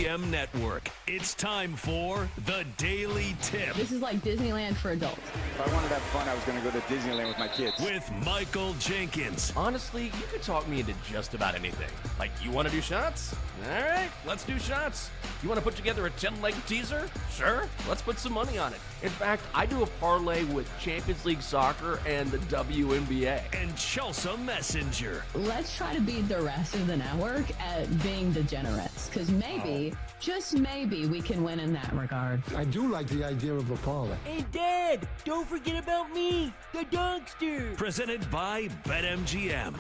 BetMGM Network. It's time for The Daily Tip. This is like Disneyland for adults. If I wanted to have fun, I was going to go to Disneyland with my kids. With Michael Jenkins. Honestly, you could talk me into just about anything. Like, you want to do shots? All right, let's do shots. You want to put together a 10-leg teaser? Sure, let's put some money on it. In fact, I do a parlay with Champions League Soccer and the WNBA. And Chelsea Messenger. Let's try to beat the rest of the network at being degenerates, because maybe, just maybe, we can win in that regard. I do like the idea of a parlay. Hey, Dad, don't forget about me, the Dogster. Presented by BetMGM.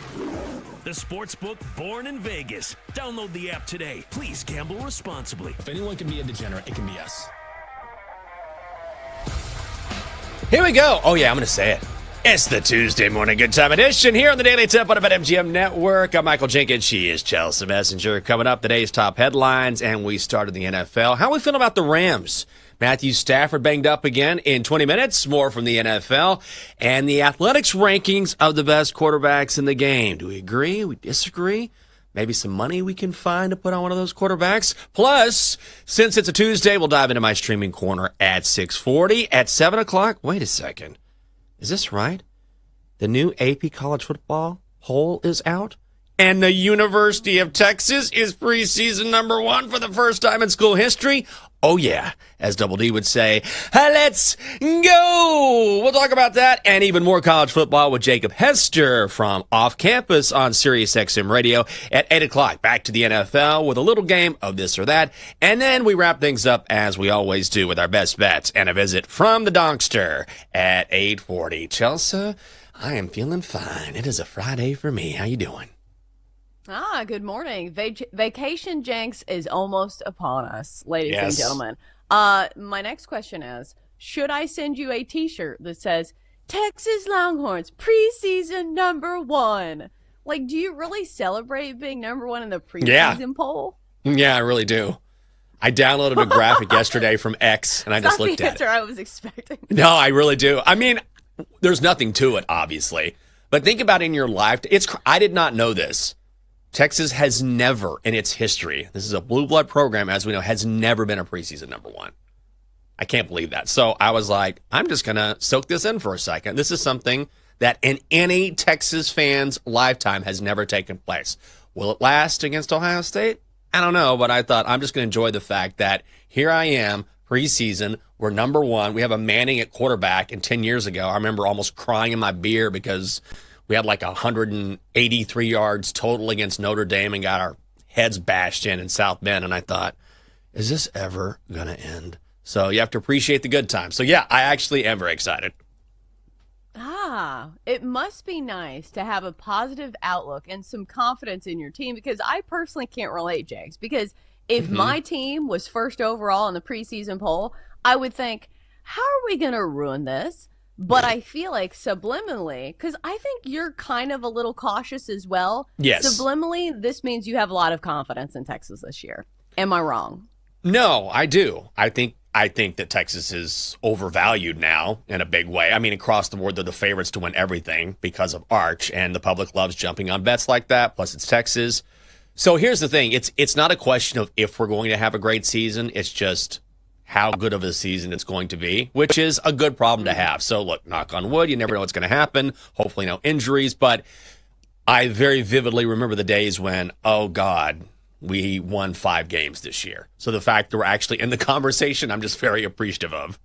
The sportsbook born in Vegas. Download the app today. Please gamble responsibly. If anyone can be a degenerate, it can be us. Here we go. Oh, yeah, I'm going to say it. It's the Tuesday morning good time edition here on the Daily Tip on the BetMGM Network. I'm Michael Jenkins. She is Chelsea Messenger. Coming up, today's top headlines, and we started the NFL. How are we feeling about the Rams? Matthew Stafford banged up again in 20 minutes. More from the NFL. And the Athletics rankings of the best quarterbacks in the game. Do we agree? We disagree? Maybe some money we can find to put on one of those quarterbacks. Plus, since it's a Tuesday, we'll dive into my streaming corner at 6:40. At 7 o'clock, wait a second. Is this right? The new AP College Football poll is out, and the University of Texas is preseason number 1 for the first time in school history. Oh, yeah, as Double D would say, let's go. We'll talk about that and even more college football with Jacob Hester from Off Campus on SiriusXM Radio at 8 o'clock. Back to the NFL with a little game of this or that. And then we wrap things up, as we always do, with our best bets and a visit from the Donkster at 8:40. Chelsea, I am feeling fine. It is a Friday for me. How you doing? Good morning. Vacation Jenks is almost upon us, ladies and gentlemen. My next question is, should I send you a t-shirt that says, Texas Longhorns, preseason number 1? Like, do you really celebrate being number 1 in the preseason poll? Yeah, I really do. I downloaded a graphic yesterday from X, and I just looked at it. That's the answer I was expecting. No, I really do. I mean, there's nothing to it, obviously. But think about it in your life. I did not know this. Texas has never, in its history, this is a blue blood program, as we know, has never been a preseason number 1. I can't believe that. So I was like, I'm just going to soak this in for a second. This is something that in any Texas fan's lifetime has never taken place. Will it last against Ohio State? I don't know, but I thought I'm just going to enjoy the fact that here I am, preseason, we're number 1. We have a Manning at quarterback, and 10 years ago, I remember almost crying in my beer because we had like 183 yards total against Notre Dame and got our heads bashed in South Bend. And I thought, is this ever going to end? So you have to appreciate the good times. So, yeah, I actually am very excited. It must be nice to have a positive outlook and some confidence in your team, because I personally can't relate, Jags, because if my team was first overall in the preseason poll, I would think, how are we going to ruin this? But I feel like subliminally, because I think you're kind of a little cautious as well. Yes. Subliminally, this means you have a lot of confidence in Texas this year. Am I wrong? No, I do. I think that Texas is overvalued now in a big way. I mean, across the board, they're the favorites to win everything because of Arch, and the public loves jumping on bets like that. Plus, it's Texas. So here's the thing. It's not a question of if we're going to have a great season. It's just how good of a season it's going to be, which is a good problem to have. So look, knock on wood, you never know what's going to happen. Hopefully no injuries, but I very vividly remember the days when, oh God, we won 5 games this year. So the fact that we're actually in the conversation, I'm just very appreciative of.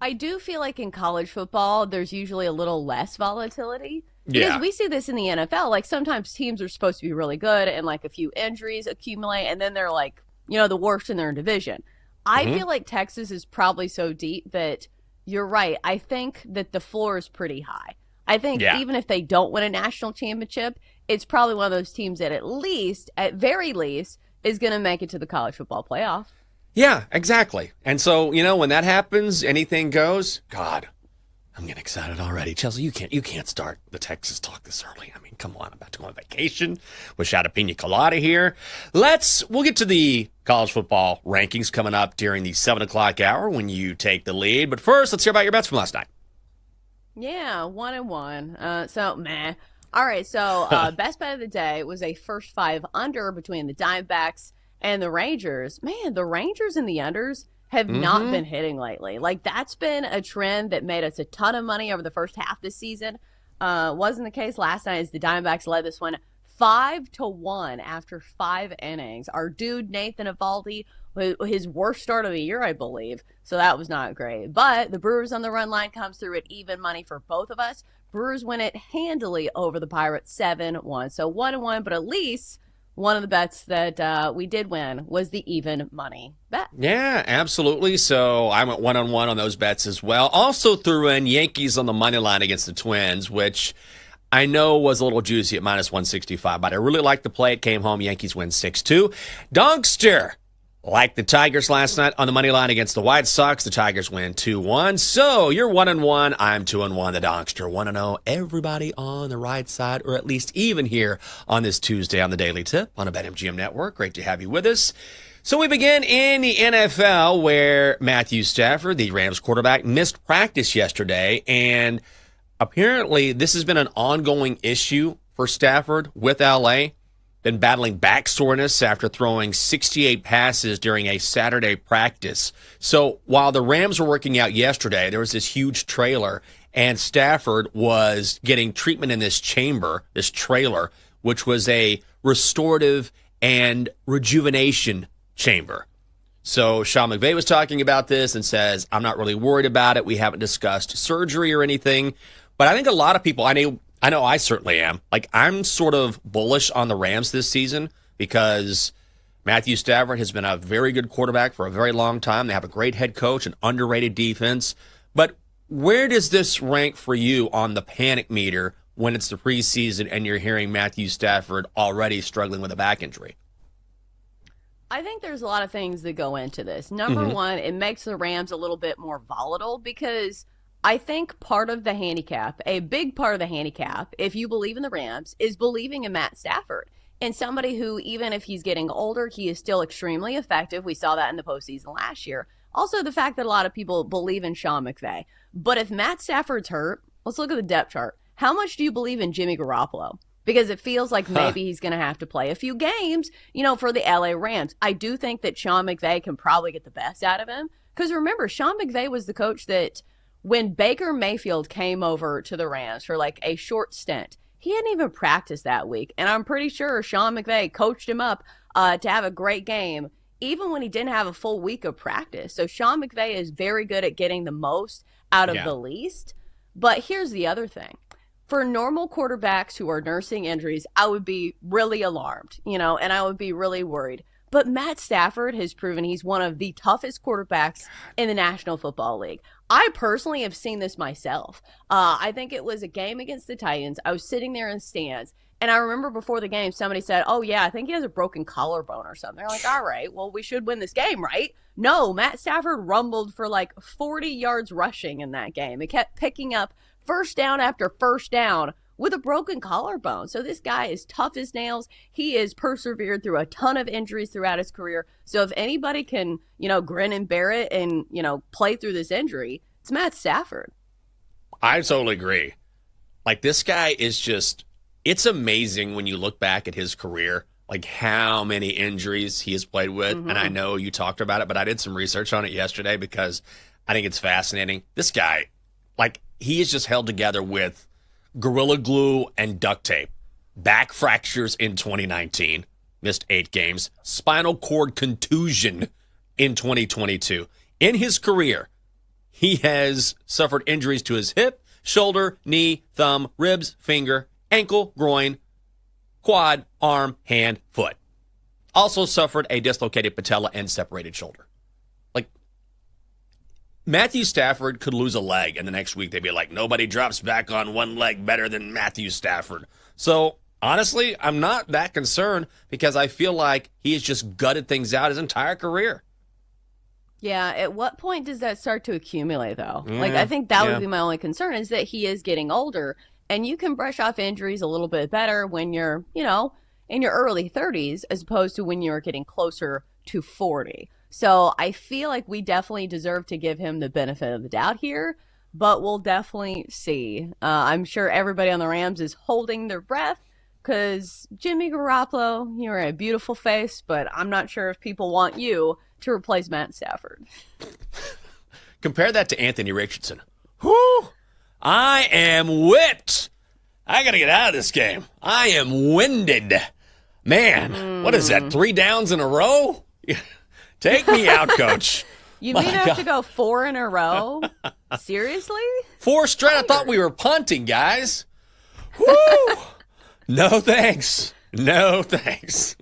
I do feel like in college football, there's usually a little less volatility. Because we see this in the NFL. Like, sometimes teams are supposed to be really good and like a few injuries accumulate, and then they're like, the worst in their division. I feel like Texas is probably so deep that you're right. I think that the floor is pretty high. I think even if they don't win a national championship, it's probably one of those teams that at very least, is going to make it to the college football playoff. Yeah, exactly. And so, when that happens, anything goes. God, I'm getting excited already. Chelsea, you can't start the Texas talk this early. I mean, come on, I'm about to go on vacation. Wish I had a pina colada here. We'll get to the college football rankings coming up during the 7 o'clock hour when you take the lead. But first, let's hear about your bets from last night. Yeah, 1-1. So, meh. All right, so best bet of the day was a first 5 under between the Diamondbacks And the Rangers, man, the Rangers and the unders have not been hitting lately. Like, that's been a trend that made us a ton of money over the first half this season. Wasn't the case last night as the Diamondbacks led this one 5-1 after 5 innings. Our dude, Nathan Eovaldi, his worst start of the year, I believe. So that was not great. But the Brewers on the run line comes through at even money for both of us. Brewers win it handily over the Pirates 7-1. So 1-1, but at least one of the bets that we did win was the even money bet. Yeah, absolutely. So I went 1-1 on those bets as well. Also threw in Yankees on the money line against the Twins, which I know was a little juicy at -165, but I really liked the play. It came home. Yankees win 6-2. Donkster, like the Tigers last night on the money line against the White Sox, the Tigers win 2-1. So you're 1-1. I'm 2-1. The Donkster 1-0. Everybody on the right side, or at least even here on this Tuesday on the Daily Tip on a BetMGM network. Great to have you with us. So we begin in the NFL where Matthew Stafford, the Rams quarterback, missed practice yesterday. And apparently this has been an ongoing issue for Stafford with LA. Been battling back soreness after throwing 68 passes during a Saturday practice. So while the Rams were working out yesterday, there was this huge trailer, and Stafford was getting treatment in this trailer, which was a restorative and rejuvenation chamber. So Sean McVay was talking about this and says, I'm not really worried about it. We haven't discussed surgery or anything. But I think a lot of people, I know I certainly am. Like, I'm sort of bullish on the Rams this season because Matthew Stafford has been a very good quarterback for a very long time. They have a great head coach, an underrated defense. But where does this rank for you on the panic meter when it's the preseason and you're hearing Matthew Stafford already struggling with a back injury? I think there's a lot of things that go into this. Number one, it makes the Rams a little bit more volatile because I think part of the handicap, a big part of the handicap, if you believe in the Rams, is believing in Matt Stafford. And somebody who, even if he's getting older, he is still extremely effective. We saw that in the postseason last year. Also, the fact that a lot of people believe in Sean McVay. But if Matt Stafford's hurt, let's look at the depth chart. How much do you believe in Jimmy Garoppolo? Because it feels like maybe he's going to have to play a few games, for the LA Rams. I do think that Sean McVay can probably get the best out of him. Because remember, Sean McVay was the coach that when Baker Mayfield came over to the Rams for like a short stint, he hadn't even practiced that week. And I'm pretty sure Sean McVay coached him up to have a great game, even when he didn't have a full week of practice. So Sean McVay is very good at getting the most out of the least. But here's the other thing. For normal quarterbacks who are nursing injuries, I would be really alarmed, and I would be really worried. But Matt Stafford has proven he's one of the toughest quarterbacks in the National Football League. I personally have seen this myself. I think it was a game against the Titans. I was sitting there in stands, and I remember before the game, somebody said, oh, yeah, I think he has a broken collarbone or something. They're like, all right, well, we should win this game, right? No, Matt Stafford rumbled for like 40 yards rushing in that game. It kept picking up first down after first down with a broken collarbone. So this guy is tough as nails. He has persevered through a ton of injuries throughout his career. So if anybody can, grin and bear it and, play through this injury, it's Matt Stafford. I totally agree. Like, this guy is just, it's amazing when you look back at his career, like how many injuries he has played with. And I know you talked about it, but I did some research on it yesterday because I think it's fascinating. This guy, like, he is just held together with Gorilla Glue and duct tape. Back fractures in 2019. Missed 8 games. Spinal cord contusion in 2022. In his career, he has suffered injuries to his hip, shoulder, knee, thumb, ribs, finger, ankle, groin, quad, arm, hand, foot. Also suffered a dislocated patella and separated shoulder. Matthew Stafford could lose a leg, and the next week they'd be like, nobody drops back on one leg better than Matthew Stafford. So, honestly, I'm not that concerned because I feel like he has just gutted things out his entire career. Yeah, at what point does that start to accumulate, though? I think that would be my only concern is that he is getting older, and you can brush off injuries a little bit better when you're, in your early 30s as opposed to when you're getting closer to 40. So I feel like we definitely deserve to give him the benefit of the doubt here, but we'll definitely see. I'm sure everybody on the Rams is holding their breath because Jimmy Garoppolo, you're a beautiful face, but I'm not sure if people want you to replace Matt Stafford. Compare that to Anthony Richardson. Whoo! I am whipped. I got to get out of this game. I am winded. Man, what is that, 3 downs in a row? Take me out, coach. You mean I have to go 4 in a row? Seriously? 4 straight? I thought we were punting, guys. Woo! No thanks. No thanks.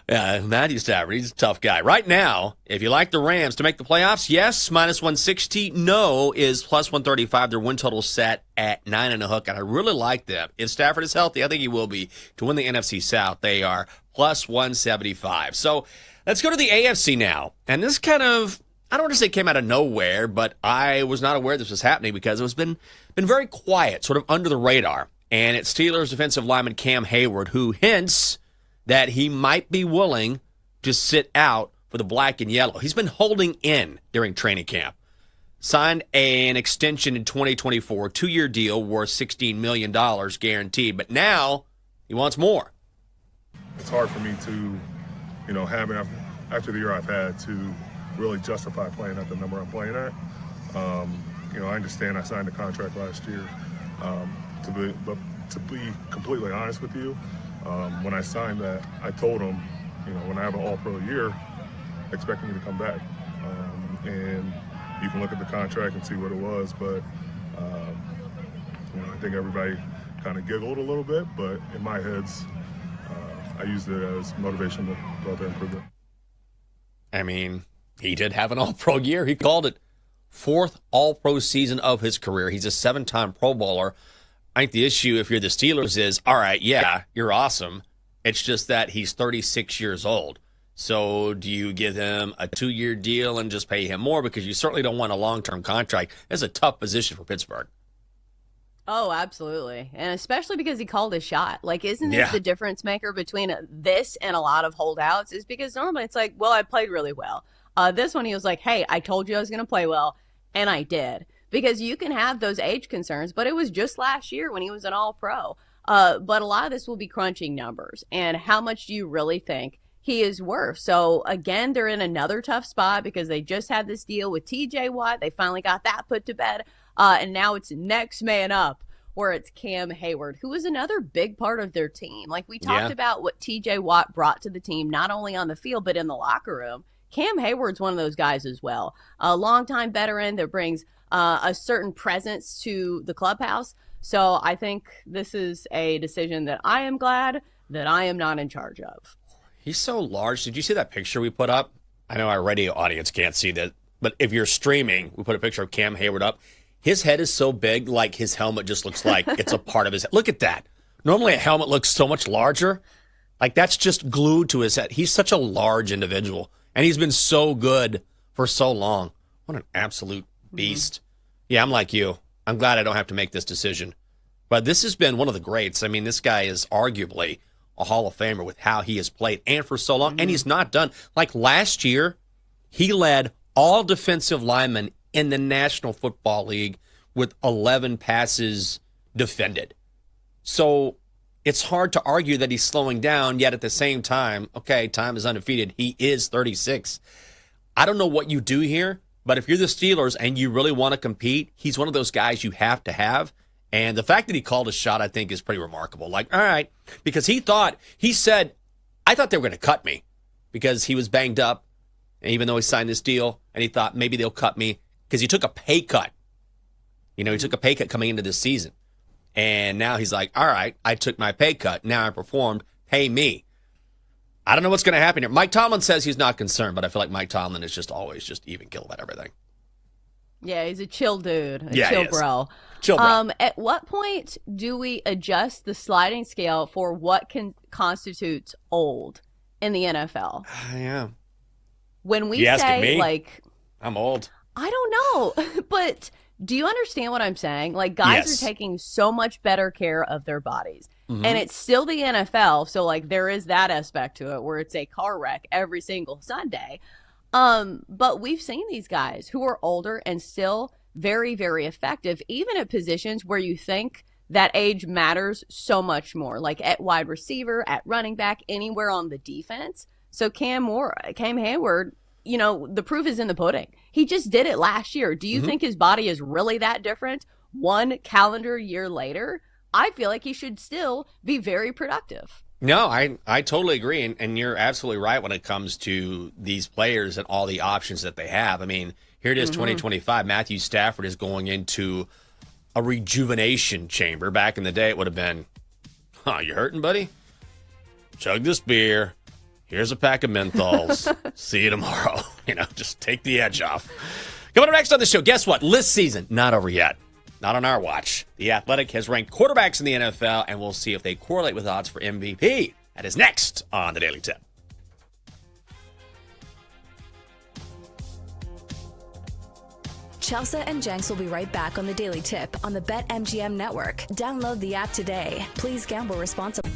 Yeah, Matthew Stafford, he's a tough guy. Right now, if you like the Rams to make the playoffs, yes, minus 160. No is plus 135. Their win total set at 9.5, and I really like them. If Stafford is healthy, I think he will be, to win the NFC South. They are plus 175. So let's go to the AFC now. And this kind of, I don't want to say came out of nowhere, but I was not aware this was happening because it was been very quiet, sort of under the radar. And it's Steelers defensive lineman Cam Hayward, who hints that he might be willing to sit out for the black and yellow. He's been holding in during training camp. Signed an extension in 2024, 2-year deal worth $16 million guaranteed. But now he wants more. It's hard for me to, have after the year I've had to really justify playing at the number I'm playing at. I understand I signed a contract last year. But to be completely honest with you, when I signed that, I told him, when I have an all-pro year, expect me to come back. And you can look at the contract and see what it was, but I think everybody kind of giggled a little bit, but in my heads, I used it as motivation to go out there and prove it. I mean, he did have an all-pro year. He called it 4th all-pro season of his career. He's a 7-time Pro Bowler. I think the issue, if you're the Steelers, is, all right, yeah, you're awesome. It's just that he's 36 years old. So do you give him a 2-year deal and just pay him more? Because you certainly don't want a long-term contract. That's a tough position for Pittsburgh. Oh, absolutely. And especially because he called his shot. Like, isn't this the difference maker between this and a lot of holdouts? Is because normally it's like, well, I played really well. This one, he was like, hey, I told you I was going to play well, and I did. Because you can have those age concerns, but it was just last year when he was an all-pro. But a lot of this will be crunching numbers. And how much do you really think he is worth? So, again, they're in another tough spot because they just had this deal with TJ Watt. They finally got that put to bed. And now it's next man up, where it's Cam Hayward, who is another big part of their team. Like, we talked about what TJ Watt brought to the team, not only on the field, but in the locker room. Cam Hayward's one of those guys as well. A longtime veteran that brings a certain presence to the clubhouse. So I think this is a decision that I am glad that I am not in charge of. He's so large. Did you see that picture we put up? I know our radio audience can't see that, but if you're streaming, we put a picture of Cam Hayward up. His head is so big, like his helmet just looks like it's a part of his head. Look at that. Normally a helmet looks so much larger. Like that's just glued to his head. He's such a large individual, and he's been so good for so long. What an absolute beast. Yeah, I'm like you. I'm glad I don't have to make this decision. But this has been one of the greats. I mean, this guy is arguably a Hall of Famer with how he has played and for so long. And he's not done. Like last year, he led all defensive linemen in the National Football League with 11 passes defended. So it's hard to argue that he's slowing down, yet at the same time, okay, time is undefeated. He is 36. I don't know what you do here, but if you're the Steelers and you really want to compete, he's one of those guys you have to have. And the fact that he called a shot, I think, is pretty remarkable. Like, all right, because he said, I thought they were going to cut me because he was banged up, and even though he signed this deal, and he thought maybe they'll cut me because he took a pay cut. You know, he took a pay cut coming into this season. And now he's like, all right, I took my pay cut. Now I performed. Pay me. I don't know what's going to happen here. Mike Tomlin says he's not concerned, but I feel like Mike Tomlin is just always just even kill about everything. Yeah, he's a chill dude. Chill bro. Chill bro. At what point do we adjust the sliding scale for what constitutes old in the NFL? Yeah. When we say, me? like... I'm old. I don't know, but do you understand what I'm saying? Like, guys are taking so much better care of their bodies. Mm-hmm. And it's still the NFL, so, like, there is that aspect to it where it's a car wreck every single Sunday. But we've seen these guys who are older and still very, very effective, even at positions where you think that age matters so much more, like at wide receiver, at running back, anywhere on the defense. So Cam Hayward, the proof is in the pudding. He just did it last year. Do you think his body is really that different 1 calendar year later? I feel like he should still be very productive. No, I totally agree. And you're absolutely right when it comes to these players and all the options that they have. I mean, here it is, 2025. Matthew Stafford is going into a rejuvenation chamber. Back in the day, it would have been, you hurting, buddy? Chug this beer. Here's a pack of menthols. See you tomorrow. Just take the edge off. Coming up next on the show, guess what? List season, not over yet. Not on our watch. The Athletic has ranked quarterbacks in the NFL, and we'll see if they correlate with odds for MVP. That is next on the Daily Tip. Chelsea and Jenks will be right back on the Daily Tip on the BetMGM network. Download the app today. Please gamble responsibly.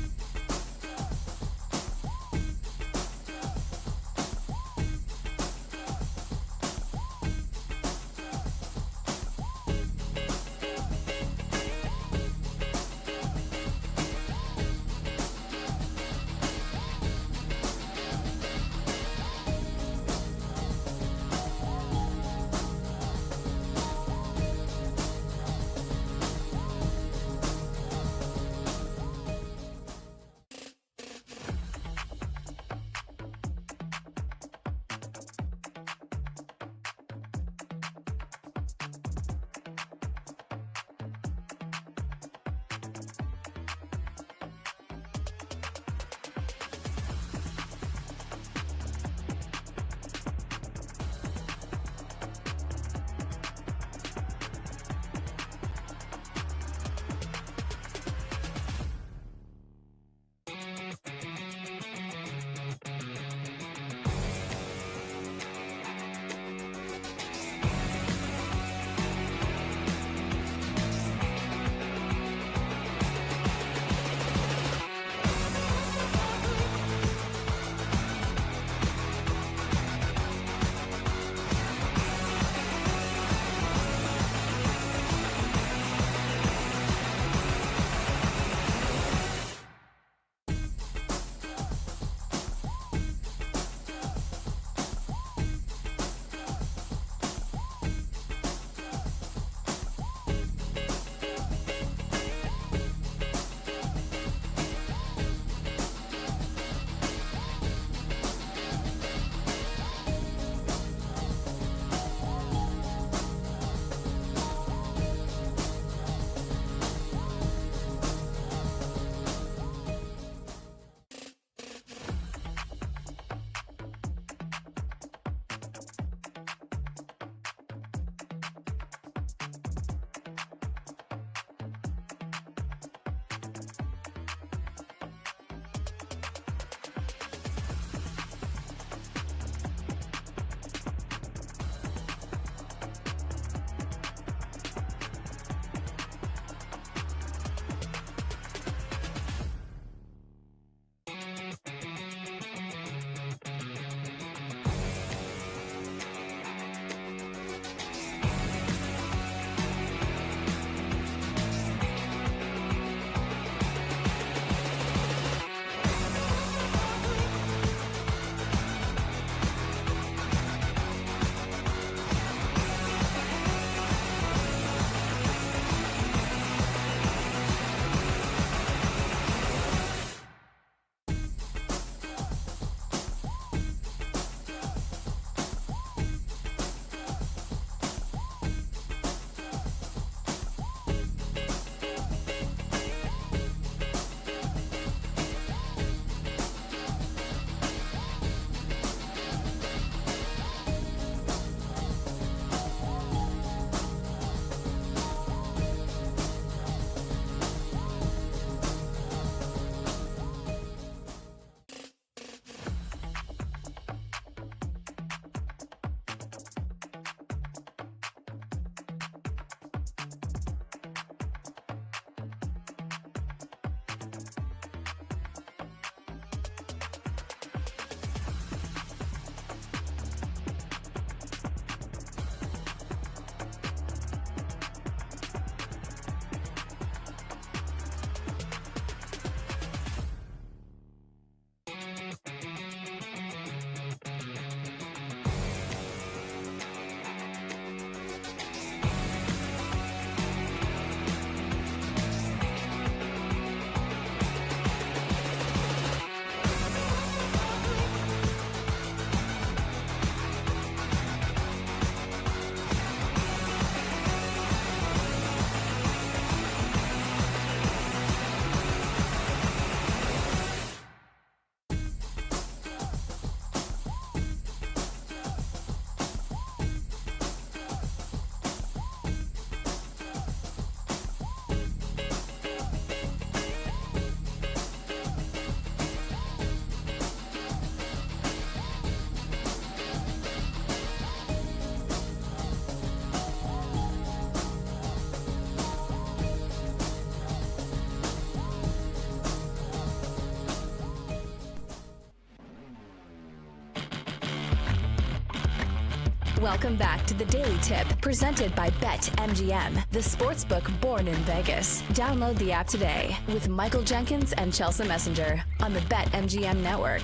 Welcome back to the Daily Tip, presented by BetMGM, the sportsbook born in Vegas. Download the app today with Michael Jenkins and Chelsea Messenger on the BetMGM network.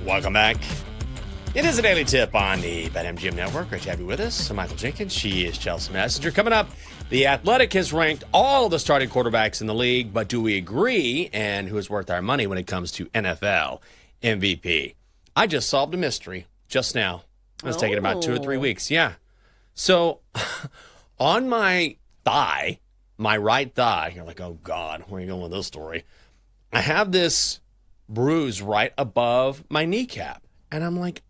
Welcome back. It is a Daily Tip on the BetMGM network. Great to have you with us. I'm Michael Jenkins. She is Chelsea Messenger. Coming up, The Athletic has ranked all of the starting quarterbacks in the league, but do we agree? And who is worth our money when it comes to NFL MVP? I just solved a mystery just now. It's taken about 2 or 3 weeks. Yeah. So on my thigh, my right thigh, you're like, oh God, where are you going with this story? I have this bruise right above my kneecap. And I'm like,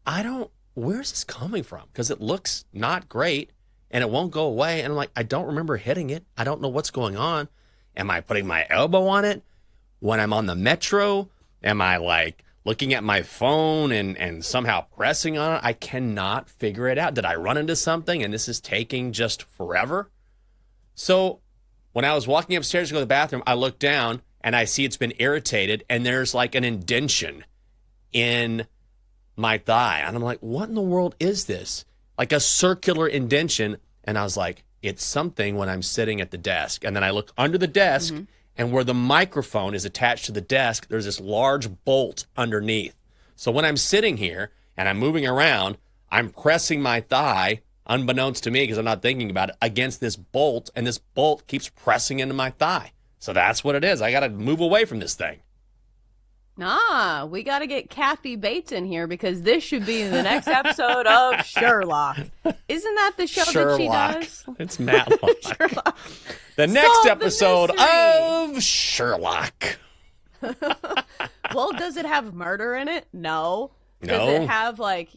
where's this coming from? Because it looks not great and it won't go away. And I'm like, I don't remember hitting it. I don't know what's going on. Am I putting my elbow on it when I'm on the metro? Am I like looking at my phone and somehow pressing on it? I cannot figure it out. Did I run into something and this is taking just forever? So when I was walking upstairs to go to the bathroom, I look down and I see it's been irritated and there's like an indention in my thigh. And I'm like, what in the world is this? Like a circular indention. And I was like, it's something when I'm sitting at the desk. And then I look under the desk and where the microphone is attached to the desk, there's this large bolt underneath. So when I'm sitting here and I'm moving around, I'm pressing my thigh, unbeknownst to me because I'm not thinking about it, against this bolt. And this bolt keeps pressing into my thigh. So that's what it is. I got to move away from this thing. Nah, we got to get Kathy Bates in here because this should be the next episode of Sherlock. Isn't that the show that she does? It's Matlock. Sherlock. The next Solve episode the of Sherlock. Well, does it have murder in it? No. No. Does it have, like,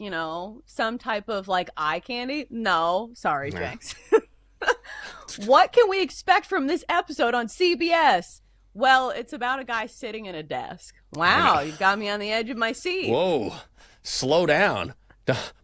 some type of, like, eye candy? No. Sorry, Jenks. What can we expect from this episode on CBS? Well, it's about a guy sitting at a desk. Wow, you've got me on the edge of my seat. Whoa, slow down.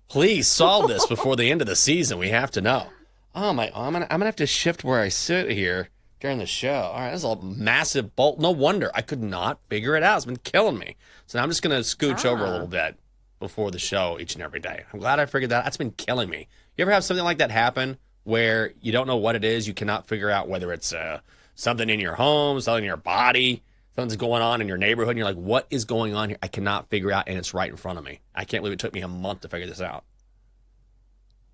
Please solve this before the end of the season. We have to know. Oh, I'm gonna have to shift where I sit here during the show. All right, that's a massive bolt. No wonder. I could not figure it out. It's been killing me. So now I'm just going to scooch over a little bit before the show each and every day. I'm glad I figured that out. That's been killing me. You ever have something like that happen where you don't know what it is? You cannot figure out whether it's something in your home, something in your body, something's going on in your neighborhood, and you're like, what is going on here? I cannot figure out, and it's right in front of me. I can't believe it took me a month to figure this out.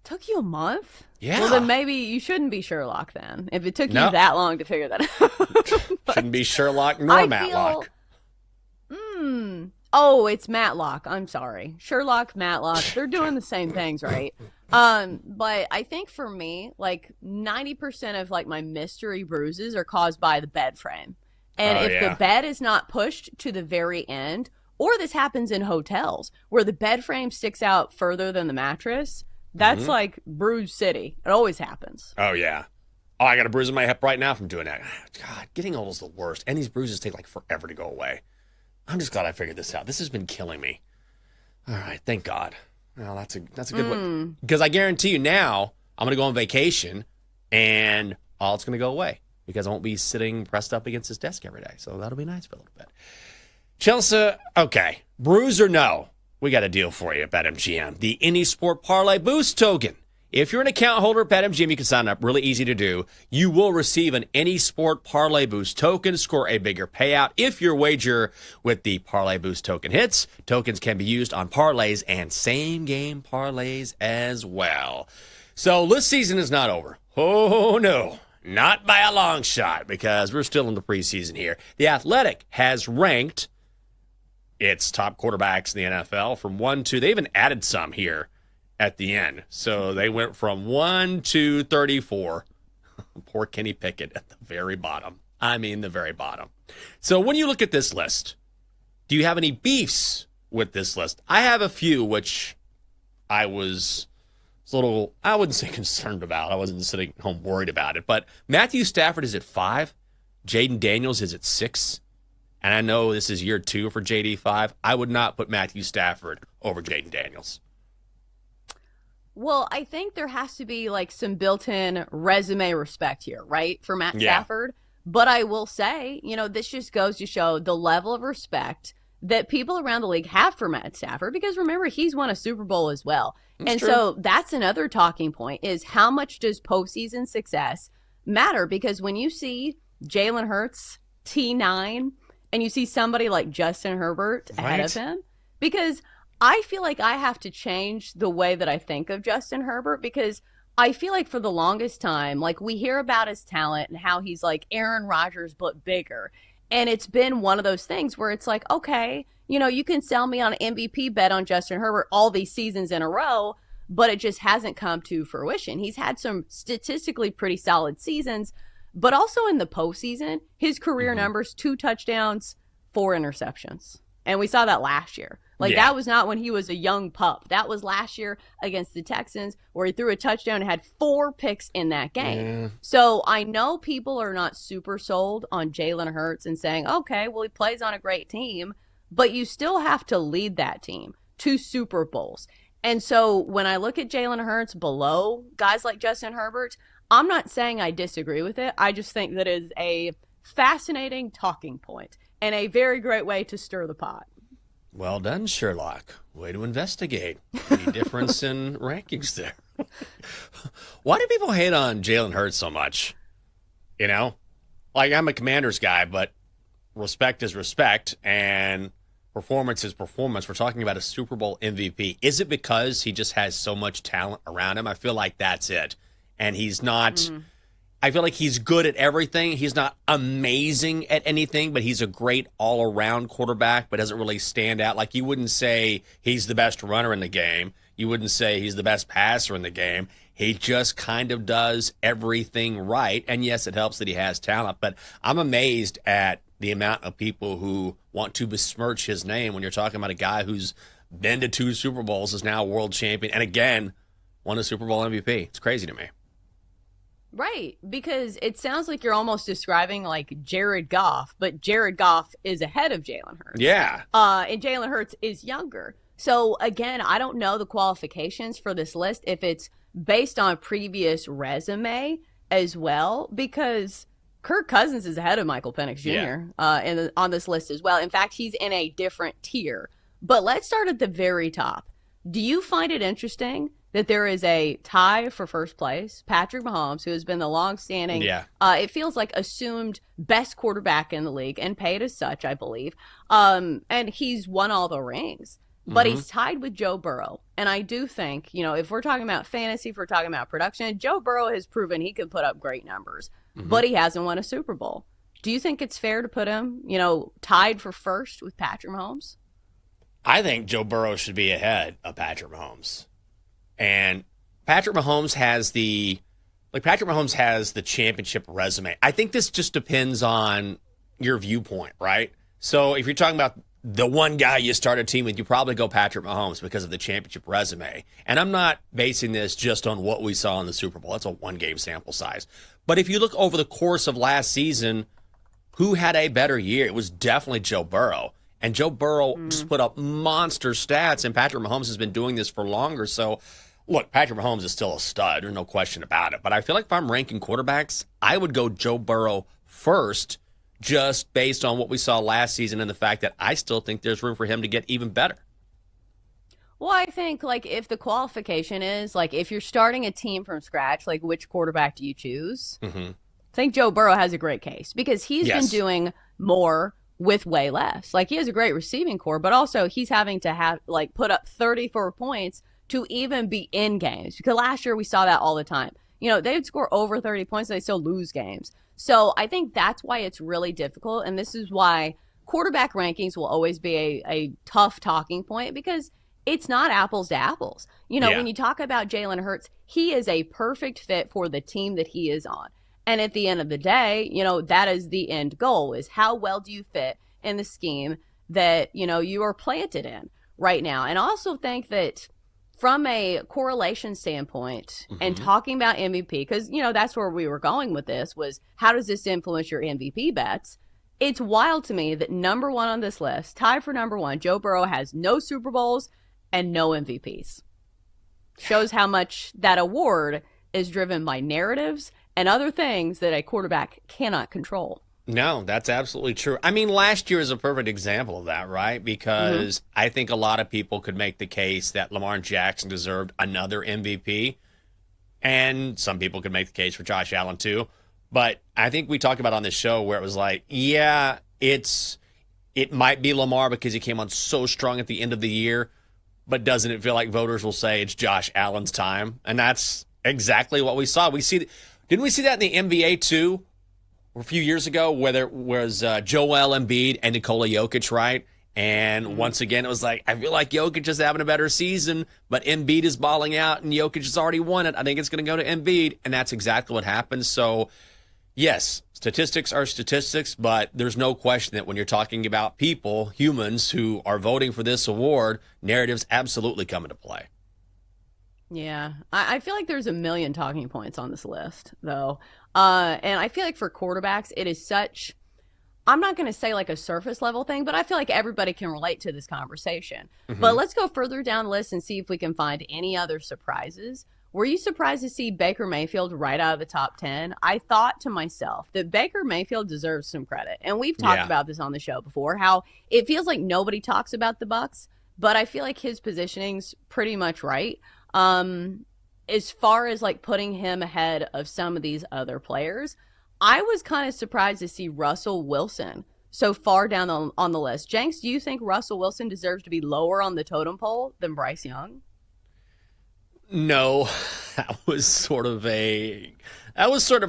Took you a month? Yeah. Well, then maybe you shouldn't be Sherlock then, if it took you that long to figure that out. Shouldn't be Sherlock nor Matlock. Oh, it's Matlock. I'm sorry. Sherlock, Matlock, they're doing the same things, right? But I think for me, like 90% of like my mystery bruises are caused by the bed frame. And if the bed is not pushed to the very end, or this happens in hotels where the bed frame sticks out further than the mattress, that's like bruise city. It always happens. Oh, yeah. Oh, I got a bruise in my hip right now from doing that. God, getting old is the worst. And these bruises take like forever to go away. I'm just glad I figured this out. This has been killing me. All right, thank God. Well, that's a good one. Because I guarantee you now, I'm going to go on vacation, and all it's going to go away because I won't be sitting pressed up against this desk every day. So that'll be nice for a little bit. Chelsea, okay, bruise or no, we got a deal for you at BetMGM. The Any Sport Parlay Boost Token. If you're an account holder at BetMGM, you can sign up. Really easy to do. You will receive an Any Sport Parlay Boost token. Score a bigger payout if your wager with the Parlay Boost token hits. Tokens can be used on parlays and same-game parlays as well. So this season is not over. Oh, no. Not by a long shot because we're still in the preseason here. The Athletic has ranked its top quarterbacks in the NFL from 1 to... They even added some here at the end. So they went from 1 to 34. Poor Kenny Pickett at the very bottom. I mean, the very bottom. So when you look at this list, do you have any beefs with this list? I have a few, which I was a little, I wouldn't say concerned about. I wasn't sitting home worried about it. But Matthew Stafford is at 5. Jaden Daniels is at 6. And I know this is year 2 for JD5. I would not put Matthew Stafford over Jaden Daniels. Well, I think there has to be like some built-in resume respect here, right, for Matt Stafford. But I will say, this just goes to show the level of respect that people around the league have for Matt Stafford, because remember, he's won a Super Bowl as well. That's true. So that's another talking point, is how much does postseason success matter? Because when you see Jalen Hurts T9 and you see somebody like Justin Herbert ahead of him, because I feel like I have to change the way that I think of Justin Herbert, because I feel like for the longest time, like, we hear about his talent and how he's like Aaron Rodgers but bigger. And it's been one of those things where it's like, okay, you can sell me on an MVP bet on Justin Herbert all these seasons in a row, but it just hasn't come to fruition. He's had some statistically pretty solid seasons, but also in the postseason, his career numbers, 2 touchdowns, 4 interceptions. And we saw that last year. That was not when he was a young pup. That was last year against the Texans, where he threw a touchdown and had 4 picks in that game. Yeah. So I know people are not super sold on Jalen Hurts and saying, okay, well, he plays on a great team, but you still have to lead that team to Super Bowls. And so when I look at Jalen Hurts below guys like Justin Herbert, I'm not saying I disagree with it. I just think that it is a fascinating talking point and a very great way to stir the pot. Well done, Sherlock. Way to investigate. Any difference in rankings there? Why do people hate on Jalen Hurts so much? I'm a Commanders guy, but respect is respect, and performance is performance. We're talking about a Super Bowl MVP. Is it because he just has so much talent around him? I feel like that's it. And he's not... I feel like he's good at everything. He's not amazing at anything, but he's a great all-around quarterback, but doesn't really stand out. Like, you wouldn't say he's the best runner in the game. You wouldn't say he's the best passer in the game. He just kind of does everything right. And yes, it helps that he has talent, but I'm amazed at the amount of people who want to besmirch his name when you're talking about a guy who's been to 2 Super Bowls, is now a world champion, and again, won a Super Bowl MVP. It's crazy to me. Right, because it sounds like you're almost describing like Jared Goff, but Jared Goff is ahead of Jalen Hurts. Yeah. And Jalen Hurts is younger. So again, I don't know the qualifications for this list, if it's based on previous resume as well, because Kirk Cousins is ahead of Michael Penix Jr. On this list as well. In fact, he's in a different tier. But let's start at the very top. Do you find it interesting that there is a tie for first place? Patrick Mahomes, who has been the long-standing, it feels like assumed best quarterback in the league, and paid as such, I believe. And he's won all the rings. But he's tied with Joe Burrow. And I do think, if we're talking about fantasy, if we're talking about production, Joe Burrow has proven he can put up great numbers. But he hasn't won a Super Bowl. Do you think it's fair to put him, tied for first with Patrick Mahomes? I think Joe Burrow should be ahead of Patrick Mahomes. And Patrick Mahomes has the championship resume. I think this just depends on your viewpoint, right? So if you're talking about the one guy you start a team with, you probably go Patrick Mahomes because of the championship resume. And I'm not basing this just on what we saw in the Super Bowl. That's a 1-game sample size. But if you look over the course of last season, who had a better year? It was definitely Joe Burrow. And Joe Burrow just put up monster stats, and Patrick Mahomes has been doing this for longer. So, look, Patrick Mahomes is still a stud. There's no question about it. But I feel like if I'm ranking quarterbacks, I would go Joe Burrow first, just based on what we saw last season and the fact that I still think there's room for him to get even better. Well, I think, if the qualification is, if you're starting a team from scratch, which quarterback do you choose? I think Joe Burrow has a great case, because he's been doing more with way less. He has a great receiving core, but also he's having to put up 34 points to even be in games. Because last year we saw that all the time. They would score over 30 points and they still lose games. So I think that's why it's really difficult. And this is why quarterback rankings will always be a tough talking point, because it's not apples to apples. When you talk about Jalen Hurts, he is a perfect fit for the team that he is on. And at the end of the day, that is the end goal, is how well do you fit in the scheme that, you are planted in right now. And I also think that from a correlation standpoint and talking about MVP, because, that's where we were going with this, was how does this influence your MVP bets? It's wild to me that number one on this list, tied for number one, Joe Burrow has no Super Bowls and no MVPs. Shows how much that award is driven by narratives and other things that a quarterback cannot control. No, that's absolutely true. I mean, last year is a perfect example of that, right? Because I think a lot of people could make the case that Lamar Jackson deserved another MVP. And some people could make the case for Josh Allen too. But I think we talked about on this show where it was like, yeah, it might be Lamar because he came on so strong at the end of the year. But doesn't it feel like voters will say it's Josh Allen's time? And that's exactly what we saw. Didn't we see that in the NBA too? A few years ago, whether it was Joel Embiid and Nikola Jokic, right? And once again, it was like, I feel like Jokic is having a better season, but Embiid is balling out, and Jokic has already won it. I think it's going to go to Embiid, and that's exactly what happened. So, yes, statistics are statistics, but there's no question that when you're talking about people, humans who are voting for this award, narratives absolutely come into play. Yeah, I feel like there's a million talking points on this list, though. And I feel like for quarterbacks, it is such, I'm not going to say like a surface level thing, but I feel like everybody can relate to this conversation. But let's go further down the list and see if we can find any other surprises. Were you surprised to see Baker Mayfield right out of the top 10? I thought to myself that Baker Mayfield deserves some credit. And we've talked about this on the show before, how it feels like nobody talks about the Bucs, but I feel like his positioning's pretty much right. As far as like putting him ahead of some of these other players, I was kind of surprised to see Russell Wilson so far down on the list. Jenks, do you think Russell Wilson deserves to be lower on the totem pole than Bryce Young? No, that was sort of a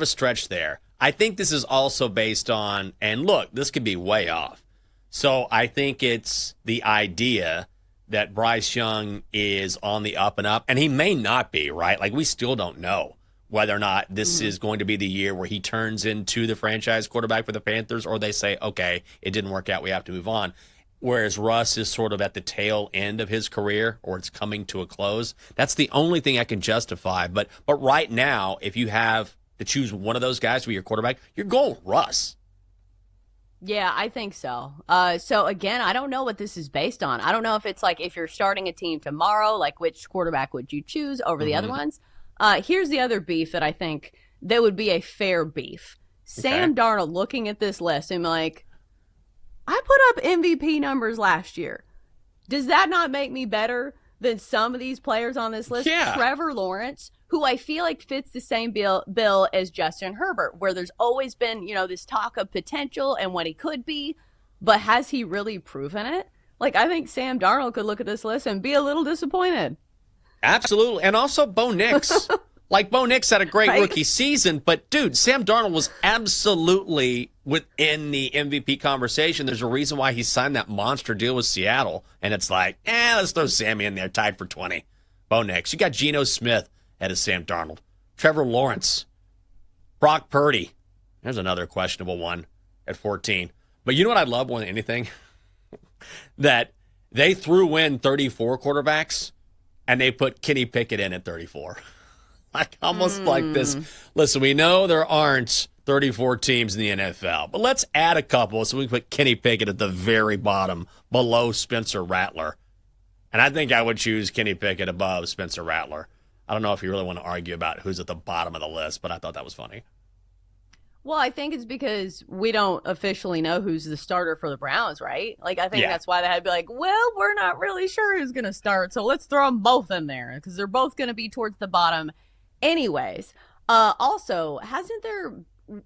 stretch there. I think this is also based on, and look, this could be way off. So I think it's the idea that Bryce Young is on the up and up, and he may not be, right? Like, we still don't know whether or not this is going to be the year where he turns into the franchise quarterback for the Panthers, or they say, okay, it didn't work out, we have to move on. Whereas Russ is sort of at the tail end of his career, or it's coming to a close. That's the only thing I can justify. But right now, if you have to choose one of those guys to be your quarterback, you're going Russ. Yeah, I think so. So again, I don't know what this is based on. I don't know if it's like if you're starting a team tomorrow, like which quarterback would you choose over the other ones? Here's the other beef that I think that would be a fair beef. Okay. Sam Darnold looking at this list and like, I put up MVP numbers last year. Does that not make me better than some of these players on this list? Yeah. Trevor Lawrence, who I feel like fits the same bill as Justin Herbert, where there's always been, this talk of potential and what he could be, but has he really proven it? Like, I think Sam Darnold could look at this list and be a little disappointed. Absolutely. And also Bo Nix. Like, Bo Nix had a great rookie season, but, dude, Sam Darnold was absolutely within the MVP conversation. There's a reason why he signed that monster deal with Seattle, and it's like, let's throw Sammy in there, tied for 20. Bo Nix. You got Geno Smith ahead of Sam Darnold. Trevor Lawrence. Brock Purdy. There's another questionable one at 14. But you know what I love more than anything? That they threw in 34 quarterbacks, and they put Kenny Pickett in at 34. Like, almost like this. Listen, we know there aren't 34 teams in the NFL, but let's add a couple so we can put Kenny Pickett at the very bottom, below Spencer Rattler. And I think I would choose Kenny Pickett above Spencer Rattler. I don't know if you really want to argue about who's at the bottom of the list, but I thought that was funny. Well, I think it's because we don't officially know who's the starter for the Browns, right? Like, I think that's why they had to be like, well, we're not really sure who's going to start, so let's throw them both in there because they're both going to be towards the bottom anyways. Also,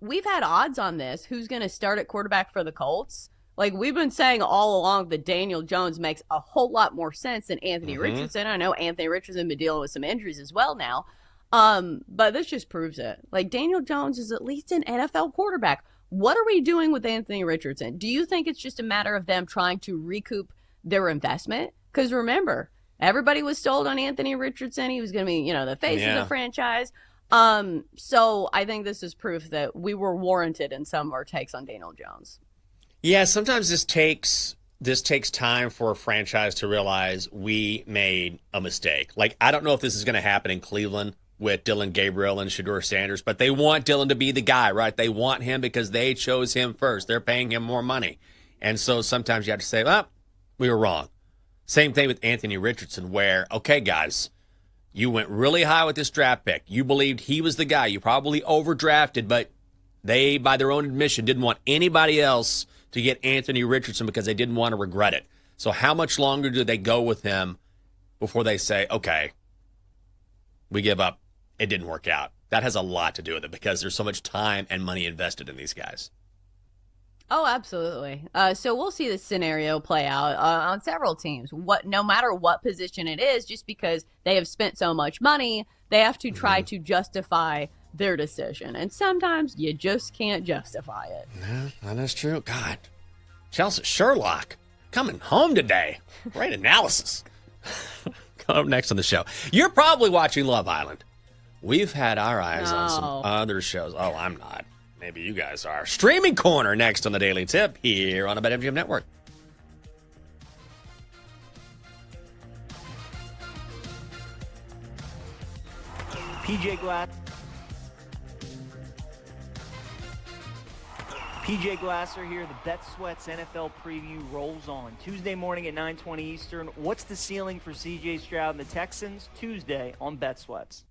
we've had odds on this, who's going to start at quarterback for the Colts. Like, we've been saying all along that Daniel Jones makes a whole lot more sense than Anthony Richardson. I know Anthony Richardson been dealing with some injuries as well now. But this just proves it. Like, Daniel Jones is at least an NFL quarterback. What are we doing with Anthony Richardson? Do you think it's just a matter of them trying to recoup their investment? Because remember, everybody was sold on Anthony Richardson. He was going to be, the face of the franchise. So I think this is proof that we were warranted in some of our takes on Daniel Jones. Yeah, sometimes this takes time for a franchise to realize we made a mistake. Like, I don't know if this is going to happen in Cleveland with Dylan Gabriel and Shedeur Sanders, but they want Dylan to be the guy, right? They want him because they chose him first. They're paying him more money. And so sometimes you have to say, well, we were wrong. Same thing with Anthony Richardson where, okay, guys, you went really high with this draft pick. You believed he was the guy. You probably overdrafted, but They, by their own admission, didn't want anybody else to get Anthony Richardson because they didn't want to regret it. So how much longer do they go with him before they say, okay, we give up, it didn't work out? That has a lot to do with it because there's so much time and money invested in these guys. Oh, absolutely. So we'll see this scenario play out on several teams. No matter what position it is, just because they have spent so much money, they have to try to justify their decision. And sometimes you just can't justify it. Yeah, that is true. God, Chelsea Sherlock coming home today. Great analysis. Coming up next on the show. You're probably watching Love Island. We've had our eyes on some other shows. Oh, I'm not. Maybe you guys are. Streaming Corner next on the Daily Tip here on the BetMGM Network. PJ Glasser here. The Bet Sweats NFL preview rolls on. Tuesday morning at 9:20 Eastern. What's the ceiling for CJ Stroud and the Texans? Tuesday on Bet Sweats.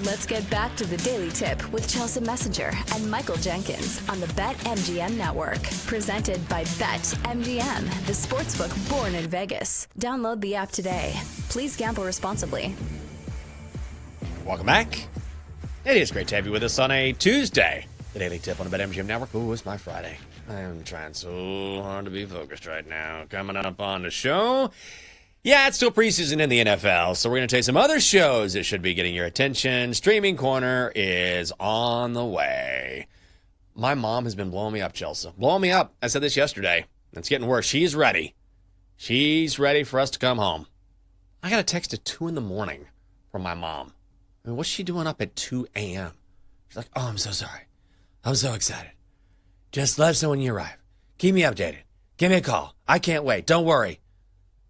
Let's get back to the Daily Tip with Chelsea Messenger and Michael Jenkins on the BetMGM Network. Presented by BetMGM, the sportsbook born in Vegas. Download the app today. Please gamble responsibly. Welcome back. It is great to have you with us on a Tuesday. The Daily Tip on the BetMGM Network. Ooh, it's my Friday. I am trying so hard to be focused right now. Coming up on the show. Yeah, it's still preseason in the NFL, so we're going to tell you some other shows that should be getting your attention. Streaming Corner is on the way. My mom has been blowing me up, Chelsea. Blowing me up. I said this yesterday. It's getting worse. She's ready. She's ready for us to come home. I got a text at 2 in the morning from my mom. I mean, what's she doing up at 2 a.m.? She's like, oh, I'm so sorry. I'm so excited. Just let us know when you arrive. Keep me updated. Give me a call. I can't wait. Don't worry.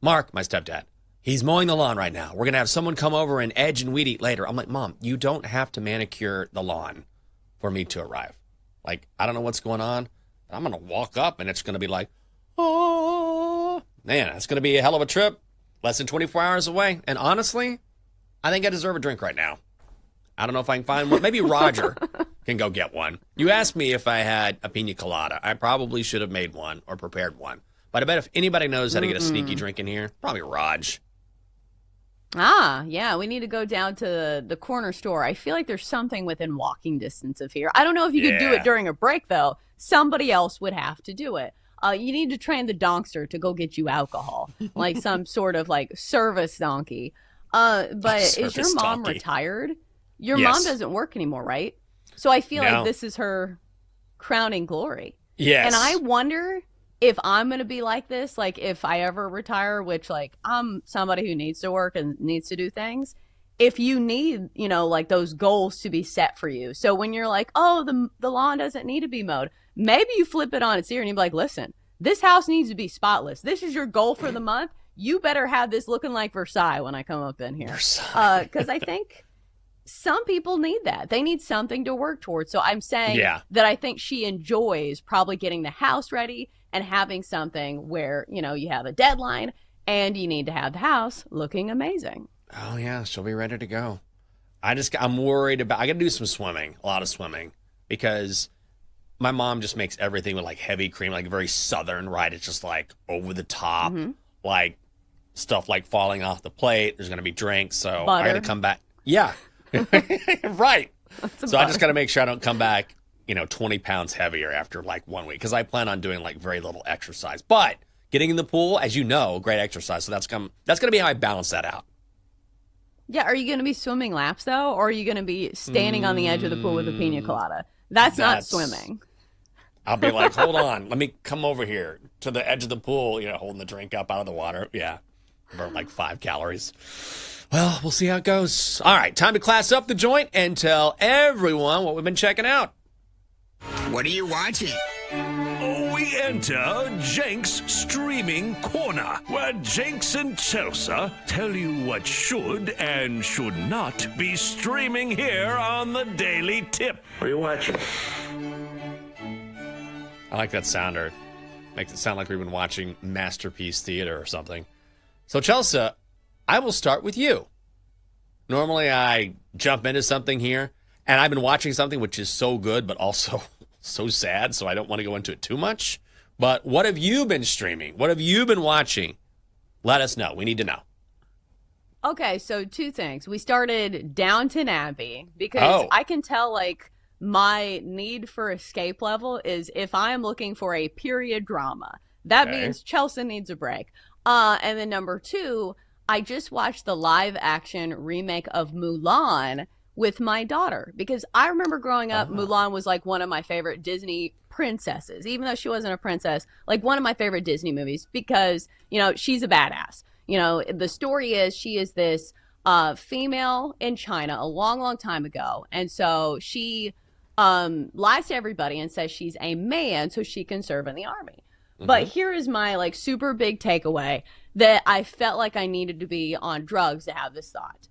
Mark, my stepdad, he's mowing the lawn right now. We're going to have someone come over and edge and weed eat later. I'm like, Mom, you don't have to manicure the lawn for me to arrive. Like, I don't know what's going on. I'm going to walk up and it's going to be like, oh, man, it's going to be a hell of a trip. Less than 24 hours away. And honestly, I think I deserve a drink right now. I don't know if I can find one. Maybe Roger can go get one. You asked me if I had a pina colada. I probably should have made one or prepared one. But I bet if anybody knows how to get a sneaky drink in here, probably Raj. Yeah, we need to go down to the corner store. I feel like there's something within walking distance of here. I don't know if you could do it during a break, though. Somebody else would have to do it. You need to train the donkster to go get you alcohol, like some sort of like service donkey. But is your mom retired? Your mom doesn't work anymore, right? So I feel like this is her crowning glory. Yes. And I wonder if I'm going to be like this, like if I ever retire, which like I'm somebody who needs to work and needs to do things. If you need, like those goals to be set for you. So when you're like, oh, the lawn doesn't need to be mowed. Maybe you flip it on its ear and you're like, listen, this house needs to be spotless. This is your goal for the month. You better have this looking like Versailles when I come up in here. Because I think some people need that. They need something to work towards. So I'm saying that I think she enjoys probably getting the house ready and having something where, you have a deadline and you need to have the house looking amazing. Oh, yeah. She'll be ready to go. I'm worried about, I got to do some swimming, a lot of swimming, because my mom just makes everything with like heavy cream, like very Southern, right? It's just like over the top, like stuff like falling off the plate. There's going to be drinks. So I got to come back. Yeah. Right. So I just got to make sure I don't come back, 20 pounds heavier after like 1 week, because I plan on doing like very little exercise. But getting in the pool, as you know, great exercise. So that's going to be how I balance that out. Yeah. Are you going to be swimming laps, though? Or are you going to be standing on the edge of the pool with a pina colada? That's not swimming. I'll be like, hold on. Let me come over here to the edge of the pool, holding the drink up out of the water. Yeah. Burn like 5 calories. Well, we'll see how it goes. All right, time to class up the joint and tell everyone what we've been checking out. What are you watching? We enter Jenks Streaming Corner, where Jenks and Chelsea tell you what should and should not be streaming here on the Daily Tip. What are you watching? I like that sounder. Makes it sound like we've been watching Masterpiece Theater or something. So, Chelsea, I will start with you. Normally, I jump into something here, and I've been watching something which is so good, but also so sad, so I don't want to go into it too much. But what have you been streaming? What have you been watching? Let us know. We need to know. Okay, so 2 things. We started Downton Abbey because I can tell, like, my need for escape level is if I'm looking for a period drama. That means Chelsea needs a break. And then number 2, I just watched the live action remake of Mulan with my daughter because I remember growing up, Mulan was like one of my favorite Disney princesses, even though she wasn't a princess, like one of my favorite Disney movies because, she's a badass. The story is she is this female in China a long, long time ago. And so she lies to everybody and says she's a man so she can serve in the army. But here is my like super big takeaway that I felt like I needed to be on drugs to have this thought.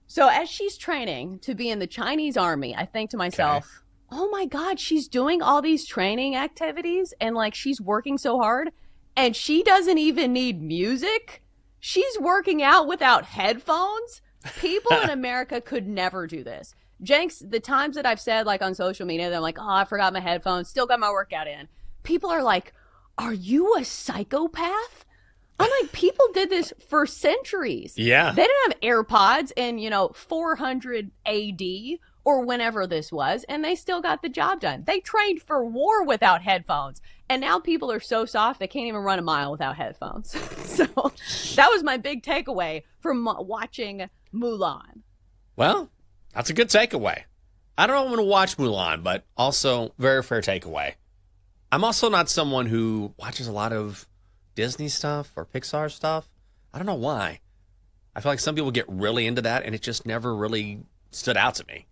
So as she's training to be in the Chinese army, I think to myself, oh my God, she's doing all these training activities and like she's working so hard and she doesn't even need music. She's working out without headphones. People in America could never do this. Jenks, the times that I've said, like, on social media, that I'm like, oh, I forgot my headphones, still got my workout in. People are like, are you a psychopath? I'm like, people did this for centuries. Yeah. They didn't have AirPods in, 400 AD or whenever this was, and they still got the job done. They trained for war without headphones. And now people are so soft, they can't even run a mile without headphones. So that was my big takeaway from watching Mulan. Well, that's a good takeaway. I don't know if I'm going to watch Mulan, but also very fair takeaway. I'm also not someone who watches a lot of Disney stuff or Pixar stuff. I don't know why. I feel like some people get really into that, and it just never really stood out to me.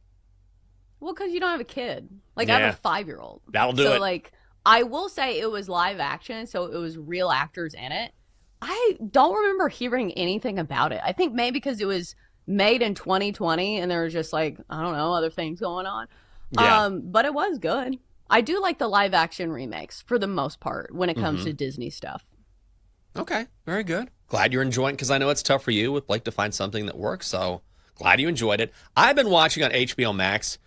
Well, because you don't have a kid. Like, Yeah. I have a 5-year-old. That'll do it. So, like, I will say it was live action, so it was real actors in it. I don't remember hearing anything about it. I think maybe because it was made in 2020, and there was just, like, I don't know, other things going on. Yeah. But it was good. I do like the live action remakes for the most part when it comes to Disney stuff. Okay, very good. Glad you're enjoying, because I know it's tough for you with Blake to find something that works, so glad you enjoyed it. I've been watching on HBO Max.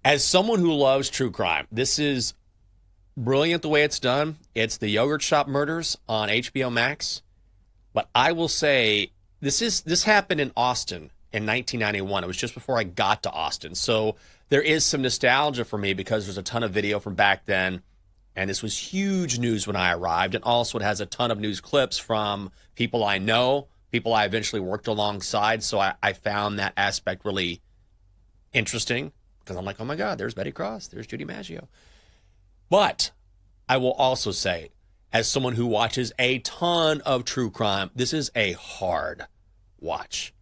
As someone who loves true crime, this is brilliant the way it's done. It's the Yogurt Shop Murders on HBO Max. But I will say, this happened in Austin in 1991. It was just before I got to Austin. So there is some nostalgia for me because there's a ton of video from back then. And this was huge news when I arrived. And also it has a ton of news clips from people I know, people I eventually worked alongside. So I found that aspect really interesting because I'm like, oh my God, there's Betty Cross, there's Judy Maggio. But I will also say, as someone who watches a ton of true crime, this is a hard watch.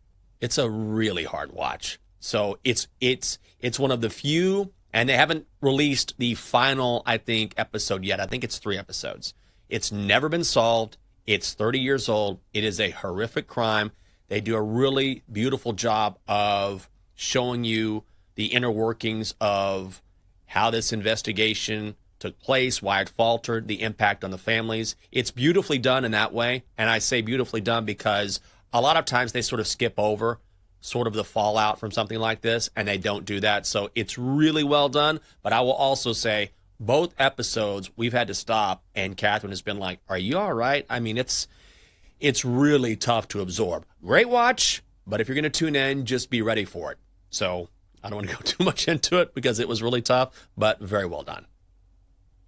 It's a really hard watch. So it's one of the few, and they haven't released the final, I think, episode yet. I think it's 3 episodes. It's never been solved. It's 30 years old. It is a horrific crime. They do a really beautiful job of showing you the inner workings of how this investigation took place, why it faltered, the impact on the families. It's beautifully done in that way. And I say beautifully done because a lot of times they sort of skip over sort of the fallout from something like this, and they don't do that. So it's really well done. But I will also say both episodes we've had to stop, and Catherine has been like, are you all right? I mean, it's really tough to absorb. Great watch, but if you're going to tune in, just be ready for it. So I don't want to go too much into it because it was really tough, but very well done.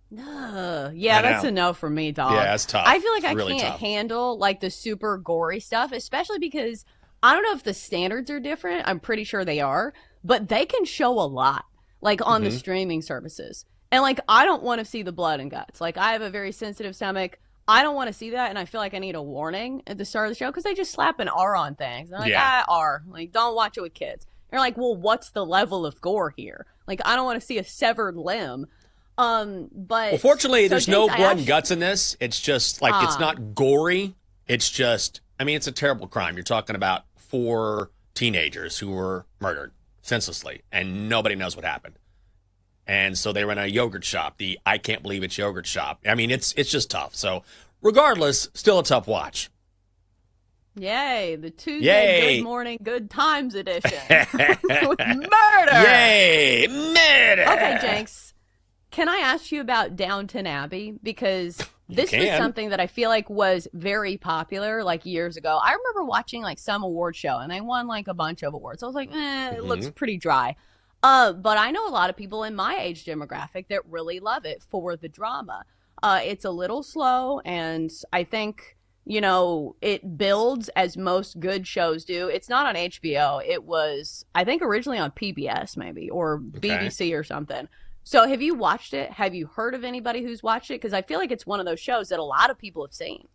Yeah, that's a no for me, dog. Yeah, it's tough. I feel like It's I really can't tough. handle like the super gory stuff, especially because I don't know if the standards are different. I'm pretty sure they are, but they can show a lot, like on the streaming services. And like, I don't want to see the blood and guts. Like, I have a very sensitive stomach. I don't want to see that, and I feel like I need a warning at the start of the show because they just slap an R on things. And I'm like, R. Like, don't watch it with kids. And you're like, well, what's the level of gore here? Like, I don't want to see a severed limb. But well, fortunately, there's no James, blood and guts in this. It's just like it's not gory. It's just, I mean, it's a terrible crime. You're talking about 4 teenagers who were murdered senselessly, and nobody knows what happened. And so they were in a yogurt shop. The I can't believe it's yogurt shop. I mean, it's just tough. So regardless, still a tough watch. Yay, the Tuesday Good Morning Good Times edition. With murder. Yay, murder. Okay, Jenks, can I ask you about Downton Abbey? Because this was something that I feel like was very popular like years ago. I remember watching like some award show and they won like a bunch of awards. I was like, it looks pretty dry. But I know a lot of people in my age demographic that really love it for the drama. It's a little slow, and I think, it builds as most good shows do. It's not on HBO. It was, I think, originally on PBS maybe, or BBC or something. So have you watched it? Have you heard of anybody who's watched it? Because I feel like it's one of those shows that a lot of people have seen.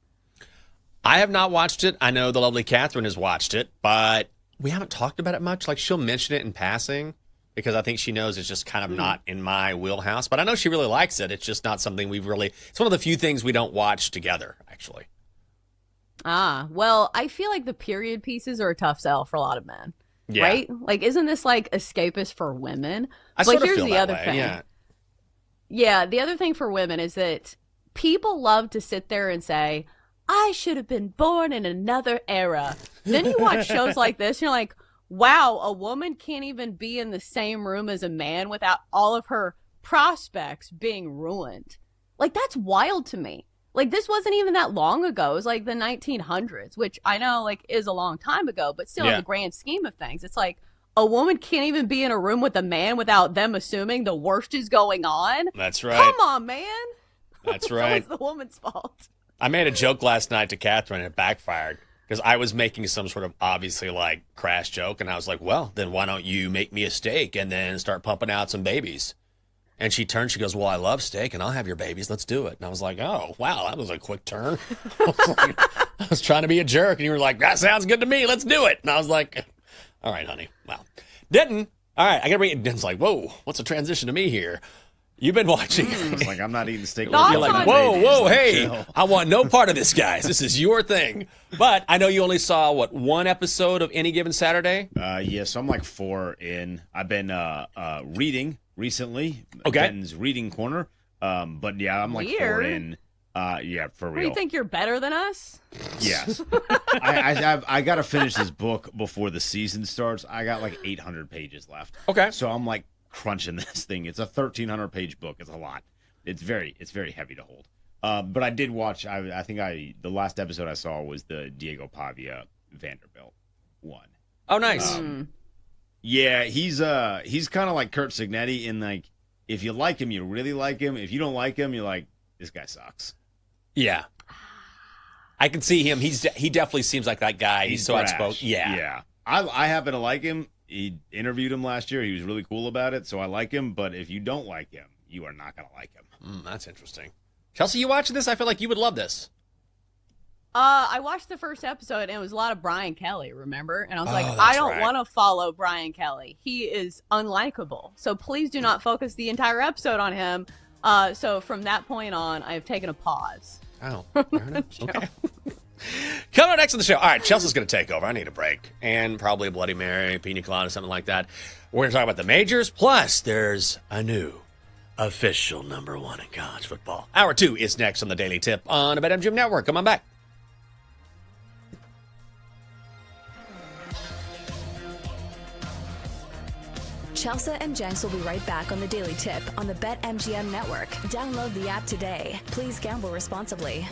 I have not watched it. I know the lovely Catherine has watched it, but we haven't talked about it much. Like, she'll mention it in passing because I think she knows it's just kind of not in my wheelhouse. But I know she really likes it. It's just not something we've really... It's one of the few things we don't watch together, actually. Well, I feel like the period pieces are a tough sell for a lot of men. Yeah. Right? Like, isn't this like escapist for women? I but sort of here's feel the that other way, thing. Yeah, the other thing for women is that people love to sit there and say, I should have been born in another era. Then you watch shows like this, and you're like, wow, a woman can't even be in the same room as a man without all of her prospects being ruined. Like, that's wild to me. Like, this wasn't even that long ago. It was like the 1900s, which I know, like, is a long time ago, but still in the grand scheme of things, it's like a woman can't even be in a room with a man without them assuming the worst is going on. That's right. Come on, man. That's right. It's the woman's fault. I made a joke last night to Catherine and it backfired because I was making some sort of obviously like crass joke. And I was like, well, then why don't you make me a steak and then start pumping out some babies? And she turned, she goes, well, I love steak and I'll have your babies. Let's do it. And I was like, oh, wow, that was a quick turn. I was trying to be a jerk. And you were like, that sounds good to me. Let's do it. And I was like, all right, honey. Well, didn't. All right, I got to bring it. Denton's like, whoa, what's a transition to me here? You've been watching. It's like, I'm not eating steak. You're like, whoa, hey, I want no part of this, guys. This is your thing. But I know you only saw, one episode of Any Given Saturday? Yeah, so I'm like 4 in. I've been reading recently. Okay. Benton's reading corner. But yeah, I'm like 4 in. Yeah, for real. Do you think you're better than us? Yes. I got to finish this book before the season starts. I got like 800 pages left. Okay. So I'm like crunching this thing. It's a 1,300 page book. It's a lot. It's very heavy to hold. But I did watch. I think the last episode I saw was the Diego Pavia Vanderbilt one. Oh, nice. Yeah, he's kind of like Kurt Signetti in like, if you like him, you really like him. If you don't like him, you're like, this guy sucks. Yeah. I can see him. He definitely seems like that guy. He's so brash. outspoken. Yeah. Yeah. I happen to like him. He interviewed him last year. He was really cool about it, so I like him. But if you don't like him, you are not going to like him. That's interesting. Chelsea, you watching this? I feel like you would love this. I watched the first episode, and it was a lot of Brian Kelly, remember? And I was like, that's I don't right. want to follow Brian Kelly. He is unlikable. So please do not focus the entire episode on him. So from that point on, I have taken a pause. Oh, fair enough. Okay. Coming up next on the show. All right, Chelsea's going to take over. I need a break. And probably a Bloody Mary, Pina Colada, something like that. We're going to talk about the majors. Plus, there's a new official number 1 in college football. Hour 2 is next on the Daily Tip on the BetMGM Network. Come on back. Chelsea and Jenks will be right back on the Daily Tip on the BetMGM Network. Download the app today. Please gamble responsibly.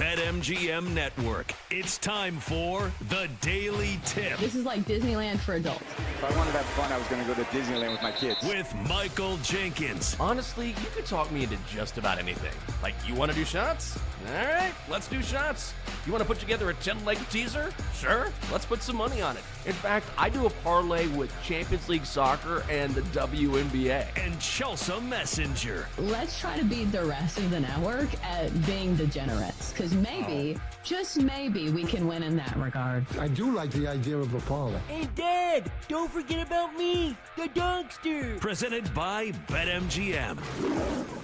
BetMGM Network. It's time for the Daily Tip. This is like Disneyland for adults. If I wanted to have fun, I was going to go to Disneyland with my kids. With Michael Jenkins. Honestly, you could talk me into just about anything. Like, you want to do shots? All right, let's do shots. You want to put together a 10-leg teaser? Sure, let's put some money on it. In fact, I do a parlay with Champions League Soccer and the WNBA. And Chelsea Messenger. Let's try to beat the rest of the network at being degenerates, because maybe, just maybe, we can win in that regard. I do like the idea of a parlay. Hey, Dad, don't forget about me, the dogster. Presented by BetMGM.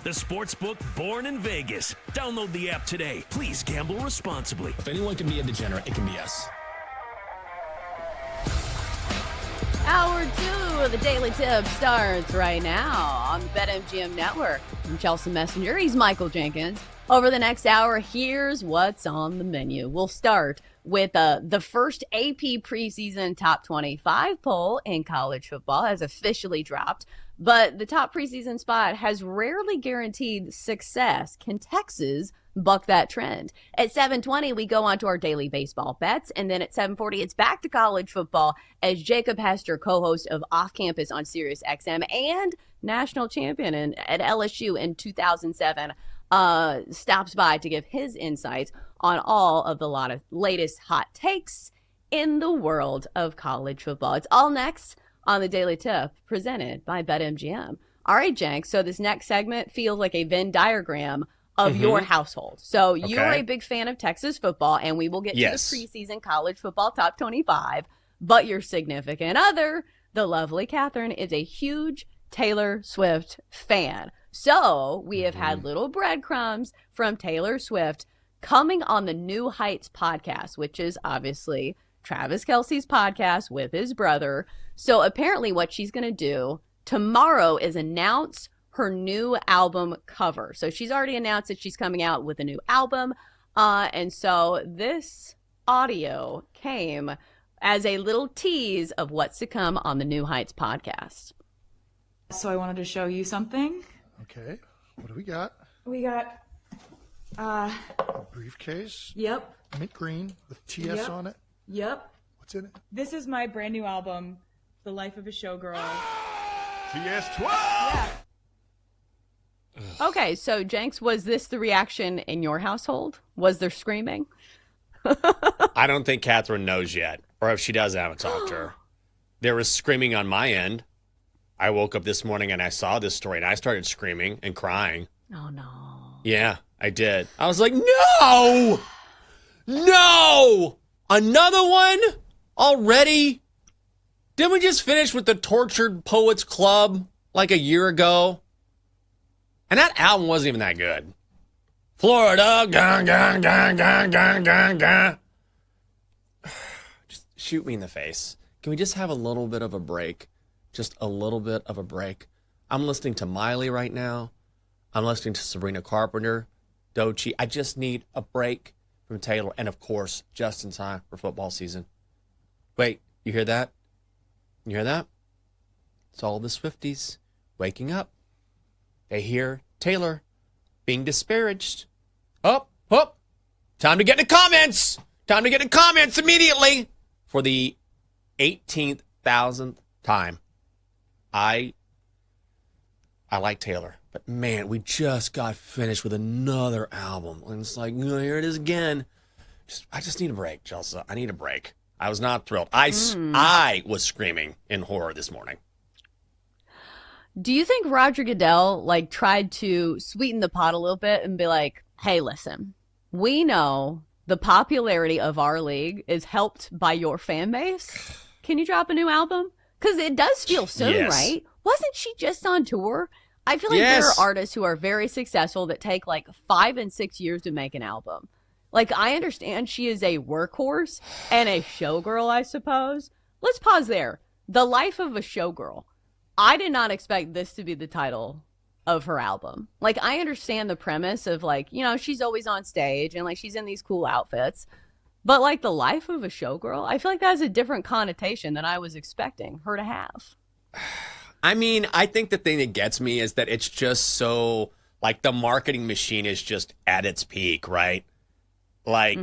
The sportsbook born in Vegas. Download the app today. Please gamble responsibly. If anyone can be a degenerate, it can be us. Hour 2 of the Daily Tip starts right now on the BetMGM Network. I'm Chelsea Messenger. He's Michael Jenkins. Over the next hour, here's what's on the menu. We'll start with the first AP preseason top 25 poll in college football has officially dropped, but the top preseason spot has rarely guaranteed success. Can Texas buck that trend? At 7:20, we go on to our daily baseball bets, and then at 7:40, it's back to college football as Jacob Hester, co-host of Off Campus on Sirius XM and national champion at LSU in 2007, stops by to give his insights on all of the latest hot takes in the world of college football. It's all next on the Daily Tip, presented by BetMGM. All right, Jenks, so this next segment feels like a Venn diagram of your household. So you're a big fan of Texas football, and we will get to the preseason college football top 25, but your significant other, the lovely Catherine, is a huge Taylor Swift fan. So we have had little breadcrumbs from Taylor Swift coming on the New Heights podcast, which is obviously Travis Kelce's podcast with his brother. So apparently what she's going to do tomorrow is announce her new album cover. So she's already announced that she's coming out with a new album. And so this audio came as a little tease of what's to come on the New Heights podcast. So I wanted to show you something. Okay, what do we got? We got A briefcase. Yep. Mint green with TS on it. Yep. What's in it? This is my brand new album, The Life of a Showgirl. TS12! Yeah. Okay, so Jenks, was this the reaction in your household? Was there screaming? I don't think Catherine knows yet, or if she does, I haven't talked to her. There was screaming on my end. I woke up this morning and I saw this story and I started screaming and crying. Oh, no. Yeah, I did. I was like, no! No! Another one? Already? Didn't we just finish with the Tortured Poets Club like a year ago? And that album wasn't even that good. Florida, gang, gang, gang, gang, gang, gang, gang. Just shoot me in the face. Can we just have a little bit of a break? Just a little bit of a break. I'm listening to Miley right now. I'm listening to Sabrina Carpenter, Doechii. I just need a break from Taylor. And, of course, just in time for football season. Wait, you hear that? You hear that? It's all the Swifties waking up. They hear Taylor being disparaged. Up. Time to get in the comments. Time to get in the comments immediately for the 18,000th time. I like Taylor, but man, we just got finished with another album. And it's like, here it is again. I just need a break, Chelsea. I need a break. I was not thrilled. I was screaming in horror this morning. Do you think Roger Goodell tried to sweeten the pot a little bit and be like, hey, listen, we know the popularity of our league is helped by your fan base. Can you drop a new album? Because it does feel soon, right? Wasn't she just on tour? I feel like there are artists who are very successful that take 5 and 6 years to make an album. I understand she is a workhorse and a showgirl, I suppose. Let's pause there. The Life of a Showgirl. I did not expect this to be the title of her album. I understand the premise of she's always on stage and she's in these cool outfits. But The Life of a Showgirl, I feel like that has a different connotation than I was expecting her to have. I mean, I think the thing that gets me is that it's just so, the marketing machine is just at its peak, right? Like,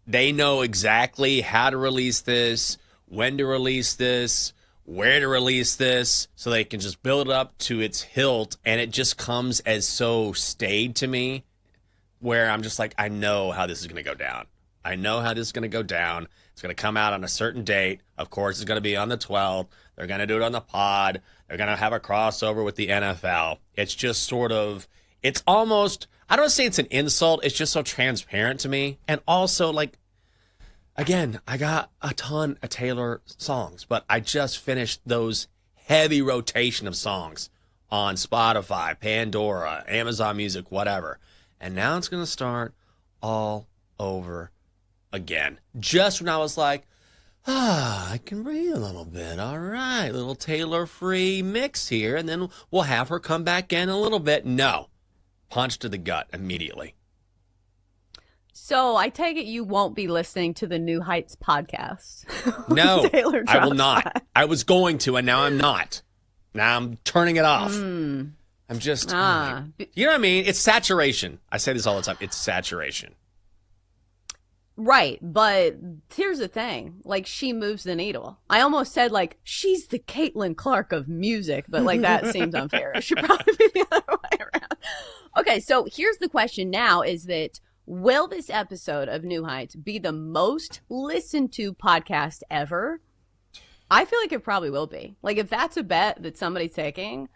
they know exactly how to release this, when to release this, where to release this, so they can just build it up to its hilt, and it just comes as so staid to me, where I'm just like, I know how this is going to go down. I know how this is going to go down. It's going to come out on a certain date. Of course, it's going to be on the 12th. They're going to do it on the pod. They're going to have a crossover with the NFL. It's just sort of, it's almost, I don't say it's an insult. It's just so transparent to me. And also, like, again, I got a ton of Taylor songs, but I just finished those heavy rotation of songs on Spotify, Pandora, Amazon Music, whatever. And now it's going to start all over again. Just when I was like, I can breathe a little bit. All right, little Taylor-free mix here, and then we'll have her come back in a little bit. No. Punch to the gut immediately. So I take it you won't be listening to the New Heights podcast. No, Taylor I will not. I was going to, and now I'm not. Now I'm turning it off. I'm just, you know what I mean? It's saturation. I say this all the time. It's saturation. Right, but here's the thing. Like, she moves the needle. I almost said, like, she's the Caitlin Clark of music, but, like, that seems unfair. It should probably be the other way around. Okay, so here's the question now is that, will this episode of New Heights be the most listened to podcast ever? I feel like it probably will be. Like, if that's a bet that somebody's taking,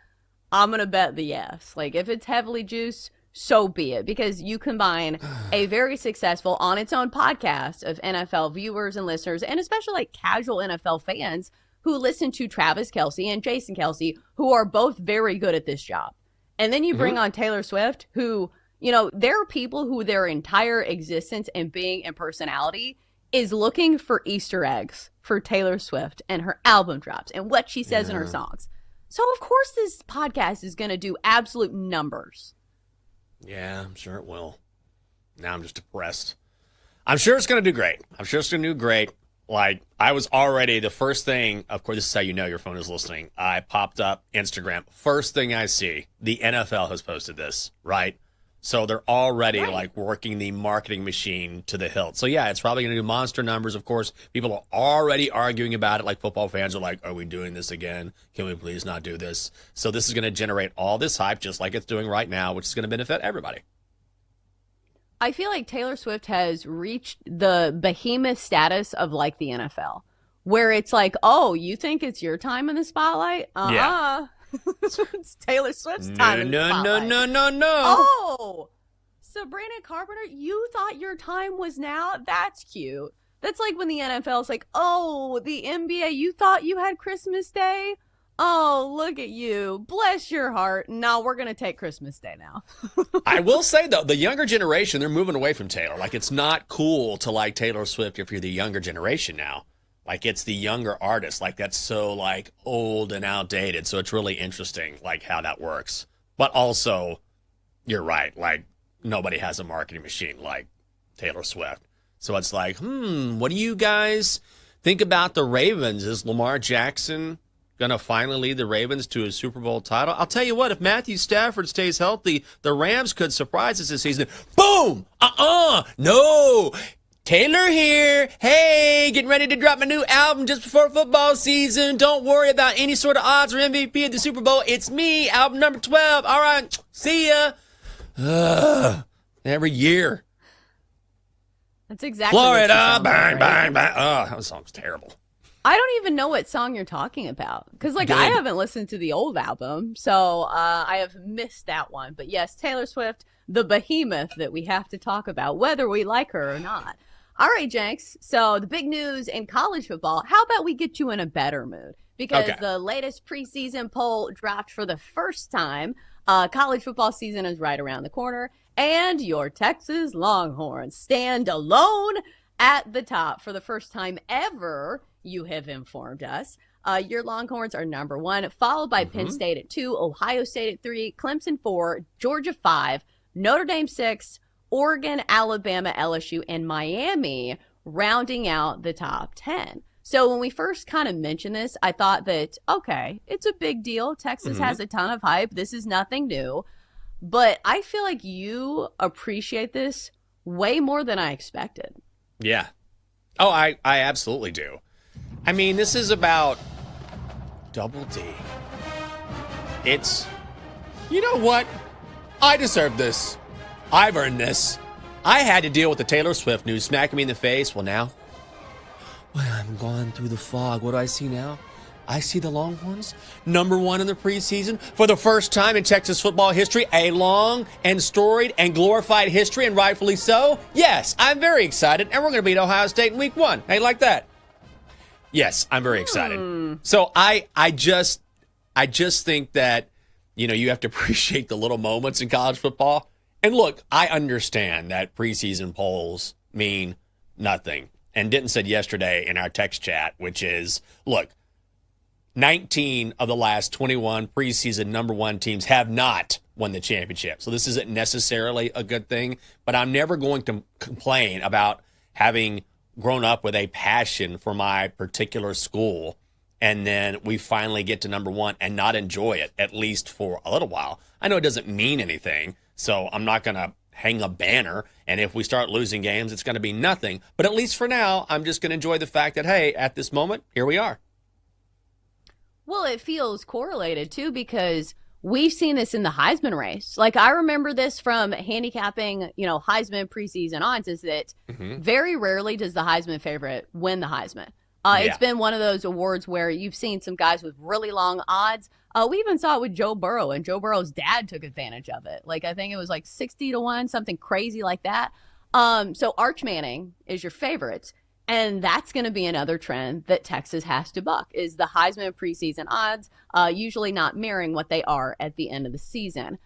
I'm going to bet the yes. Like, if it's heavily juiced, so be it. Because you combine a very successful on its own podcast of NFL viewers and listeners, and especially like casual NFL fans who listen to Travis Kelce and Jason Kelce, who are both very good at this job. And then you bring on Taylor Swift, who, you know, there are people who their entire existence and being and personality is looking for Easter eggs for Taylor Swift and her album drops and what she says in her songs. So, of course, this podcast is going to do absolute numbers. Yeah, I'm sure it will. Now I'm just depressed. I'm sure it's going to do great. I'm sure it's going to do great. Like, I was already, the first thing, of course, this is how you know your phone is listening. I popped up Instagram. First thing I see, the NFL has posted this, right? So they're already like working the marketing machine to the hilt. So yeah, it's probably going to do monster numbers. Of course, people are already arguing about it. Like football fans are like, are we doing this again? Can we please not do this? So this is going to generate all this hype just like it's doing right now, which is going to benefit everybody. I feel like Taylor Swift has reached the behemoth status of like the NFL, where it's like, oh, you think it's your time in the spotlight? Yeah. It's Taylor Swift's time in the spotlight. No. Oh, Sabrina Carpenter, you thought your time was now? That's cute. That's like when the NFL's like, oh, the NBA, you thought you had Christmas Day? Oh, look at you. Bless your heart. No, we're going to take Christmas Day now. I will say, though, the younger generation, they're moving away from Taylor. Like, it's not cool to like Taylor Swift if you're the younger generation now. Like, it's the younger artist. Like, that's so, like, old and outdated. So it's really interesting, like, how that works. But also, you're right. Like, nobody has a marketing machine like Taylor Swift. So it's like, what do you guys think about the Ravens? Is Lamar Jackson going to finally lead the Ravens to a Super Bowl title? I'll tell you what, if Matthew Stafford stays healthy, the Rams could surprise us this season. Boom! No! Taylor here. Hey, getting ready to drop my new album just before football season. Don't worry about any sort of odds or MVP at the Super Bowl. It's me, album number 12. All right, see ya. Every year. That's exactly Florida, bang, bang, bang. Oh, that song's terrible. I don't even know what song you're talking about. Because, like, I haven't listened to the old album, so I have missed that one. But, yes, Taylor Swift, the behemoth that we have to talk about, whether we like her or not. All right, Jenks. So the big news in college football, how about we get you in a better mood? Because the latest preseason poll dropped for the first time. College football season is right around the corner. And your Texas Longhorns stand alone at the top for the first time ever, you have informed us. Your Longhorns are number 1, followed by Penn State at 2, Ohio State at 3, Clemson 4, Georgia 5, Notre Dame 6, Oregon, Alabama, LSU, and Miami rounding out the top 10. So when we first kind of mentioned this, I thought that, okay, it's a big deal. Texas has a ton of hype. This is nothing new. But I feel like you appreciate this way more than I expected. Yeah. Oh, I absolutely do. I mean, this is about Double D. It's, you know what? I deserve this. I've earned this. I had to deal with the Taylor Swift news smacking me in the face. Well, now, I'm going through the fog. What do I see now? I see the Longhorns, #1 in the preseason for the first time in Texas football history, a long and storied and glorified history, and rightfully so. Yes, I'm very excited, and we're going to beat Ohio State in week 1. How you like that? Yes, I'm very excited. So I just think that, you have to appreciate the little moments in college football. And look, I understand that preseason polls mean nothing. And Denton said yesterday in our text chat, which is, look, 19 of the last 21 preseason #1 teams have not won the championship. So this isn't necessarily a good thing, but I'm never going to complain about having grown up with a passion for my particular school, and then we finally get to #1 and not enjoy it, at least for a little while. I know it doesn't mean anything, so I'm not going to hang a banner, and if we start losing games, it's going to be nothing. But at least for now, I'm just going to enjoy the fact that, hey, at this moment, here we are. Well, it feels correlated, too, because we've seen this in the Heisman race. Like, I remember this from handicapping, Heisman preseason odds, is that very rarely does the Heisman favorite win the Heisman. It's been one of those awards where you've seen some guys with really long odds. We even saw it with Joe Burrow, and Joe Burrow's dad took advantage of it. Like, I think it was like 60-1, something crazy like that. So Arch Manning is your favorite. And that's going to be another trend that Texas has to buck, is the Heisman preseason odds usually not mirroring what they are at the end of the season.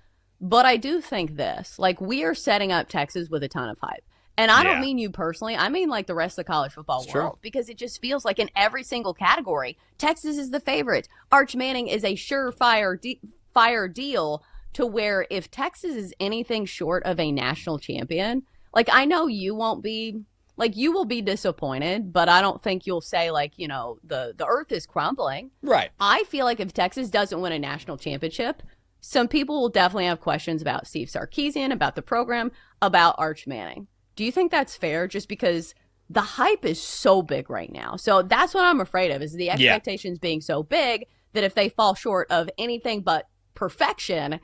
But I do think this, like, we are setting up Texas with a ton of hype. And I don't mean you personally. I mean, like, the rest of the college football world, because it just feels like in every single category, Texas is the favorite. Arch Manning is a surefire fire deal to where if Texas is anything short of a national champion, like, I know you won't be... Like, you will be disappointed, but I don't think you'll say, like, the earth is crumbling. Right. I feel like if Texas doesn't win a national championship, some people will definitely have questions about Steve Sarkisian, about the program, about Arch Manning. Do you think that's fair? Just because the hype is so big right now. So that's what I'm afraid of, is the expectations being so big that if they fall short of anything but perfection,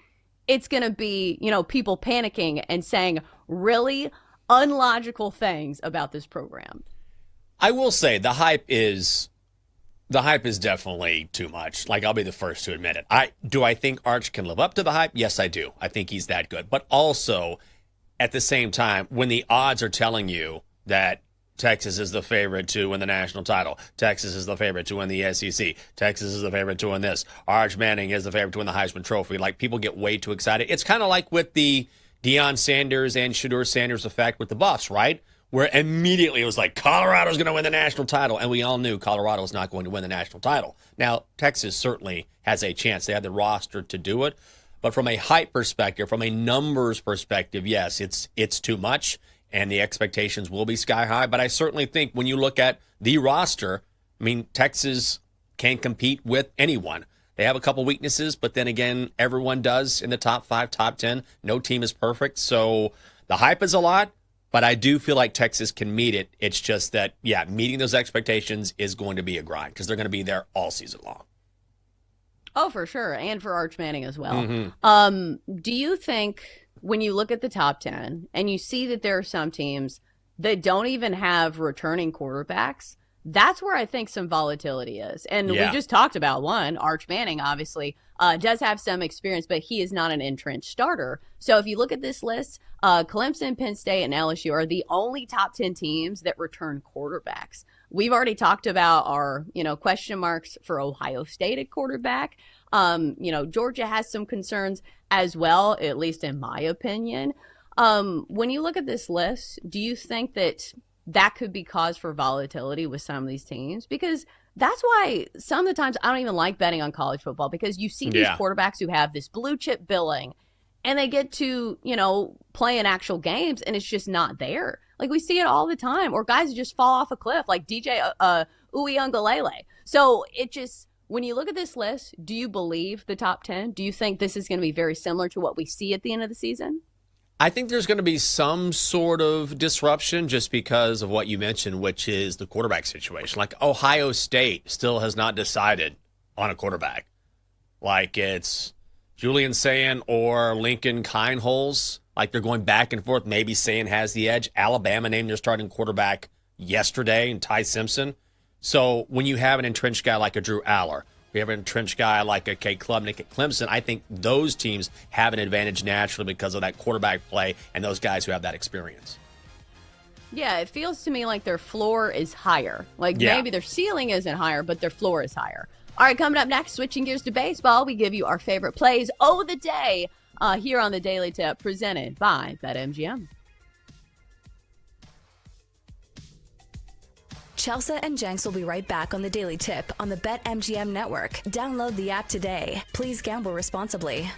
it's going to be, people panicking and saying, really unlogical things about this program. I will say the hype is definitely too much. Like, I'll be the first to admit it. Do I think Arch can live up to the hype? Yes, I do. I think he's that good. But also, at the same time, when the odds are telling you that Texas is the favorite to win the national title, Texas is the favorite to win the SEC, Texas is the favorite to win this, Arch Manning is the favorite to win the Heisman Trophy, like, people get way too excited. It's kind of like with the Deion Sanders and Shedeur Sanders effect with the Buffs, right? Where immediately it was like, Colorado's going to win the national title. And we all knew Colorado was not going to win the national title. Now, Texas certainly has a chance. They have the roster to do it. But from a hype perspective, from a numbers perspective, yes, it's too much. And the expectations will be sky high. But I certainly think when you look at the roster, I mean, Texas can compete with anyone. They have a couple weaknesses, but then again, everyone does in the top 5, top 10. No team is perfect. So the hype is a lot, but I do feel like Texas can meet it. It's just that, meeting those expectations is going to be a grind because they're going to be there all season long. Oh, for sure. And for Arch Manning as well. Do you think when you look at the top 10 and you see that there are some teams that don't even have returning quarterbacks, that's where I think some volatility is. And we just talked about one. Arch Manning, obviously, does have some experience, but he is not an entrenched starter. So if you look at this list, Clemson, Penn State, and LSU are the only top 10 teams that return quarterbacks. We've already talked about our, question marks for Ohio State at quarterback. Georgia has some concerns as well, at least in my opinion. When you look at this list, do you think that could be cause for volatility with some of these teams? Because that's why some of the times I don't even like betting on college football, because you see these quarterbacks who have this blue chip billing and they get to, play in actual games and it's just not there. Like, we see it all the time, or guys just fall off a cliff like DJ Uiagalelei. So it just, when you look at this list, do you believe the top 10? Do you think this is going to be very similar to what we see at the end of the season? I think there's going to be some sort of disruption just because of what you mentioned, which is the quarterback situation. Like Ohio State still has not decided on a quarterback. Like it's Julian Sayin or Lincoln Kienholz. Like they're going back and forth. Maybe Sayin has the edge. Alabama named their starting quarterback yesterday, and Ty Simpson. So when you have an entrenched guy like a Drew Aller, you have an entrenched guy like a Kate Klubnik at Clemson, I think those teams have an advantage naturally because of that quarterback play and those guys who have that experience. Yeah, it feels to me like their floor is higher. Like maybe their ceiling isn't higher, but their floor is higher. All right, coming up next, switching gears to baseball, we give you our favorite plays of the day here on the Daily Tip, presented by BetMGM. Chelsea and Jenks will be right back on the Daily Tip on the BetMGM network. Download the app today. Please gamble responsibly.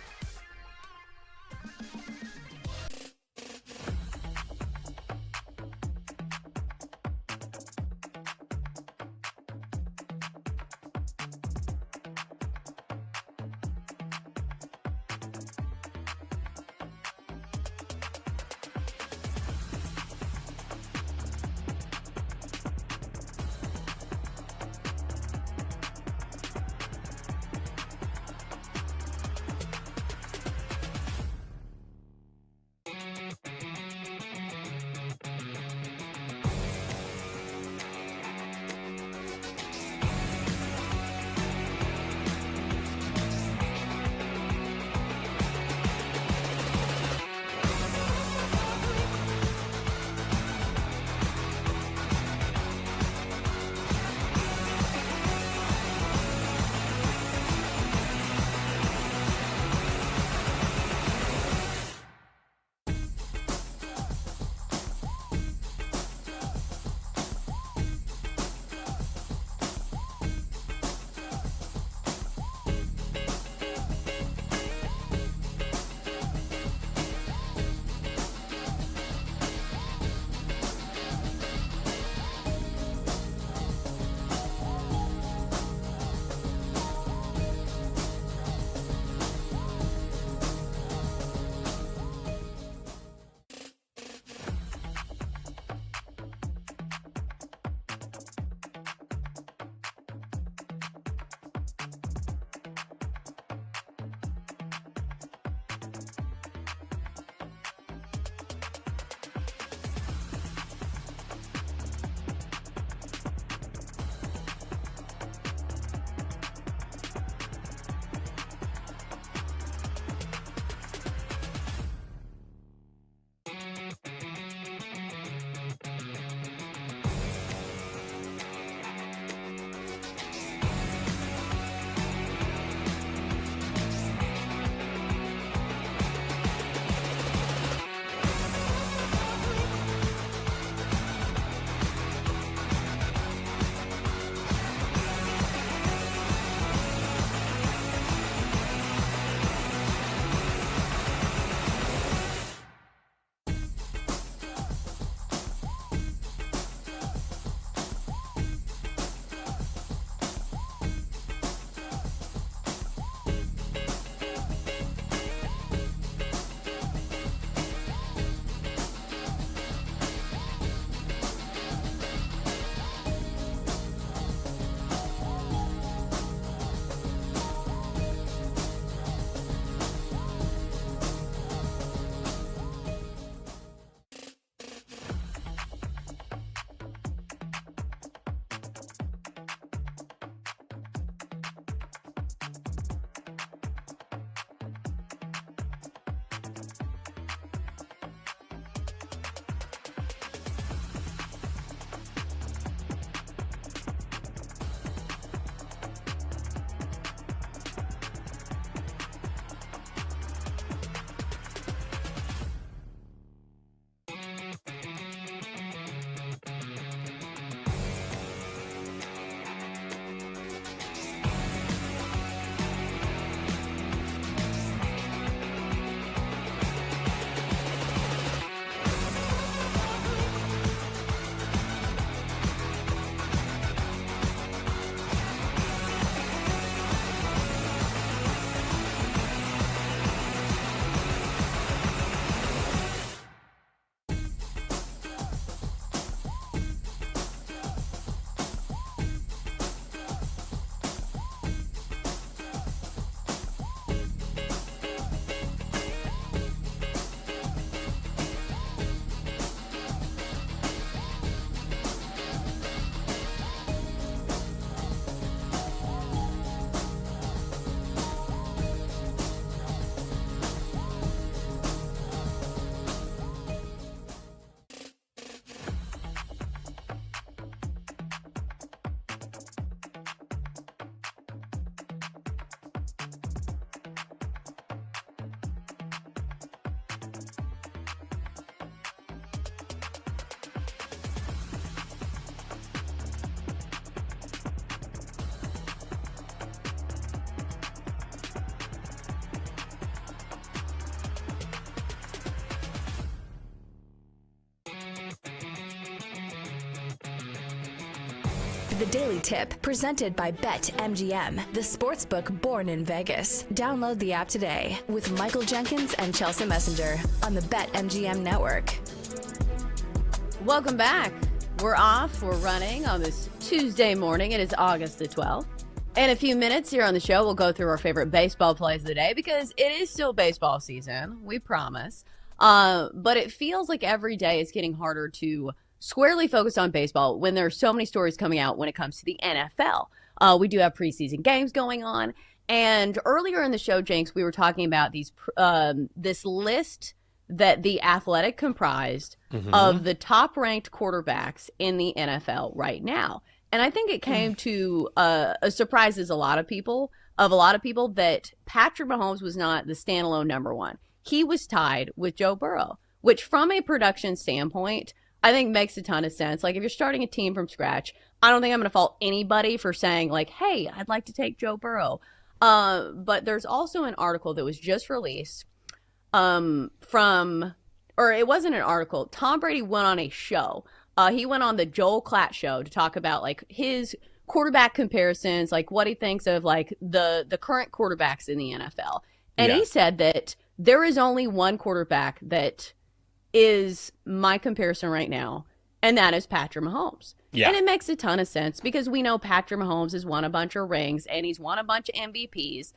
The Daily Tip, presented by BetMGM, the sportsbook born in Vegas. Download the app today with Michael Jenkins and Chelsea Messenger on the BetMGM network. Welcome back. We're off. We're running on this Tuesday morning. It is August the 12th. In a few minutes here on the show, we'll go through our favorite baseball plays of the day because it is still baseball season. We promise. But it feels like every day is getting harder to squarely focus on baseball when there are so many stories coming out when it comes to the NFL. We do have preseason games going on. And earlier in the show, Jenks, we were talking about this list that The Athletic comprised of the top-ranked quarterbacks in the NFL right now. And I think it came to a surprise as a lot of people that Patrick Mahomes was not the standalone number one. He was tied with Joe Burrow, which from a production standpoint, I think makes a ton of sense. Like if you're starting a team from scratch, I don't think I'm going to fault anybody for saying like, hey, I'd like to take Joe Burrow. But there's also an article that was just released it wasn't an article. Tom Brady went on a show. He went on the Joel Klatt show to talk about like his quarterback comparisons, like what he thinks of like the current quarterbacks in the NFL. And he said that there is only one quarterback that is my comparison right now, and that is Patrick Mahomes. Yeah. And it makes a ton of sense because we know Patrick Mahomes has won a bunch of rings and he's won a bunch of MVPs.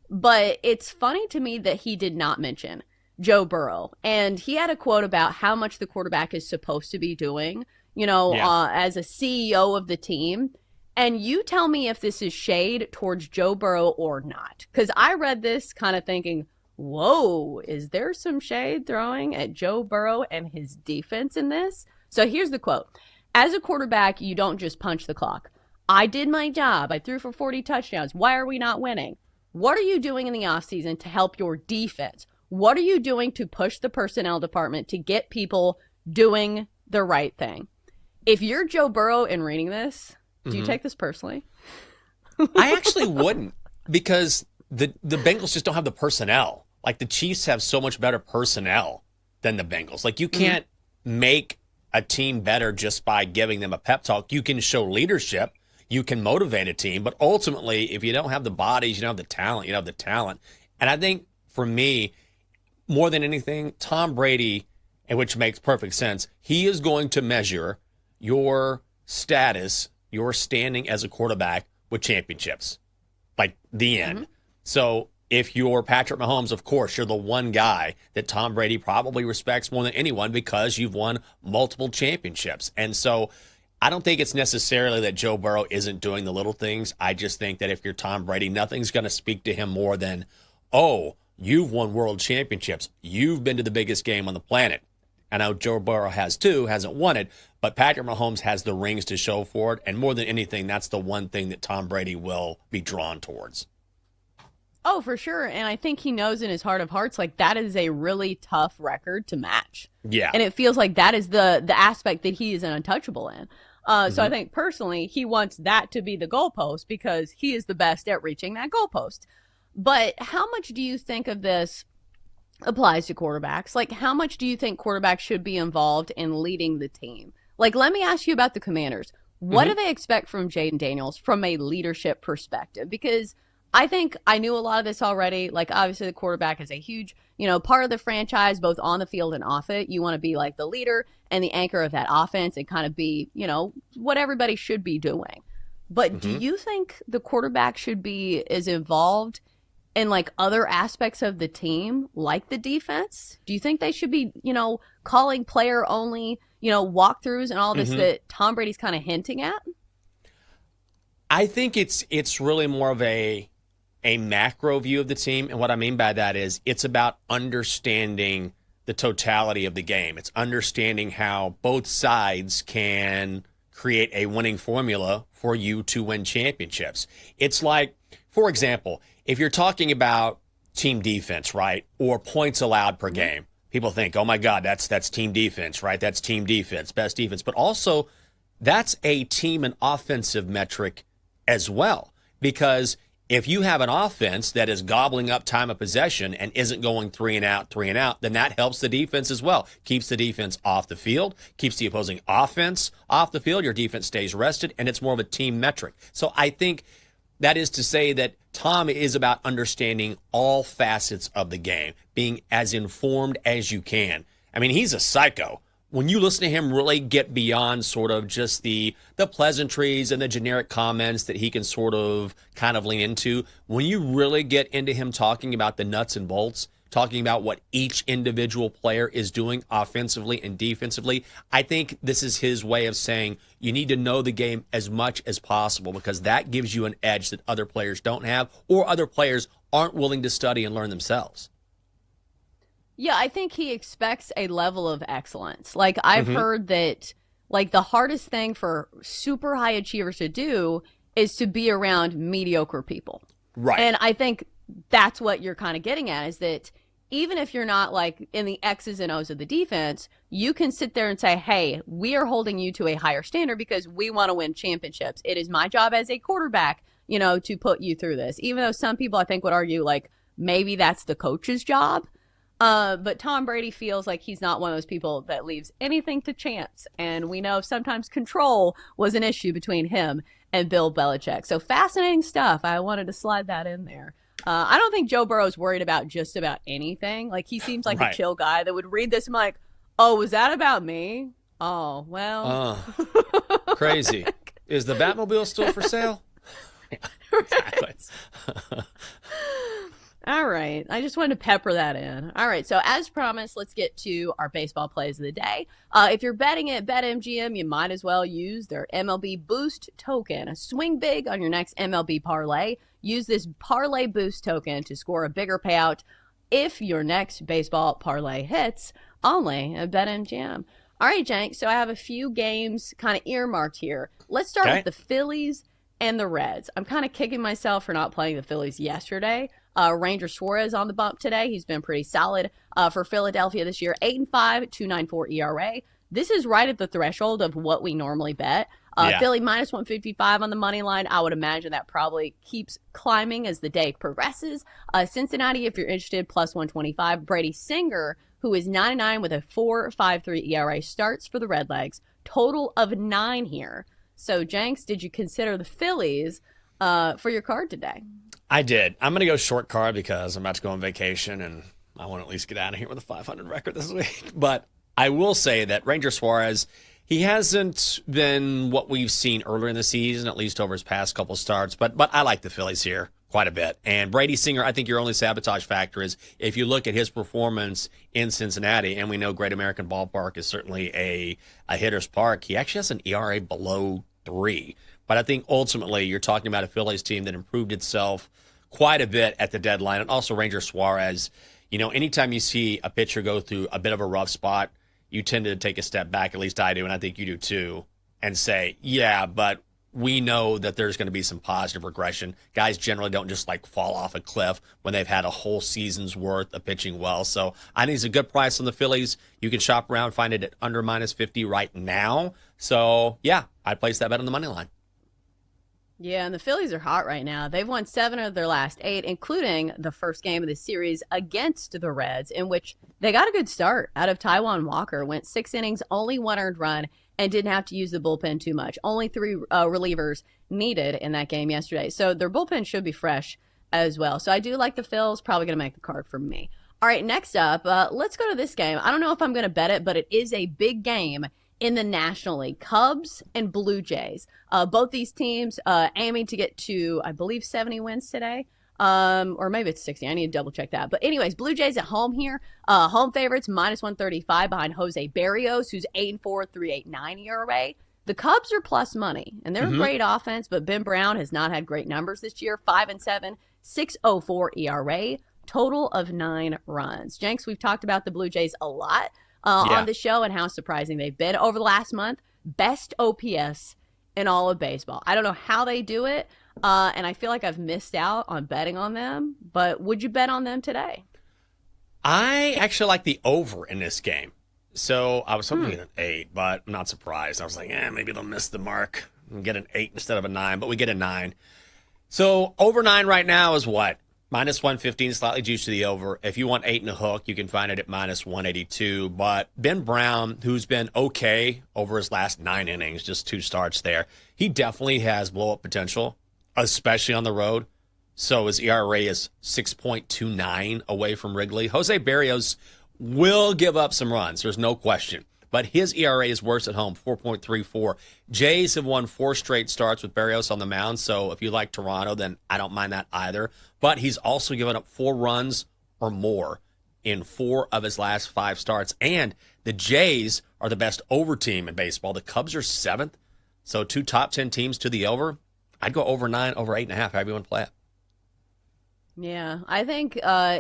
But it's funny to me that he did not mention Joe Burrow. And he had a quote about how much the quarterback is supposed to be doing, as a CEO of the team. And you tell me if this is shade towards Joe Burrow or not. Because I read this kind of thinking, whoa, is there some shade throwing at Joe Burrow and his defense in this? So here's the quote. As a quarterback, you don't just punch the clock. I did my job. I threw for 40 touchdowns. Why are we not winning? What are you doing in the offseason to help your defense? What are you doing to push the personnel department to get people doing the right thing? If you're Joe Burrow and reading this, do you take this personally? I actually wouldn't because the Bengals just don't have the personnel. Like the Chiefs have so much better personnel than the Bengals. Like you can't make a team better just by giving them a pep talk. You can show leadership. You can motivate a team. But ultimately, if you don't have the bodies, you don't have the talent, you don't have the talent. And I think for me, more than anything, Tom Brady, and which makes perfect sense, he is going to measure your status, your standing as a quarterback with championships. Like the end. So if you're Patrick Mahomes, of course, you're the one guy that Tom Brady probably respects more than anyone because you've won multiple championships. And so I don't think it's necessarily that Joe Burrow isn't doing the little things. I just think that if you're Tom Brady, nothing's going to speak to him more than, oh, you've won world championships. You've been to the biggest game on the planet. I know Joe Burrow has too, hasn't won it, but Patrick Mahomes has the rings to show for it. And more than anything, that's the one thing that Tom Brady will be drawn towards. Oh, for sure. And I think he knows in his heart of hearts, like that is a really tough record to match. Yeah. And it feels like that is the aspect that he is an untouchable in. So I think personally, he wants that to be the goalpost because he is the best at reaching that goalpost. But how much do you think of this applies to quarterbacks? Like, how much do you think quarterbacks should be involved in leading the team? Like, let me ask you about the Commanders. What do they expect from Jaden Daniels from a leadership perspective? Because I think I knew a lot of this already. Like, obviously, the quarterback is a huge, part of the franchise, both on the field and off it. You want to be like the leader and the anchor of that offense and kind of be, what everybody should be doing. But do you think the quarterback should be as involved in like other aspects of the team, like the defense? Do you think they should be, calling player only, walkthroughs and all this that Tom Brady's kind of hinting at? I think it's really more of a macro view of the team. And what I mean by that is it's about understanding the totality of the game. It's understanding how both sides can create a winning formula for you to win championships. It's like, for example, if you're talking about team defense, right, or points allowed per game, people think, oh my God, that's team defense, right? That's team defense, best defense. But also, that's a team and offensive metric as well. Because If you have an offense that is gobbling up time of possession and isn't going 3 and out, then that helps the defense as well. Keeps the defense off the field, keeps the opposing offense off the field. Your defense stays rested, and it's more of a team metric. So I think that is to say that Tom is about understanding all facets of the game, being as informed as you can. I mean, he's a psycho. When you listen to him really get beyond sort of just the pleasantries and the generic comments that he can sort of kind of lean into, when you really get into him talking about the nuts and bolts, talking about what each individual player is doing offensively and defensively, I think this is his way of saying you need to know the game as much as possible because that gives you an edge that other players don't have or other players aren't willing to study and learn themselves. Yeah, I think he expects a level of excellence. Like, I've heard that, like, the hardest thing for super high achievers to do is to be around mediocre people. Right. And I think that's what you're kind of getting at, is that even if you're not, like, in the X's and O's of the defense, you can sit there and say, hey, we are holding you to a higher standard because we want to win championships. It is my job as a quarterback, you know, to put you through this. Even though some people, I think, would argue, like, maybe that's the coach's job. But Tom Brady feels like he's not one of those people that leaves anything to chance. And we know sometimes control was an issue between him and Bill Belichick. So fascinating stuff. I wanted to slide that in there. I don't think Joe Burrow's worried about just about anything. Like, he seems like a chill guy that would read this and be like, oh, was that about me? Oh, well. Crazy. Is the Batmobile still for sale? Exactly. All right. I just wanted to pepper that in. All right. So as promised, let's get to our baseball plays of the day. If you're betting at BetMGM, you might as well use their MLB Boost token. Swing big on your next MLB parlay. Use this parlay boost token to score a bigger payout if your next baseball parlay hits, only at BetMGM. All right, Jenks. So I have a few games kind of earmarked here. Let's start with the Phillies and the Reds. I'm kind of kicking myself for not playing the Phillies yesterday. Ranger Suarez on the bump today. He's been pretty solid for Philadelphia this year. 8-5, 2.94 ERA. This is right at the threshold of what we normally bet. Philly minus 155 on the money line. I would imagine that probably keeps climbing as the day progresses. Cincinnati, if you're interested, plus 125. Brady Singer, who is 99 with a 4.53 ERA, starts for the Redlegs. Total of 9 here. So, Jenks, did you consider the Phillies for your card today? I did. I'm going to go short card because I'm about to go on vacation and I want to at least get out of here with a 500 record this week. But I will say that Ranger Suarez, he hasn't been what we've seen earlier in the season, at least over his past couple starts. But I like the Phillies here quite a bit. And Brady Singer, I think your only sabotage factor is if you look at his performance in Cincinnati, and we know Great American Ballpark is certainly a hitter's park, he actually has an ERA below 3. But I think ultimately you're talking about a Phillies team that improved itself quite a bit at the deadline. And also Ranger Suarez, you know, anytime you see a pitcher go through a bit of a rough spot, you tend to take a step back, at least I do, and I think you do too, and say, yeah, but we know that there's going to be some positive regression. Guys generally don't just like fall off a cliff when they've had a whole season's worth of pitching well. So I think it's a good price on the Phillies. You can shop around, find it at under minus 50 right now. So yeah, I'd place that bet on the money line. Yeah, and the Phillies are hot right now. They've won 7 of their last 8, including the first game of the series against the Reds, in which they got a good start out of Taijuan Walker. Went 6 innings, only 1 earned run, and didn't have to use the bullpen too much. Only 3 relievers needed in that game yesterday. So their bullpen should be fresh as well. So I do like the Phils. Probably going to make the card for me. All right, next up, let's go to this game. I don't know if I'm going to bet it, but it is a big game in the National League. Cubs and Blue Jays. Both these teams aiming to get to, I believe, 70 wins today. Or maybe it's 60. I need to double check that. But anyways, Blue Jays at home here. Home favorites, minus 135 behind Jose Barrios, who's 8-4, 3.89 ERA. The Cubs are plus money, and they're a great offense, but Ben Brown has not had great numbers this year. 5-7, 6.04 ERA. Total of 9 runs. Jenks, we've talked about the Blue Jays a lot on the show and how surprising they've been over the last month. Best OPS in all of baseball. I don't know how they do it, and I feel like I've missed out on betting on them, but would you bet on them today? I actually like the over in this game. So I was hoping to get an 8, but I'm not surprised. I was like, maybe they'll miss the mark and get an 8 instead of a 9, but we get a 9. So over 9 right now is what? Minus 115, slightly juiced to the over. If you want 8 and a hook, you can find it at minus 182. But Ben Brown, who's been okay over his last 9 innings, just 2 starts there, he definitely has blow-up potential, especially on the road. So his ERA is 6.29 away from Wrigley. Jose Barrios will give up some runs. There's no question. But his ERA is worse at home, 4.34. Jays have won 4 straight starts with Barrios on the mound, so if you like Toronto, then I don't mind that either. But he's also given up 4 runs or more in 4 of his last 5 starts. And the Jays are the best over team in baseball. The Cubs are 7th, so 2 top 10 teams to the over. I'd go over 9, over 8.5, however you want to play it. Yeah, I think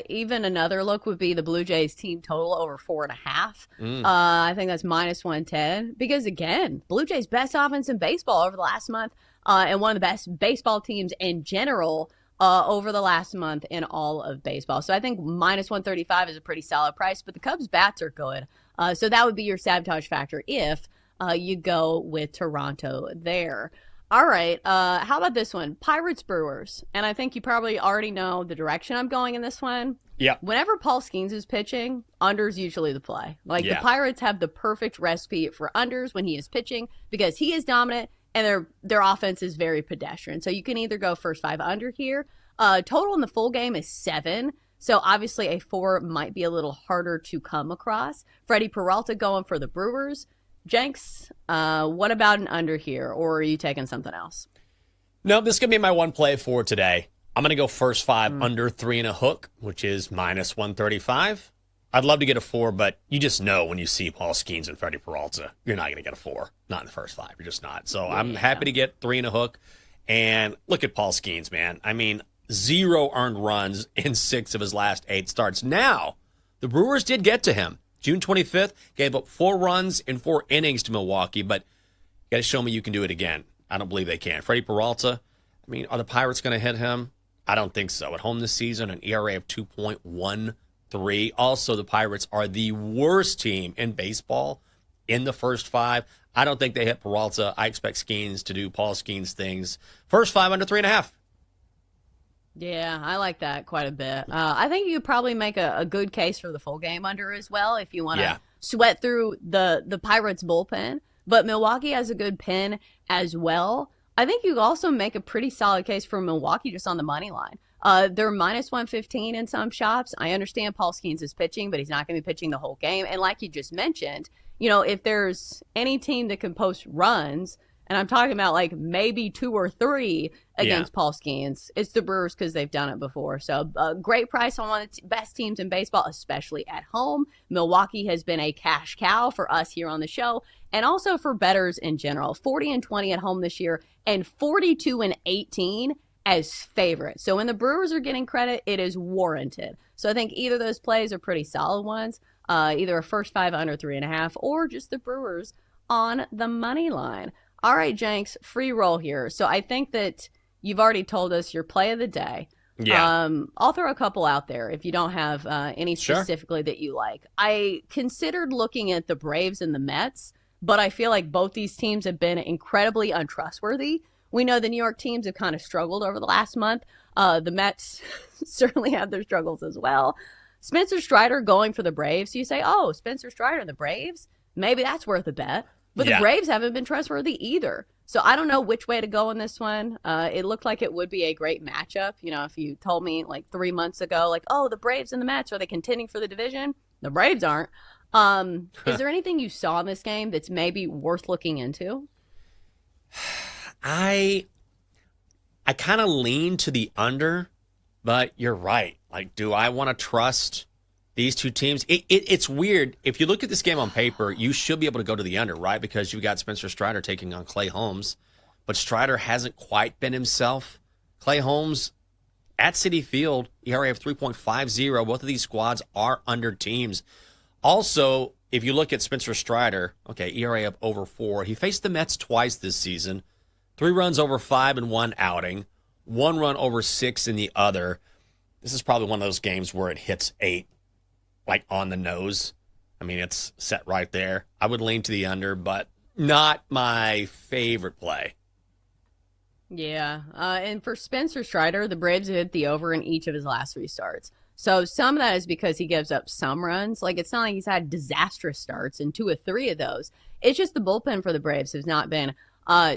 even another look would be the Blue Jays team total over 4.5. I think that's minus 110 because, again, Blue Jays best offense in baseball over the last month and one of the best baseball teams in general over the last month in all of baseball. So I think minus 135 is a pretty solid price, but the Cubs bats are good. So that would be your sabotage factor if you go with Toronto there. All right. How about this one? Pirates Brewers. And I think you probably already know the direction I'm going in this one. Yeah. Whenever Paul Skeens is pitching, unders usually the play. The Pirates have the perfect recipe for unders when he is pitching because he is dominant and their offense is very pedestrian. So you can either go first 5 under here. Total in the full game is 7. So obviously a 4 might be a little harder to come across. Freddie Peralta going for the Brewers. Jenks, what about an under here, or are you taking something else? No, this is going to be my one play for today. I'm going to go first 5 under 3 and a hook, which is minus 135. I'd love to get a 4, but you just know when you see Paul Skeens and Freddie Peralta, you're not going to get a 4. Not in the first 5. You're just not. So I'm happy to get 3 and a hook. And look at Paul Skeens, man. I mean, 0 earned runs in 6 of his last 8 starts. Now, the Brewers did get to him. June 25th, gave up 4 runs in 4 innings to Milwaukee, but you got to show me you can do it again. I don't believe they can. Freddie Peralta, I mean, are the Pirates going to hit him? I don't think so. At home this season, an ERA of 2.13. Also, the Pirates are the worst team in baseball in the first 5. I don't think they hit Peralta. I expect Skeens to do Paul Skeens things. First 5 under 3.5. Yeah, I like that quite a bit. I think you could probably make a good case for the full game under as well if you want to sweat through the Pirates bullpen. But Milwaukee has a good pin as well. I think you also make a pretty solid case for Milwaukee just on the money line. They're minus 115 in some shops. I understand Paul Skeens is pitching, but he's not going to be pitching the whole game. And like you just mentioned, if there's any team that can post runs, and I'm talking about like maybe 2 or 3 against Paul Skeens, it's the Brewers because they've done it before. So great price on one of the best teams in baseball, especially at home. Milwaukee has been a cash cow for us here on the show and also for bettors in general. 40-20 at home this year and 42-18 as favorites. So when the Brewers are getting credit, it is warranted. So I think either of those plays are pretty solid ones, either a first 5 under 3.5 or just the Brewers on the money line. All right, Jenks, free roll here. So I think that you've already told us your play of the day. Yeah. I'll throw a couple out there if you don't have any specifically that you like. I considered looking at the Braves and the Mets, but I feel like both these teams have been incredibly untrustworthy. We know the New York teams have kind of struggled over the last month. The Mets certainly have their struggles as well. Spencer Strider going for the Braves. So you say, oh, Spencer Strider and the Braves? Maybe that's worth a bet. But the Braves haven't been trustworthy either. So I don't know which way to go in this one. It looked like it would be a great matchup. If you told me like 3 months ago, like, oh, the Braves and the Mets, are they contending for the division? The Braves aren't. Is there anything you saw in this game that's maybe worth looking into? I kind of lean to the under, but you're right. Like, do I want to trust these two teams? It's weird. If you look at this game on paper, you should be able to go to the under, right? Because you've got Spencer Strider taking on Clay Holmes. But Strider hasn't quite been himself. Clay Holmes at Citi Field, ERA of 3.50. Both of these squads are under teams. Also, if you look at Spencer Strider, okay, ERA of over 4. He faced the Mets twice this season. 3 runs over 5 in one outing. 1 run over 6 in the other. This is probably one of those games where it hits 8. Like on the nose. I mean, it's set right there. I would lean to the under, but not my favorite play. Yeah. And for Spencer Strider, the Braves have hit the over in each of his last 3 starts. So some of that is because he gives up some runs. Like, it's not like he's had disastrous starts in 2 or 3 of those. It's just the bullpen for the Braves has not been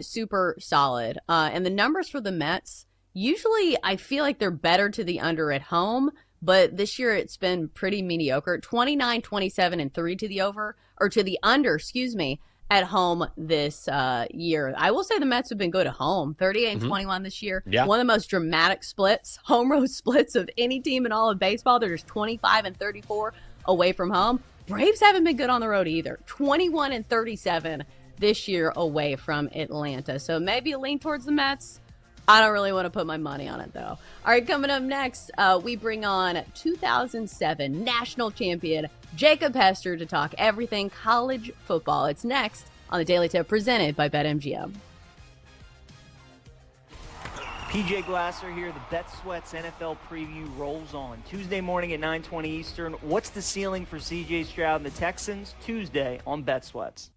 super solid. And the numbers for the Mets, usually I feel like they're better to the under at home, but this year it's been pretty mediocre. 29, 27, and 3 to the over, or to the under, excuse me, at home this year. I will say the Mets have been good at home, 38 and 21 this year. Yeah. One of the most dramatic splits, home road splits of any team in all of baseball. They're just 25 and 34 away from home. Braves haven't been good on the road either. 21 and 37 this year away from Atlanta. So maybe a lean towards the Mets. I don't really want to put my money on it, though. All right, coming up next, we bring on 2007 national champion Jacob Hester to talk everything college football. It's next on the Daily Tip presented by BetMGM. PJ Glasser here. The Bet Sweats NFL preview rolls on. Tuesday morning at 9:20 Eastern. What's the ceiling for CJ Stroud and the Texans? Tuesday on Bet Sweats.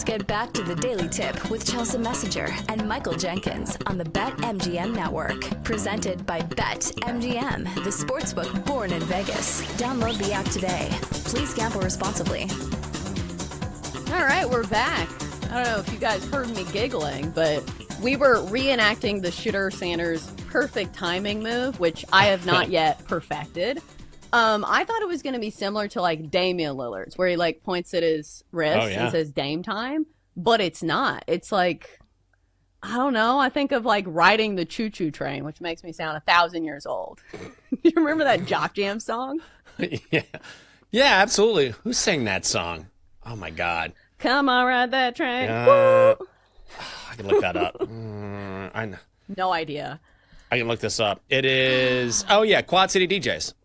get back to the Daily Tip with Chelsea Messenger and Michael Jenkins on the BetMGM Network. Presented by BetMGM, the sportsbook born in Vegas. Download the app today. Please gamble responsibly. All right, we're back. I don't know if you guys heard me giggling, but we were reenacting the Shooter Sanders perfect timing move, which I have not yet perfected. I thought it was going to be similar to like Damian Lillard's, where he like points at his wrist and says Dame time, but it's not. It's like, I don't know. I think of like riding the choo-choo train, which makes me sound 1,000 years old. You remember that Jock Jam song? Yeah, absolutely. Who sang that song? Oh my God. Come on, ride that train. I can look that up. I know. No idea. I can look this up. It is, Quad City DJs.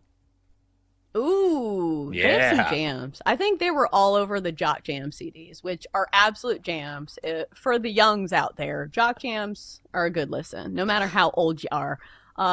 Ooh, they have some jams. I think they were all over the Jock Jam CDs, which are absolute jams. For the youngs out there, Jock Jams are a good listen. No matter how old you are,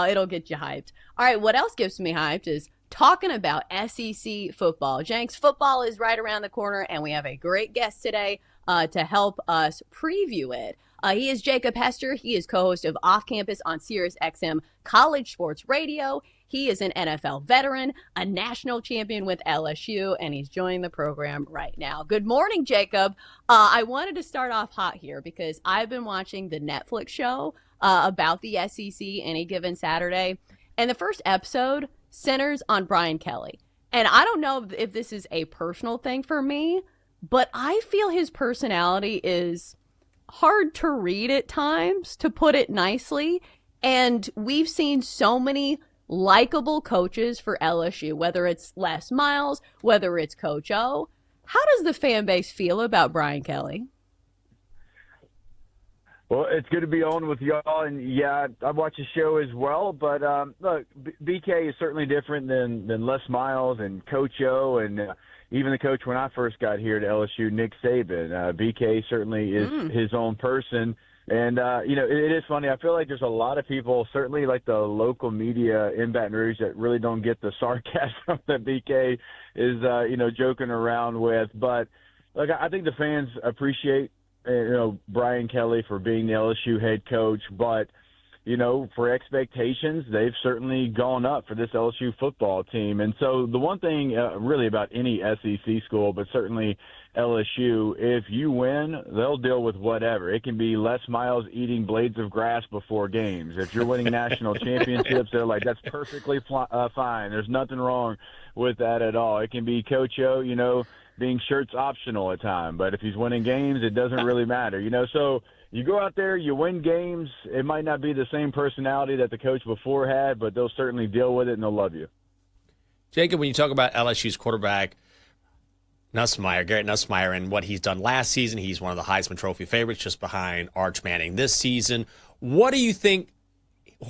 it'll get you hyped. All right, what else gets me hyped is talking about SEC football. Jenks, football is right around the corner, and we have a great guest today to help us preview it. He is Jacob Hester. He is co-host of Off Campus on Sirius XM College Sports Radio. He is an NFL veteran, a national champion with LSU, and he's joining the program right now. Good morning, Jacob. I wanted to start off hot here because I've been watching the Netflix show about the SEC Any Given Saturday, and the first episode centers on Brian Kelly. And I don't know if this is a personal thing for me, but I feel his personality is hard to read at times, to put it nicely. And we've seen so many likable coaches for LSU, whether it's Les Miles, whether it's Coach O. How does the fan base feel about Brian Kelly? Well, it's good to be on with y'all, and yeah, I watch the show as well. But look, BK is certainly different than Les Miles and Coach O, and even the coach when I first got here to LSU, Nick Saban. BK certainly is his own person. And, it is funny. I feel like there's a lot of people, certainly like the local media in Baton Rouge, that really don't get the sarcasm that BK is, joking around with. But, look, I think the fans appreciate, Brian Kelly for being the LSU head coach. But, for expectations, they've certainly gone up for this LSU football team. And so the one thing really about any SEC school, but certainly LSU, if you win, they'll deal with whatever. It can be Les Miles eating blades of grass before games. If you're winning national championships, they're like, that's perfectly fine. There's nothing wrong with that at all. It can be Coach O, being shirts optional at times. But if he's winning games, it doesn't really matter. So you go out there, you win games. It might not be the same personality that the coach before had, but they'll certainly deal with it and they'll love you. Jacob, when you talk about LSU's quarterback, Garrett Nussmeier, and what he's done last season, he's one of the Heisman Trophy favorites just behind Arch Manning this season. What do you think?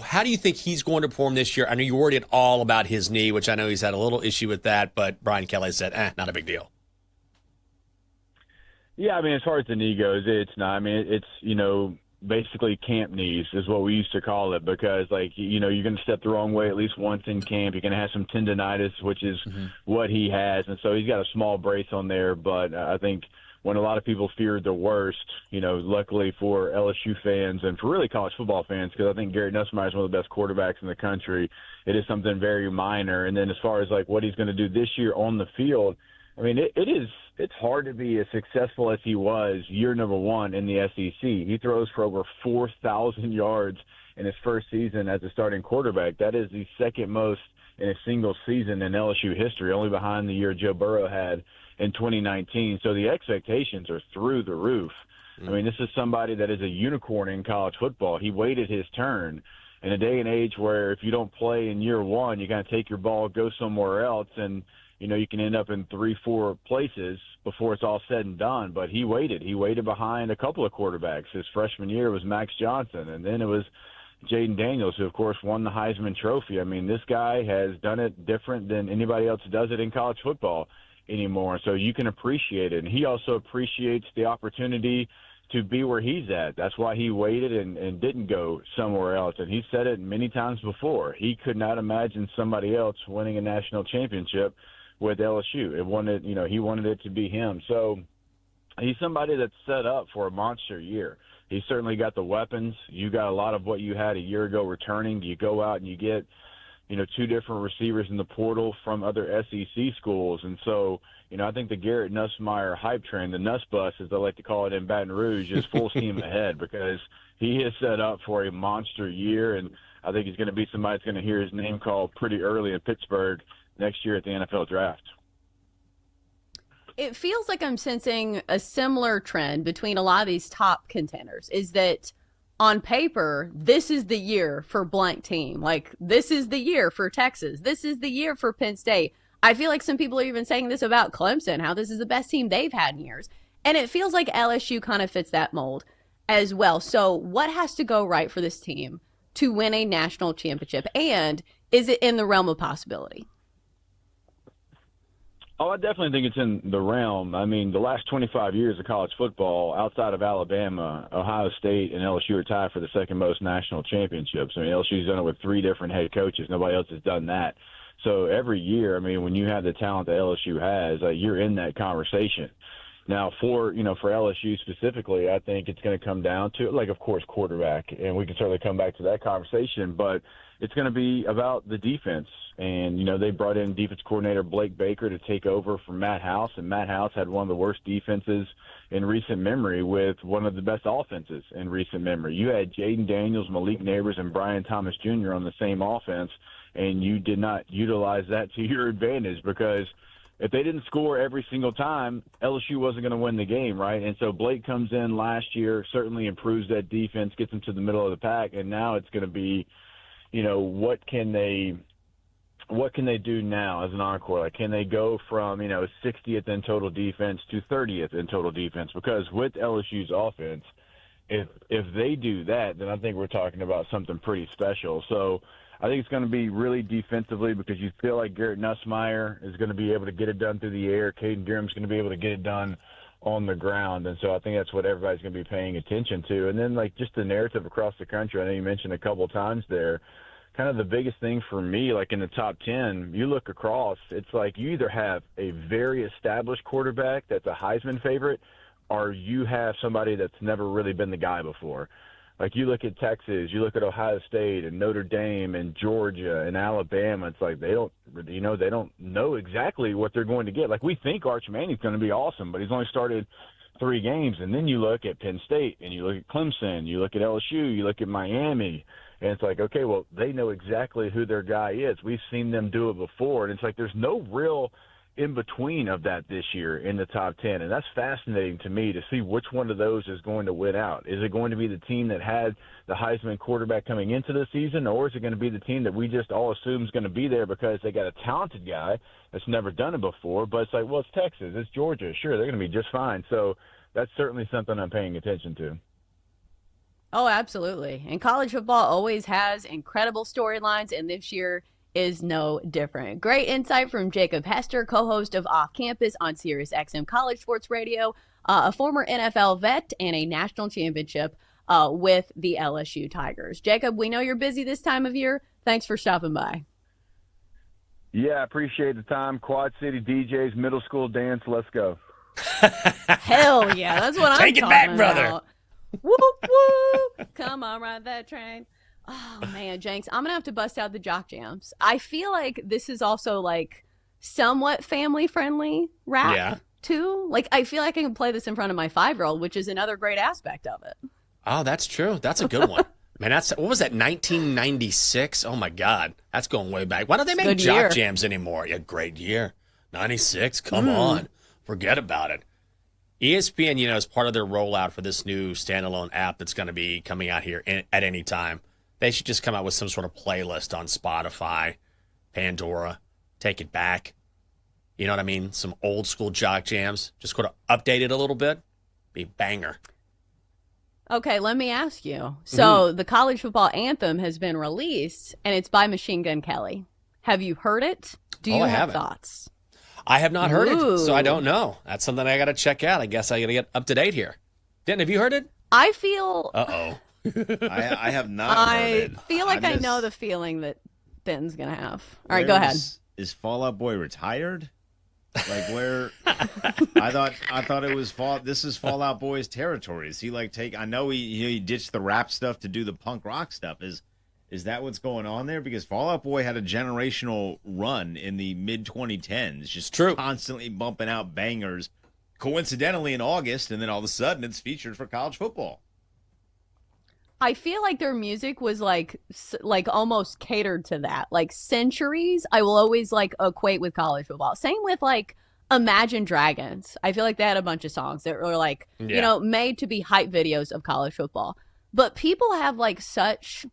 How do you think he's going to perform this year? I know you worried all about his knee, which I know he's had a little issue with that, but Brian Kelly said, not a big deal. Yeah, as far as the knee goes, it's not. It's, basically camp knees is what we used to call it because, you're going to step the wrong way at least once in camp. You're going to have some tendonitis, which is what he has. And so he's got a small brace on there. But I think when a lot of people feared the worst, luckily for LSU fans and for really college football fans, because I think Garrett Nussmeier is one of the best quarterbacks in the country, it is something very minor. And then as far as, what he's going to do this year on the field, it's hard to be as successful as he was year number one in the SEC. He throws for over 4,000 yards in his first season as a starting quarterback. That is the second most in a single season in LSU history, only behind the year Joe Burrow had in 2019. So the expectations are through the roof. This is somebody that is a unicorn in college football. He waited his turn. In a day and age where if you don't play in year one, you got to take your ball, go somewhere else, and you can end up in 3-4 places before it's all said and done. But he waited. He waited behind a couple of quarterbacks. His freshman year was Max Johnson, and then it was Jaden Daniels, who, of course, won the Heisman Trophy. This guy has done it different than anybody else does it in college football anymore. So you can appreciate it. And he also appreciates the opportunity to be where he's at. That's why he waited and didn't go somewhere else. And he said it many times before. He could not imagine somebody else winning a national championship with LSU. He wanted it to be him. So he's somebody that's set up for a monster year. He's certainly got the weapons. You got a lot of what you had a year ago returning. You go out and you get, two different receivers in the portal from other SEC schools. And so, I think the Garrett Nussmeier hype train, the Nuss bus, as they like to call it in Baton Rouge, is full steam ahead because he is set up for a monster year. And I think he's going to be somebody that's going to hear his name called pretty early in Pittsburgh next year at the NFL draft. It feels like I'm sensing a similar trend between a lot of these top contenders is that on paper, this is the year for blank team. Like, this is the year for Texas. This is the year for Penn State. I feel like some people are even saying this about Clemson, how this is the best team they've had in years. And it feels like LSU kind of fits that mold as well. So what has to go right for this team to win a national championship? And is it in the realm of possibility? Oh, I definitely think it's in the realm. I mean, the last 25 years of college football, outside of Alabama, Ohio State and LSU are tied for the second most national championships. I mean, LSU's done it with 3 different head coaches. Nobody else has done that. So every year, I mean, when you have the talent that LSU has, you're in that conversation. Now, for LSU specifically, I think it's going to come down to, of course, quarterback, and we can certainly come back to that conversation, but it's going to be about the defense. And, they brought in defense coordinator Blake Baker to take over from Matt House, and Matt House had one of the worst defenses in recent memory with one of the best offenses in recent memory. You had Jaden Daniels, Malik Neighbors, and Brian Thomas Jr. on the same offense, and you did not utilize that to your advantage because if they didn't score every single time, LSU wasn't going to win the game, right? And so Blake comes in last year, certainly improves that defense, gets them to the middle of the pack, and now it's going to be, what can they do now as an encore? Like, can they go from, 60th in total defense to 30th in total defense? Because with LSU's offense, if they do that, then I think we're talking about something pretty special. So I think it's going to be really defensively because you feel like Garrett Nussmeier is going to be able to get it done through the air. Caden Durham's going to be able to get it done on the ground. And so I think that's what everybody's going to be paying attention to. And then, just the narrative across the country, I know you mentioned a couple of times there, kind of the biggest thing for me, in the top 10, you look across, it's like you either have a very established quarterback that's a Heisman favorite or you have somebody that's never really been the guy before. Like, you look at Texas, you look at Ohio State and Notre Dame and Georgia and Alabama. It's like they don't know exactly what they're going to get. Like, we think Arch Manning's going to be awesome, but he's only started 3 games. And then you look at Penn State and you look at Clemson, you look at LSU, you look at Miami, and it's like, okay, well, they know exactly who their guy is. We've seen them do it before, and it's like there's no real in between of that this year in the top 10. And that's fascinating to me to see which one of those is going to win out. Is it going to be the team that had the Heisman quarterback coming into the season, or is it going to be the team that we just all assume is going to be there because they got a talented guy that's never done it before? But it's like, well, it's Texas, it's Georgia. Sure, they're going to be just fine. So that's certainly something I'm paying attention to. Oh, absolutely. And college football always has incredible storylines, and this year is no different. Great insight from Jacob Hester, co-host of Off Campus on Sirius XM College Sports Radio, a former NFL vet and a national championship with the LSU Tigers. Jacob, we know you're busy this time of year. Thanks for stopping by. Yeah, I appreciate the time. Quad City DJs, middle school dance, let's go. Hell yeah, that's what I'm talking about. Take it back, brother. Whoop, whoop. Come on, ride that train. Oh, man, Jenks, I'm going to have to bust out the jock jams. I feel like this is also, somewhat family-friendly rap, too. I feel like I can play this in front of my 5-year-old, which is another great aspect of it. Oh, that's true. That's a good one. Man, what was that, 1996? Oh, my God. That's going way back. Why don't they make jock jams anymore? Yeah, great year. 96, come on. Forget about it. ESPN, is part of their rollout for this new standalone app that's going to be coming out here at any time. They should just come out with some sort of playlist on Spotify, Pandora, Take It Back. You know what I mean? Some old school jock jams. Just go to update it a little bit. Be a banger. Okay, let me ask you. So the college football anthem has been released, and it's by Machine Gun Kelly. Have you heard it? Do you have thoughts? I have not heard it, so I don't know. That's something I got to check out. I guess I got to get up to date here. Denton, have you heard it? I feel... Uh-oh. I have not heard it. I feel like I know the feeling that Ben's going to have. All right, go ahead. Is Fall Out Boy retired? Like where I thought it was this is Fall Out Boy's territory. Is he like I know he ditched the rap stuff to do the punk rock stuff. Is that what's going on there? Because Fall Out Boy had a generational run in the mid 2010s, just constantly bumping out bangers, coincidentally in August, and then all of a sudden it's featured for college football. I feel like their music was like almost catered to that. Like Centuries, I will always like equate with college football. Same with like Imagine Dragons. I feel like they had a bunch of songs that were like, made to be hype videos of college football. But people have like such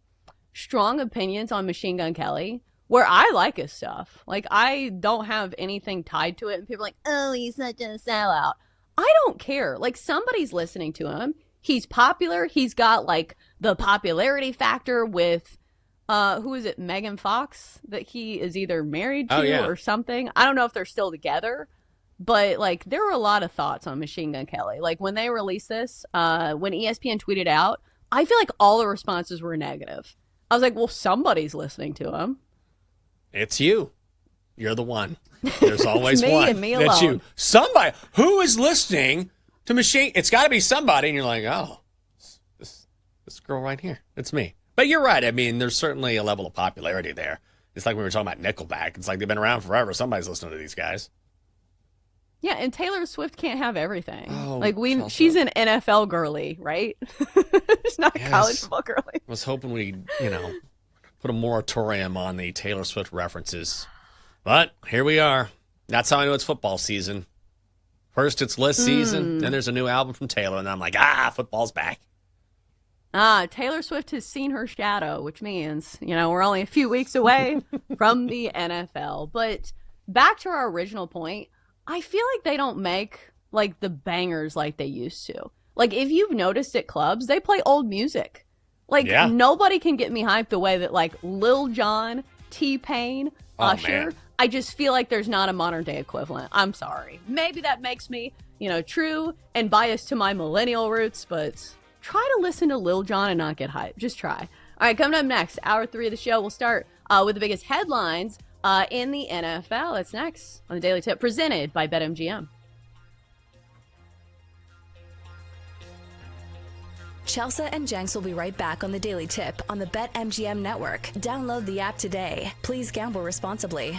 strong opinions on Machine Gun Kelly where I like his stuff. Like I don't have anything tied to it. And people are like, oh, he's such a sellout. I don't care. Like somebody's listening to him. He's popular. He's got like the popularity factor with, who is it? Megan Fox that he is either married to or something. I don't know if they're still together, but like there were a lot of thoughts on Machine Gun Kelly. Like when they released this, when ESPN tweeted out, I feel like all the responses were negative. I was like, well, somebody's listening to him. It's you. You're the one. There's always me one. And me alone. That's you. Somebody who is listening to Machine. It's got to be somebody, and you're like, oh, this girl right here. It's me. But you're right. I mean, there's certainly a level of popularity there. It's like we were talking about Nickelback. It's like they've been around forever. Somebody's listening to these guys. Yeah, and Taylor Swift can't have everything. Oh, like she's an NFL girly, right? She's not a college football girly. I was hoping we'd, put a moratorium on the Taylor Swift references. But here we are. That's how I know it's football season. First it's list season, then there's a new album from Taylor, and then I'm like, football's back. Taylor Swift has seen her shadow, which means, we're only a few weeks away from the NFL. But back to our original point, I feel like they don't make like the bangers like they used to. Like if you've noticed at clubs, they play old music. Like nobody can get me hyped the way that like Lil Jon, T-Pain, Usher. Man. I just feel like there's not a modern day equivalent. I'm sorry. Maybe that makes me, true and biased to my millennial roots, but try to listen to Lil Jon and not get hyped. Just try. All right, coming up next, hour 3 of the show, we'll start with the biggest headlines in the NFL. That's next on the Daily Tip, presented by BetMGM. Chelsea and Jenks will be right back on the Daily Tip on the BetMGM network. Download the app today. Please gamble responsibly.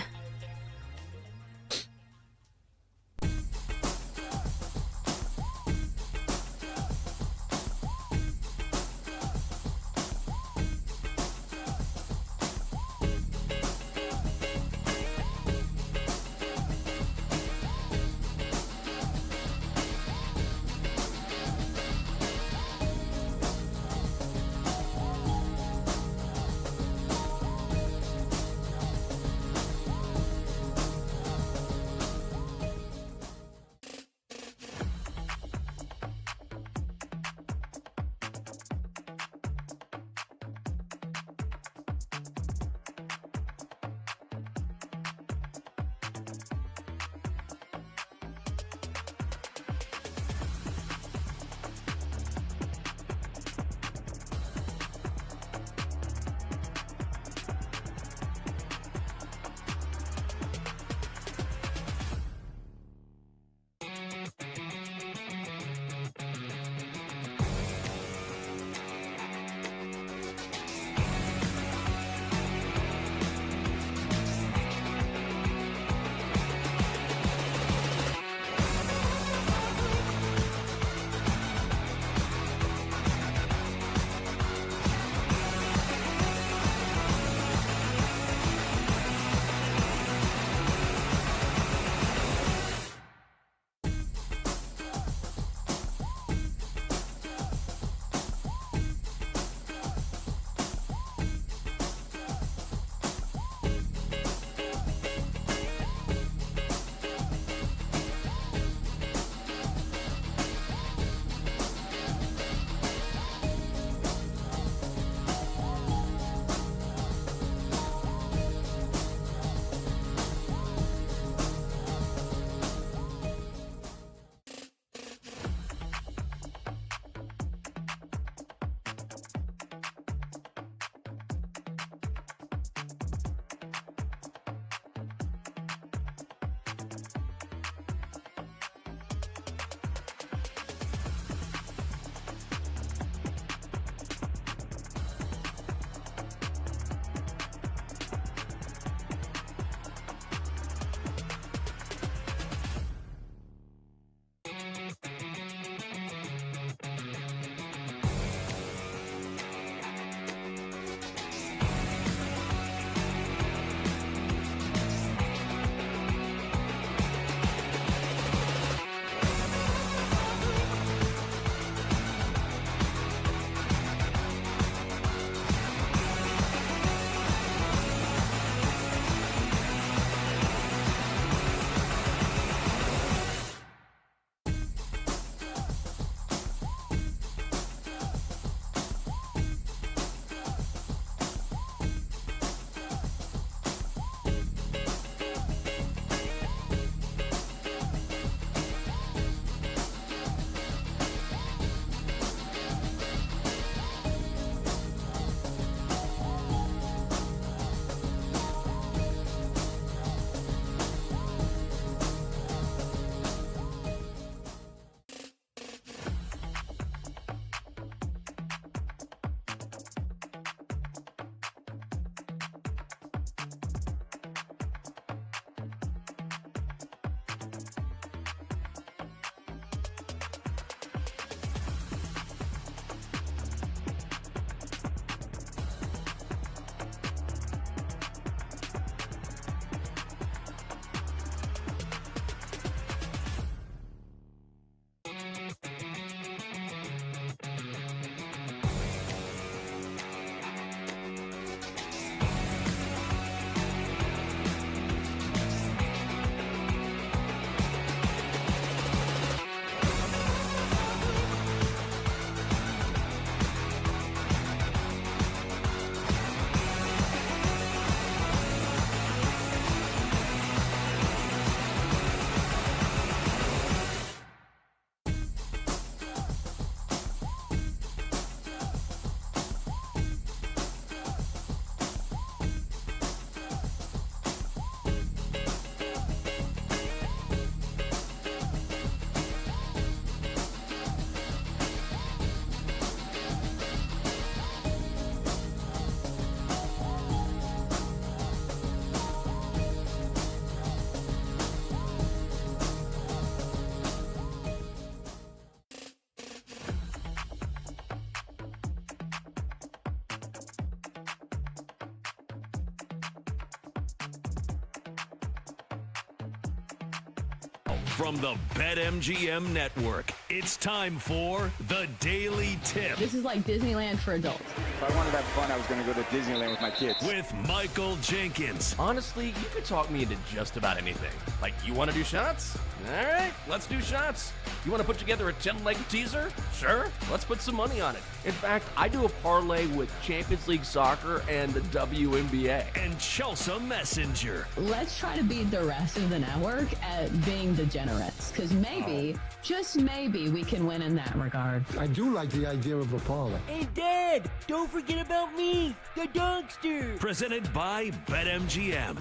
From the BetMGM Network, it's time for the Daily Tip. This is like Disneyland for adults. If I wanted to have fun, I was going to go to Disneyland with my kids. With Michael Jenkins. Honestly, you could talk me into just about anything. Like, you want to do shots? All right, let's do shots. You want to put together a 10-leg teaser? Sure, let's put some money on it. In fact, I do a parlay with Champions League soccer and the WNBA. And Chelsea Messenger. Let's try to beat the rest of the network at being degenerates, because maybe, just maybe, we can win in that regard. I do like the idea of a parlay. Hey, Dad, don't forget about me, the dogster. Presented by BetMGM.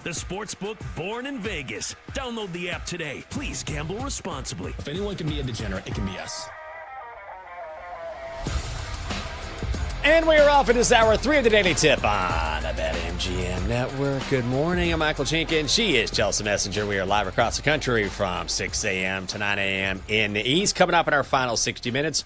The sportsbook born in Vegas. Download the app today. Please gamble responsibly. If anyone can be a degenerate, it can be us. And we are off in this hour 3 of the Daily Tip on the BetMGM Network. Good morning. I'm Michael Jenkins. She is Chelsea Messenger. We are live across the country from 6 a.m. to 9 a.m. in the East. Coming up in our final 60 minutes,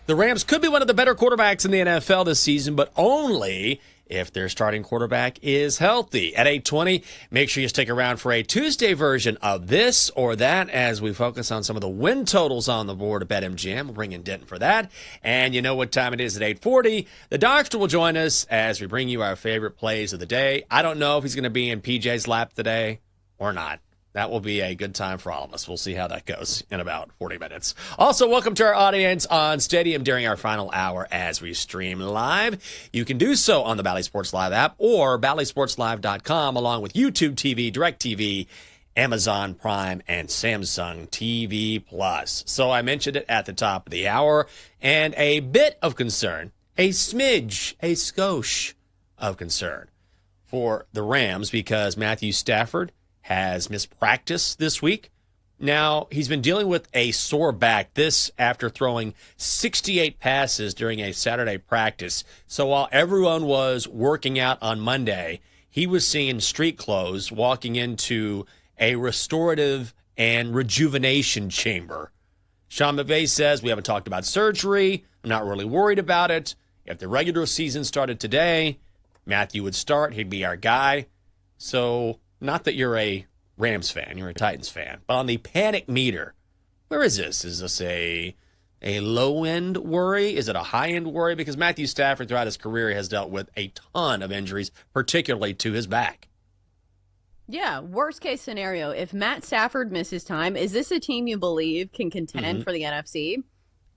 the Rams could be one of the better quarterbacks in the NFL this season, but only if their starting quarterback is healthy. At 8:20, make sure you stick around for a Tuesday version of this or that as we focus on some of the win totals on the board at BetMGM. We'll bring in Denton for that. And you know what time it is at 8:40. The Doctor will join us as we bring you our favorite plays of the day. I don't know if he's going to be in PJ's lap today or not. That will be a good time for all of us. We'll see how that goes in about 40 minutes. Also, welcome to our audience on Stadium during our final hour as we stream live. You can do so on the Bally Sports Live app or ballysportslive.com, along with YouTube TV, DirecTV, Amazon Prime, and Samsung TV Plus. So I mentioned it at the top of the hour, and a bit of concern, a smidge, a skosh of concern for the Rams because Matthew Stafford has missed practice this week. Now, he's been dealing with a sore back, this after throwing 68 passes during a Saturday practice. So while everyone was working out on Monday, he was seeing street clothes walking into a restorative and rejuvenation chamber. Sean McVay says, we haven't talked about surgery. I'm not really worried about it. If the regular season started today, Matthew would start. He'd be our guy. So not that you're a Rams fan, you're a Titans fan. But on the panic meter, where is this? Is this a low-end worry? Is it a high-end worry? Because Matthew Stafford throughout his career has dealt with a ton of injuries, particularly to his back. Yeah, worst case scenario, if Matt Stafford misses time, is this a team you believe can contend for the NFC?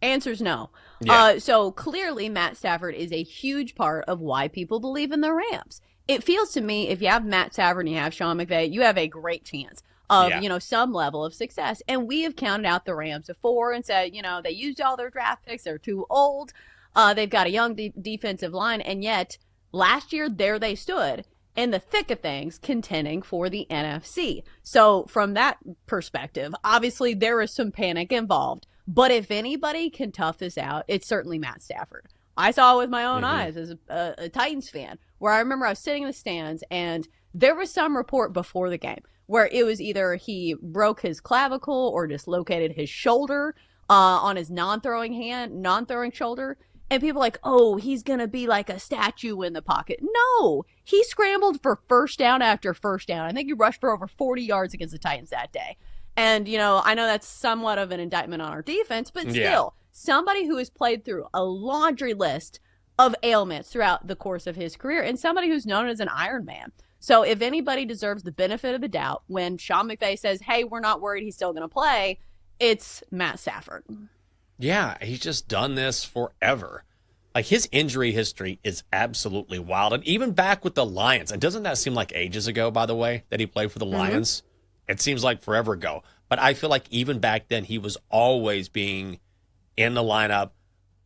Answer's no. Yeah. So clearly Matt Stafford is a huge part of why people believe in the Rams. It feels to me, if you have Matt Stafford and you have Sean McVay, you have a great chance of, some level of success. And we have counted out the Rams before and said, they used all their draft picks. They're too old. They've got a young defensive line. And yet, last year, there they stood in the thick of things, contending for the NFC. So from that perspective, obviously, there is some panic involved. But if anybody can tough this out, it's certainly Matt Stafford. I saw it with my own eyes as a Titans fan, where I remember I was sitting in the stands and there was some report before the game where it was either he broke his clavicle or dislocated his shoulder on his non-throwing shoulder. And people were like, oh, he's going to be like a statue in the pocket. No, he scrambled for first down after first down. I think he rushed for over 40 yards against the Titans that day. And, I know that's somewhat of an indictment on our defense, but still, somebody who has played through a laundry list of ailments throughout the course of his career and somebody who's known as an Iron Man. So if anybody deserves the benefit of the doubt when Sean McVay says, hey, we're not worried he's still going to play, it's Matt Stafford. Yeah, he's just done this forever. Like, his injury history is absolutely wild. And even back with the Lions, and doesn't that seem like ages ago, by the way, that he played for the Lions? It seems like forever ago. But I feel like even back then, he was always being in the lineup,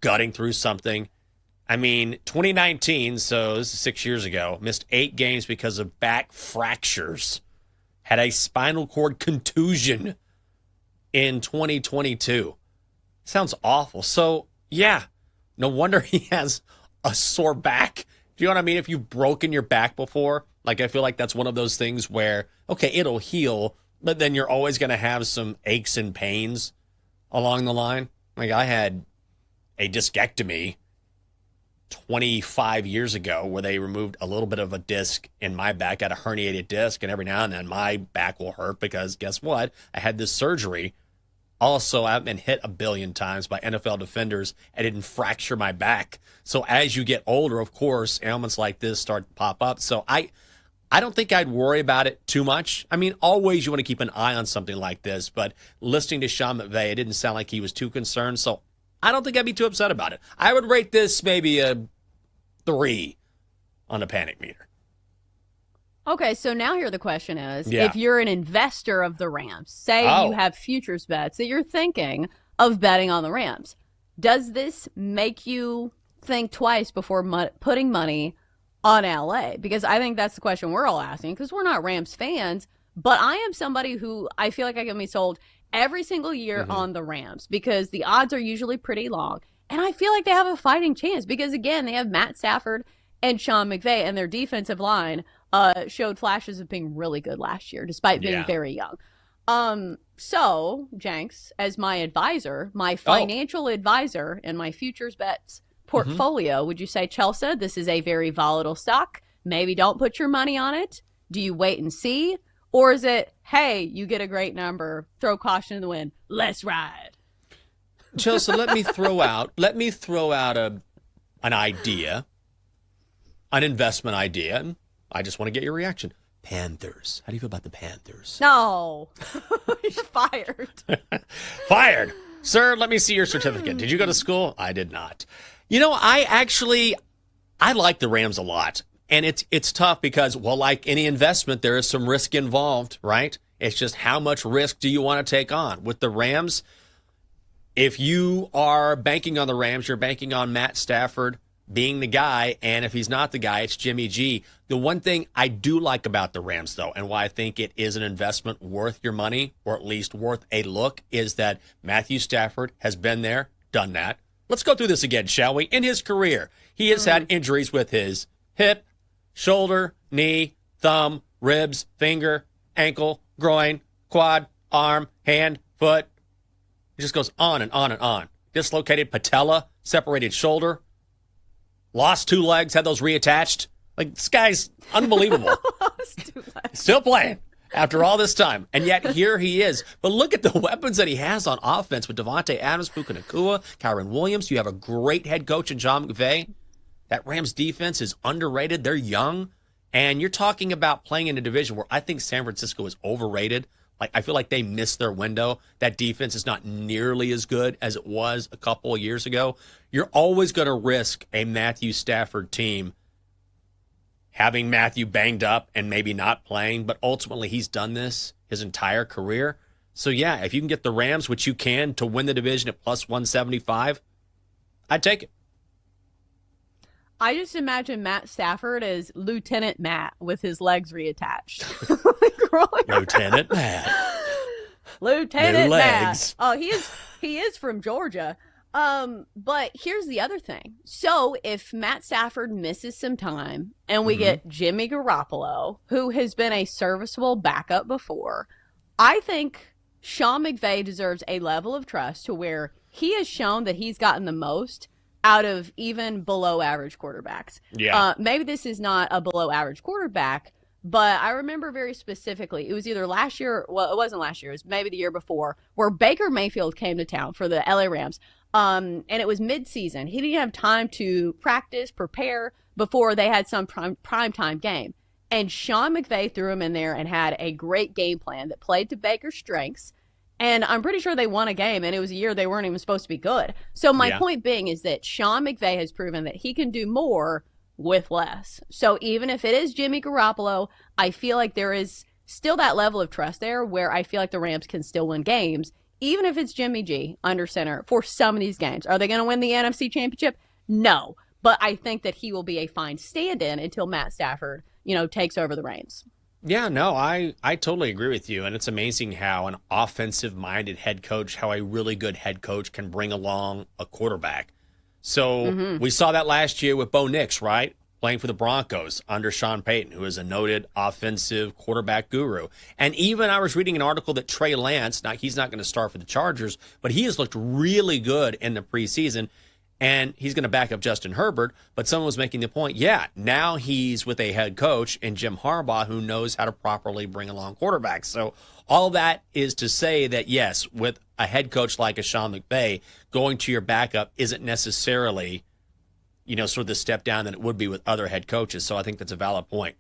gutting through something. I mean, 2019, so this is 6 years ago, missed 8 games because of back fractures. Had a spinal cord contusion in 2022. Sounds awful. So, yeah, no wonder he has a sore back. Do you know what I mean? If you've broken your back before, like, I feel like that's one of those things where, okay, it'll heal, but then you're always going to have some aches and pains along the line. Like, I had a discectomy 25 years ago where they removed a little bit of a disc in my back. I had a herniated disc, and every now and then my back will hurt because guess what? I had this surgery. Also, I've been hit a billion times by NFL defenders. I didn't fracture my back. So as you get older, of course, ailments like this start to pop up. So I don't think I'd worry about it too much. I mean, always you want to keep an eye on something like this, but listening to Sean McVay, it didn't sound like he was too concerned. So I don't think I'd be too upset about it. I would rate this maybe a 3 on the panic meter. Okay, so now here the question is, if you're an investor of the Rams, say you have futures bets that you're thinking of betting on the Rams, does this make you think twice before putting money on LA? Because I think that's the question we're all asking, because we're not Rams fans, but I am somebody who I feel like I can be sold every single year on the Rams because the odds are usually pretty long. And I feel like they have a fighting chance because, again, they have Matt Stafford and Sean McVay, and their defensive line showed flashes of being really good last year, despite being very young. So, Jenks, as my advisor, my financial advisor in my futures bets portfolio, would you say, Chelsea, this is a very volatile stock? Maybe don't put your money on it. Do you wait and see? Or is it, hey, you get a great number, throw caution in the wind, let's ride? Chelsea, let me throw out an idea, an investment idea. I just want to get your reaction. Panthers. How do you feel about the Panthers? No. You're fired. Fired. Sir, let me see your certificate. Did you go to school? I did not. You know, I like the Rams a lot. And it's tough because, well, like any investment, there is some risk involved, right? It's just how much risk do you want to take on? With the Rams, if you are banking on the Rams, you're banking on Matt Stafford being the guy, and if he's not the guy, it's Jimmy G. The one thing I do like about the Rams, though, and why I think it is an investment worth your money, or at least worth a look, is that Matthew Stafford has been there, done that. Let's go through this again, shall we? In his career, he has had injuries with his hip, shoulder, knee, thumb, ribs, finger, ankle, groin, quad, arm, hand, foot. It just goes on and on and on. Dislocated patella, separated shoulder, lost 2 legs, had those reattached. Like, this guy's unbelievable. Still playing after all this time. And yet here he is. But look at the weapons that he has on offense with Devontae Adams, Puka Nacua, Kyron Williams. You have a great head coach in John McVay. That Rams defense is underrated. They're young. And you're talking about playing in a division where I think San Francisco is overrated. Like, I feel like they missed their window. That defense is not nearly as good as it was a couple of years ago. You're always going to risk a Matthew Stafford team having Matthew banged up and maybe not playing, but ultimately he's done this his entire career. So, yeah, if you can get the Rams, which you can, to win the division at plus 175, I'd take it. I just imagine Matt Stafford as Lieutenant Matt with his legs reattached. Lieutenant Matt. Lieutenant Matt. Oh, he is from Georgia. But here's the other thing. So if Matt Stafford misses some time and we get Jimmy Garoppolo, who has been a serviceable backup before, I think Sean McVay deserves a level of trust to where he has shown that he's gotten the most out of even below average quarterbacks. Yeah. Maybe this is not a below average quarterback, but I remember very specifically, it was either last year, well, it wasn't last year, it was maybe the year before, where Baker Mayfield came to town for the LA Rams. And it was mid-season. He didn't have time to practice, prepare before they had some prime time game. And Sean McVay threw him in there and had a great game plan that played to Baker's strengths. And I'm pretty sure they won a game, and it was a year they weren't even supposed to be good. So my point being is that Sean McVay has proven that he can do more with less. So even if it is Jimmy Garoppolo, I feel like there is still that level of trust there where I feel like the Rams can still win games, even if it's Jimmy G under center for some of these games. Are they going to win the NFC Championship? No. But I think that he will be a fine stand-in until Matt Stafford, takes over the reins. Yeah, no, I totally agree with you. And it's amazing how an offensive-minded head coach, how a really good head coach can bring along a quarterback. So we saw that last year with Bo Nix, right? Playing for the Broncos under Sean Payton, who is a noted offensive quarterback guru. And even I was reading an article that Trey Lance, now he's not going to start for the Chargers, but he has looked really good in the preseason. and he's going to back up Justin Herbert. But someone was making the point, now he's with a head coach in Jim Harbaugh who knows how to properly bring along quarterbacks. So all that is to say that, yes, with a head coach like a Sean McVay, going to your backup isn't necessarily, sort of the step down than it would be with other head coaches. So I think that's a valid point.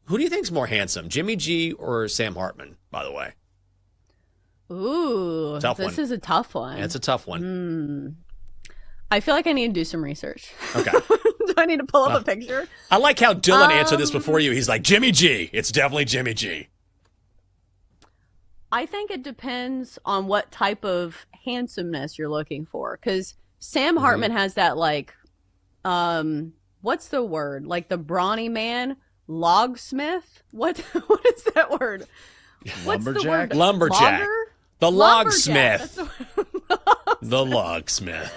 Who do you think's more handsome, Jimmy G or Sam Hartman, by the way? Ooh, this is a tough one. Yeah, it's a tough one. I feel like I need to do some research. Okay. Do I need to pull up a picture? I like how Dylan answered this before you. He's like, Jimmy G. It's definitely Jimmy G. I think it depends on what type of handsomeness you're looking for. Because Sam Hartman has that, what's the word? Like the brawny man? Logsmith? What is that word? What's Lumberjack? the word? Lumberjack. Logger? The Lumberjack. logsmith. The logsmith.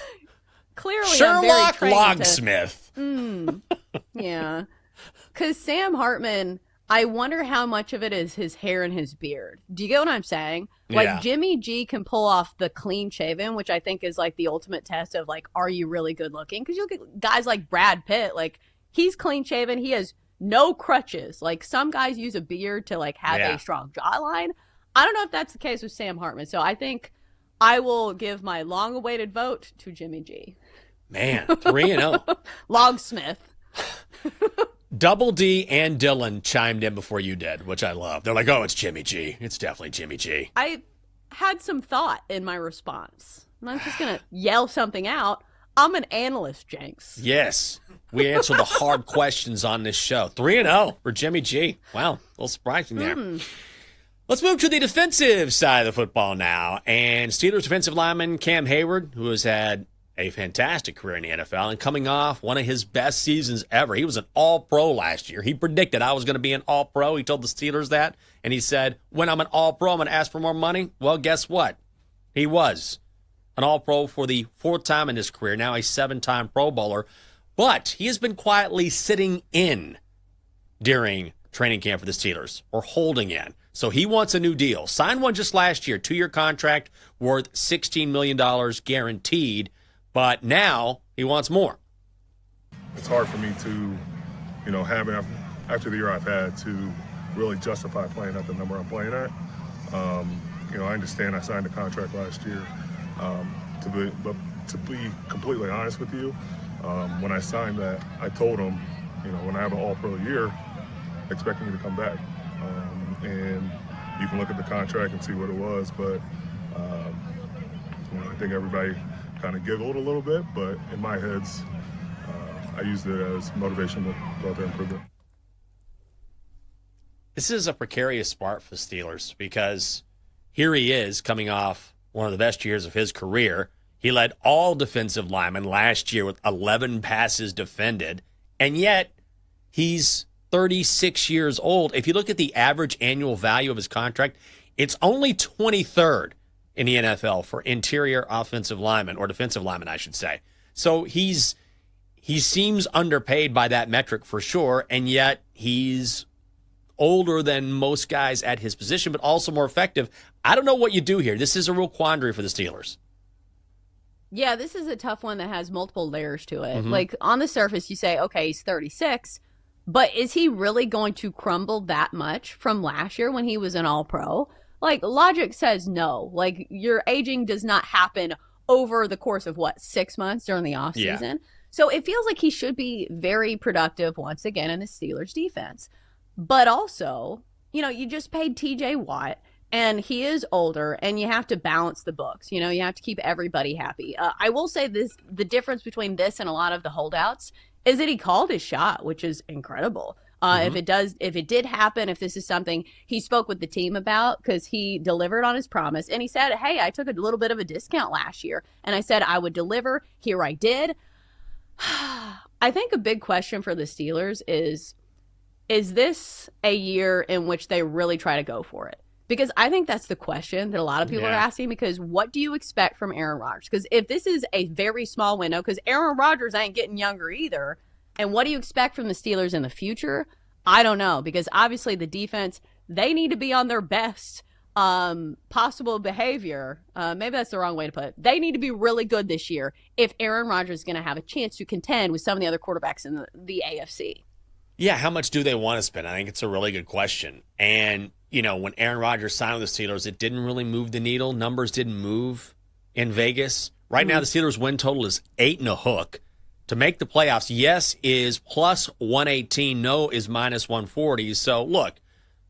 Clearly, Sherlock I'm very Logsmith. Yeah. Because Sam Hartman, I wonder how much of it is his hair and his beard. Do you get what I'm saying? Like Jimmy G can pull off the clean shaven, which I think is like the ultimate test of like, are you really good looking? Because you look at guys like Brad Pitt, like he's clean shaven. He has no crutches. Like some guys use a beard to like have a strong jawline. I don't know if that's the case with Sam Hartman. So I think I will give my long-awaited vote to Jimmy G. Man, 3-0. Logsmith. Double D and Dylan chimed in before you did, which I love. They're like, oh, it's Jimmy G. It's definitely Jimmy G. I had some thought in my response. And I'm just going to yell something out. I'm an analyst, Jenks. Yes. We answer the hard questions on this show. 3-0 for Jimmy G. Wow, a little surprising there. Let's move to the defensive side of the football now. And Steelers defensive lineman Cam Hayward, who has had a fantastic career in the NFL and coming off one of his best seasons ever. He was an All-Pro last year. He predicted I was going to be an All-Pro. He told the Steelers that. And he said, when I'm an All-Pro, I'm going to ask for more money. Well, guess what? He was an All-Pro for the fourth time in his career, now a 7-time Pro Bowler. But he has been quietly sitting in during training camp for the Steelers, or holding in. So he wants a new deal. Signed one just last year, 2-year contract worth $16 million guaranteed. But now he wants more. It's hard for me to, after the year I've had, to really justify playing at the number I'm playing at. I understand I signed a contract last year. But to be completely honest with you, when I signed that, I told him, when I have an all-pro year, expect me to come back. And you can look at the contract and see what it was, but I think everybody kind of giggled a little bit, but in my heads, I used it as motivation to go out there and prove it. This is a precarious spot for the Steelers because here he is coming off one of the best years of his career. He led all defensive linemen last year with 11 passes defended, and yet he's 36 years old. If you look at the average annual value of his contract, it's only 23rd in the NFL for interior offensive linemen, or defensive linemen, I should say. So he seems underpaid by that metric for sure, and yet he's older than most guys at his position, but also more effective. I don't know what you do here. This is a real quandary for the Steelers. Yeah, this is a tough one that has multiple layers to it. Like, on the surface, you say, okay, he's 36, but is he really going to crumble that much from last year when he was an All-Pro? Like, logic says no. Like, your aging does not happen over the course of, 6 months during the offseason? Yeah. So it feels like he should be very productive once again in the Steelers defense. But also, you just paid TJ Watt, and he is older, and you have to balance the books. You have to keep everybody happy. I will say the difference between this and a lot of the holdouts is that he called his shot, which is incredible. If it did happen, if this is something he spoke with the team about, because he delivered on his promise, and he said, hey, I took a little bit of a discount last year, and I said I would deliver. Here I did. I think a big question for the Steelers is this a year in which they really try to go for it? Because I think that's the question that a lot of people are asking, because what do you expect from Aaron Rodgers? Because if this is a very small window, because Aaron Rodgers ain't getting younger either, and what do you expect from the Steelers in the future? I don't know, because obviously the defense, they need to be on their best possible behavior, maybe that's the wrong way to put it. They need to be really good this year if Aaron Rodgers is going to have a chance to contend with some of the other quarterbacks in the AFC. Yeah, how much do they want to spend? I think it's a really good question. And, when Aaron Rodgers signed with the Steelers, it didn't really move the needle. Numbers didn't move in Vegas. Right now, the Steelers' win total is 8 and a hook. To make the playoffs, yes is plus 118, no is minus 140. So, look,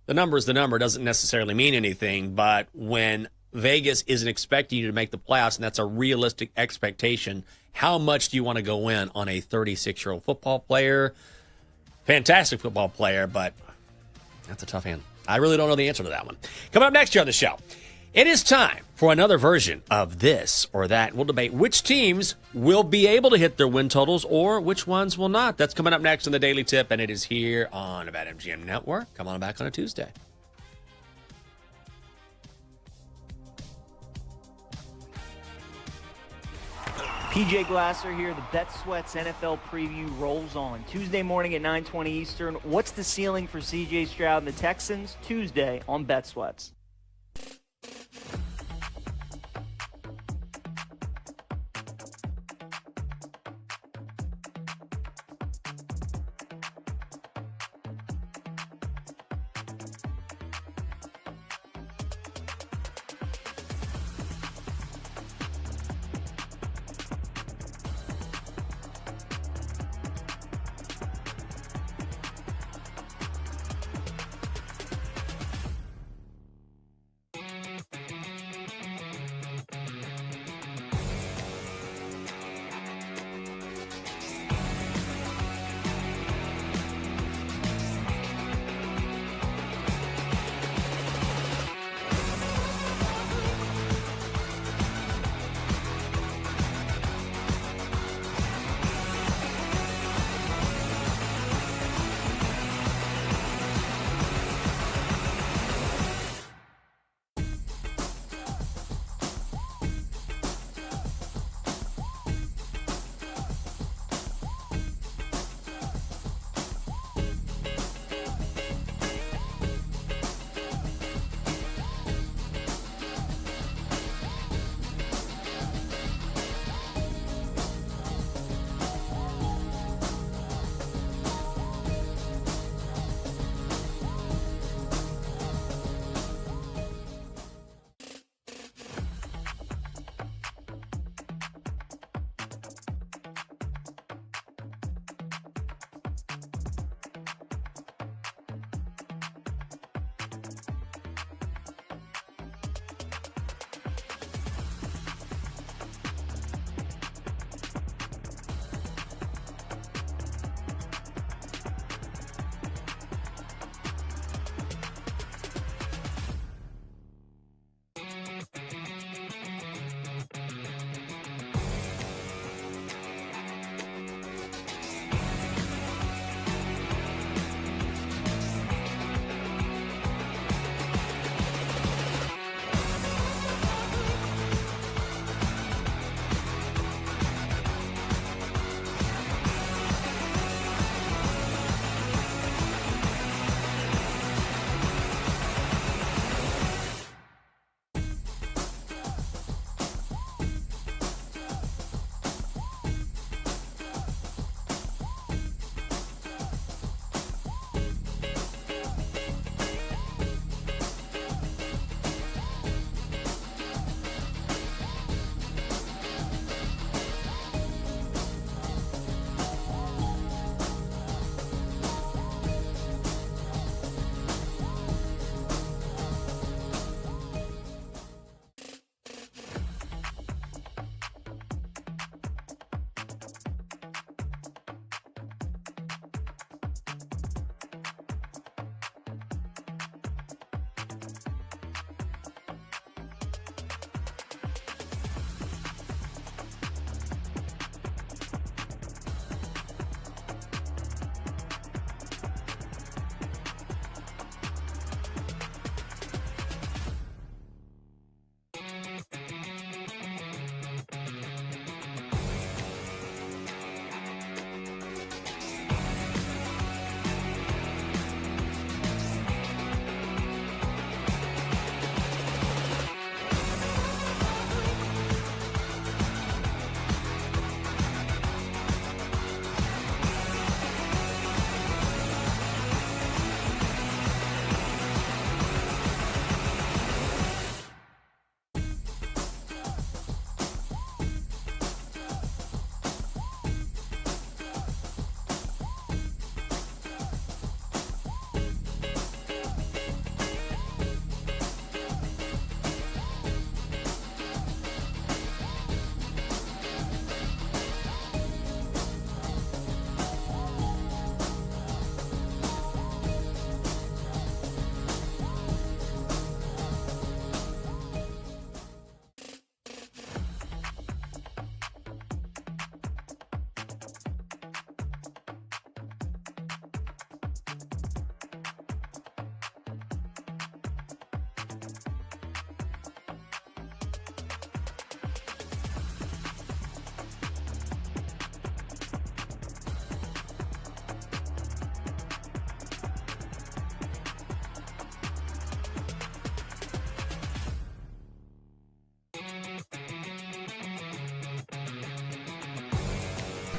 the number is the number. Doesn't necessarily mean anything. But when Vegas isn't expecting you to make the playoffs, and that's a realistic expectation, how much do you want to go in on a 36-year-old football player? Fantastic football player, but that's a tough hand. I really don't know the answer to that one. Coming up next year on the show, it is time for another version of this or that. We'll debate which teams will be able to hit their win totals or which ones will not. That's coming up next in the Daily Tip, and it is here on the BetMGM Network. Come on back on a Tuesday. PJ Glasser here. The Bet Sweats NFL preview rolls on. Tuesday morning at 9:20 Eastern. What's the ceiling for CJ Stroud and the Texans? Tuesday on Bet Sweats.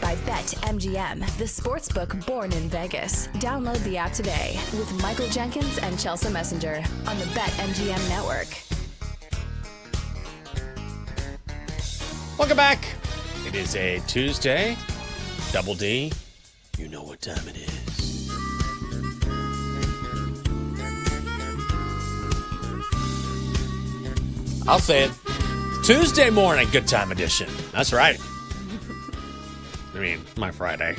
by BetMGM, the sportsbook born in Vegas. Download the app today with Michael Jenkins and Chelsea Messenger on the BetMGM network. Welcome back. It is a Tuesday. Double D. You know what time it is. I'll say it. Tuesday morning, good time edition. That's right. I mean, my Friday.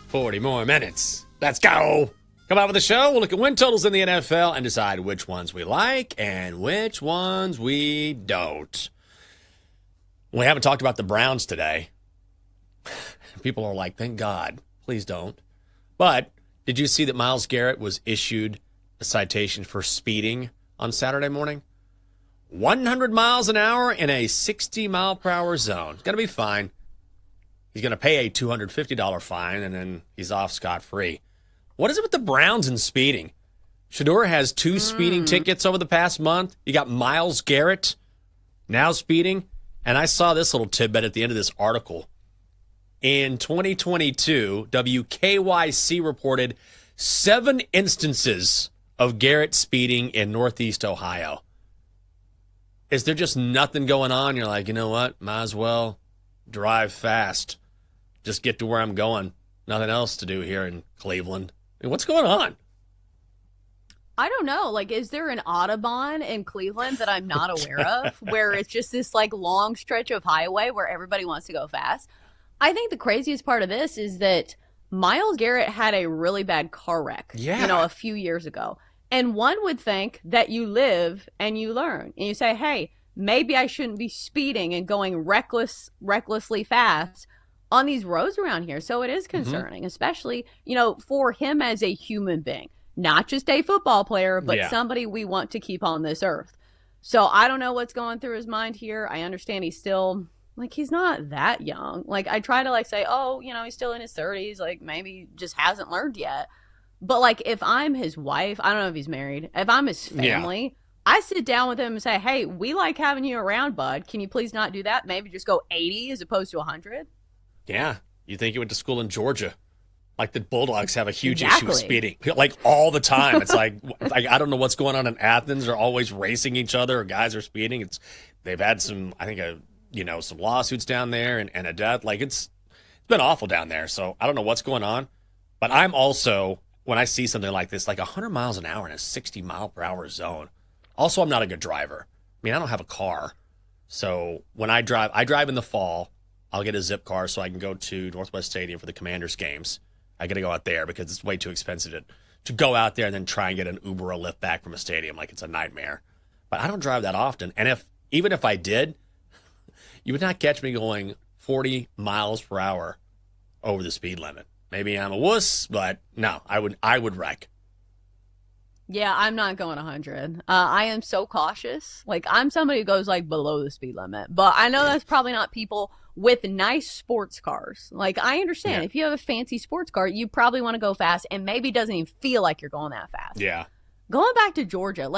40 more minutes. Let's go. Come out with the show. We'll look at win totals in the NFL and decide which ones we like and which ones we don't. We haven't talked about the Browns today. People are like, thank God. Please don't. But did you see that Myles Garrett was issued a citation for speeding on Saturday morning? 100 miles an hour in a 60-mile-per-hour zone. It's going to be fine. He's going to pay a $250 fine, and then he's off scot-free. What is it with the Browns and speeding? Shador has 2 speeding tickets over the past month. You got Myles Garrett now speeding. And I saw this little tidbit at the end of this article. In 2022, WKYC reported 7 instances of Garrett speeding in Northeast Ohio. Is there just nothing going on? You're like, you know what? Might as well drive fast. Just get to where I'm going. Nothing else to do here in Cleveland. I mean, what's going on? I don't know. Like, is there an Audubon in Cleveland that I'm not aware of where it's just this, like, long stretch of highway where everybody wants to go fast? I think the craziest part of this is that Myles Garrett had a really bad car wreck, a few years ago. And one would think that you live and you learn. And you say, hey, maybe I shouldn't be speeding and going recklessly fast on these roads around here. So it is concerning, especially, for him as a human being. Not just a football player, but somebody we want to keep on this earth. So I don't know what's going through his mind here. I understand he's still, he's not that young. I try to, say, oh, he's still in his 30s. Maybe just hasn't learned yet. But, if I'm his wife, I don't know if he's married. If I'm his family, I sit down with him and say, hey, we like having you around, bud. Can you please not do that? Maybe just go 80 as opposed to 100? Yeah. You think you went to school in Georgia. The Bulldogs have a huge issue with speeding, all the time. It's I don't know what's going on in Athens. They're always racing each other, or guys are speeding. They've had some, I think, some lawsuits down there and a death. It's been awful down there. So I don't know what's going on. But I'm also, when I see something like this, 100 miles an hour in a 60-mile-per-hour zone. Also, I'm not a good driver. I don't have a car. So when I drive in the fall. I'll get a zip car so I can go to Northwest Stadium for the Commanders games. I got to go out there because it's way too expensive to go out there and then try and get an Uber or a Lyft back from a stadium. It's a nightmare. But I don't drive that often. And even if I did, you would not catch me going 40 miles per hour over the speed limit. Maybe I'm a wuss, but no, I would wreck. Yeah, I'm not going 100. I am so cautious. I'm somebody who goes below the speed limit. But I know that's probably not people with nice sports cars. I understand if you have a fancy sports car, you probably want to go fast and maybe doesn't even feel like you're going that fast. Yeah. Going back to Georgia,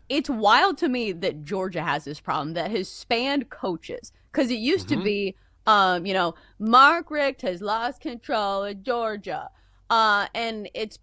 it's wild to me that Georgia has this problem that has spanned coaches. Because it used to be, Mark Richt has lost control of Georgia. And it's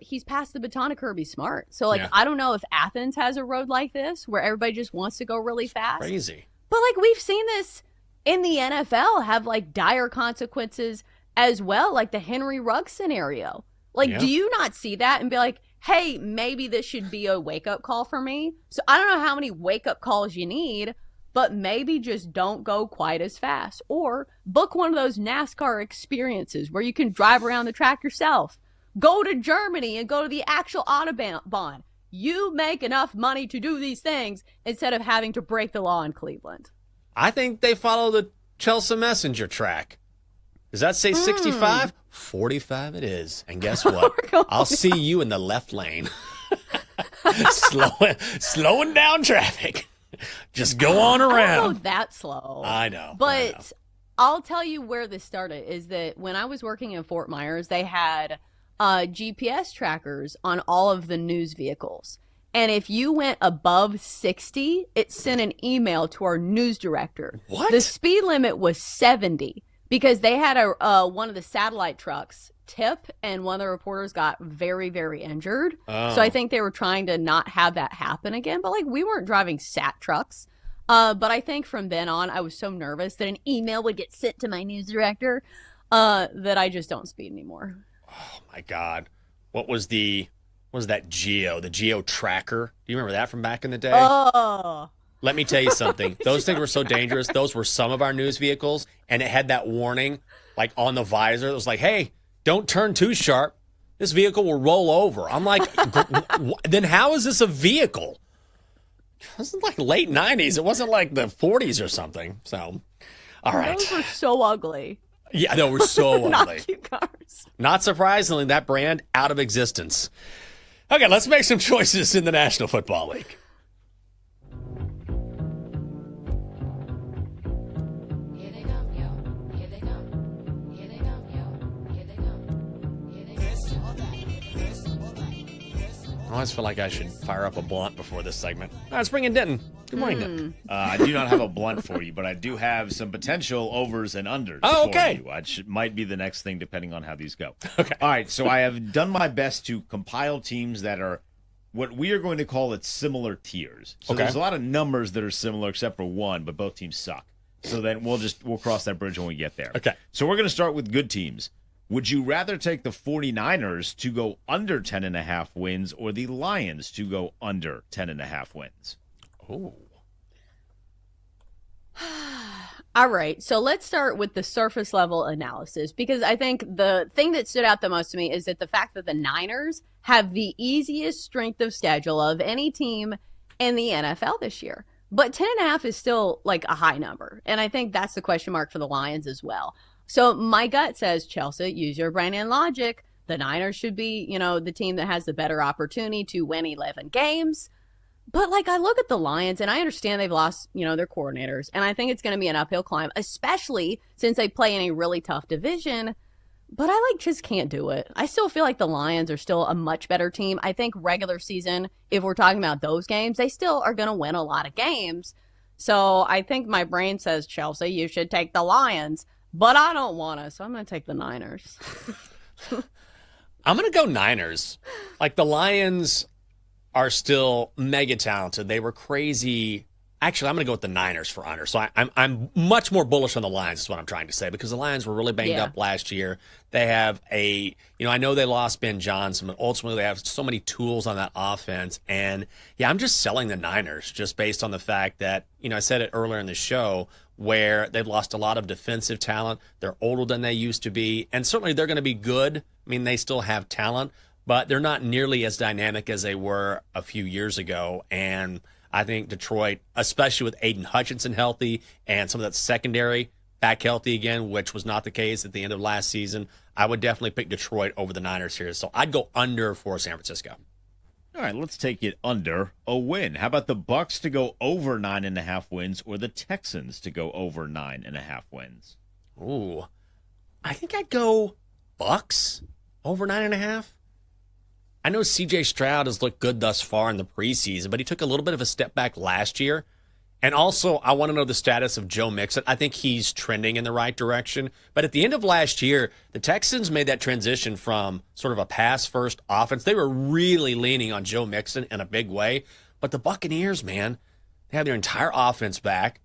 he's passed the baton to Kirby Smart. So, I don't know if Athens has a road like this where everybody just wants to go really fast. Crazy. But, we've seen this in the NFL have, dire consequences as well, the Henry Ruggs scenario. Do you not see that and be like, hey, maybe this should be a wake-up call for me? So I don't know how many wake-up calls you need, but maybe just don't go quite as fast. Or book one of those NASCAR experiences where you can drive around the track yourself. Go to Germany and go to the actual Autobahn. You make enough money to do these things instead of having to break the law in Cleveland. I think they follow the Chelsea Messenger track. Does that say 65? 45 it is. And guess what? I'll see you in the left lane. Slowing down traffic. Just go on around. I don't go that slow. I know. But I'll tell you where this started is that when I was working in Fort Myers, they had GPS trackers on all of the news vehicles. And if you went above 60, it sent an email to our news director. What? The speed limit was 70. because they had one of the satellite trucks tip, and one of the reporters got very, very injured. Oh. So I think they were trying to not have that happen again. But like, we weren't driving sat trucks. But I think from then on, I was so nervous that an email would get sent to my news director that I just don't speed anymore. Oh my God. What was that Geo, the Geo tracker? Do you remember that from back in the day? Oh. Let me tell you something. Those things were so dangerous. Those were some of our news vehicles, and it had that warning like on the visor. It was like, hey, don't turn too sharp. This vehicle will roll over. I'm like, then how is this a vehicle? This is like late 90s. It wasn't like the 40s or something. So, all right. Those were so ugly. Yeah, they were so Not ugly. cute cars. Not surprisingly, that brand out of existence. Okay, let's make some choices in the National Football League. I always feel like I should fire up a blunt before this segment. Let's bring in Denton. Good morning, Denton. I do not have a blunt for you, but I do have some potential overs and unders Oh, okay. for you. Which might be the next thing, depending on how these go. Okay. All right, so I have done my best to compile teams that are what we are going to call it similar tiers. So Okay. there's a lot of numbers that are similar except for one, but both teams suck. So then we'll cross that bridge when we get there. Okay. So we're going to start with good teams. Would you rather take the 49ers to go under 10.5 wins or the Lions to go under 10.5 wins? Oh. All right, so let's start with the surface level analysis, because I think the thing that stood out the most to me is that the fact that the Niners have the easiest strength of schedule of any team in the NFL this year. But 10.5 is still like a high number, and I think that's the question mark for the Lions as well. So my gut says, Chelsea, use your brain and logic. The Niners should be, the team that has the better opportunity to win 11 games. But like, I look at the Lions and I understand they've lost, their coordinators. And I think it's going to be an uphill climb, especially since they play in a really tough division. But I just can't do it. I still feel like the Lions are still a much better team. I think regular season, if we're talking about those games, they still are going to win a lot of games. So I think my brain says, Chelsea, you should take the Lions. But I don't want to, so I'm going to take the Niners. I'm going to go Niners. Like, the Lions are still mega talented. They were crazy. Actually, I'm going to go with the Niners for under. So I'm much more bullish on the Lions is what I'm trying to say, because the Lions were really banged up last year. They have I know they lost Ben Johnson, but ultimately they have so many tools on that offense. And, I'm just selling the Niners just based on the fact that, I said it earlier in the show, where they've lost a lot of defensive talent. They're older than they used to be. And certainly they're going to be good. I mean, they still have talent, but they're not nearly as dynamic as they were a few years ago. And I think Detroit, especially with Aiden Hutchinson healthy and some of that secondary back healthy again, which was not the case at the end of last season, I would definitely pick Detroit over the Niners here. So I'd go under for San Francisco. All right, let's take it under a win. How about the Bucs to go over 9.5 wins or the Texans to go over 9.5 wins? Ooh, I think I'd go Bucs over 9.5. I know C.J. Stroud has looked good thus far in the preseason, but he took a little bit of a step back last year. And also, I want to know the status of Joe Mixon. I think he's trending in the right direction. But at the end of last year, the Texans made that transition from sort of a pass-first offense. They were really leaning on Joe Mixon in a big way. But the Buccaneers, man, they have their entire offense back.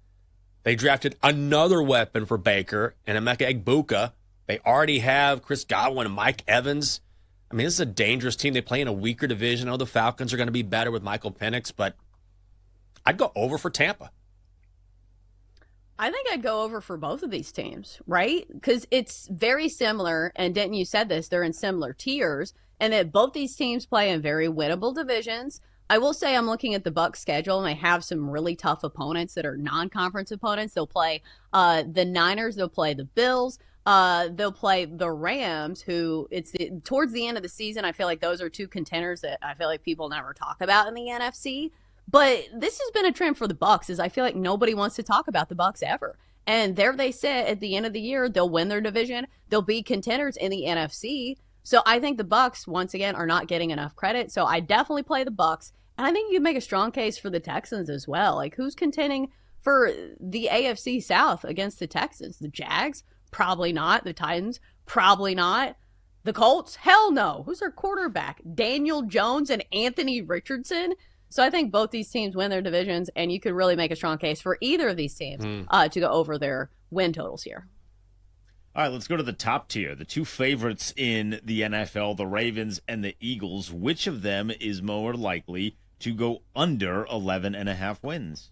They drafted another weapon for Baker and Emeka Egbuka. They already have Chris Godwin and Mike Evans. I mean, this is a dangerous team. They play in a weaker division. I know the Falcons are going to be better with Michael Penix, but I'd go over for Tampa. I think I'd go over for both of these teams, right? Because it's very similar, and Denton, you said this, they're in similar tiers, and that both these teams play in very winnable divisions. I will say I'm looking at the Bucs schedule, and they have some really tough opponents that are non-conference opponents. They'll play the Niners, they'll play the Bills, they'll play the Rams, who towards the end of the season, I feel like those are two contenders that I feel like people never talk about in the NFC. But this has been a trend for the Bucs, is I feel like nobody wants to talk about the Bucs ever. And there they sit at the end of the year, they'll win their division, they'll be contenders in the NFC. So I think the Bucs, once again, are not getting enough credit. So I definitely play the Bucs. And I think you can make a strong case for the Texans as well. Like, who's contending for the AFC South against the Texans? The Jags? Probably not. The Titans? Probably not. The Colts? Hell no. Who's their quarterback? Daniel Jones and Anthony Richardson? So I think both these teams win their divisions, and you could really make a strong case for either of these teams to go over their win totals here. All right, let's go to the top tier. The two favorites in the NFL, the Ravens and the Eagles. Which of them is more likely to go under 11.5 wins?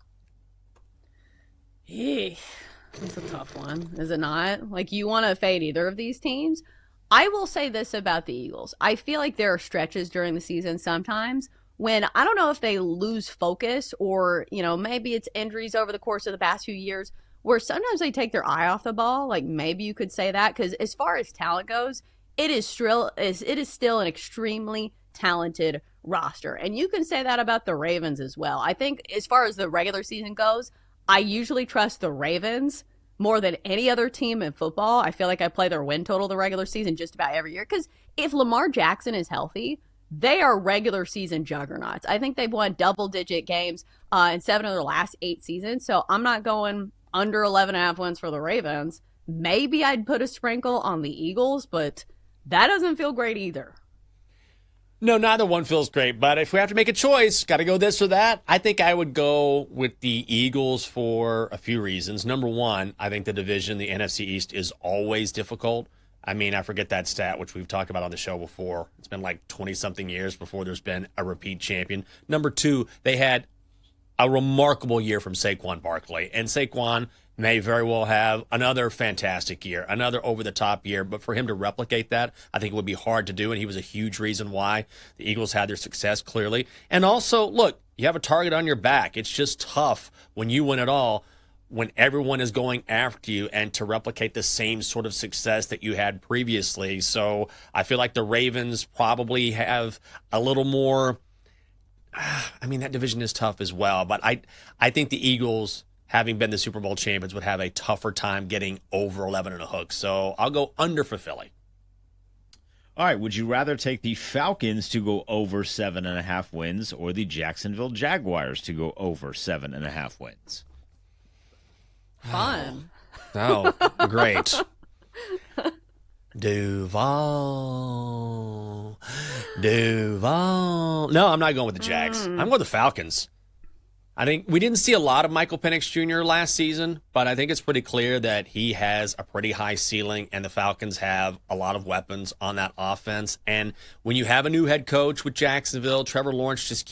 That's a tough one, is it not? Like, you want to fade either of these teams? I will say this about the Eagles. I feel like there are stretches during the season sometimes when I don't know if they lose focus or, maybe it's injuries over the course of the past few years where sometimes they take their eye off the ball. Like, maybe you could say that, because as far as talent goes, it is still an extremely talented roster. And you can say that about the Ravens as well. I think as far as the regular season goes, I usually trust the Ravens more than any other team in football. I feel like I play their win total the regular season just about every year, because if Lamar Jackson is healthy, they are regular season juggernauts. I think they've won double-digit games in 7 of their last 8 seasons, so I'm not going under 11.5 wins for the Ravens. Maybe I'd put a sprinkle on the Eagles, but that doesn't feel great either. No, neither one feels great, but if we have to make a choice, got to go this or that, I think I would go with the Eagles for a few reasons. Number one, I think the division, the NFC East, is always difficult. I mean, I forget that stat, which we've talked about on the show before. It's been like 20-something years before there's been a repeat champion. Number two, they had a remarkable year from Saquon Barkley, and Saquon may very well have another fantastic year, another over-the-top year, but for him to replicate that, I think it would be hard to do, and he was a huge reason why the Eagles had their success, clearly. And also, look, you have a target on your back. It's just tough when you win it all, when everyone is going after you, and to replicate the same sort of success that you had previously. So I feel like the Ravens probably have a little more. I mean, that division is tough as well, but I think the Eagles, having been the Super Bowl champions, would have a tougher time getting over 11 and a hook. So I'll go under for Philly. All right, would you rather take the Falcons to go over 7.5 wins or the Jacksonville Jaguars to go over 7.5 wins? Fun. Oh, great. Duval. No, I'm not going with the Jags. I'm going with the Falcons. I think we didn't see a lot of Michael Penix Jr. last season, but I think it's pretty clear that he has a pretty high ceiling, and the Falcons have a lot of weapons on that offense. And when you have a new head coach with Jacksonville, Trevor Lawrence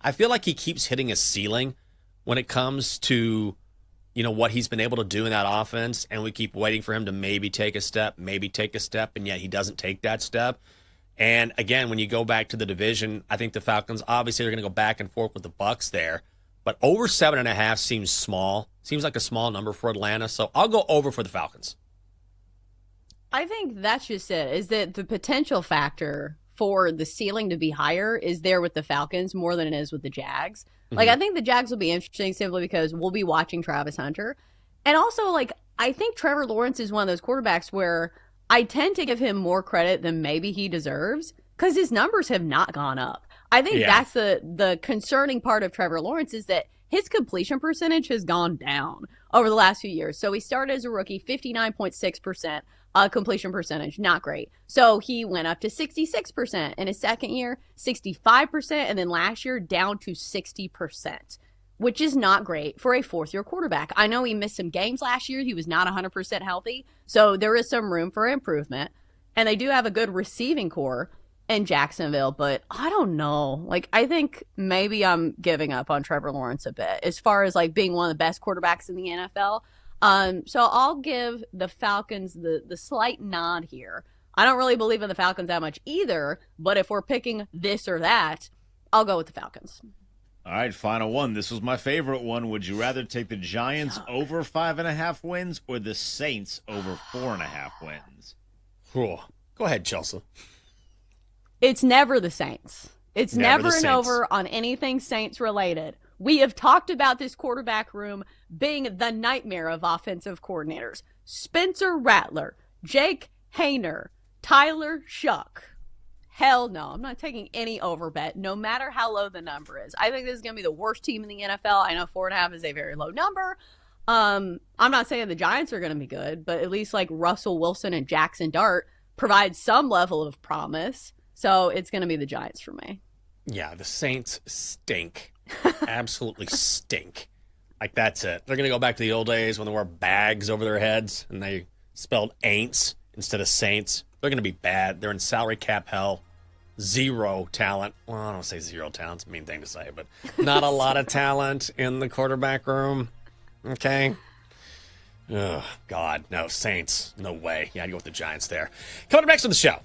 I feel like he keeps hitting a ceiling when it comes to, what he's been able to do in that offense, and we keep waiting for him to maybe take a step, and yet he doesn't take that step. And again, when you go back to the division, I think the Falcons, obviously, are going to go back and forth with the Bucs there. But over 7.5 seems small. Seems like a small number for Atlanta. So I'll go over for the Falcons. I think that's just it, is that the potential factor for the ceiling to be higher is there with the Falcons more than it is with the Jags. Like, I think the Jags will be interesting simply because we'll be watching Travis Hunter. And also, I think Trevor Lawrence is one of those quarterbacks where I tend to give him more credit than maybe he deserves because his numbers have not gone up. I think that's the concerning part of Trevor Lawrence, is that his completion percentage has gone down over the last few years. So he started as a rookie, 59.6% completion percentage, not great. So he went up to 66% in his second year, 65%, and then last year down to 60%, which is not great for a fourth-year quarterback. I know he missed some games last year. He was not 100% healthy, so there is some room for improvement. And they do have a good receiving core in Jacksonville, but I don't know. I think maybe I'm giving up on Trevor Lawrence a bit as far as being one of the best quarterbacks in the NFL. So I'll give the Falcons the slight nod here. I don't really believe in the Falcons that much either, but if we're picking this or that, I'll go with the Falcons. All right, final one. This was my favorite one. Would you rather take the Giants over 5.5 wins or the Saints over 4.5 wins? Cool. Go ahead, Chelsea. It's never the Saints. It's never an over on anything Saints related. We have talked about this quarterback room being the nightmare of offensive coordinators. Spencer Rattler, Jake Hayner, Tyler Shuck. Hell no, I'm not taking any over bet, no matter how low the number is. I think this is going to be the worst team in the NFL. I know 4.5 is a very low number. I'm not saying the Giants are going to be good, but at least like Russell Wilson and Jackson Dart provide some level of promise. So it's going to be the Giants for me. Yeah, the Saints stink. Absolutely stink. Like, that's it. They're going to go back to the old days when they wore bags over their heads and they spelled ain'ts instead of saints. They're going to be bad. They're in salary cap hell. Zero talent. Well, I don't say zero talent. It's a mean thing to say, but not a lot of talent in the quarterback room. Okay. Oh, God. No, Saints. No way. Yeah, I'd go with the Giants there. Coming up next on the show,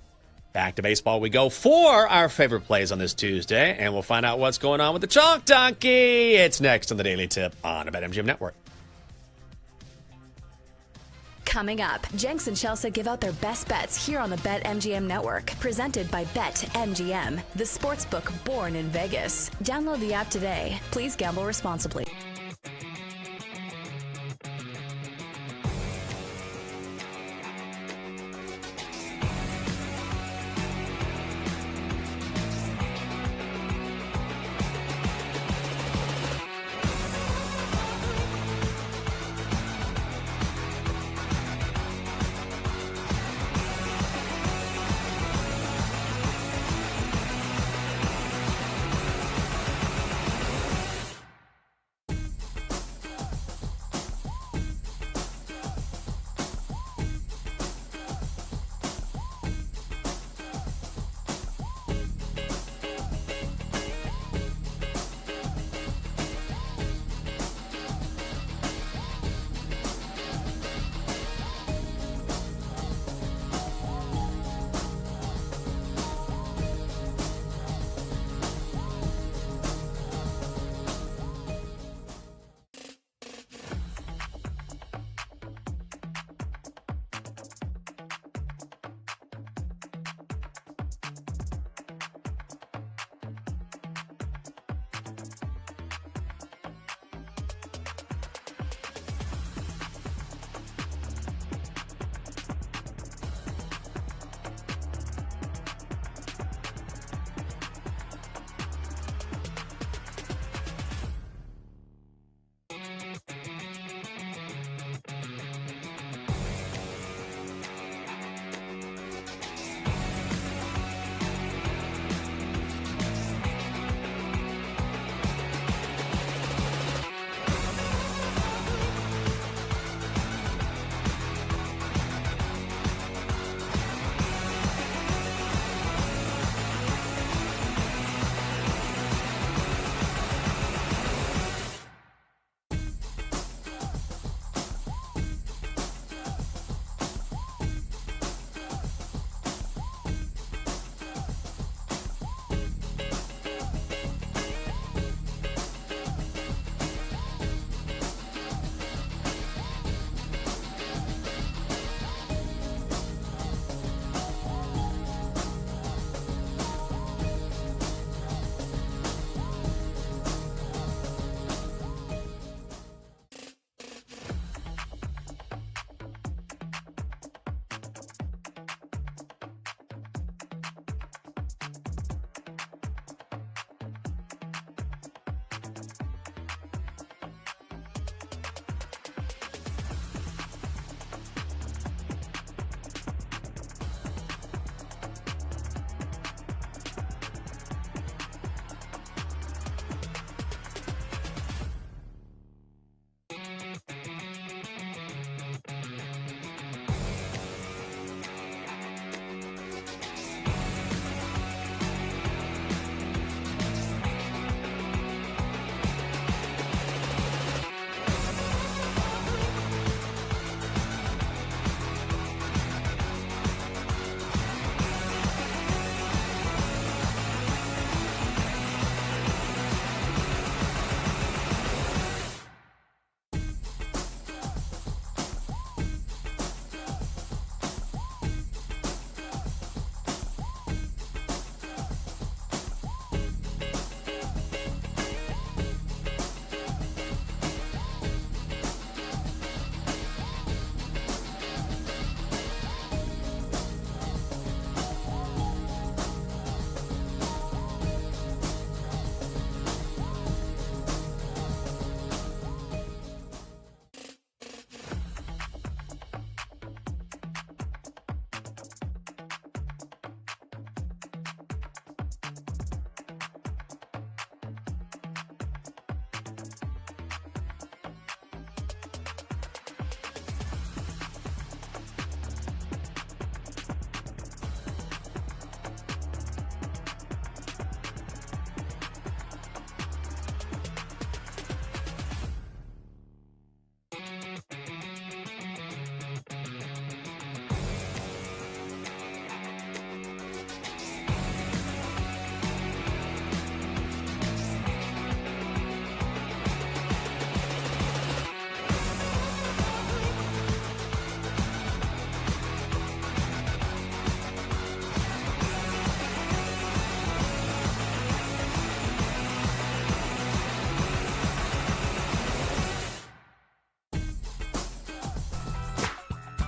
back to baseball we go for our favorite plays on this Tuesday, and we'll find out what's going on with the Chalk Donkey. It's next on the Daily Tip on the BetMGM Network. Coming up, Jenks and Chelsea give out their best bets here on the BetMGM Network. Presented by BetMGM, the sportsbook born in Vegas. Download the app today. Please gamble responsibly.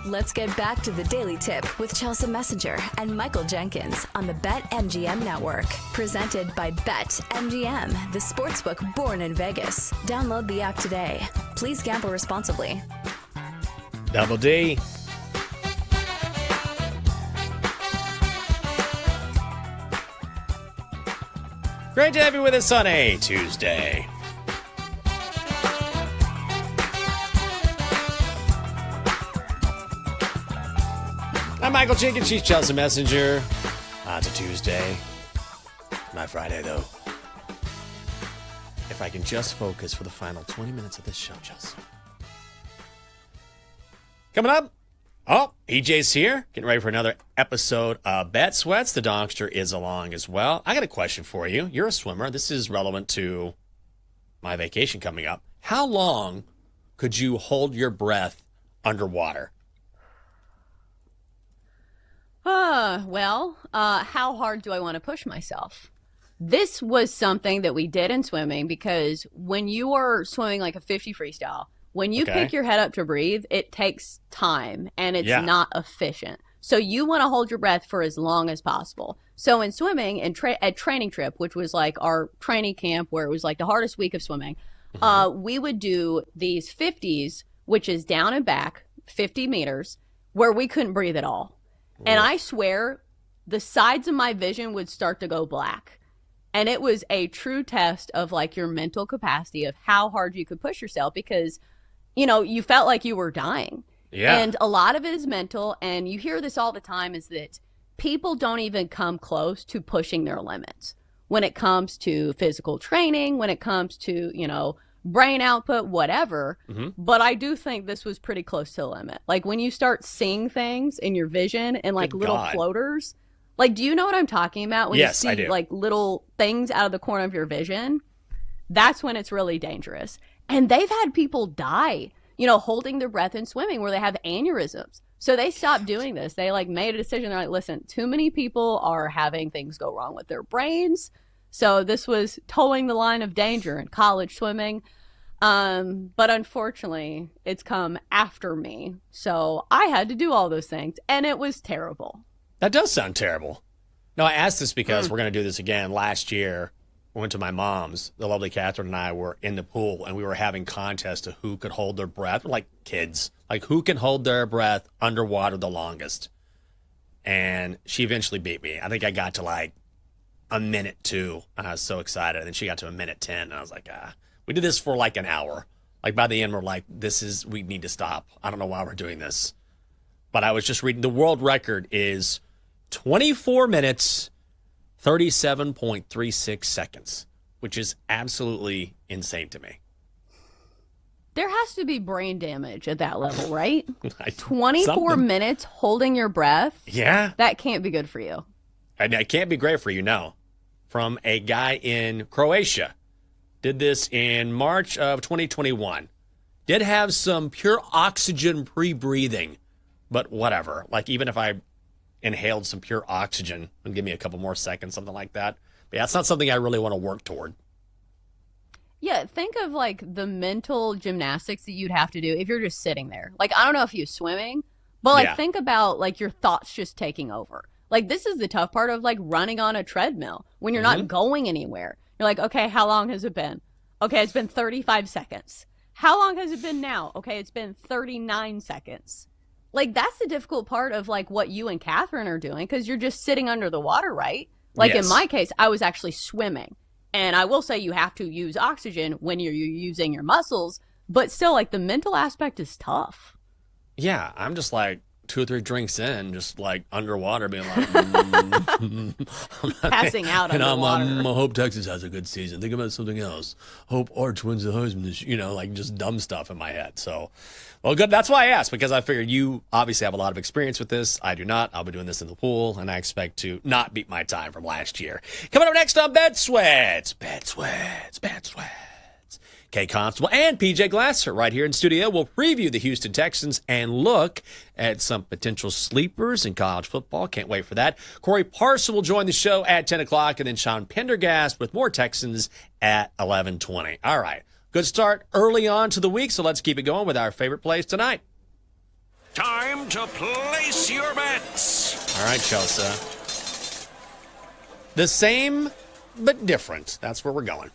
Let's get back to the Daily Tip with Chelsea Messenger and Michael Jenkins on the BetMGM Network. Presented by BetMGM, the sportsbook born in Vegas. Download the app today. Please gamble responsibly. Double D. Great to have you with us on a Tuesday. I'm Michael Jenkins. She's Chelsea Messenger. It's a Tuesday. Not Friday, though. If I can just focus for the final 20 minutes of this show, Chelsea. Coming up, EJ's here. Getting ready for another episode of Bet Sweats. The Donkster is along as well. I got a question for you. You're a swimmer. This is relevant to my vacation coming up. How long could you hold your breath underwater? How hard do I want to push myself? This was something that we did in swimming because when you are swimming like a 50 freestyle, when you pick your head up to breathe, it takes time and it's not efficient. So you want to hold your breath for as long as possible. So in swimming and at training trip, which was like our training camp where it was like the hardest week of swimming, we would do these 50s, which is down and back 50 meters where we couldn't breathe at all. And I swear the sides of my vision would start to go black. And it was a true test of like your mental capacity of how hard you could push yourself because, you know, you felt like you were dying. Yeah. And a lot of it is mental. And you hear this all the time is that people don't even come close to pushing their limits when it comes to physical training, when it comes to, you know, brain output, whatever. But I do think this was pretty close to the limit. Like when you start seeing things in your vision and like little floaters, like, do you know what I'm talking about? When you see like little things out of the corner of your vision, that's when it's really dangerous. And they've had people die, you know, holding their breath and swimming where they have aneurysms. So they stopped doing this. They like made a decision. They're like, listen, too many people are having things go wrong with their brains. So this was towing the line of danger in college swimming. But unfortunately, it's come after me. So I had to do all those things, and it was terrible. That does sound terrible. No, I asked this because we're going to do this again. Last year, we went to my mom's. The lovely Catherine and I were in the pool, and we were having contests of who could hold their breath. We're like kids. Like, who can hold their breath underwater the longest? And she eventually beat me. I think I got to like a minute 2. I was so excited. And then she got to a minute 10. And I was like, we did this for like an hour. Like by the end, we're like, we need to stop. I don't know why we're doing this. But I was just reading the world record is 24 minutes, 37.36 seconds, which is absolutely insane to me. There has to be brain damage at that level, right? 24 minutes holding your breath. Yeah. That can't be good for you. And it can't be great for you, no. From a guy in Croatia. Did this in March of 2021. Did have some pure oxygen pre-breathing, but whatever. Like, even if I inhaled some pure oxygen and give me a couple more seconds, something like that. But yeah, it's not something I really want to work toward. Yeah, think of like the mental gymnastics that you'd have to do if you're just sitting there. Like, I don't know if you're swimming, but like think about like your thoughts just taking over. Like, this is the tough part of like running on a treadmill when you're not going anywhere. You're like, okay, how long has it been? Okay, it's been 35 seconds. How long has it been now? Okay, it's been 39 seconds. Like, that's the difficult part of like what you and Catherine are doing because you're just sitting under the water, right? Like in my case, I was actually swimming. And I will say you have to use oxygen when you're using your muscles, but still like the mental aspect is tough. Yeah, I'm just like 2 or 3 drinks in, just like underwater, being like, passing out underwater. I hope Texas has a good season. Think about something else. Hope Arch wins the Heisman. Like just dumb stuff in my head. So, well, good. That's why I asked, because I figured you obviously have a lot of experience with this. I do not. I'll be doing this in the pool, and I expect to not beat my time from last year. Coming up next on Bet Sweats. Kay Constable and PJ Glasser right here in studio. We'll preview the Houston Texans and look at some potential sleepers in college football. Can't wait for that. Corey Parson will join the show at 10 o'clock, and then Sean Pendergast with more Texans at 11:20. All right. Good start early on to the week, so let's keep it going with our favorite plays tonight. Time to place your bets. All right, Chelsea. The same, but different. That's where we're going.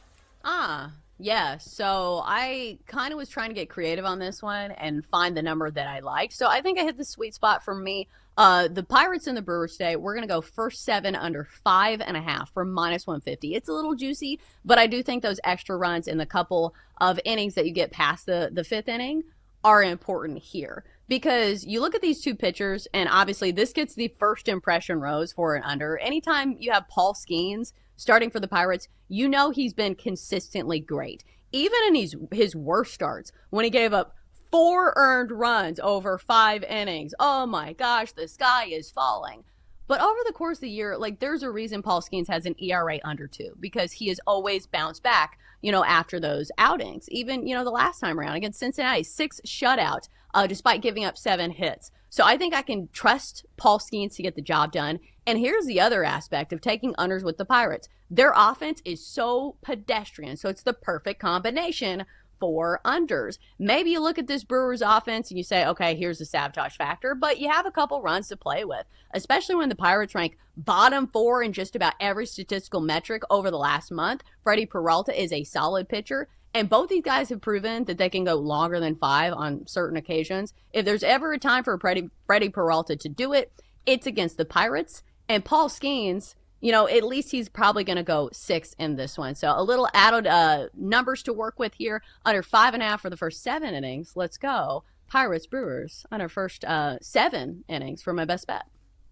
Yeah. So I kind of was trying to get creative on this one and find the number that I liked. So I think I hit the sweet spot for me. The Pirates and the Brewers today, we're going to go first 7 under 5.5 for -150. It's a little juicy, but I do think those extra runs in the couple of innings that you get past the fifth inning are important here. Because you look at these two pitchers, and obviously this gets the first impression rose for an under. Anytime you have Paul Skeens starting for the Pirates, you know he's been consistently great. Even in his worst starts, when he gave up 4 earned runs over 5 innings. Oh my gosh, the sky is falling. But over the course of the year, like, there's a reason Paul Skeens has an ERA under 2, because he has always bounced back, after those outings. Even, the last time around against Cincinnati, 6 shutouts, despite giving up 7 hits. So I think I can trust Paul Skeens to get the job done. And here's the other aspect of taking unders with the Pirates. Their offense is so pedestrian, so it's the perfect combination for unders. Maybe you look at this Brewers offense and you say, okay, here's the sabotage factor, but you have a couple runs to play with, especially when the Pirates rank bottom 4 in just about every statistical metric over the last month. Freddie Peralta is a solid pitcher, and both these guys have proven that they can go longer than 5 on certain occasions. If there's ever a time for Freddie Peralta to do it, it's against the Pirates. And Paul Skeens, at least he's probably going to go 6 in this one. So a little added numbers to work with here. Under 5.5 for the first 7 innings. Let's go. Pirates, Brewers under first 7 innings for my best bet.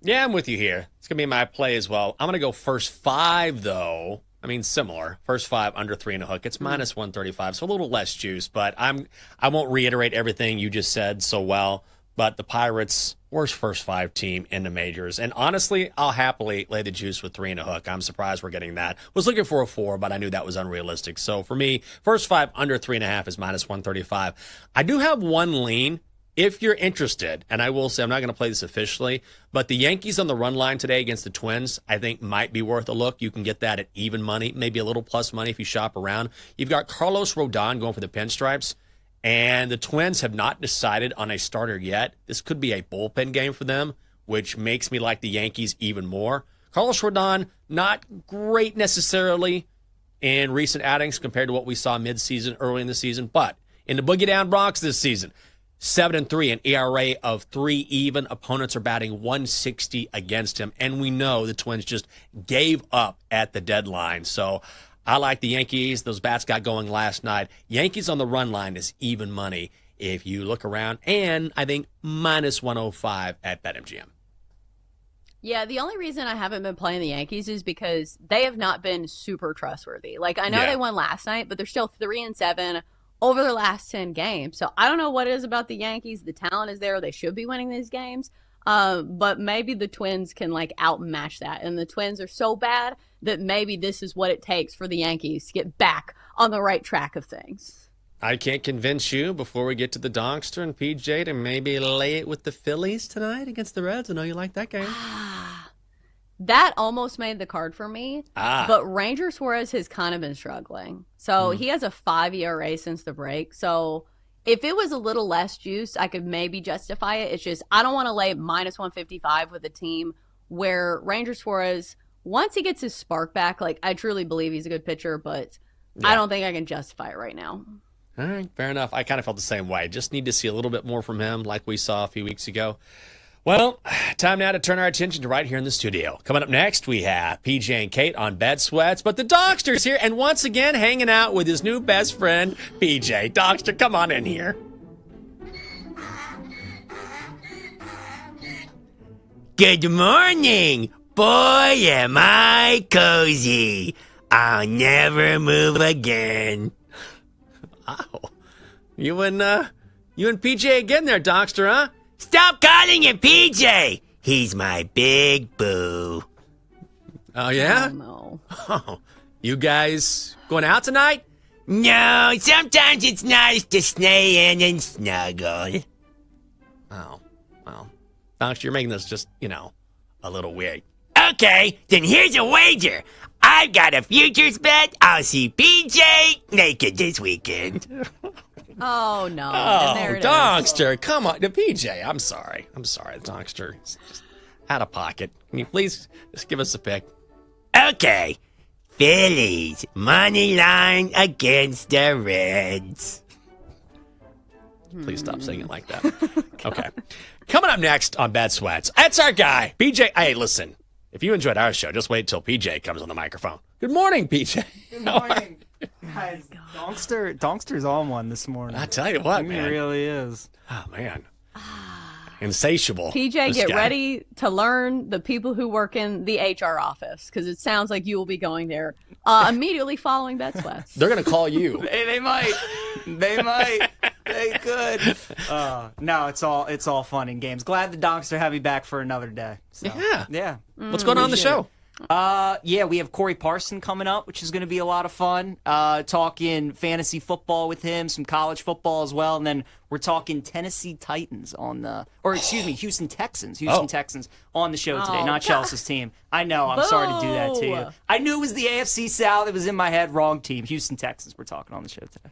Yeah, I'm with you here. It's going to be my play as well. I'm going to go first 5, though. I mean, similar. First 5 under 3.5. It's -135, so a little less juice. But I won't reiterate everything you just said so well. But the Pirates, worst first 5 team in the majors. And honestly, I'll happily lay the juice with 3.5. I'm surprised we're getting that. Was looking for a 4, but I knew that was unrealistic. So for me, first 5 under 3.5 is -135. I do have one lean if you're interested, and I will say I'm not going to play this officially, but the Yankees on the run line today against the Twins, I think might be worth a look. You can get that at even money, maybe a little plus money if you shop around. You've got Carlos Rodon going for the Pinstripes. And the Twins have not decided on a starter yet. This could be a bullpen game for them, which makes me like the Yankees even more. Carlos Rodon, not great necessarily in recent outings compared to what we saw midseason, early in the season. But in the Boogie Down Bronx this season, 7-3, an ERA of 3 even. Opponents are batting 160 against him. And we know the Twins just gave up at the deadline. So I like the Yankees. Those bats got going last night. Yankees on the run line is even money if you look around. And I think -105 at BetMGM. Yeah, the only reason I haven't been playing the Yankees is because they have not been super trustworthy. Like, I know they won last night, but they're still 3-7 over their last 10 games. So I don't know what it is about the Yankees. The talent is there. They should be winning these games. But maybe the Twins can, outmatch that. And the Twins are so bad that maybe this is what it takes for the Yankees to get back on the right track of things. I can't convince you before we get to the Donkster and PJ to maybe lay it with the Phillies tonight against the Reds. I know you like that game. That almost made the card for me. But Ranger Suarez has kind of been struggling. So he has a 5 ERA since the break. So if it was a little less juice, I could maybe justify it. It's just I don't want to lay -155 with a team where Ranger Suarez, once he gets his spark back, I truly believe he's a good pitcher, but I don't think I can justify it right now. All right, fair enough. I kind of felt the same way. Just need to see a little bit more from him like we saw a few weeks ago. Well, time now to turn our attention to right here in the studio. Coming up next, we have PJ and Kate on Bed Sweats, but the Donkster's here, and once again hanging out with his new best friend, PJ. Donkster, come on in here. Good morning. Boy, am I cozy. I'll never move again. Wow. You and PJ again there, Donkster, huh? Stop calling him PJ. He's my big boo. Oh, yeah? Oh, no. Oh, you guys going out tonight? No, sometimes it's nice to stay in and snuggle. Oh, well, Donkster, you're making this just, a little weird. Okay, then here's a wager. I've got a futures bet I'll see PJ naked this weekend. Oh, no. Oh, There it Donkster, come on. PJ, I'm sorry. Donkster. It's just out of pocket. Can you please just give us a pick? Okay. Phillies, money line against the Reds. Please stop saying it like that. Okay. Coming up next on Bad Sweats, that's our guy, PJ. Hey, listen, if you enjoyed our show, just wait till PJ comes on the microphone. Good morning, PJ. Good morning. Guys, Donkster's on one this morning. I tell you what, man. He really is. Oh, man. Insatiable. PJ, get ready to learn the people who work in the HR office, because it sounds like you will be going there immediately following Bet Sweats. They're going to call you. They might. They could. No, it's all fun and games. Glad the Donkster have you back for another day. So, yeah. What's going on in the show? We have Corey Parson coming up, which is going to be a lot of fun. Talking fantasy football with him, some college football as well, and then we're talking Tennessee Titans Houston Texans. Texans on the show today, not Chelsea's team. I know, I'm sorry to do that to you. I knew it was the AFC South. It was in my head. Wrong team. Houston Texans we're talking on the show today.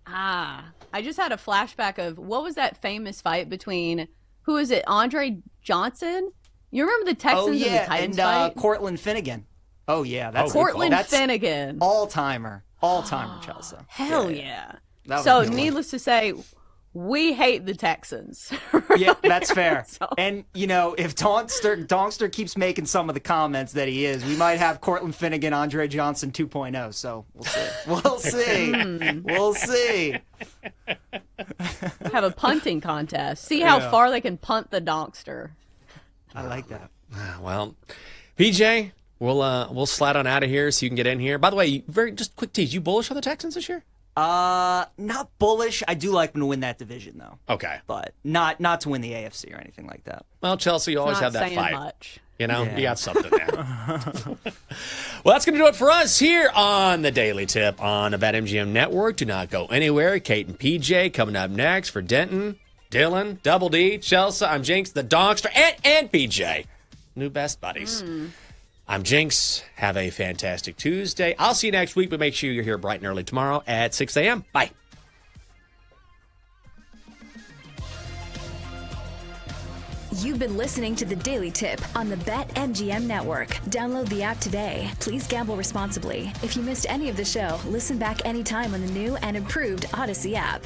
I just had a flashback of what was that famous fight between, who is it, Andre Johnson? You remember the Texans and the Titans fight? Cortland Finnegan. Oh, yeah. That's Cortland Finnegan. All-timer, Chelsea. Hell yeah. So, needless to say, we hate the Texans. Yeah, that's fair. And, if Donkster keeps making some of the comments that he is, we might have Cortland Finnegan, Andre Johnson 2.0. So, we'll see. We'll see. Have a punting contest. See how far they can punt the Donkster. I like that. Well, PJ, we'll slide on out of here so you can get in here. By the way, just quick tease, you bullish on the Texans this year? Not bullish. I do like them to win that division, though. Okay. But not to win the AFC or anything like that. Well, Chelsea, you always have that fight. Much. You got something there. Well, that's going to do it for us here on the Daily Tip on the BetMGM Network. Do not go anywhere. Kate and PJ coming up next for Denton, Dylan, Double D, Chelsea. I'm Jinx, the Donkster, and PJ. New best buddies. I'm Jinx. Have a fantastic Tuesday. I'll see you next week, but make sure you're here bright and early tomorrow at 6 a.m. Bye. You've been listening to the Daily Tip on the BetMGM Network. Download the app today. Please gamble responsibly. If you missed any of the show, listen back anytime on the new and improved Odyssey app.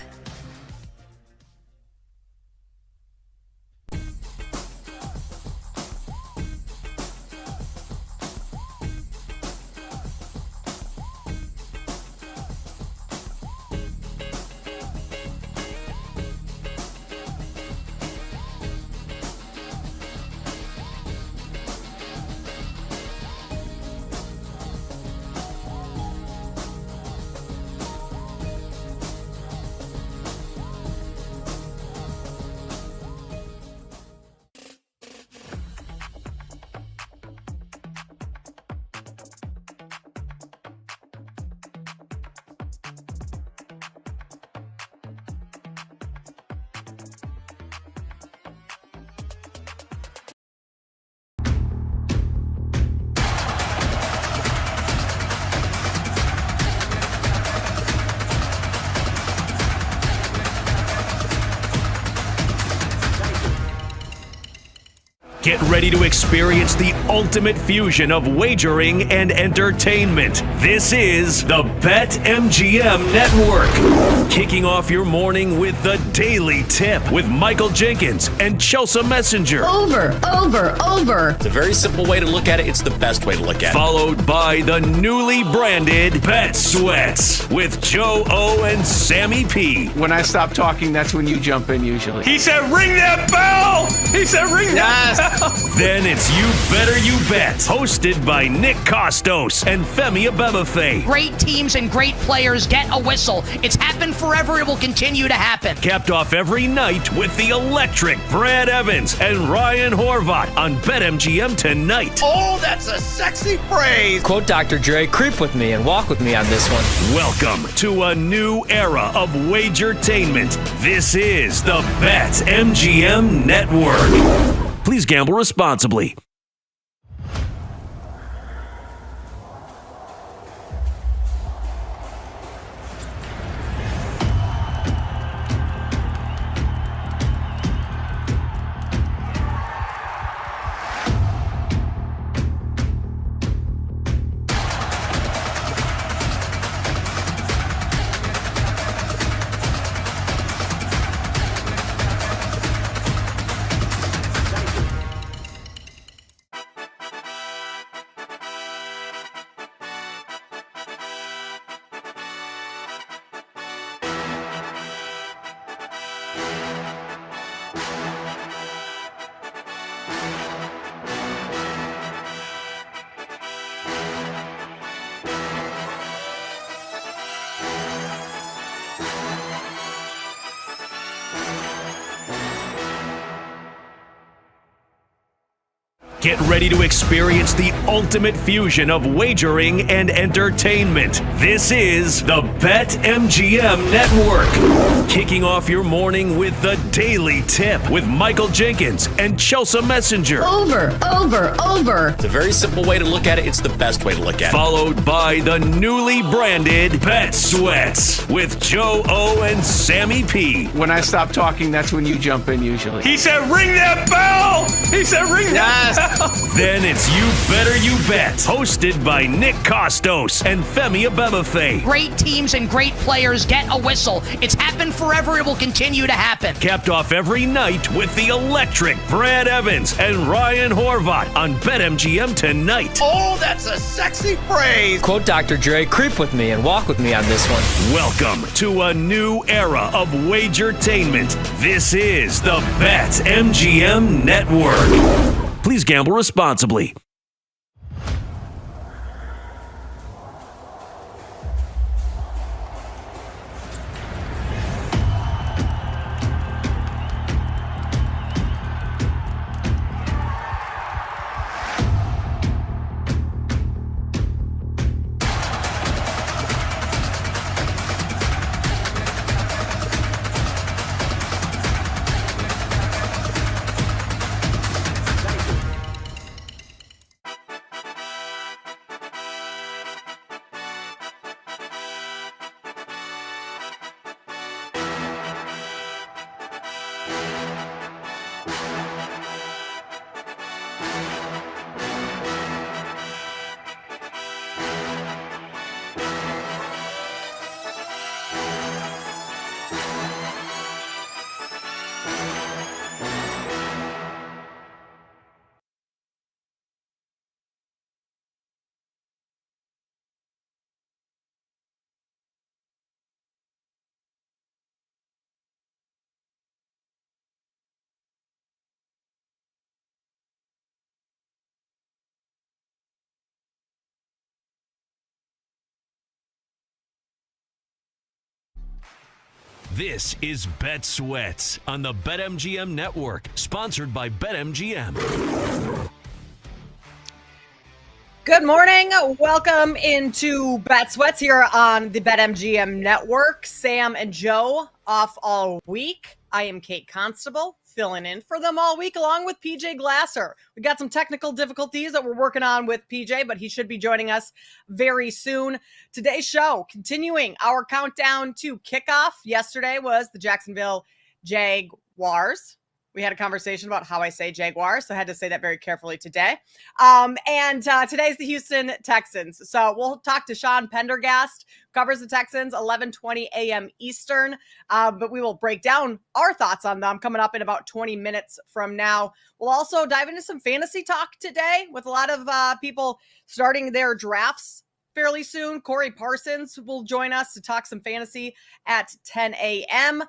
Get ready to experience the ultimate fusion of wagering and entertainment. This is the BetMGM Network. Kicking off your morning with the Daily Tip with Michael Jenkins and Chelsea Messenger. Over. It's a very simple way to look at it. It's the best way to look at it. Followed by the newly branded Bet Sweats with Joe O and Sammy P. When I stop talking, that's when you jump in usually. He said, ring that bell! He said, ring that bell! Then it's You Better You Bet, hosted by Nick Costos and Femi Abebefe. Great teams and great players get a whistle. It's happened forever. It will continue to happen. Capped off every night with the electric Brad Evans and Ryan Horvath on BetMGM tonight. Oh, that's a sexy phrase. Quote Dr. Dre, creep with me and walk with me on this one. Welcome to a new era of Wagertainment. This is the BetMGM Network. Please gamble responsibly. Get ready to experience the ultimate fusion of wagering and entertainment. This is the BetMGM Network. Kicking off your morning with the Daily Tip with Michael Jenkins and Chelsea Messenger. Over. It's a very simple way to look at it. It's the best way to look at it. Followed by the newly branded Bet Sweats with Joe O and Sammy P. When I stop talking, that's when you jump in usually. He said, ring that bell! He said, ring that bell! Then it's You Better You Bet, hosted by Nick Costos and Femi Abebefe. Great teams and great players get a whistle. It's happened forever. It will continue to happen. Capped off every night with the electric Brad Evans and Ryan Horvat on BetMGM tonight. Oh, that's a sexy phrase. Quote Dr. Dre, creep with me and walk with me on this one. Welcome to a new era of Wagertainment. This is the BetMGM Network. Please gamble responsibly. This is Bet Sweats on the BetMGM Network, sponsored by BetMGM. Good morning. Welcome into Bet Sweats here on the BetMGM Network. Sam and Joe off all week. I am Kate Constable, filling in for them all week, along with PJ Glasser. We got some technical difficulties that we're working on with PJ, but he should be joining us very soon. Today's show, continuing our countdown to kickoff. Yesterday was the Jacksonville Jaguars. We had a conversation about how I say Jaguars, so I had to say that very carefully today. Today's the Houston Texans. So we'll talk to Sean Pendergast, covers the Texans, 11:20 a.m. Eastern. But we will break down our thoughts on them coming up in about 20 minutes from now. We'll also dive into some fantasy talk today with a lot of people starting their drafts fairly soon. Corey Parsons will join us to talk some fantasy at 10 a.m.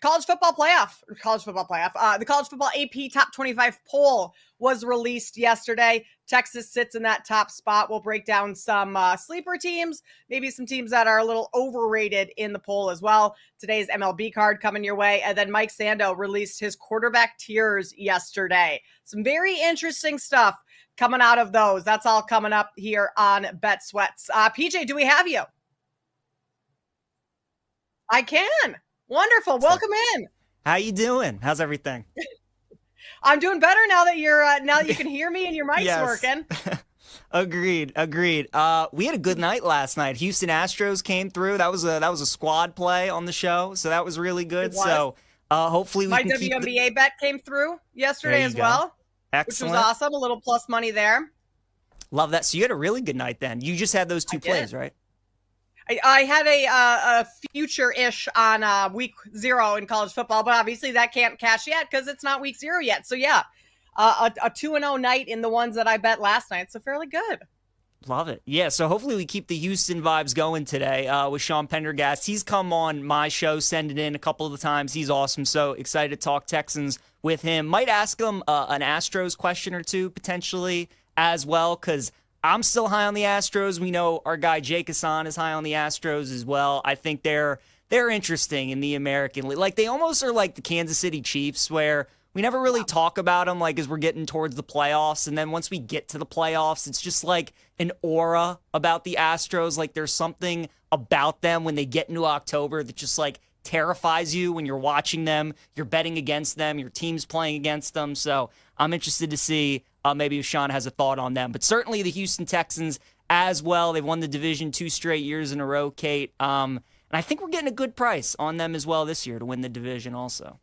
The College Football Playoff. The College Football AP Top 25 poll was released yesterday. Texas sits in that top spot. We'll break down some sleeper teams, maybe some teams that are a little overrated in the poll as well. Today's MLB card coming your way. And then Mike Sando released his quarterback tiers yesterday. Some very interesting stuff coming out of those. That's all coming up here on Bet Sweats. PJ, do we have you? I can. Wonderful. Welcome in. How you doing? How's everything? I'm doing better now that you can hear me and your mic's working. Agreed. We had a good night last night. Houston Astros came through. That was a squad play on the show, so that was really good. So hopefully we can keep WNBA bet came through yesterday as well. Excellent. Which was awesome. A little plus money there. Love that. So you had a really good night then. You just had those two plays, right? I had a future-ish on week 0 in college football, but obviously that can't cash yet because it's not week 0 yet. So yeah, a 2-0 night in the ones that I bet last night. So fairly good. Love it. Yeah, so hopefully we keep the Houston vibes going today with Sean Pendergast. He's come on my show, send it in a couple of the times. He's awesome. So excited to talk Texans with him. Might ask him an Astros question or two potentially as well, because I'm still high on the Astros. We know our guy Jake Hassan is high on the Astros as well. I think they're interesting in the American League. Like, they almost are like the Kansas City Chiefs, where we never really talk about them like as we're getting towards the playoffs. And then once we get to the playoffs, it's just like an aura about the Astros. Like there's something about them when they get into October that just like terrifies you when you're watching them, you're betting against them, your team's playing against them. So I'm interested to see maybe if Sean has a thought on them. But certainly the Houston Texans as well. They've won the division 2 straight years in a row, Kate. And I think we're getting a good price on them as well this year to win the division also.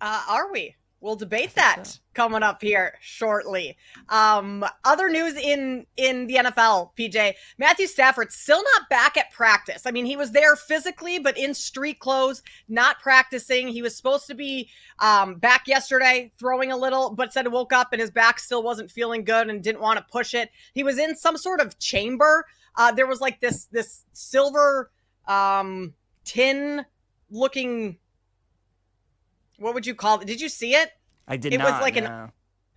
Are we? We'll debate that coming up here shortly. Other news in the NFL, PJ. Matthew Stafford still not back at practice. I mean, he was there physically, but in street clothes, not practicing. He was supposed to be back yesterday, throwing a little, but said he woke up and his back still wasn't feeling good and didn't want to push it. He was in some sort of chamber. There was like this silver tin looking. What would you call it? Did you see it? I did not. It was like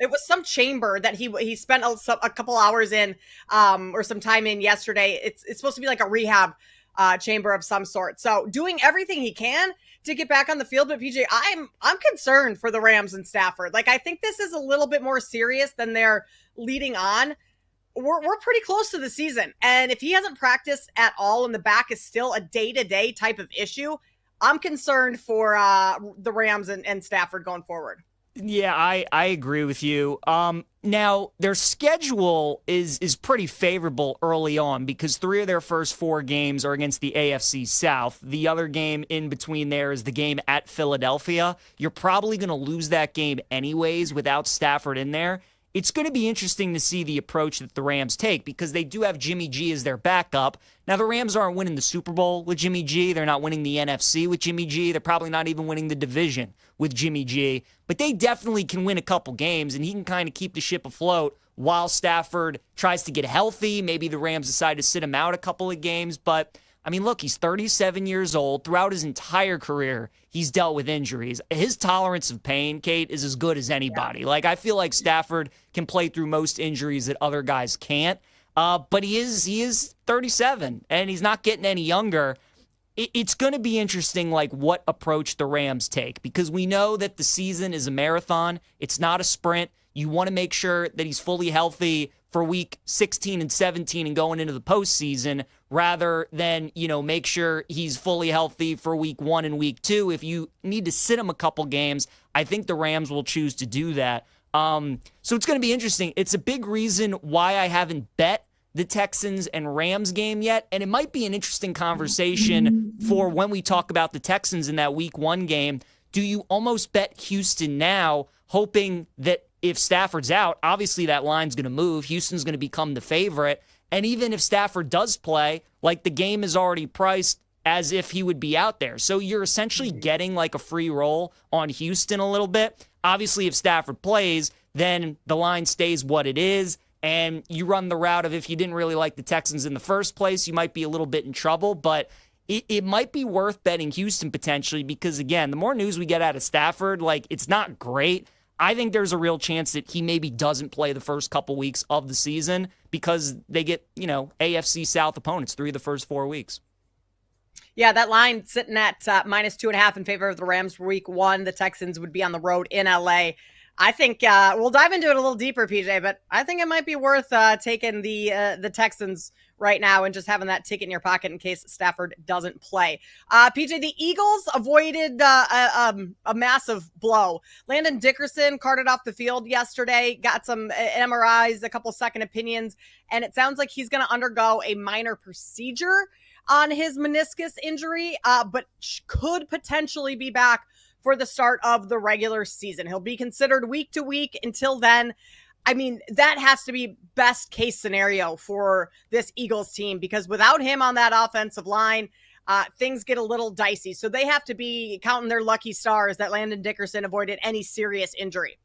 it was some chamber that he spent a couple hours in, or some time in yesterday. It's supposed to be like a rehab chamber of some sort. So doing everything he can to get back on the field. But PJ, I'm concerned for the Rams and Stafford. Like I think this is a little bit more serious than they're leading on. We're pretty close to the season, and if he hasn't practiced at all and the back is still a day-to-day type of issue, I'm concerned for the Rams and Stafford going forward. Yeah, I agree with you. Now, their schedule is pretty favorable early on because 3 of their first 4 games are against the AFC South. The other game in between there is the game at Philadelphia. You're probably going to lose that game anyways without Stafford in there. It's going to be interesting to see the approach that the Rams take because they do have Jimmy G as their backup. Now, the Rams aren't winning the Super Bowl with Jimmy G. They're not winning the NFC with Jimmy G. They're probably not even winning the division with Jimmy G. But they definitely can win a couple games, and he can kind of keep the ship afloat while Stafford tries to get healthy. Maybe the Rams decide to sit him out a couple of games. But, I mean, look, he's 37 years old. Throughout his entire career, he's dealt with injuries. His tolerance of pain, Kate, is as good as anybody. Yeah. Like, I feel like Stafford can play through most injuries that other guys can't. But he is 37, and he's not getting any younger. It's going to be interesting, like, what approach the Rams take, because we know that the season is a marathon. It's not a sprint. You want to make sure that he's fully healthy for week 16 and 17 and going into the postseason rather than, make sure he's fully healthy for week 1 and week 2. If you need to sit him a couple games, I think the Rams will choose to do that. So it's going to be interesting. It's a big reason why I haven't bet the Texans and Rams game yet, and it might be an interesting conversation for when we talk about the Texans in that week 1 game. Do you almost bet Houston now, hoping that if Stafford's out, obviously that line's going to move. Houston's going to become the favorite. And even if Stafford does play, like the game is already priced as if he would be out there. So you're essentially getting like a free roll on Houston a little bit. Obviously, if Stafford plays, then the line stays what it is. And you run the route of if you didn't really like the Texans in the first place, you might be a little bit in trouble. But it might be worth betting Houston potentially because, again, the more news we get out of Stafford, like it's not great. I think there's a real chance that he maybe doesn't play the first couple weeks of the season because they get, AFC South opponents 3 of the first 4 weeks. Yeah, that line sitting at -2.5 in favor of the Rams for week 1. The Texans would be on the road in LA. I think we'll dive into it a little deeper, PJ, but I think it might be worth taking the Texans right now and just having that ticket in your pocket in case Stafford doesn't play. PJ, the Eagles avoided a massive blow. Landon Dickerson carted off the field yesterday, got some MRIs, a couple second opinions, and it sounds like he's going to undergo a minor procedure on his meniscus injury, but could potentially be back for the start of the regular season. He'll be considered week to week until then. I mean, that has to be best case scenario for this Eagles team because without him on that offensive line, things get a little dicey. So they have to be counting their lucky stars that Landon Dickerson avoided any serious injury.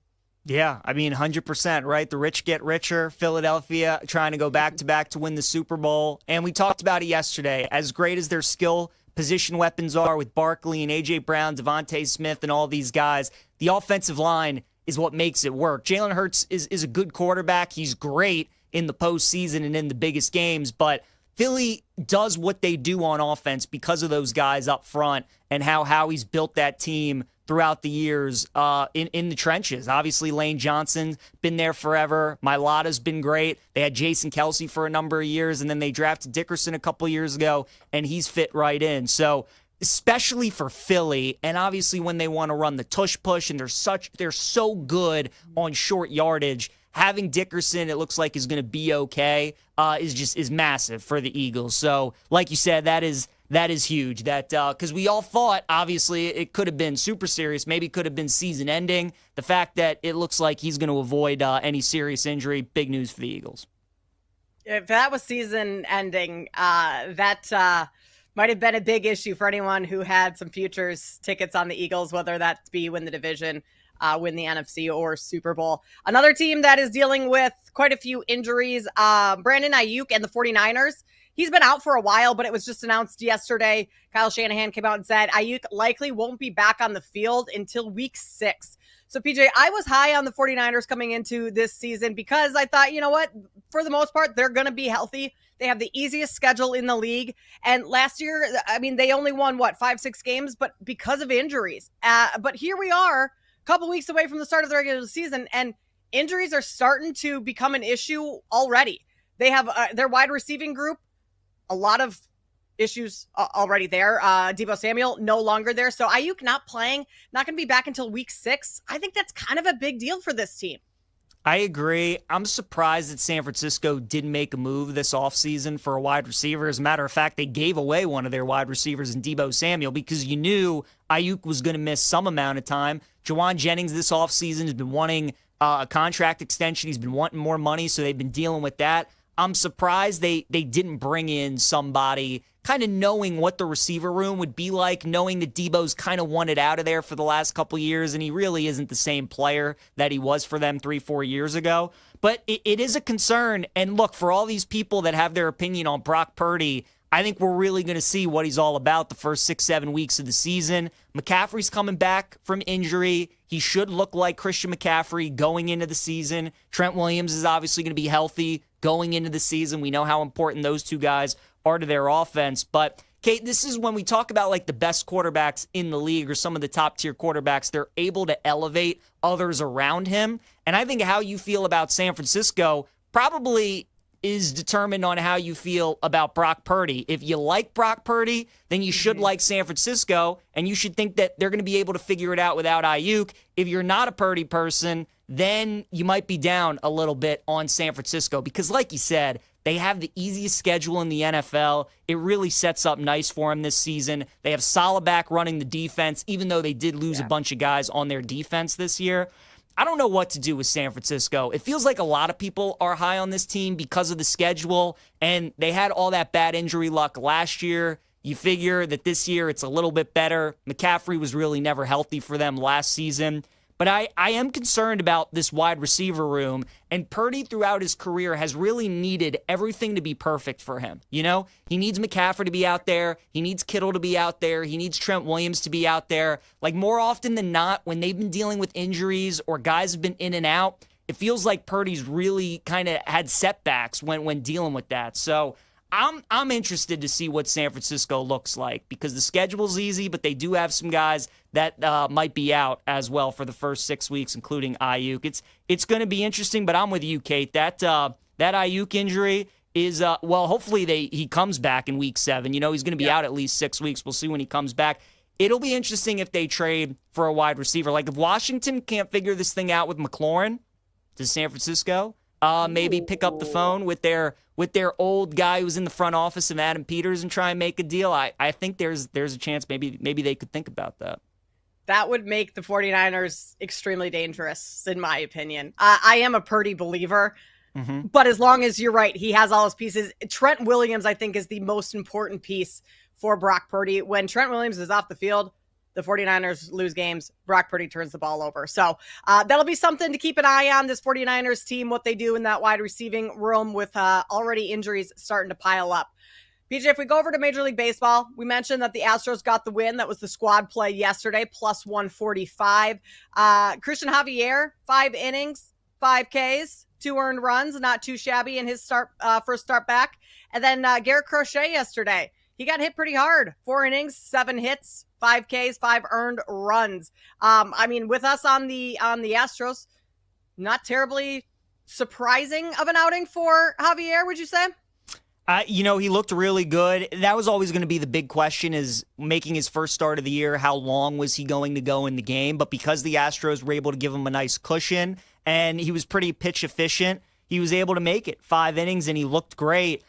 Yeah, I mean, 100%, right? The rich get richer. Philadelphia trying to go back-to-back to win the Super Bowl. And we talked about it yesterday. As great as their skill position weapons are with Barkley and A.J. Brown, Devontae Smith, and all these guys, the offensive line is what makes it work. Jalen Hurts is a good quarterback. He's great in the postseason and in the biggest games, but Philly does what they do on offense because of those guys up front and how Howie's built that team throughout the years in the trenches. Obviously, Lane Johnson's been there forever. Mailata's been great. They had Jason Kelsey for a number of years, and then they drafted Dickerson a couple years ago, and he's fit right in. So especially for Philly, and obviously when they want to run the tush push, and they're so good on short yardage, having Dickerson, it looks like, is going to be okay, is massive for the Eagles. So, like you said, that is huge. That because we all thought, obviously, it could have been super serious. Maybe it could have been season ending. The fact that it looks like he's going to avoid any serious injury, big news for the Eagles. If that was season ending, that might have been a big issue for anyone who had some futures tickets on the Eagles, whether that be win the division, win the NFC, or Super Bowl. Another team that is dealing with quite a few injuries, Brandon Ayuk and the 49ers. He's been out for a while, but it was just announced yesterday. Kyle Shanahan came out and said Ayuk likely won't be back on the field until week 6. So, PJ, I was high on the 49ers coming into this season because I thought, you know what, for the most part, they're going to be healthy. They have the easiest schedule in the league. And last year, I mean, they only won, 5-6 games, but because of injuries. But here we are, a couple weeks away from the start of the regular season, and injuries are starting to become an issue already. They have their wide receiving group, a lot of issues already there. Deebo Samuel no longer there. So Ayuk not playing, not going to be back until week 6. I think that's kind of a big deal for this team. I agree. I'm surprised that San Francisco didn't make a move this offseason for a wide receiver. As a matter of fact, they gave away one of their wide receivers in Deebo Samuel because you knew Ayuk was going to miss some amount of time. Jawan Jennings this offseason has been wanting a contract extension. He's been wanting more money, so they've been dealing with that. I'm surprised they didn't bring in somebody kind of knowing what the receiver room would be like, knowing that Deebo's kind of wanted out of there for the last couple years, and he really isn't the same player that he was for them 3-4 years ago. But it is a concern. And look, for all these people that have their opinion on Brock Purdy, I think we're really going to see what he's all about the first 6-7 weeks of the season. McCaffrey's coming back from injury. He should look like Christian McCaffrey going into the season. Trent Williams is obviously going to be healthy going into the season. We know how important those two guys are to their offense. But, Kate, this is when we talk about like the best quarterbacks in the league or some of the top tier quarterbacks. They're able to elevate others around him. And I think how you feel about San Francisco probably is determined on how you feel about Brock Purdy. If you like Brock Purdy, then you should like San Francisco, and you should think that they're going to be able to figure it out without Ayuk. If you're not a Purdy person, then you might be down a little bit on San Francisco because, like you said, they have the easiest schedule in the NFL. It really sets up nice for them this season. They have Saleh running the defense, even though they did lose a bunch of guys on their defense this year. I don't know what to do with San Francisco. It feels like a lot of people are high on this team because of the schedule, and they had all that bad injury luck last year. You figure that this year it's a little bit better. McCaffrey was really never healthy for them last season. But I am concerned about this wide receiver room, and Purdy throughout his career has really needed everything to be perfect for him. You know, he needs McCaffrey to be out there. He needs Kittle to be out there. He needs Trent Williams to be out there. Like more often than not, when they've been dealing with injuries or guys have been in and out, it feels like Purdy's really kind of had setbacks when dealing with that. So I'm interested to see what San Francisco looks like because the schedule's easy, but they do have some guys that might be out as well for the first 6 weeks, including Ayuk. It's going to be interesting, but I'm with you, Kate. That Ayuk injury is hopefully he comes back in week 7. You know, he's going to be out at least 6 weeks. We'll see when he comes back. It'll be interesting if they trade for a wide receiver. Like if Washington can't figure this thing out with McLaurin to San Francisco, maybe pick up the phone with their old guy who's in the front office of Adam Peters and try and make a deal. I think there's a chance maybe they could think about that. That would make the 49ers extremely dangerous, in my opinion. I am a Purdy believer, but as long as you're right, he has all his pieces. Trent Williams, I think, is the most important piece for Brock Purdy. When Trent Williams is off the field, the 49ers lose games. Brock Purdy turns the ball over. So that'll be something to keep an eye on, this 49ers team, what they do in that wide receiving room with already injuries starting to pile up. PJ, if we go over to Major League Baseball, we mentioned that the Astros got the win. That was the squad play yesterday, plus 145. Christian Javier, 5 innings, 5 Ks. 2 earned runs, not too shabby in his first start back. And then Garrett Crochet yesterday. He got hit pretty hard. 4 innings, 7 hits, 5 Ks, 5 earned runs. With us on the Astros, not terribly surprising of an outing for Javier, would you say? He looked really good. That was always going to be the big question, is making his first start of the year, how long was he going to go in the game? But because the Astros were able to give him a nice cushion and he was pretty pitch efficient, he was able to make it 5 innings and he looked great.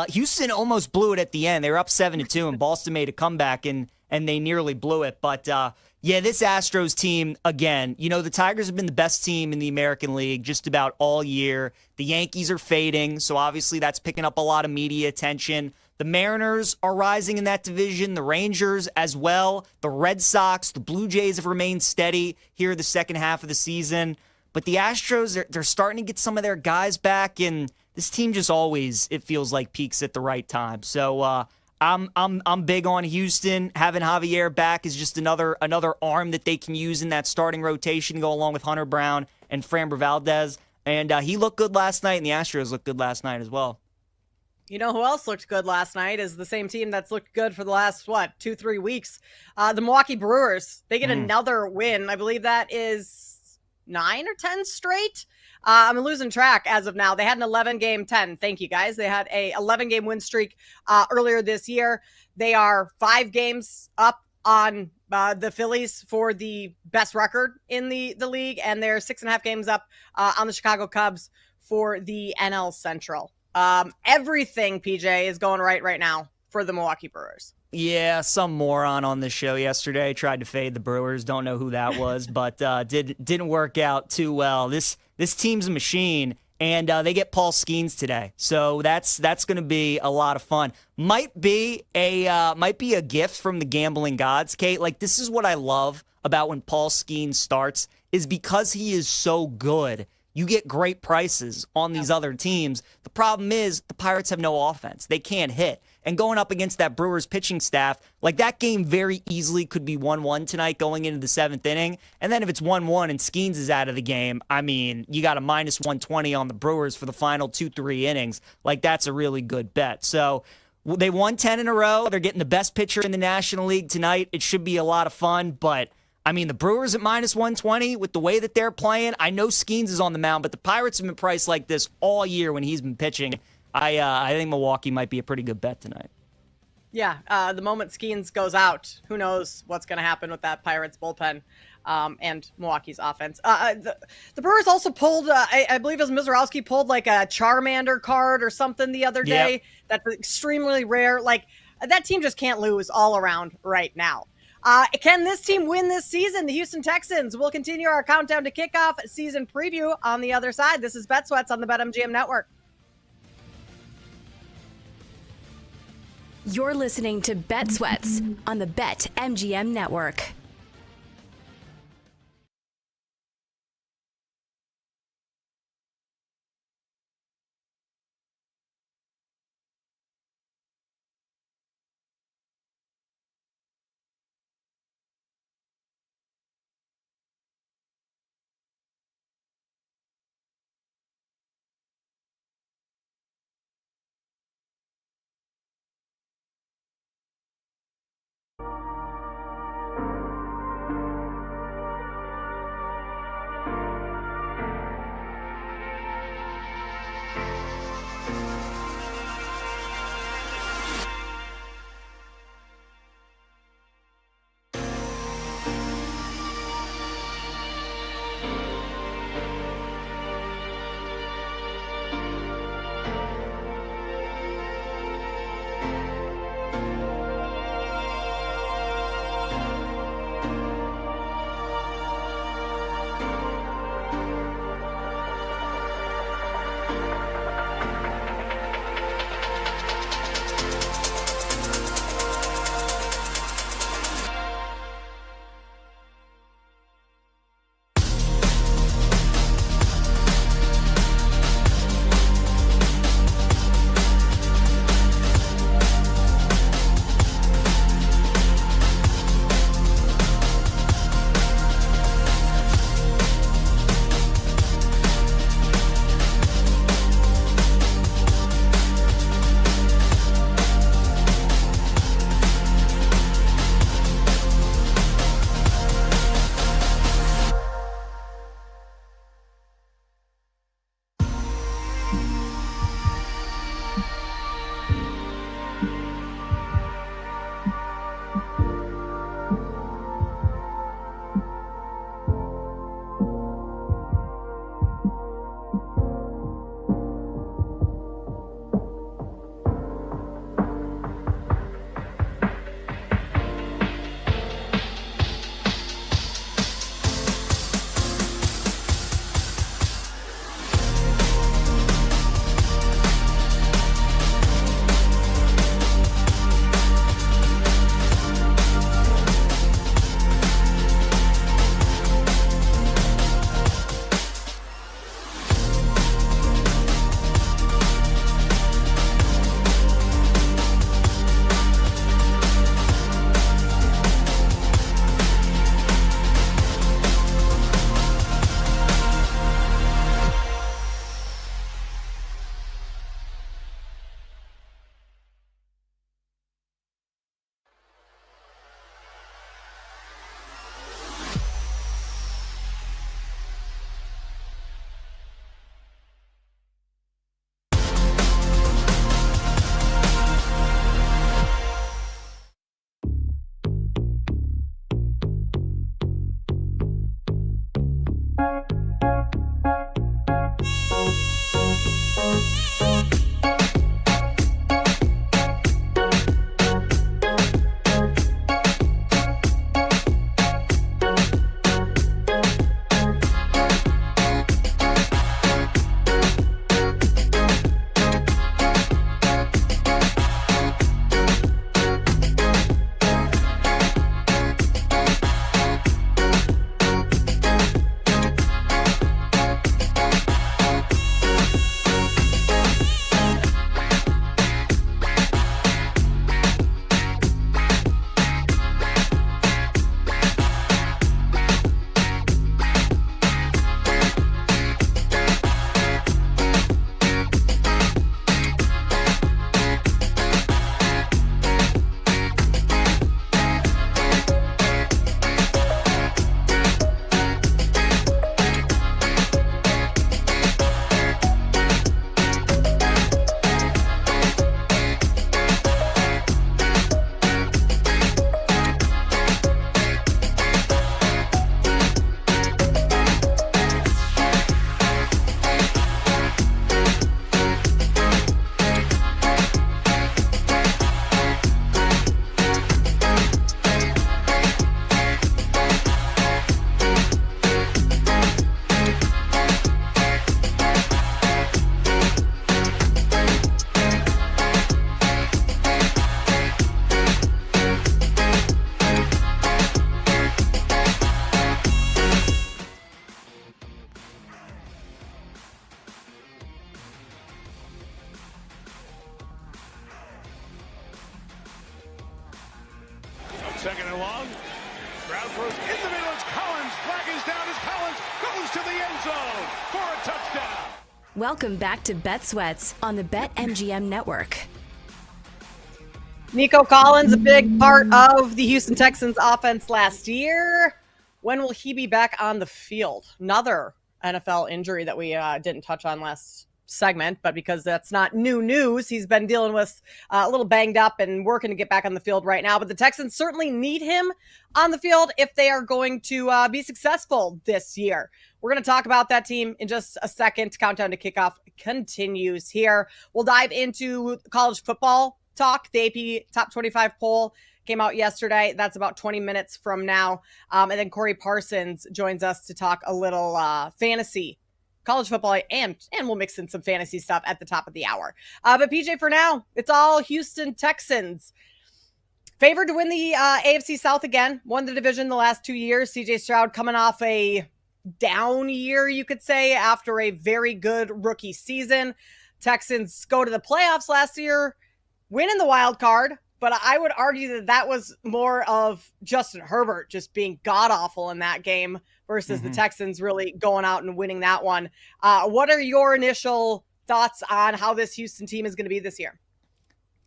Houston almost blew it at the end. They were up 7-2 and Boston made a comeback and they nearly blew it. But this Astros team, again, the Tigers have been the best team in the American League just about all year. The Yankees are fading, so obviously that's picking up a lot of media attention. The Mariners are rising in that division, the Rangers as well. The Red Sox, the Blue Jays have remained steady here the second half of the season. But the Astros, they're starting to get some of their guys back, and this team just always, it feels like, peaks at the right time. So I'm big on Houston. Having Javier back is just another arm that they can use in that starting rotation to go along with Hunter Brown and Framber Valdez. And he looked good last night, and the Astros looked good last night as well. You know who else looked good last night is the same team that's looked good for the last, 2-3 weeks? The Milwaukee Brewers. They get another win. I believe that is 9 or 10 straight. I'm losing track as of now. They had an 11-game 10. Thank you, guys. They had a 11-game win streak earlier this year. They are 5 games up on the Phillies for the best record in the league, and they're 6.5 games up on the Chicago Cubs for the NL Central. Everything, PJ, is going right now for the Milwaukee Brewers. Yeah, some moron on the show yesterday tried to fade the Brewers. Don't know who that was, but didn't work out too well. This team's a machine, and they get Paul Skeens today, so that's going to be a lot of fun. Might be a gift from the gambling gods, Kate. Like, this is what I love about when Paul Skeens starts, is because he is so good. You get great prices on these other teams. The problem is the Pirates have no offense. They can't hit. And going up against that Brewers pitching staff, like, that game very easily could be 1-1 tonight going into the 7th inning. And then if it's 1-1 and Skeens is out of the game, I mean, you got a minus 120 on the Brewers for the final 2-3 innings. Like, that's a really good bet. So they won 10 in a row. They're getting the best pitcher in the National League tonight. It should be a lot of fun, but I mean, the Brewers at minus 120 with the way that they're playing. I know Skeens is on the mound, but the Pirates have been priced like this all year when he's been pitching. I think Milwaukee might be a pretty good bet tonight. Yeah, the moment Skeens goes out, who knows what's going to happen with that Pirates bullpen and Milwaukee's offense. The Brewers also pulled, I believe it was Mizorowski pulled like a Charmander card or something the other day. Yep. That's extremely rare. Like, that team just can't lose all around right now. Can this team win this season? The Houston Texans. We'll continue our countdown to kickoff season preview on the other side. This is Bet Sweats on the BetMGM Network. You're listening to Bet Sweats on the BetMGM Network. Second and long. Stroud throws in the middle. It's Collins. Flag is down as Collins goes to the end zone for a touchdown. Welcome back to Bet Sweats on the BetMGM Network. Nico Collins, a big part of the Houston Texans offense last year. When will he be back on the field? Another NFL injury that we didn't touch on last segment, but because that's not new news, he's been dealing with a little banged up and working to get back on the field right now. But the Texans certainly need him on the field if they are going to be successful this year. We're going to talk about that team in just a second. Countdown to kickoff continues here. We'll dive into college football talk. The AP Top 25 poll came out yesterday. That's about 20 minutes from now. And then Corey Parsons joins us to talk a little fantasy college football, and we'll mix in some fantasy stuff at the top of the hour. But PJ, for now, it's all Houston Texans. Favored to win the AFC South again. Won the division the last 2 years. CJ Stroud coming off a down year, you could say, after a very good rookie season. Texans go to the playoffs last year, winning the wild card. But I would argue that was more of Justin Herbert just being god-awful in that game versus the Texans really going out and winning that one. What are your initial thoughts on how this Houston team is going to be this year?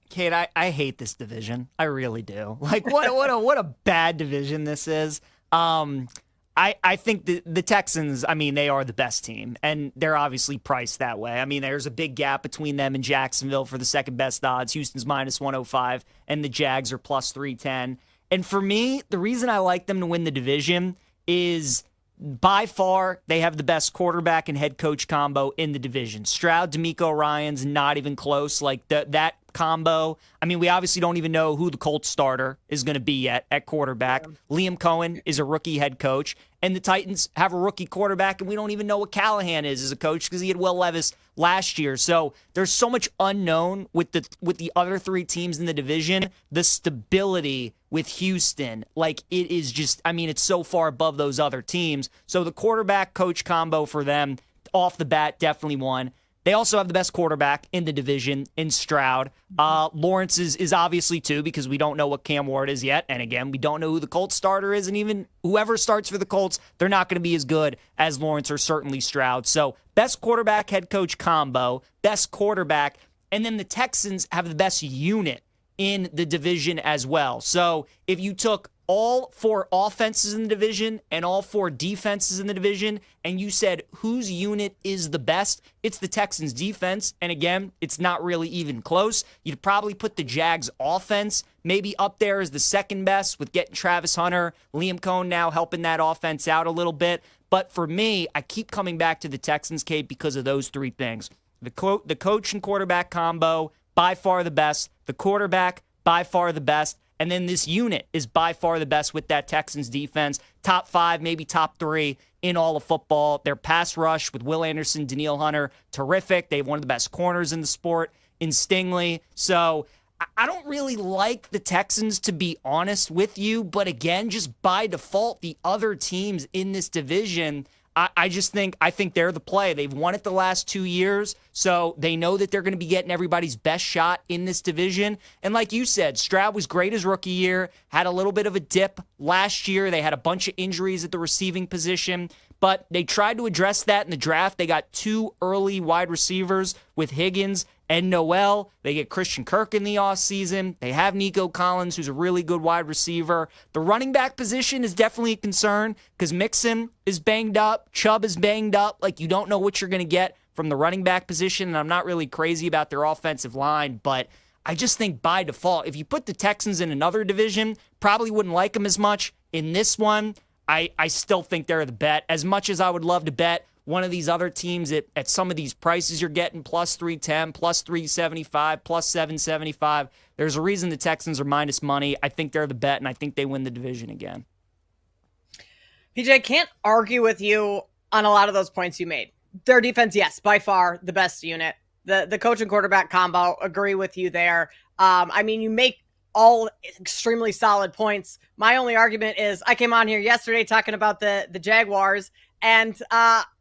Kate, I hate this division. I really do. Like, what a bad division this is. I think the Texans, I mean, they are the best team, and they're obviously priced that way. I mean, there's a big gap between them and Jacksonville for the second best odds. Houston's minus 105, and the Jags are plus 310. And for me, the reason I like them to win the division is by far they have the best quarterback and head coach combo in the division. Stroud, DeMeco Ryans, not even close. Like that combo. I mean, we obviously don't even know who the Colts starter is going to be yet at quarterback. Liam Cohen is a rookie head coach, and the Titans have a rookie quarterback, and we don't even know what Callahan is as a coach because he had Will Levis last year. So there's so much unknown with the other three teams in the division. The stability with Houston, like it is just, I mean, it's so far above those other teams. So the quarterback coach combo for them off the bat definitely won. They also have the best quarterback in the division in Stroud. Lawrence is obviously too, because we don't know what Cam Ward is yet. And again, we don't know who the Colts starter is. And even whoever starts for the Colts, they're not going to be as good as Lawrence or certainly Stroud. So best quarterback head coach combo, best quarterback. And then the Texans have the best unit in the division as well. So if you took all four offenses in the division and all four defenses in the division, and you said whose unit is the best, it's the Texans defense. And again, it's not really even close. You'd probably put the Jags offense maybe up there as the second best with getting Travis Hunter, Liam Cohen now helping that offense out a little bit. But for me, I keep coming back to the Texans, Kate, because of those three things. The coach and quarterback combo, by far the best. The quarterback, by far the best. And then this unit is by far the best with that Texans defense. Top 5, maybe top 3 in all of football. Their pass rush with Will Anderson, Danielle Hunter, terrific. They have one of the best corners in the sport in Stingley. So I don't really like the Texans, to be honest with you. But again, just by default, the other teams in this division, I think they're the play. They've won it the last 2 years, so they know that they're going to be getting everybody's best shot in this division. And like you said, Stroud was great his rookie year, had a little bit of a dip last year. They had a bunch of injuries at the receiving position, but they tried to address that in the draft. They got 2 early wide receivers with Higgins and Noel. They get Christian Kirk in the offseason. They have Nico Collins, who's a really good wide receiver. The running back position is definitely a concern because Mixon is banged up. Chubb is banged up. Like, you don't know what you're going to get from the running back position, and I'm not really crazy about their offensive line, but I just think by default, if you put the Texans in another division, probably wouldn't like them as much. In this one, I still think they're the bet. As much as I would love to bet one of these other teams at some of these prices you're getting, plus 310, plus 375, plus 775. There's a reason the Texans are minus money. I think they're the bet, and I think they win the division again. PJ, I can't argue with you on a lot of those points you made. Their defense, yes, by far the best unit. The coach and quarterback combo, agree with you there. I mean, you make all extremely solid points. My only argument is I came on here yesterday talking about the Jaguars, and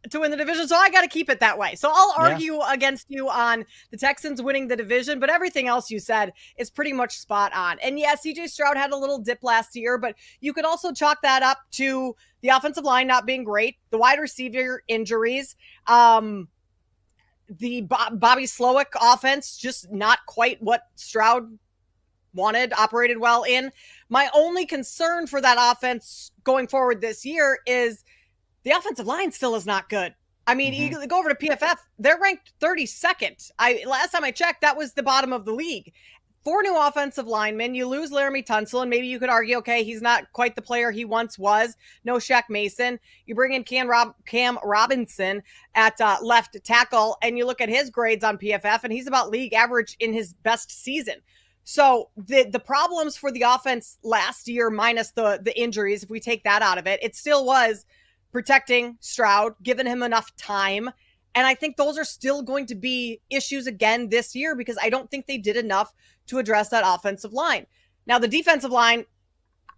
to win the division. So I got to keep it that way. So I'll argue against you on the Texans winning the division, but everything else you said is pretty much spot on. And yeah, CJ Stroud had a little dip last year, but you could also chalk that up to the offensive line not being great, the wide receiver injuries, the Bobby Slowick offense just not quite what Stroud wanted, operated well in. My only concern for that offense going forward this year is the offensive line still is not good. I mean, you go over to PFF, they're ranked 32nd. Last time I checked, that was the bottom of the league. 4 new offensive linemen. You lose Laramie Tunsil, and maybe you could argue, okay, he's not quite the player he once was. No Shaq Mason. You bring in Cam Robinson at left tackle, and you look at his grades on PFF, and he's about league average in his best season. So the problems for the offense last year, minus the injuries, if we take that out of it, it still was protecting Stroud, giving him enough time. And I think those are still going to be issues again this year because I don't think they did enough to address that offensive line. Now, the defensive line,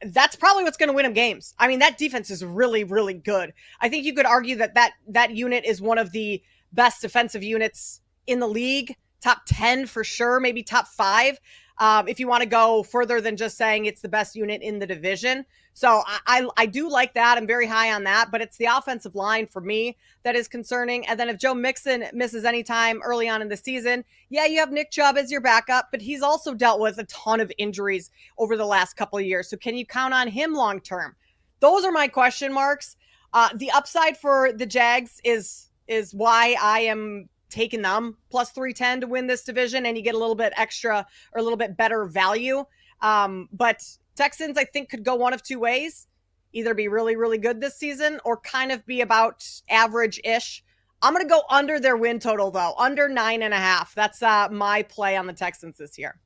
that's probably what's going to win them games. I mean, that defense is really, really good. I think you could argue that unit is one of the best defensive units in the league, top 10 for sure, maybe top 5. If you want to go further than just saying it's the best unit in the division. So I do like that. I'm very high on that, but it's the offensive line for me that is concerning. And then if Joe Mixon misses any time early on in the season, yeah, you have Nick Chubb as your backup, but he's also dealt with a ton of injuries over the last couple of years. So can you count on him long term? Those are my question marks. The upside for the Jags is why I am taking them plus 310 to win this division, and you get a little bit extra or a little bit better value. But Texans, I think, could go one of two ways. Either be really, really good this season or kind of be about average-ish. I'm going to go under their win total, though. Under 9.5. That's my play on the Texans this year.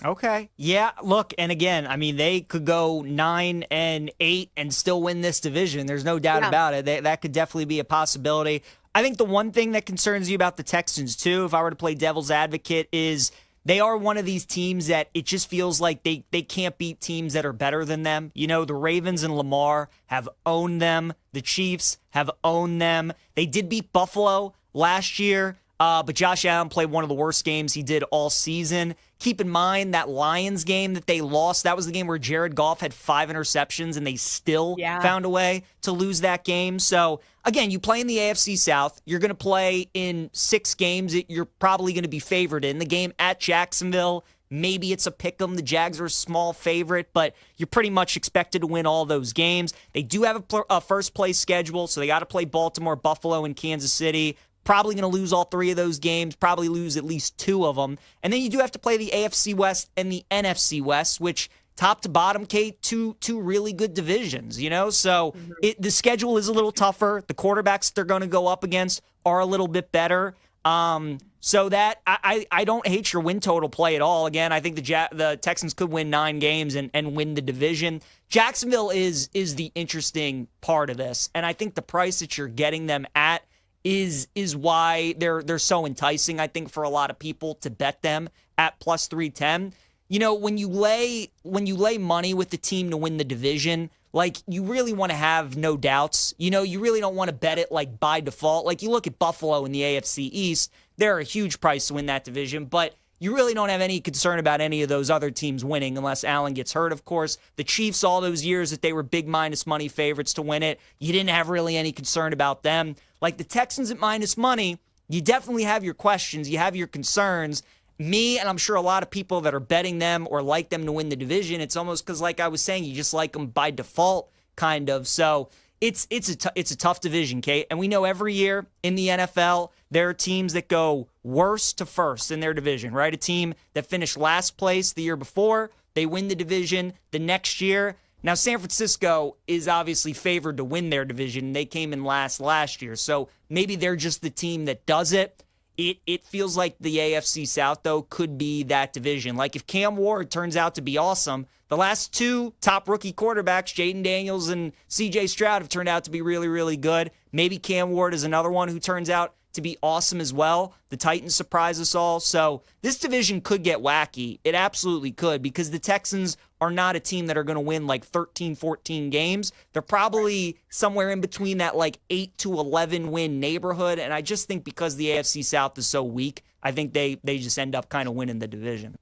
Okay. Yeah, look, and again, I mean, they could go 9-8 and still win this division. There's no doubt about it. That could definitely be a possibility. I think the one thing that concerns you about the Texans, too, if I were to play devil's advocate, is they are one of these teams that it just feels like they can't beat teams that are better than them. You know, the Ravens and Lamar have owned them. The Chiefs have owned them. They did beat Buffalo last year, but Josh Allen played one of the worst games he did all season. Keep in mind that Lions game that they lost, that was the game where Jared Goff had 5 interceptions and they still found a way to lose that game. So, again, you play in the AFC South. You're going to play in 6 games that you're probably going to be favored in. The game at Jacksonville, maybe it's a pick 'em. The Jags are a small favorite, but you're pretty much expected to win all those games. They do have a first-place schedule, so they got to play Baltimore, Buffalo, and Kansas City. Probably going to lose all 3 of those games, probably lose at least 2 of them. And then you do have to play the AFC West and the NFC West, which top to bottom, Kate, two really good divisions, you know? So the schedule is a little tougher. The quarterbacks they're going to go up against are a little bit better. So that I don't hate your win total play at all. Again, I think the Texans could win 9 games and win the division. Jacksonville is the interesting part of this. And I think the price that you're getting them at is why they're so enticing, I think, for a lot of people to bet them at plus 310. You know, when you lay money with the team to win the division, like, you really want to have no doubts. You know, you really don't want to bet it like by default. Like, you look at Buffalo in the AFC East, they're a huge price to win that division, but you really don't have any concern about any of those other teams winning unless Allen gets hurt, of course. The Chiefs, all those years that they were big minus money favorites to win it, you didn't have really any concern about them. Like the Texans at minus money, you definitely have your questions. You have your concerns. Me, and I'm sure a lot of people that are betting them or like them to win the division, it's almost because, like I was saying, you just like them by default, kind of. So it's a tough division, Kate. And we know every year in the NFL, there are teams that go worst to first in their division, right? A team that finished last place the year before, they win the division the next year. Now, San Francisco is obviously favored to win their division. They came in last year. So maybe they're just the team that does it. It feels like the AFC South, though, could be that division. Like, if Cam Ward turns out to be awesome, the last 2 top rookie quarterbacks, Jaden Daniels and CJ Stroud, have turned out to be really, really good. Maybe Cam Ward is another one who turns out to be awesome as well. The Titans surprise us all. So this division could get wacky. It absolutely could, because the Texans are not a team that are going to win like 13, 14 games. They're probably somewhere in between that like 8 to 11 win neighborhood. And I just think because the AFC South is so weak, I think they just end up kind of winning the division.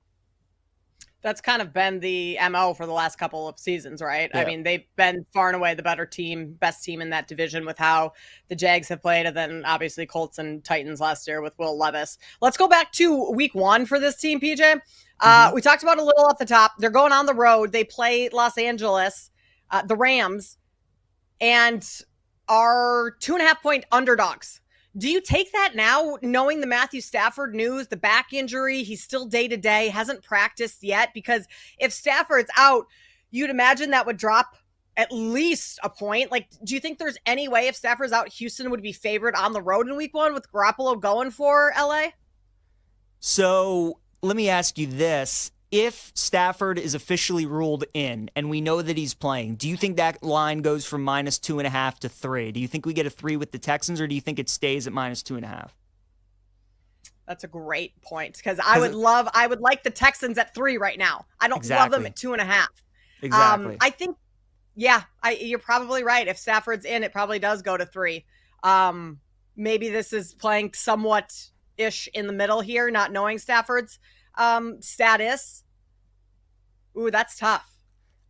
That's kind of been the MO for the last couple of seasons, right? Yeah. I mean, they've been far and away the better team, best team in that division with how the Jags have played, and then obviously Colts and Titans last year with Will Levis. Let's go back to week 1 for this team, PJ. We talked about a little off the top. They're going on the road. They play Los Angeles, the Rams, and are 2.5-point underdogs. Do you take that now, knowing the Matthew Stafford news, the back injury, he's still day-to-day, hasn't practiced yet? Because if Stafford's out, you'd imagine that would drop at least a point. Like, do you think there's any way if Stafford's out, Houston would be favored on the road in week 1 with Garoppolo going for LA? So let me ask you this. If Stafford is officially ruled in and we know that he's playing, do you think that line goes from -2.5 to 3? Do you think we get a 3 with the Texans, or do you think it stays at -2.5? That's a great point, because I would like the Texans at 3 right now. I don't love them at 2.5. Exactly. I think, you're probably right. If Stafford's in, it probably does go to 3. Maybe this is playing somewhat ish in the middle here, not knowing Stafford's status. Ooh, that's tough.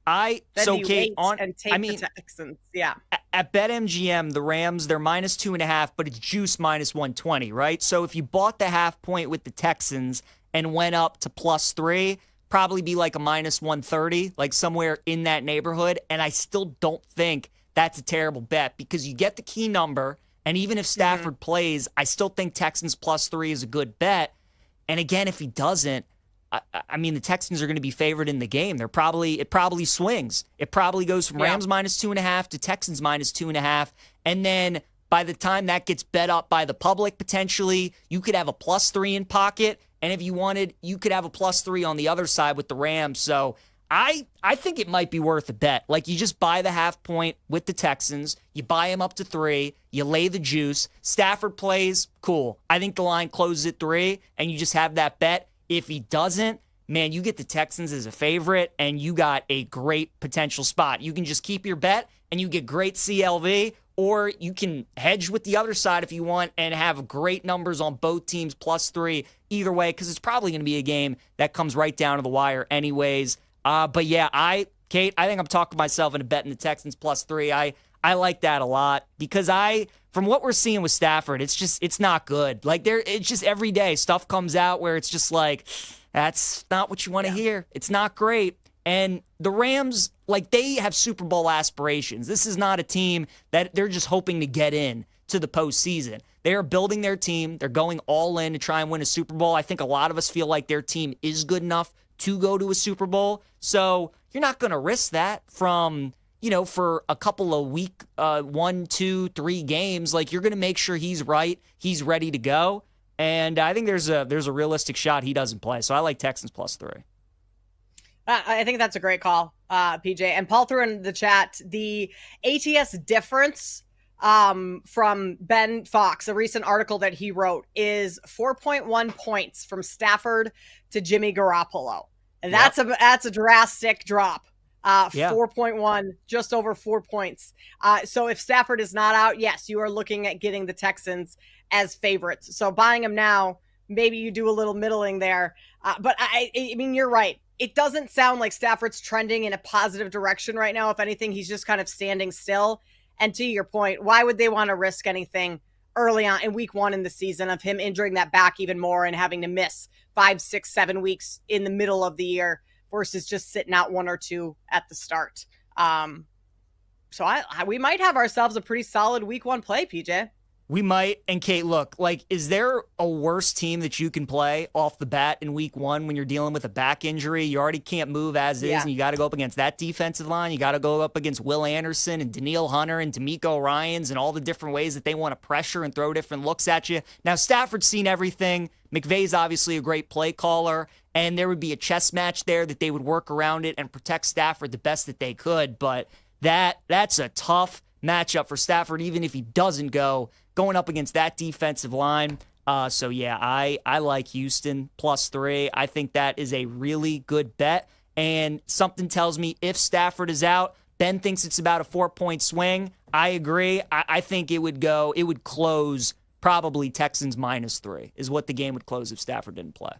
Kate, the Texans. Yeah. At BetMGM, the Rams, they're -2.5, but it's juice -120, right? So if you bought the half point with the Texans and went up to +3, probably be like a -130, like somewhere in that neighborhood. And I still don't think that's a terrible bet, because you get the key number, and even if Stafford plays, I still think Texans +3 is a good bet. And again, if he doesn't, I mean, the Texans are going to be favored in the game. It probably swings. It probably goes from Rams -2.5 to Texans -2.5. And then by the time that gets bet up by the public, potentially, you could have a +3 in pocket. And if you wanted, you could have a +3 on the other side with the Rams. So I think it might be worth a bet. Like, you just buy the half point with the Texans. You buy him up to 3. You lay the juice. Stafford plays, cool. I think the line closes at 3, and you just have that bet. If he doesn't, man, you get the Texans as a favorite, and you got a great potential spot. You can just keep your bet, and you get great CLV, or you can hedge with the other side if you want and have great numbers on both teams +3. Either way, because it's probably going to be a game that comes right down to the wire anyways. But yeah, Kate, I think I'm talking myself into betting the Texans +3. I like that a lot, because from what we're seeing with Stafford, it's not good. Like, it's just every day stuff comes out where it's just like, that's not what you want to hear. It's not great. And the Rams, like, they have Super Bowl aspirations. This is not a team that they're just hoping to get in to the postseason. They are building their team. They're going all in to try and win a Super Bowl. I think a lot of us feel like their team is good enough to go to a Super Bowl. So you're not going to risk that from, for a couple of week 1, 2, 3 games. Like, you're going to make sure he's right. He's ready to go. And I think there's a realistic shot he doesn't play. So I like Texans +3. I think that's a great call, PJ. And Paul threw in the chat the ATS difference from Ben Fox, a recent article that he wrote, is 4.1 points from Stafford to Jimmy Garoppolo. And that's a drastic drop. 4.1, just over 4 points. So if Stafford is not out, yes, you are looking at getting the Texans as favorites. So buying them now, maybe you do a little middling there. But I mean, you're right. It doesn't sound like Stafford's trending in a positive direction right now. If anything, he's just kind of standing still. And to your point, why would they want to risk anything early on in week 1 in the season of him injuring that back even more and having to miss 5, 6, 7 weeks in the middle of the year versus just sitting out 1 or 2 at the start? So we might have ourselves a pretty solid week 1 play, PJ. We might. And Kate, look, like, is there a worse team that you can play off the bat in week 1 when you're dealing with a back injury? You already can't move as is, and you got to go up against that defensive line. You got to go up against Will Anderson and Danielle Hunter and D'Amico Ryans and all the different ways that they want to pressure and throw different looks at you. Now, Stafford's seen everything. McVay's obviously a great play caller, and there would be a chess match there that they would work around it and protect Stafford the best that they could. But that's a tough matchup for Stafford, even if he doesn't go, going up against that defensive line. So, yeah, I like Houston +3. I think that is a really good bet. And something tells me if Stafford is out, Ben thinks it's about a 4-point swing. I agree. I think it would close probably Texans -3 is what the game would close if Stafford didn't play.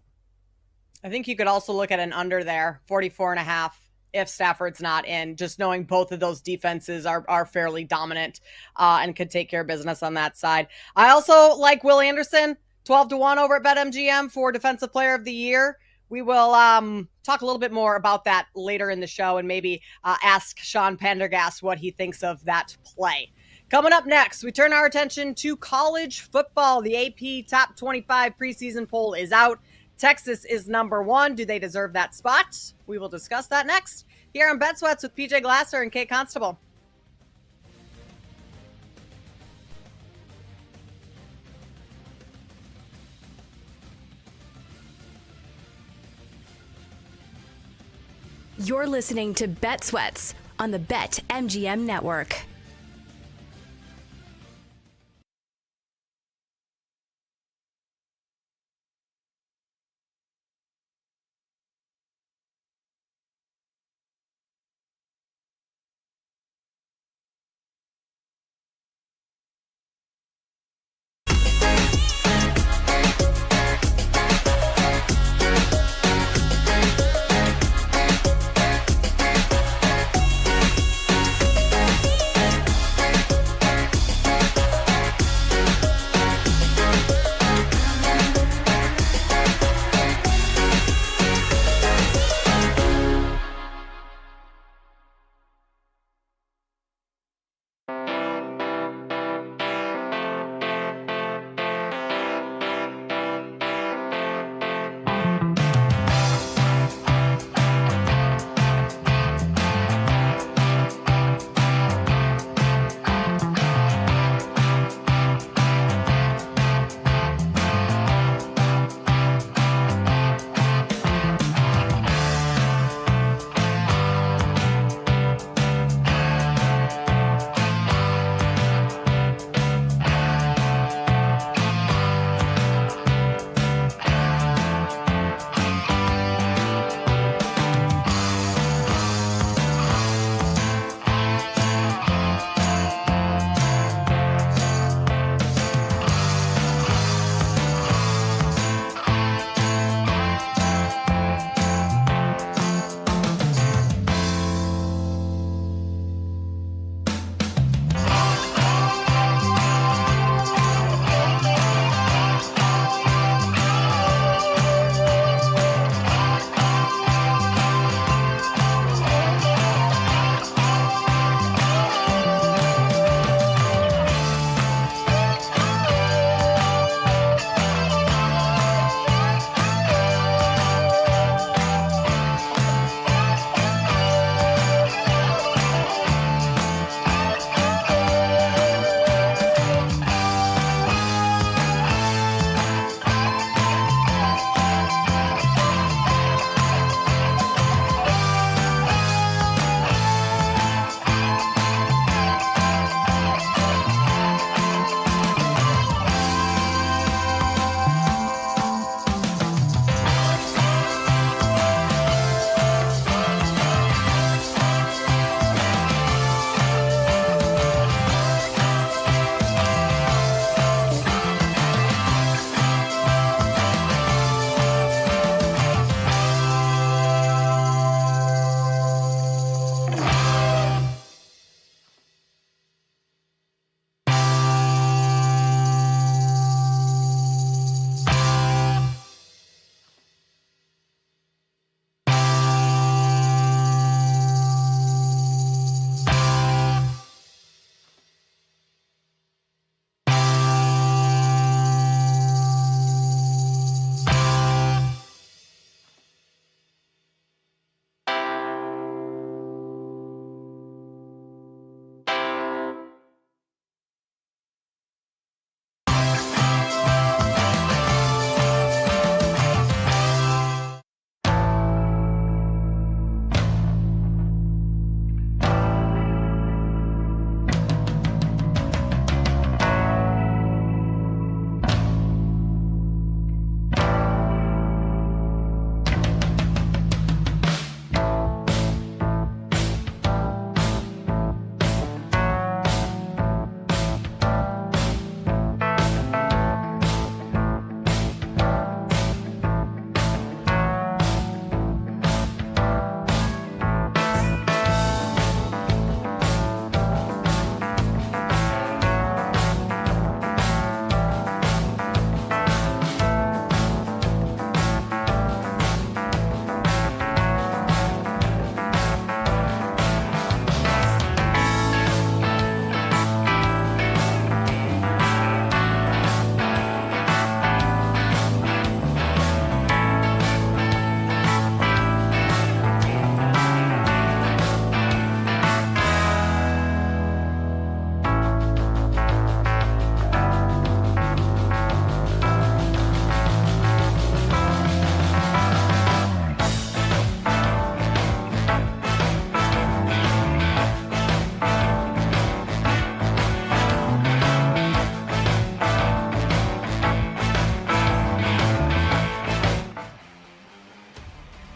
I think you could also look at an under there, 44.5, if Stafford's not in, just knowing both of those defenses are fairly dominant and could take care of business on that side. I also like Will Anderson, 12-1 over at BetMGM for Defensive Player of the Year. We will talk a little bit more about that later in the show and maybe ask Sean Pendergast what he thinks of that play. Coming up next, we turn our attention to college football. The AP Top 25 preseason poll is out. Texas is number 1. Do they deserve that spot? We will discuss that next here on Bet Sweats with PJ Glasser and Kate Constable. You're listening to Bet Sweats on the BetMGM Network.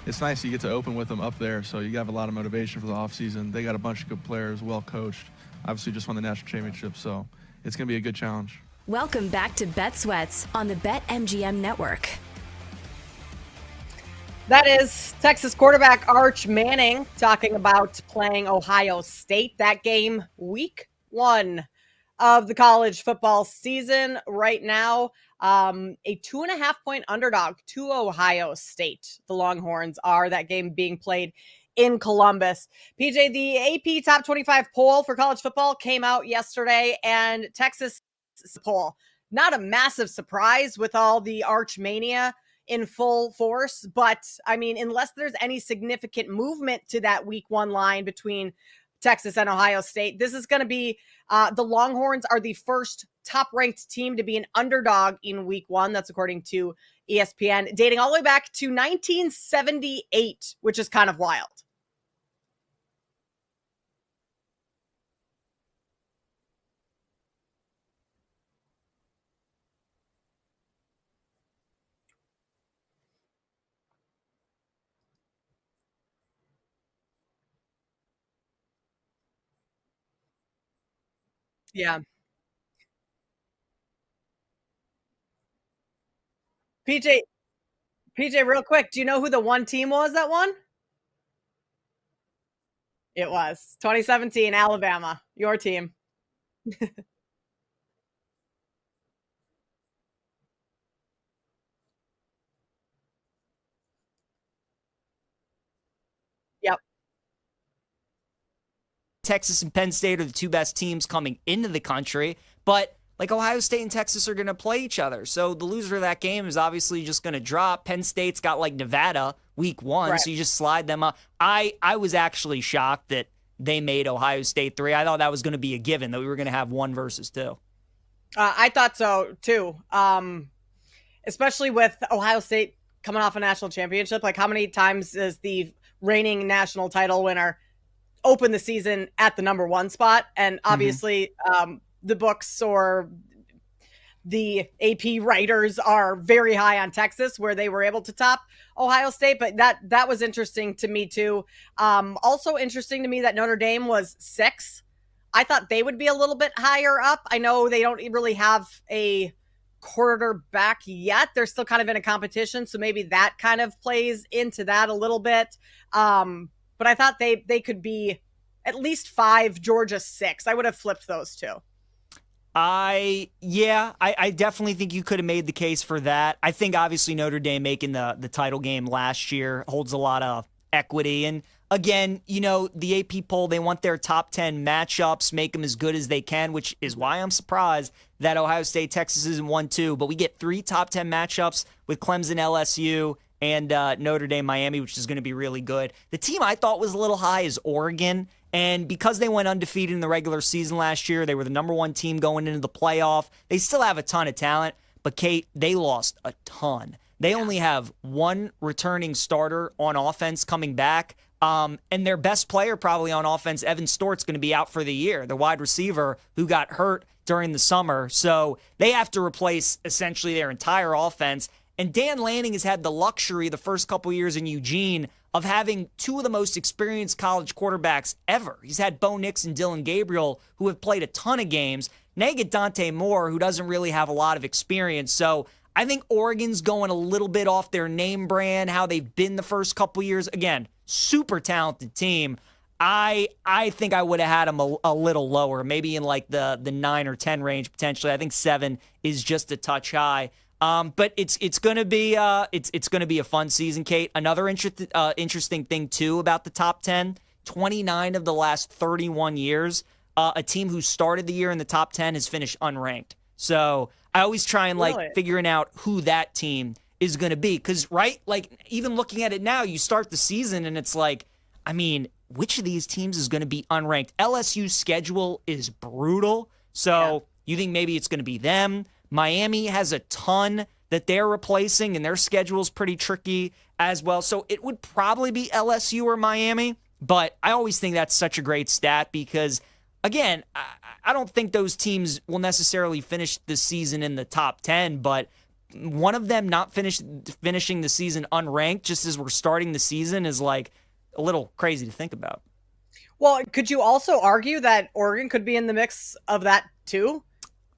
it's nice you get to open with them up there, so you have a lot of motivation for the offseason. They got a bunch of good players, well coached. Obviously just won the national championship, so it's going to be a good challenge. Welcome back to Bet Sweats on the BetMGM Network. That is Texas quarterback Arch Manning talking about playing Ohio State. That game, week 1 of the college football season right now. A 2.5-point underdog to Ohio State. The Longhorns are. That game being played in Columbus. PJ, the AP Top 25 poll for college football came out yesterday, and Texas poll, not a massive surprise with all the Arch Mania in full force. But I mean, unless there's any significant movement to that week 1 line between Texas and Ohio State, this is going to be the Longhorns are the first top ranked team to be an underdog in week 1. That's according to ESPN, dating all the way back to 1978, which is kind of wild. Yeah. PJ, real quick, do you know who the one team was that won? It was 2017 Alabama, your team. Yep. Texas and Penn State are the 2 best teams coming into the country, but like Ohio State and Texas are going to play each other. So the loser of that game is obviously just going to drop. Penn State's got like Nevada week 1, right. So you just slide them up. I was actually shocked that they made Ohio State 3. I thought that was going to be a given, that we were going to have 1 versus 2. I thought so too. Especially with Ohio State coming off a national championship. Like, how many times is the reigning national title winner open the season at the number 1 spot? And obviously, the books or the AP writers are very high on Texas, where they were able to top Ohio State. But that was interesting to me too. Also interesting to me that Notre Dame was 6. I thought they would be a little bit higher up. I know they don't really have a quarterback yet. They're still kind of in a competition, so maybe that kind of plays into that a little bit. But I thought they could be at least 5, Georgia 6. I would have flipped those 2. I definitely think you could have made the case for that. I think obviously Notre Dame making the title game last year holds a lot of equity. And again, the AP poll, they want their top 10 matchups, make them as good as they can, which is why I'm surprised that Ohio State, Texas isn't 1-2. But we get 3 top 10 matchups with Clemson, LSU, and Notre Dame, Miami, which is going to be really good. The team I thought was a little high is Oregon. And because they went undefeated in the regular season last year, they were the number 1 team going into the playoff. They still have a ton of talent, but Kate, they lost a ton. They only have 1 returning starter on offense coming back. And their best player probably on offense, Evan Stort's going to be out for the year, the wide receiver who got hurt during the summer. So they have to replace essentially their entire offense. And Dan Lanning has had the luxury the first couple years in Eugene of having 2 of the most experienced college quarterbacks ever. He's had Bo Nix and Dylan Gabriel, who have played a ton of games. Now you get Dante Moore, who doesn't really have a lot of experience. So I think Oregon's going a little bit off their name brand, how they've been the first couple years. Again, super talented team. I think I would have had them a little lower, maybe in like the 9 or 10 range potentially. I think 7 is just a touch high. But it's gonna be a fun season, Kate. Another interesting thing too about the top 10: 29 of the last 31 years, a team who started the year in the top 10 has finished unranked. So I always try and figuring out who that team is going to be, because even looking at it now, you start the season and it's like, I mean, which of these teams is going to be unranked? LSU's schedule is brutal, so you think maybe it's going to be them. Miami has a ton that they're replacing, and their schedule's pretty tricky as well. So it would probably be LSU or Miami, but I always think that's such a great stat because, again, I don't think those teams will necessarily finish the season in the top 10, but one of them not finishing the season unranked just as we're starting the season is like a little crazy to think about. Well, could you also argue that Oregon could be in the mix of that too?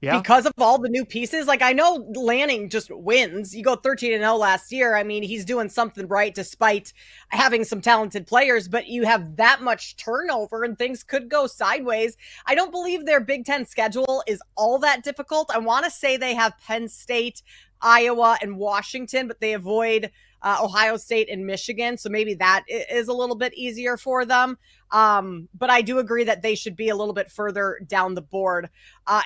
Yeah. Because of all the new pieces. Like, I know Lanning just wins. You go 13-0 last year. I mean, he's doing something right despite having some talented players, but you have that much turnover and things could go sideways. I don't believe their Big Ten schedule is all that difficult. I want to say they have Penn State, Iowa, and Washington, but they avoid Ohio State and Michigan. So maybe that is a little bit easier for them. But I do agree that they should be a little bit further down the board.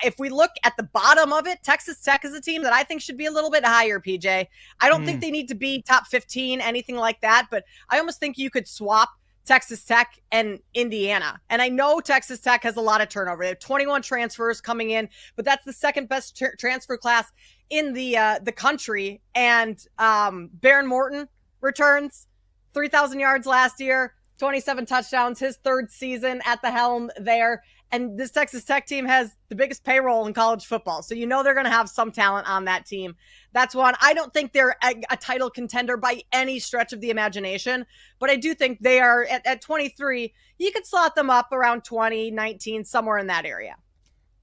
If we look at the bottom of it, Texas Tech is a team that I think should be a little bit higher, PJ. I don't think they need to be top 15, anything like that, but I almost think you could swap Texas Tech and Indiana. And I know Texas Tech has a lot of turnover. They have 21 transfers coming in, but that's the second best transfer class in the country. And Baron Morton returns 3,000 yards last year, 27 touchdowns, his third season at the helm there. And this Texas Tech team has the biggest payroll in college football. So you know they're going to have some talent on that team. That's one. I don't think they're a title contender by any stretch of the imagination, but I do think they are at 23. You could slot them up around 20, 19, somewhere in that area.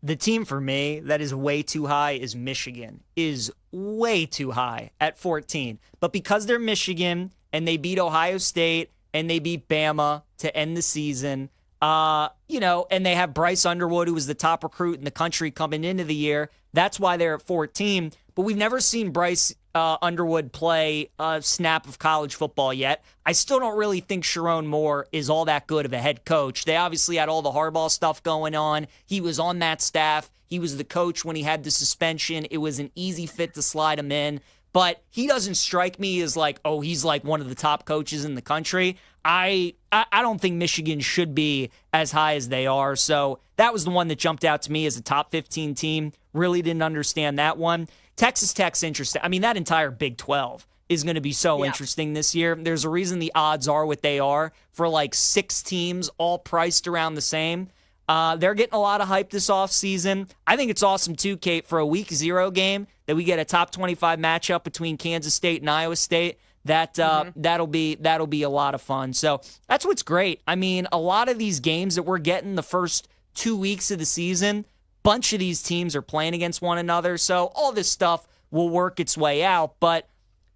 The team for me that is way too high is Michigan, is way too high at 14. But because they're Michigan and they beat Ohio State and they beat Bama to end the season, and they have Bryce Underwood, who was the top recruit in the country coming into the year. That's why they're at 14. But we've never seen Bryce Underwood play a snap of college football yet. I still don't really think Sharon Moore is all that good of a head coach. They obviously had all the Harbaugh stuff going on. He was on that staff. He was the coach when he had the suspension. It was an easy fit to slide him in. But he doesn't strike me as like, oh, he's like one of the top coaches in the country. I don't think Michigan should be as high as they are. So that was the one that jumped out to me as a top 15 team. Really didn't understand that one. Texas Tech's interesting. I mean, that entire Big 12 is going to be so interesting this year. There's a reason the odds are what they are for like 6 teams all priced around the same. They're getting a lot of hype this offseason. I think it's awesome, too, Kate, for a Week 0 game that we get a top 25 matchup between Kansas State and Iowa State. That'll be a lot of fun. So that's what's great. I mean, a lot of these games that we're getting the first 2 weeks of the season, bunch of these teams are playing against one another. So all this stuff will work its way out. But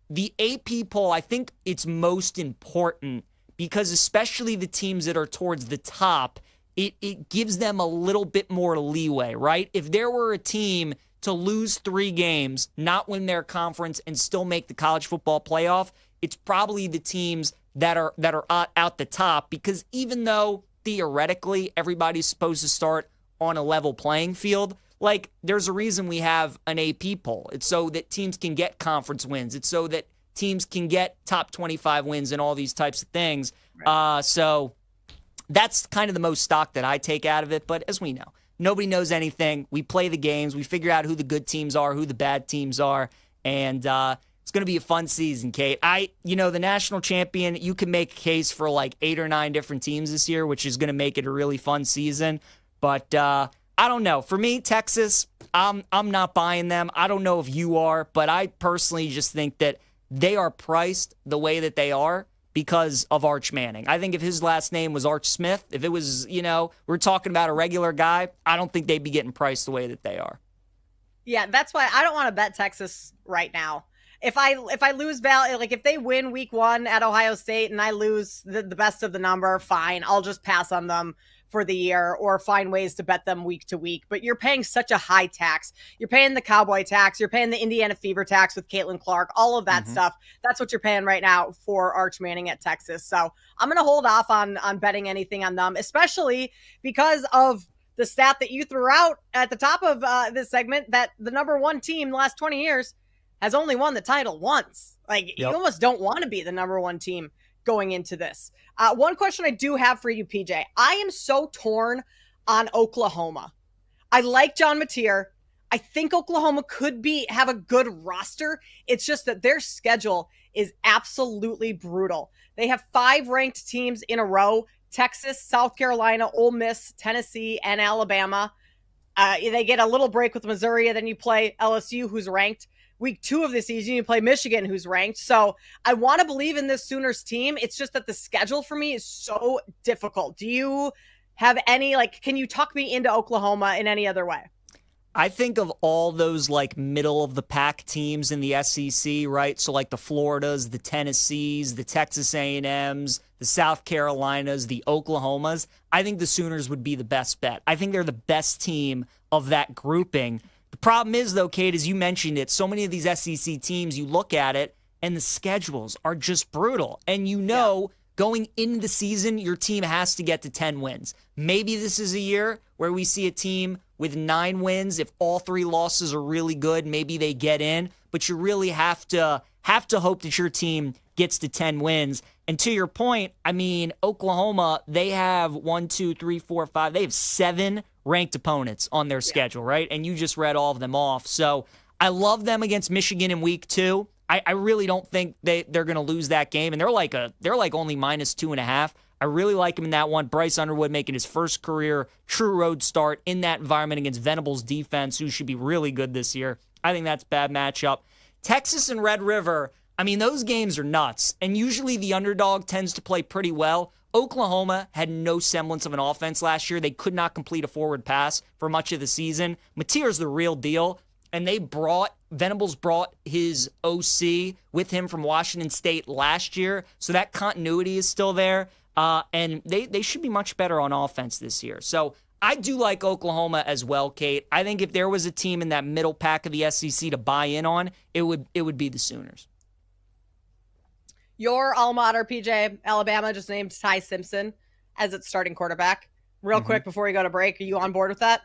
the AP poll, I think it's most important because especially the teams that are towards the top, it gives them a little bit more leeway, right? If there were a team to lose 3 games, not win their conference, and still make the college football playoff, it's probably the teams that are out the top, because even though theoretically everybody's supposed to start on a level playing field, like there's a reason we have an AP poll. It's so that teams can get conference wins. It's so that teams can get top 25 wins and all these types of things. Right. So that's kind of the most stock that I take out of it. But as we know, nobody knows anything. We play the games. We figure out who the good teams are, who the bad teams are. And it's going to be a fun season, Kate. The national champion, you can make a case for like 8 or 9 different teams this year, which is going to make it a really fun season. But I don't know. For me, Texas, I'm not buying them. I don't know if you are, but I personally just think that they are priced the way that they are because of Arch Manning. I think if his last name was Arch Smith, if it was, we're talking about a regular guy, I don't think they'd be getting priced the way that they are. Yeah, that's why I don't want to bet Texas right now. If I lose value, like if they win week 1 at Ohio State and I lose the best of the number, fine. I'll just pass on them for the year or find ways to bet them week to week. But you're paying such a high tax. You're paying the Cowboy tax. You're paying the Indiana Fever tax with Caitlin Clark, all of that stuff. That's what you're paying right now for Arch Manning at Texas. So I'm going to hold off on betting anything on them, especially because of the stat that you threw out at the top of this segment that the number 1 team the last 20 years has only won the title once. Like, you almost don't want to be the number 1 team going into this. One question I do have for you, PJ. I am so torn on Oklahoma. I like John Mateer. I think Oklahoma could have a good roster. It's just that their schedule is absolutely brutal. They have 5 ranked teams in a row: Texas, South Carolina, Ole Miss, Tennessee, and Alabama. They get a little break with Missouri, and then you play LSU, who's ranked. week 2 of the season, you play Michigan, who's ranked. So I want to believe in this Sooners team. It's just that the schedule for me is so difficult. Do you have any, can you talk me into Oklahoma in any other way? I think of all those middle of the pack teams in the SEC, right? So the Floridas, the Tennessees, the Texas A&Ms, the South Carolinas, the Oklahomas. I think the Sooners would be the best bet. I think they're the best team of that grouping. The problem is, though, Kate, as you mentioned it, so many of these SEC teams, you look at it and the schedules are just brutal. And going into the season, your team has to get to 10 wins. Maybe this is a year where we see a team with 9 wins. If all 3 losses are really good, maybe they get in. But you really have to hope that your team gets to 10 wins. And to your point, Oklahoma, they have 1, 2, 3, 4, 5. They have 7 ranked opponents on their schedule, right? And you just read all of them off. So I love them against Michigan in week 2. I really don't think they're going to lose that game. And they're like only -2.5. I really like him in that one. Bryce Underwood making his first career true road start in that environment against Venables defense, who should be really good this year. I think that's a bad matchup. Texas and Red River, those games are nuts. And usually the underdog tends to play pretty well. Oklahoma had no semblance of an offense last year. They could not complete a forward pass for much of the season. Mateer's the real deal. And Venables brought his OC with him from Washington State last year. So that continuity is still there. And they should be much better on offense this year. So I do like Oklahoma as well, Kate. I think if there was a team in that middle pack of the SEC to buy in on, it would be the Sooners. Your alma mater, PJ, Alabama, just named Ty Simpson as its starting quarterback. Real quick before we go to break, are you on board with that?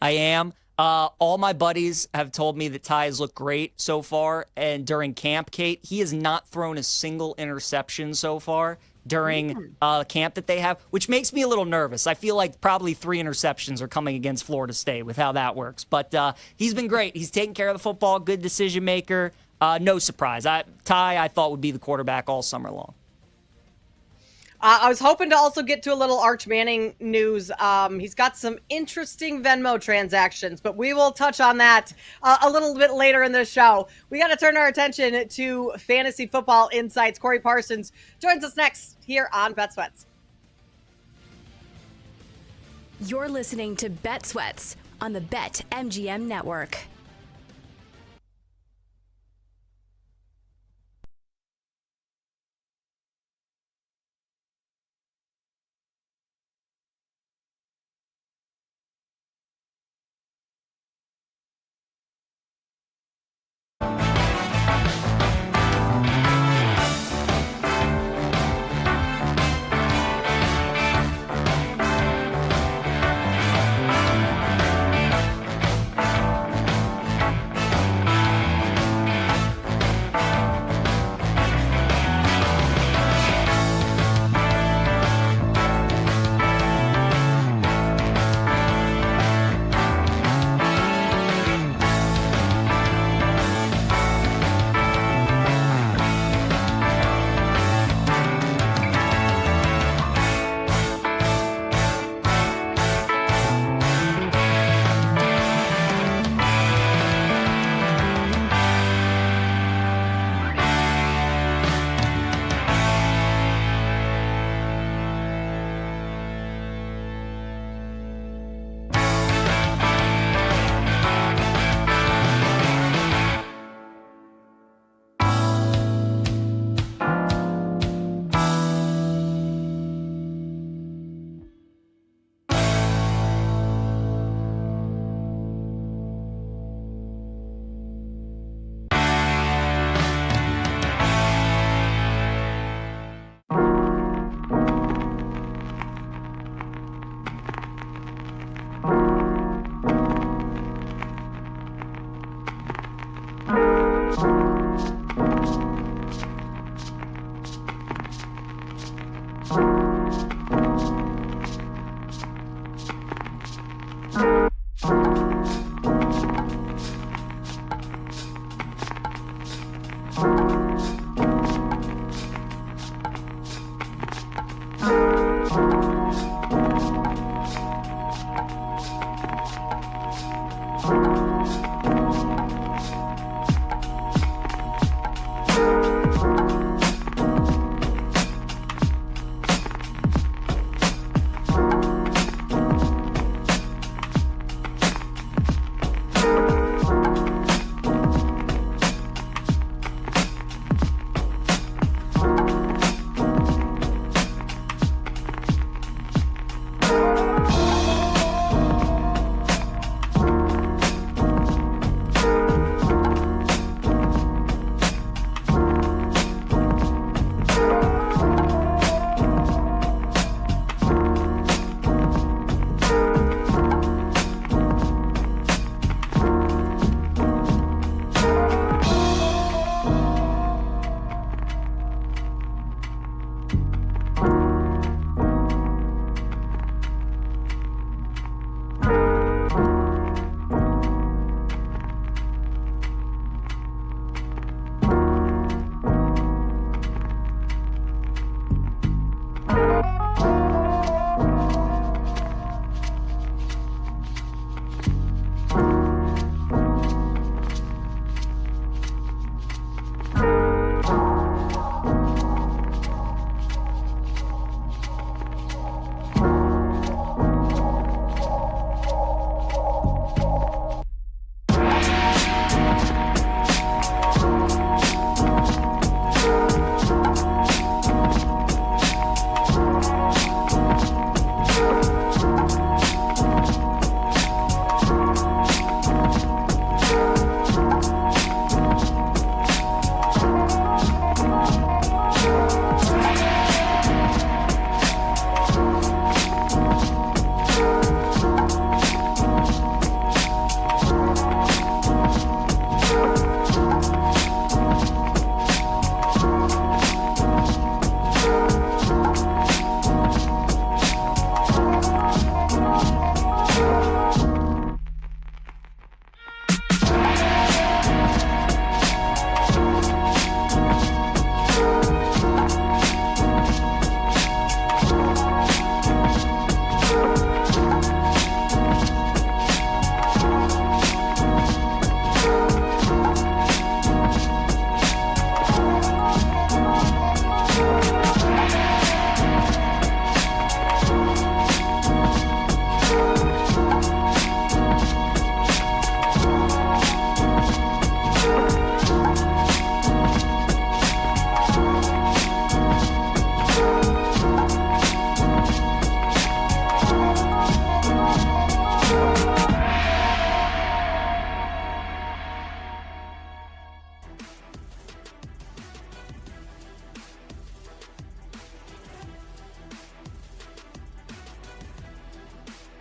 I am. All my buddies have told me that Ty has looked great so far. And during camp, Kate, he has not thrown a single interception so far during camp that they have, which makes me a little nervous. I feel like probably 3 interceptions are coming against Florida State with how that works. But he's been great. He's taking care of the football, good decision maker. No surprise. Ty, I thought, would be the quarterback all summer long. I was hoping to also get to a little Arch Manning news. He's got some interesting Venmo transactions, but we will touch on that a little bit later in the show. We got to turn our attention to fantasy football insights. Corey Parsons joins us next here on Bet Sweats. You're listening to Bet Sweats on the BetMGM Network.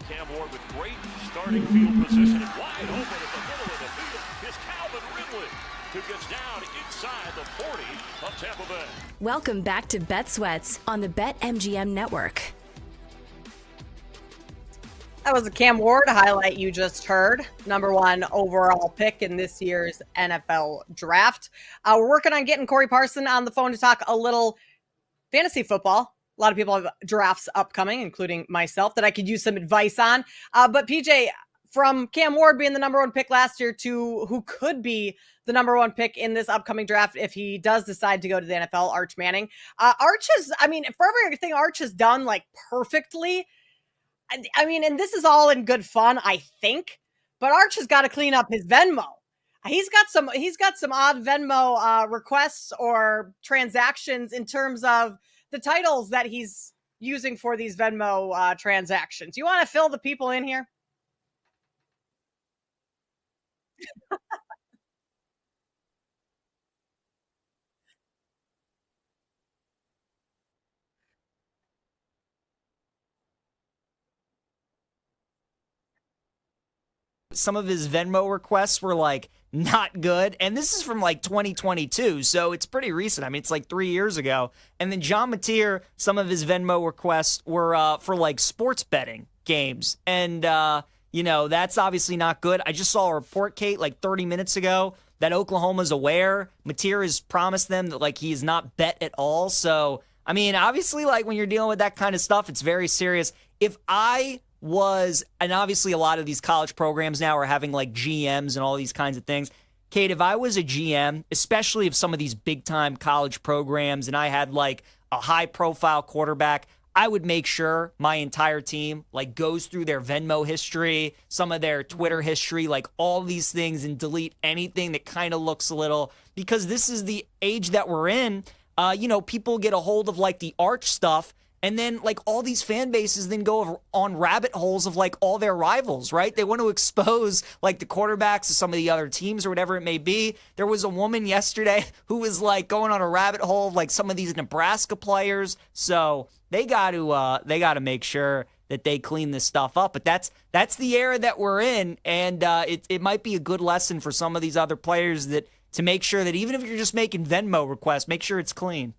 Cam Ward with great starting field position and wide open at the middle of the field is Calvin Ridley, who gets down inside the 40 of Tampa Bay. Welcome back to Bet Sweats on the BetMGM Network. That was a Cam Ward highlight you just heard. Number 1 overall pick in this year's NFL draft. We're working on getting Corey Parson on the phone to talk a little fantasy football. A lot of people have drafts upcoming, including myself, that I could use some advice on. But PJ, from Cam Ward being the number 1 pick last year to who could be the number 1 pick in this upcoming draft if he does decide to go to the NFL, Arch Manning. Arch is, for everything Arch has done like perfectly, and this is all in good fun, I think, but Arch has got to clean up his Venmo. He's got some odd Venmo requests or transactions in terms of the titles that he's using for these Venmo transactions. You want to fill the people in here? Some of his Venmo requests were like not good. And this is from like 2022. So it's pretty recent. It's like 3 years ago. And then John Mateer, some of his Venmo requests were for like sports betting games. And, that's obviously not good. I just saw a report, Kate, like 30 minutes ago that Oklahoma's aware. Mateer has promised them that like he is not bet at all. So, obviously like when you're dealing with that kind of stuff, it's very serious. If I and obviously a lot of these college programs now are having like GMs and all these kinds of things. Kate, if I was a GM, especially of some of these big time college programs, and I had like a high profile quarterback, I would make sure my entire team like goes through their Venmo history, some of their Twitter history, like all these things, and delete anything that kind of looks a little, because this is the age that we're in. People get a hold of like the Arch stuff. And then, like, all these fan bases then go on rabbit holes of, like, all their rivals, right? They want to expose, like, the quarterbacks of some of the other teams or whatever it may be. There was a woman yesterday who was, like, going on a rabbit hole of, like, some of these Nebraska players. So they got to make sure that they clean this stuff up. But that's the era that we're in, and it might be a good lesson for some of these other players to make sure that even if you're just making Venmo requests, make sure it's clean.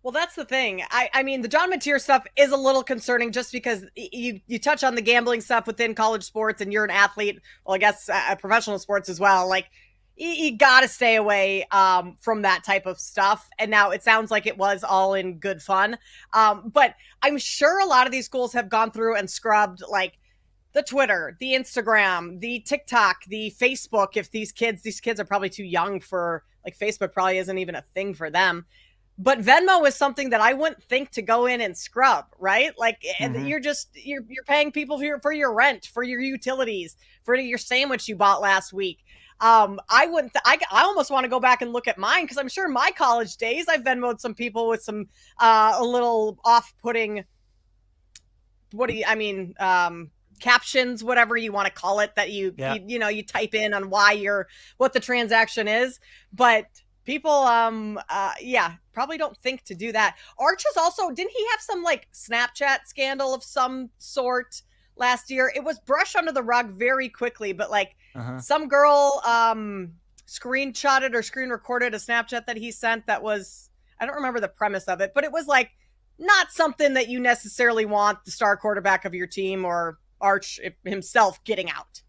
Well, that's the thing. The John Mateer stuff is a little concerning just because you touch on the gambling stuff within college sports and you're an athlete. Well, I guess professional sports as well. Like, you got to stay away from that type of stuff. And now it sounds like it was all in good fun. But I'm sure a lot of these schools have gone through and scrubbed like the Twitter, the Instagram, the TikTok, the Facebook. If these kids are probably too young for, like, Facebook probably isn't even a thing for them. But Venmo is something that I wouldn't think to go in and scrub, right? Like, and you're paying people for your rent, for your utilities, for your sandwich you bought last week. I almost want to go back and look at mine, because I'm sure my college days I've Venmoed some people with some a little off-putting, captions, whatever you want to call it, that you type in on what the transaction is, but people, probably don't think to do that. Arch is also, didn't he have some like Snapchat scandal of some sort last year? It was brushed under the rug very quickly, but like some girl screenshotted or screen recorded a Snapchat that he sent that was, I don't remember the premise of it, but it was like not something that you necessarily want the star quarterback of your team or Arch himself getting out.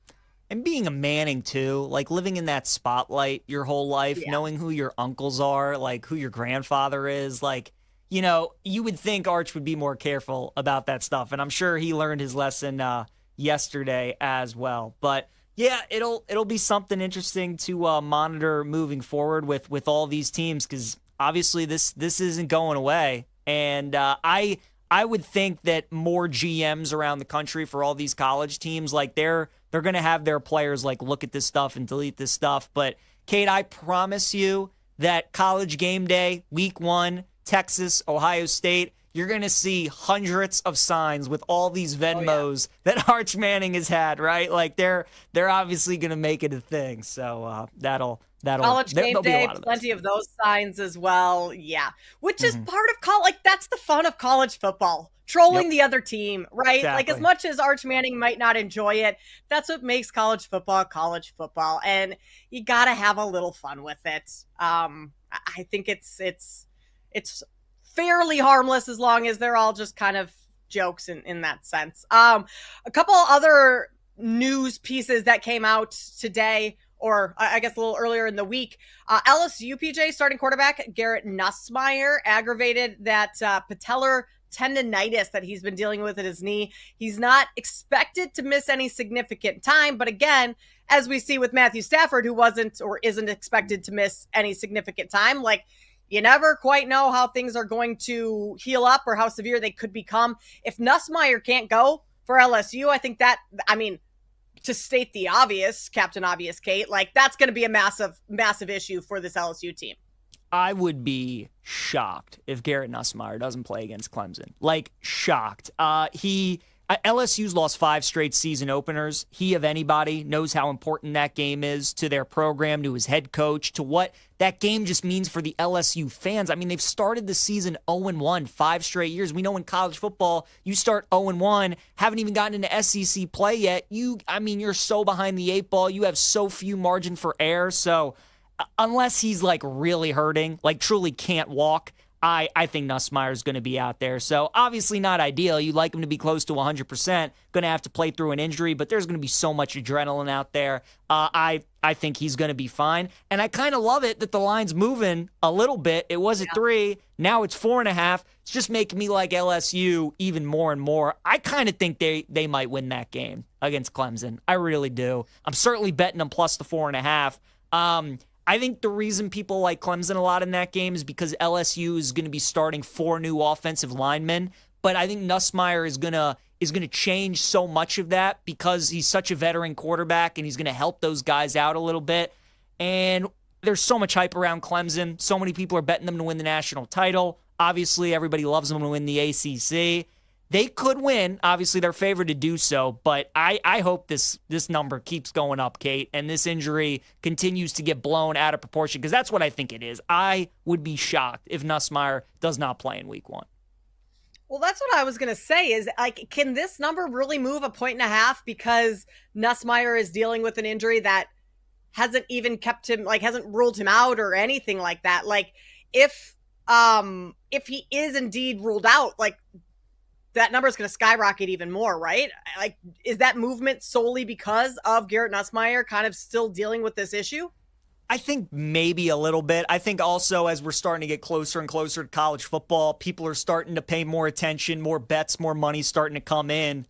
And being a Manning, too, like living in that spotlight your whole life, knowing who your uncles are, like who your grandfather is, like, you would think Arch would be more careful about that stuff. And I'm sure he learned his lesson yesterday as well. But yeah, it'll be something interesting to monitor moving forward with all these teams, because obviously this isn't going away. And I would think that more GMs around the country for all these college teams, like they're going to have their players like look at this stuff and delete this stuff. But Kate, I promise you that College Game Day, Week 1, Texas, Ohio State, you're going to see hundreds of signs with all these Venmos that Arch Manning has had, right? Like they're obviously going to make it a thing. So that'll College Game Day, plenty of those signs as well. Yeah, which is part of college. Like, that's the fun of college football. Trolling the other team, right? Exactly. Like, as much as Arch Manning might not enjoy it, that's what makes college football. And you got to have a little fun with it. I think it's fairly harmless as long as they're all just kind of jokes in that sense. A couple other news pieces that came out today, or I guess a little earlier in the week. LSU PJ starting quarterback Garrett Nussmeier aggravated that patellar tendonitis that he's been dealing with at his knee. He's not expected to miss any significant time, but again, as we see with Matthew Stafford, who wasn't or isn't expected to miss any significant time, like, you never quite know how things are going to heal up or how severe they could become. If Nussmeier can't go for LSU, I think that, I mean, to state the obvious, Captain Obvious Kate, like, that's going to be a massive, massive issue for this LSU team. I would be shocked if Garrett Nussmeier doesn't play against Clemson. Like, shocked. LSU's lost 5 straight season openers. He, of anybody, knows how important that game is to their program, to his head coach, to what that game just means for the LSU fans. I mean, they've started the season 0-1 5 straight years. We know in college football, you start 0-1, haven't even gotten into SEC play yet. You're so behind the 8 ball. You have so few margin for error. So unless he's like really hurting, like truly can't walk, I think Nussmeier is going to be out there. So obviously not ideal. You'd like him to be close to 100%. Going to have to play through an injury, but there's going to be so much adrenaline out there. I think he's going to be fine. And I kind of love it that the line's moving a little bit. It was at 3. Now it's 4.5. It's just making me like LSU even more and more. I kind of think they might win that game against Clemson. I really do. I'm certainly betting them plus the 4.5. I think the reason people like Clemson a lot in that game is because LSU is going to be starting 4 new offensive linemen. But I think Nussmeier is going to change so much of that because he's such a veteran quarterback and he's going to help those guys out a little bit. And there's so much hype around Clemson. So many people are betting them to win the national title. Obviously, everybody loves them to win the ACC. They could win. Obviously, they're favored to do so, but I hope this number keeps going up, Kate, and this injury continues to get blown out of proportion, because that's what I think it is. I would be shocked if Nussmeier does not play in week 1. Well, that's what I was going to say is, like, can this number really move 1.5 points because Nussmeier is dealing with an injury that hasn't even kept him, like, hasn't ruled him out or anything like that? Like, if he is indeed ruled out, like, that number is going to skyrocket even more, right? Like, is that movement solely because of Garrett Nussmeier kind of still dealing with this issue? I think maybe a little bit. I think also as we're starting to get closer and closer to college football, people are starting to pay more attention, more bets, more money starting to come in,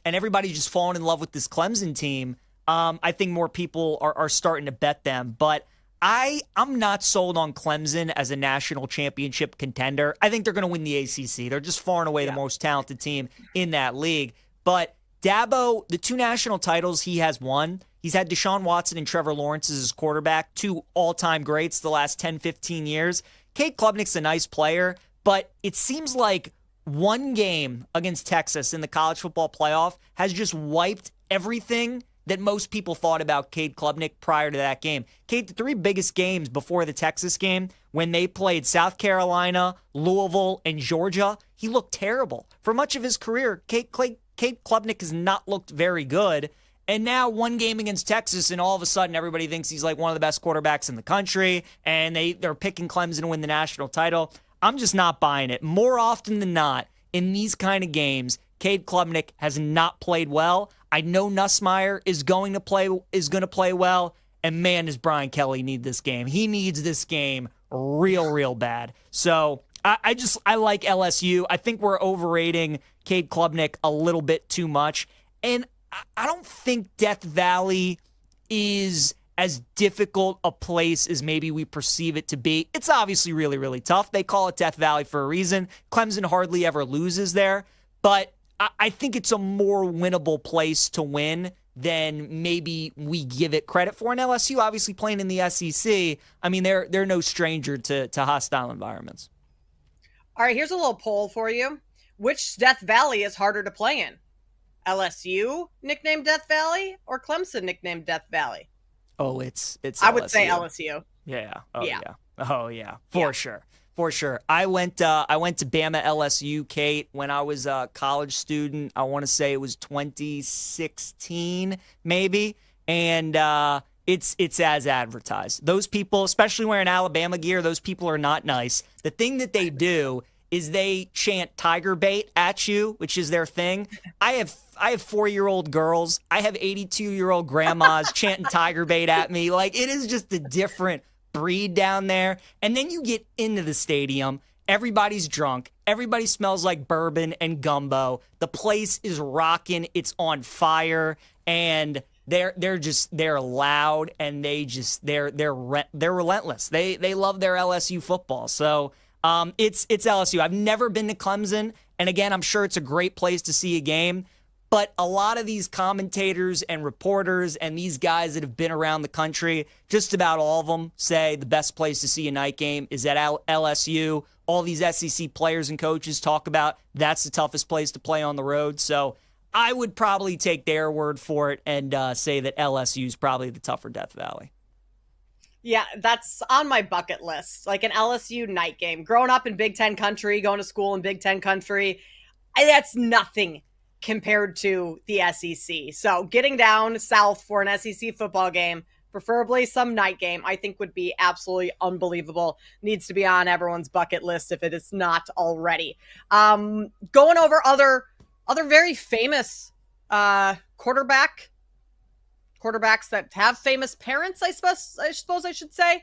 and everybody's just falling in love with this Clemson team. I think more people are starting to bet them, but I'm not sold on Clemson as a national championship contender. I think they're going to win the ACC. They're just far and away the most talented team in that league. But Dabo, the 2 national titles he has won, he's had Deshaun Watson and Trevor Lawrence as his quarterback, 2 all-time greats the last 10, 15 years. Cade Klubnik's a nice player, but it seems like one game against Texas in the college football playoff has just wiped everything that most people thought about Cade Klubnik prior to that game. Cade, the 3 biggest games before the Texas game, when they played South Carolina, Louisville, and Georgia, he looked terrible. For much of his career, Cade Klubnik has not looked very good. And now one game against Texas, and all of a sudden everybody thinks he's like one of the best quarterbacks in the country, and they're picking Clemson to win the national title. I'm just not buying it. More often than not, in these kind of games, Cade Klubnik has not played well. I know Nussmeier is going to play well, and man, does Brian Kelly need this game. He needs this game real bad. So I like LSU. I think we're overrating Cade Klubnik a little bit too much, and I don't think Death Valley is as difficult a place as maybe we perceive it to be. It's obviously really tough. They call it Death Valley for a reason. Clemson hardly ever loses there, but I think it's a more winnable place to win than maybe we give it credit for. And LSU, obviously playing in the SEC, I mean, they're no stranger to hostile environments. All right, here's a little poll for you. Which Death Valley is harder to play in? LSU, nicknamed Death Valley, or Clemson, nicknamed Death Valley? Oh, it's I LSU. would say LSU. Yeah. Yeah. Oh, yeah. For sure. For sure. I went to Bama LSU, Kate, when I was a college student. I want to say it was 2016, maybe. And it's as advertised. Those people, especially wearing Alabama gear, those people are not nice. The thing that they do is they chant Tiger Bait at you, which is their thing. I have 4-year-old girls. I have 82-year-old grandmas chanting Tiger Bait at me. Like, it is just a different breed down there. And then you get into the stadium. Everybody's drunk. Everybody smells like bourbon and gumbo. The place is rocking. It's on fire. And they're loud, and they're relentless. They love their LSU football. So it's LSU. I've never been to Clemson, and again, I'm sure it's a great place to see a game. But a lot of these commentators and reporters and these guys that have been around the country, just about all of them say the best place to see a night game is at LSU. All these SEC players and coaches talk about that's the toughest place to play on the road. So I would probably take their word for it and say that LSU is probably the tougher Death Valley. Yeah, that's on my bucket list. Like an LSU night game. Growing up in Big Ten country, going to school in Big Ten country, that's nothing compared to the SEC. So getting down south for an SEC football game, preferably some night game, I think would be absolutely unbelievable. Needs to be on everyone's bucket list if it is not already. Going over other very famous quarterbacks that have famous parents, I suppose I should say.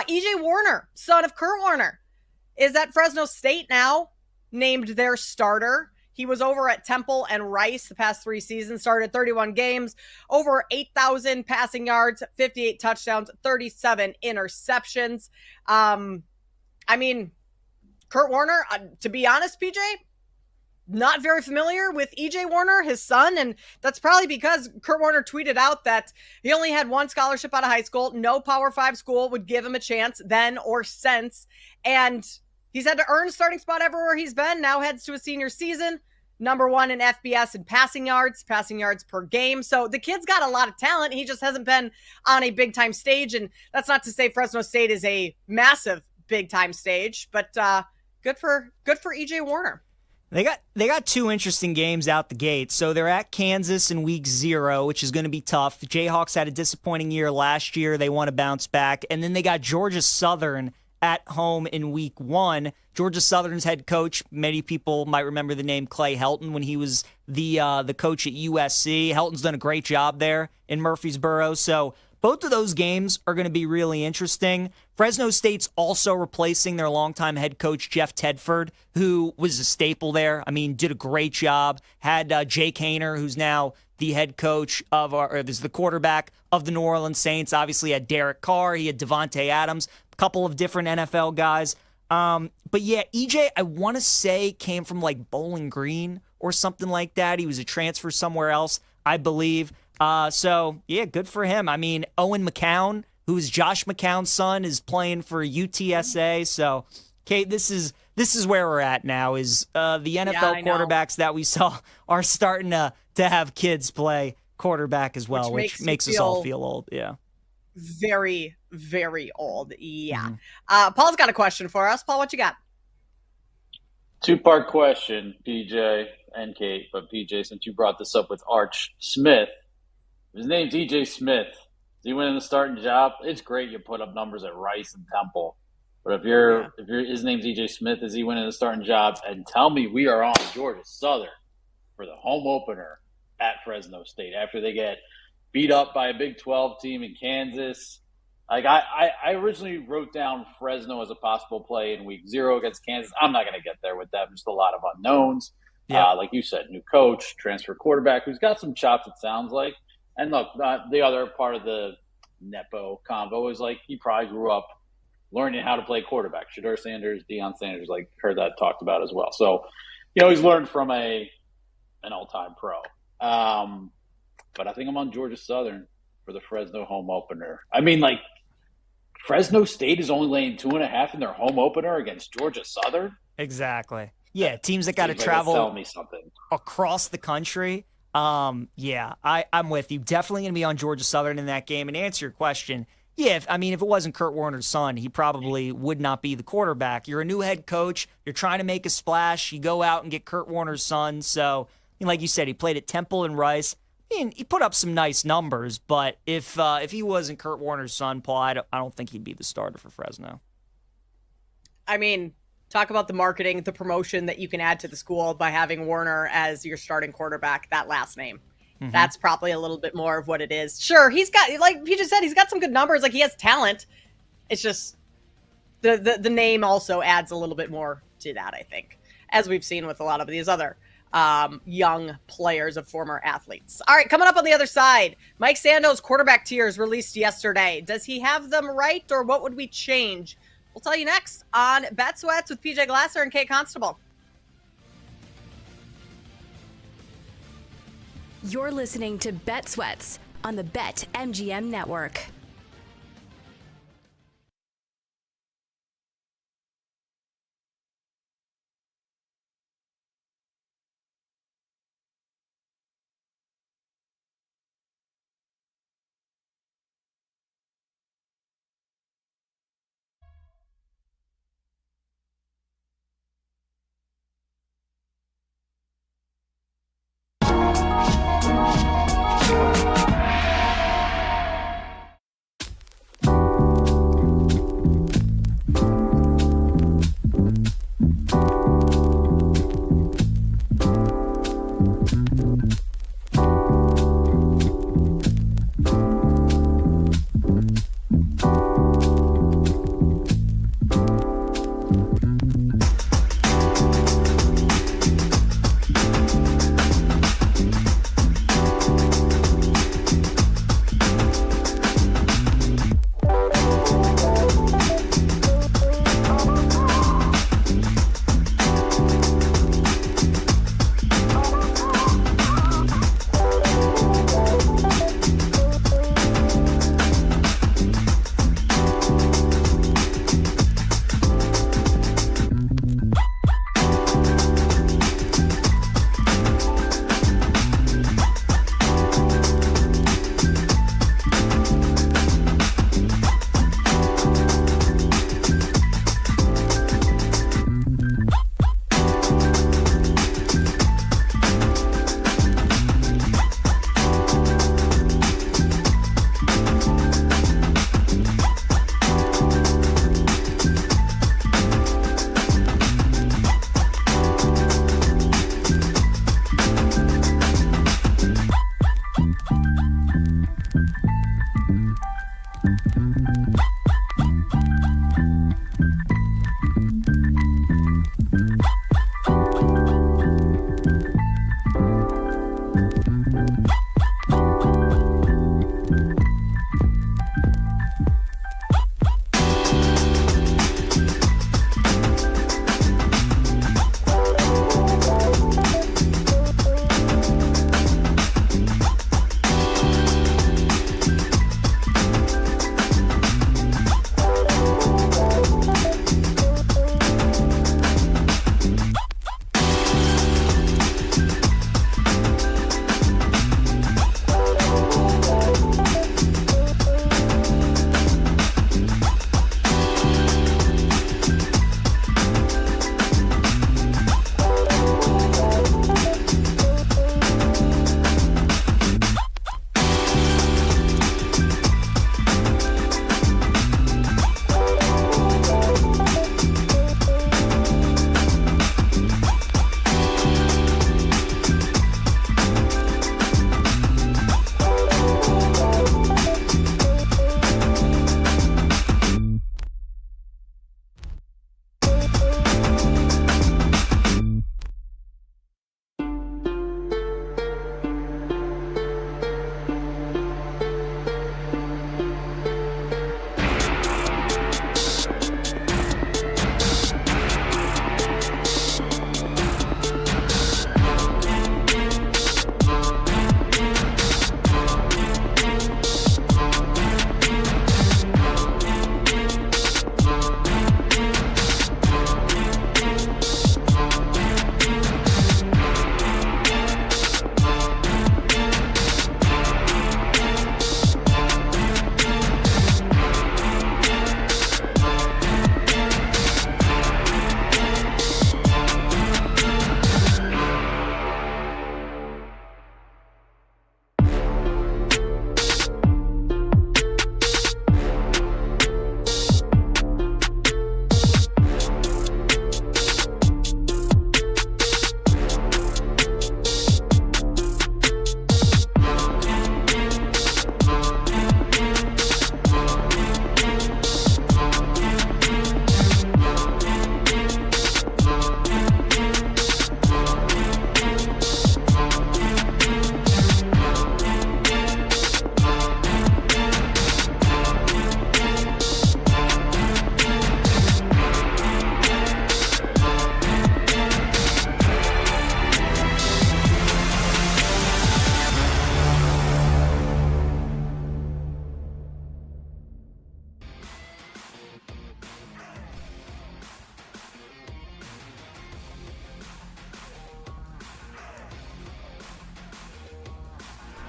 E.J. Warner, son of Kurt Warner, is at Fresno State now, named their starter. He was over at Temple and Rice the past 3 seasons, started 31 games, over 8,000 passing yards, 58 touchdowns, 37 interceptions. I mean, Kurt Warner, to be honest, PJ, not very familiar with E.J. Warner, his son, and that's probably because Kurt Warner tweeted out that he only had one scholarship out of high school. No Power 5 school would give him a chance then or since, and he's had to earn a starting spot everywhere he's been. Now heads to a senior season, number 1 in FBS and passing yards per game. So the kid's got a lot of talent. He just hasn't been on a big-time stage, and that's not to say Fresno State is a massive big-time stage, but good for E.J. Warner. They got 2 interesting games out the gate. So they're at Kansas in week 0, which is going to be tough. The Jayhawks had a disappointing year last year. They want to bounce back. And then they got Georgia Southern at home in week 1. Georgia Southern's head coach, many people might remember the name Clay Helton when he was the coach at USC. Helton's done a great job there in Murfreesboro. So both of those games are going to be really interesting. Fresno State's also replacing their longtime head coach, Jeff Tedford, who was a staple there. I mean, did a great job. Had Jake Haener, who's now the head coach of, the quarterback of the New Orleans Saints. Obviously had Derek Carr. He had Devontae Adams, a couple of different NFL guys. But yeah, EJ, I want to say came from like Bowling Green or something like that. He was a transfer somewhere else, I believe. So, yeah, good for him. I mean, Owen McCown, who's Josh McCown's son, is playing for UTSA. So, Kate, this is where we're at now, is the NFL quarterbacks that we saw are starting to have kids play quarterback as well, which makes us all feel old. Yeah. Very, very old. Yeah. Paul's got a question for us. Paul, what you got? 2-part question, PJ and Kate. But PJ, since you brought this up with Arch Smith, his name's E.J. Smith. Is he winning the starting job? It's great you put up numbers at Rice and Temple. But if his name's E.J. Smith, is he winning the starting job? And tell me we are on Georgia Southern for the home opener at Fresno State after they get beat up by a Big 12 team in Kansas. Like I originally wrote down Fresno as a possible play in week 0 against Kansas. I'm not going to get there with them. Just a lot of unknowns. Yeah. Like you said, new coach, transfer quarterback who's got some chops, it sounds like. And look, the other part of the Nepo combo is like he probably grew up learning how to play quarterback. Shedeur Sanders, Deion Sanders, like heard that talked about as well. So, he's learned from an all-time pro. But I think I'm on Georgia Southern for the Fresno home opener. I mean, like, Fresno State is only laying 2.5 in their home opener against Georgia Southern? Exactly. Yeah, teams that got to travel across the country. I'm with you. Definitely going to be on Georgia Southern in that game. And to answer your question, Yeah, if it wasn't Kurt Warner's son, he probably would not be the quarterback. You're a new head coach. You're trying to make a splash. You go out and get Kurt Warner's son. So, like you said, he played at Temple and Rice. He put up some nice numbers, but if he wasn't Kurt Warner's son, Paul, I don't think he'd be the starter for Fresno. Talk about the marketing, the promotion that you can add to the school by having Warner as your starting quarterback, that last name. Mm-hmm. That's probably a little bit more of what it is. Sure, he's got, like P just said, he's got some good numbers. Like, he has talent. It's just the name also adds a little bit more to that, I think, as we've seen with a lot of these other young players of former athletes. All right, coming up on the other side, Mike Sando's quarterback tiers released yesterday. Does he have them right, or what would we change? We'll tell you next on Bet Sweats with PJ Glasser and Kate Constable. You're listening to Bet Sweats on the BetMGM Network.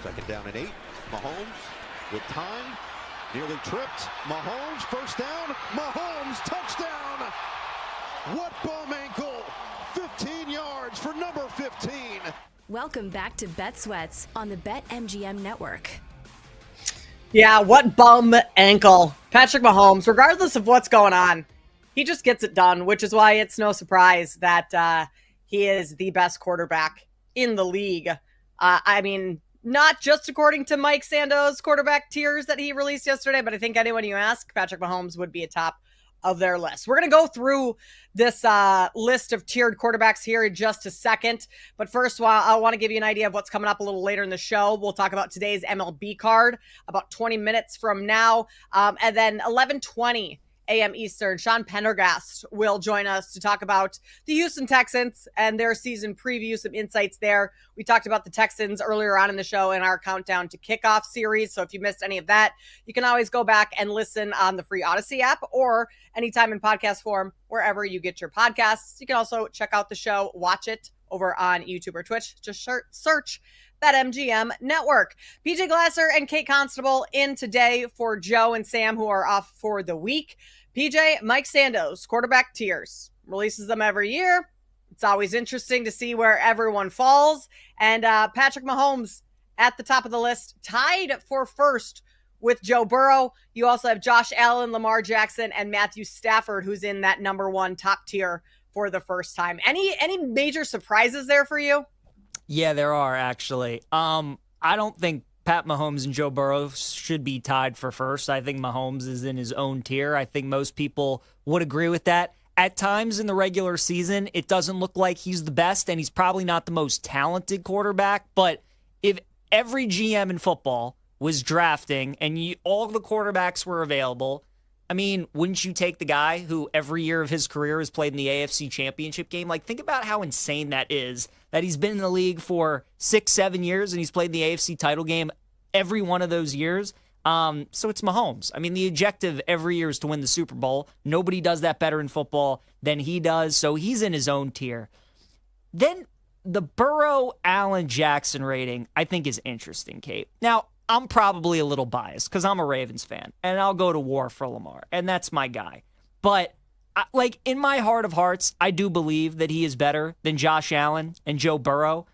Second down and 8. Mahomes with time. Nearly tripped. Mahomes, first down. Mahomes, touchdown. What bum ankle? 15 yards for number 15. Welcome back to Bet Sweats on the BetMGM Network. Yeah, what bum ankle. Patrick Mahomes, regardless of what's going on, he just gets it done, which is why it's no surprise that he is the best quarterback in the league. I mean, not just according to Mike Sando's quarterback tiers that he released yesterday, but I think anyone you ask, Patrick Mahomes would be atop of their list. We're going to go through this list of tiered quarterbacks here in just a second. But first, I want to give you an idea of what's coming up a little later in the show. We'll talk about today's MLB card about 20 minutes from now. And then 11:20 a.m. Eastern, Sean Pendergast will join us to talk about the Houston Texans and their season preview, some insights there. We talked about the Texans earlier on in the show in our countdown to kickoff series. So if you missed any of that, you can always go back and listen on the free Odyssey app or anytime in podcast form, wherever you get your podcasts. You can also check out the show, watch it over on YouTube or Twitch. Just search BetMGM Network. PJ Glasser and Kate Constable in today for Joe and Sam, who are off for the week. PJ, Mike Sandoz, quarterback tiers, releases them every year. It's always interesting to see where everyone falls. And Patrick Mahomes at the top of the list, tied for first with Joe Burrow. You also have Josh Allen, Lamar Jackson, and Matthew Stafford, who's in that number one top tier for the first time. Any major surprises there for you? Yeah, there are actually. I don't think Pat Mahomes and Joe Burrow should be tied for first. I think Mahomes is in his own tier. I think most people would agree with that. At times in the regular season, it doesn't look like he's the best, and he's probably not the most talented quarterback. But if every GM in football was drafting and all the quarterbacks were available, I mean, wouldn't you take the guy who every year of his career has played in the AFC Championship game? Like, think about how insane that is, that he's been in the league for 6-7 years and he's played in the AFC title game every one of those years. So it's Mahomes. I mean, the objective every year is to win the Super Bowl. Nobody does that better in football than he does, so he's in his own tier. Then the Burrow, Allen, Jackson rating, I think, is interesting, Kate. Now, I'm probably a little biased because I'm a Ravens fan, and I'll go to war for Lamar, and that's my guy. But, in my heart of hearts, I do believe that he is better than Josh Allen and Joe Burrow.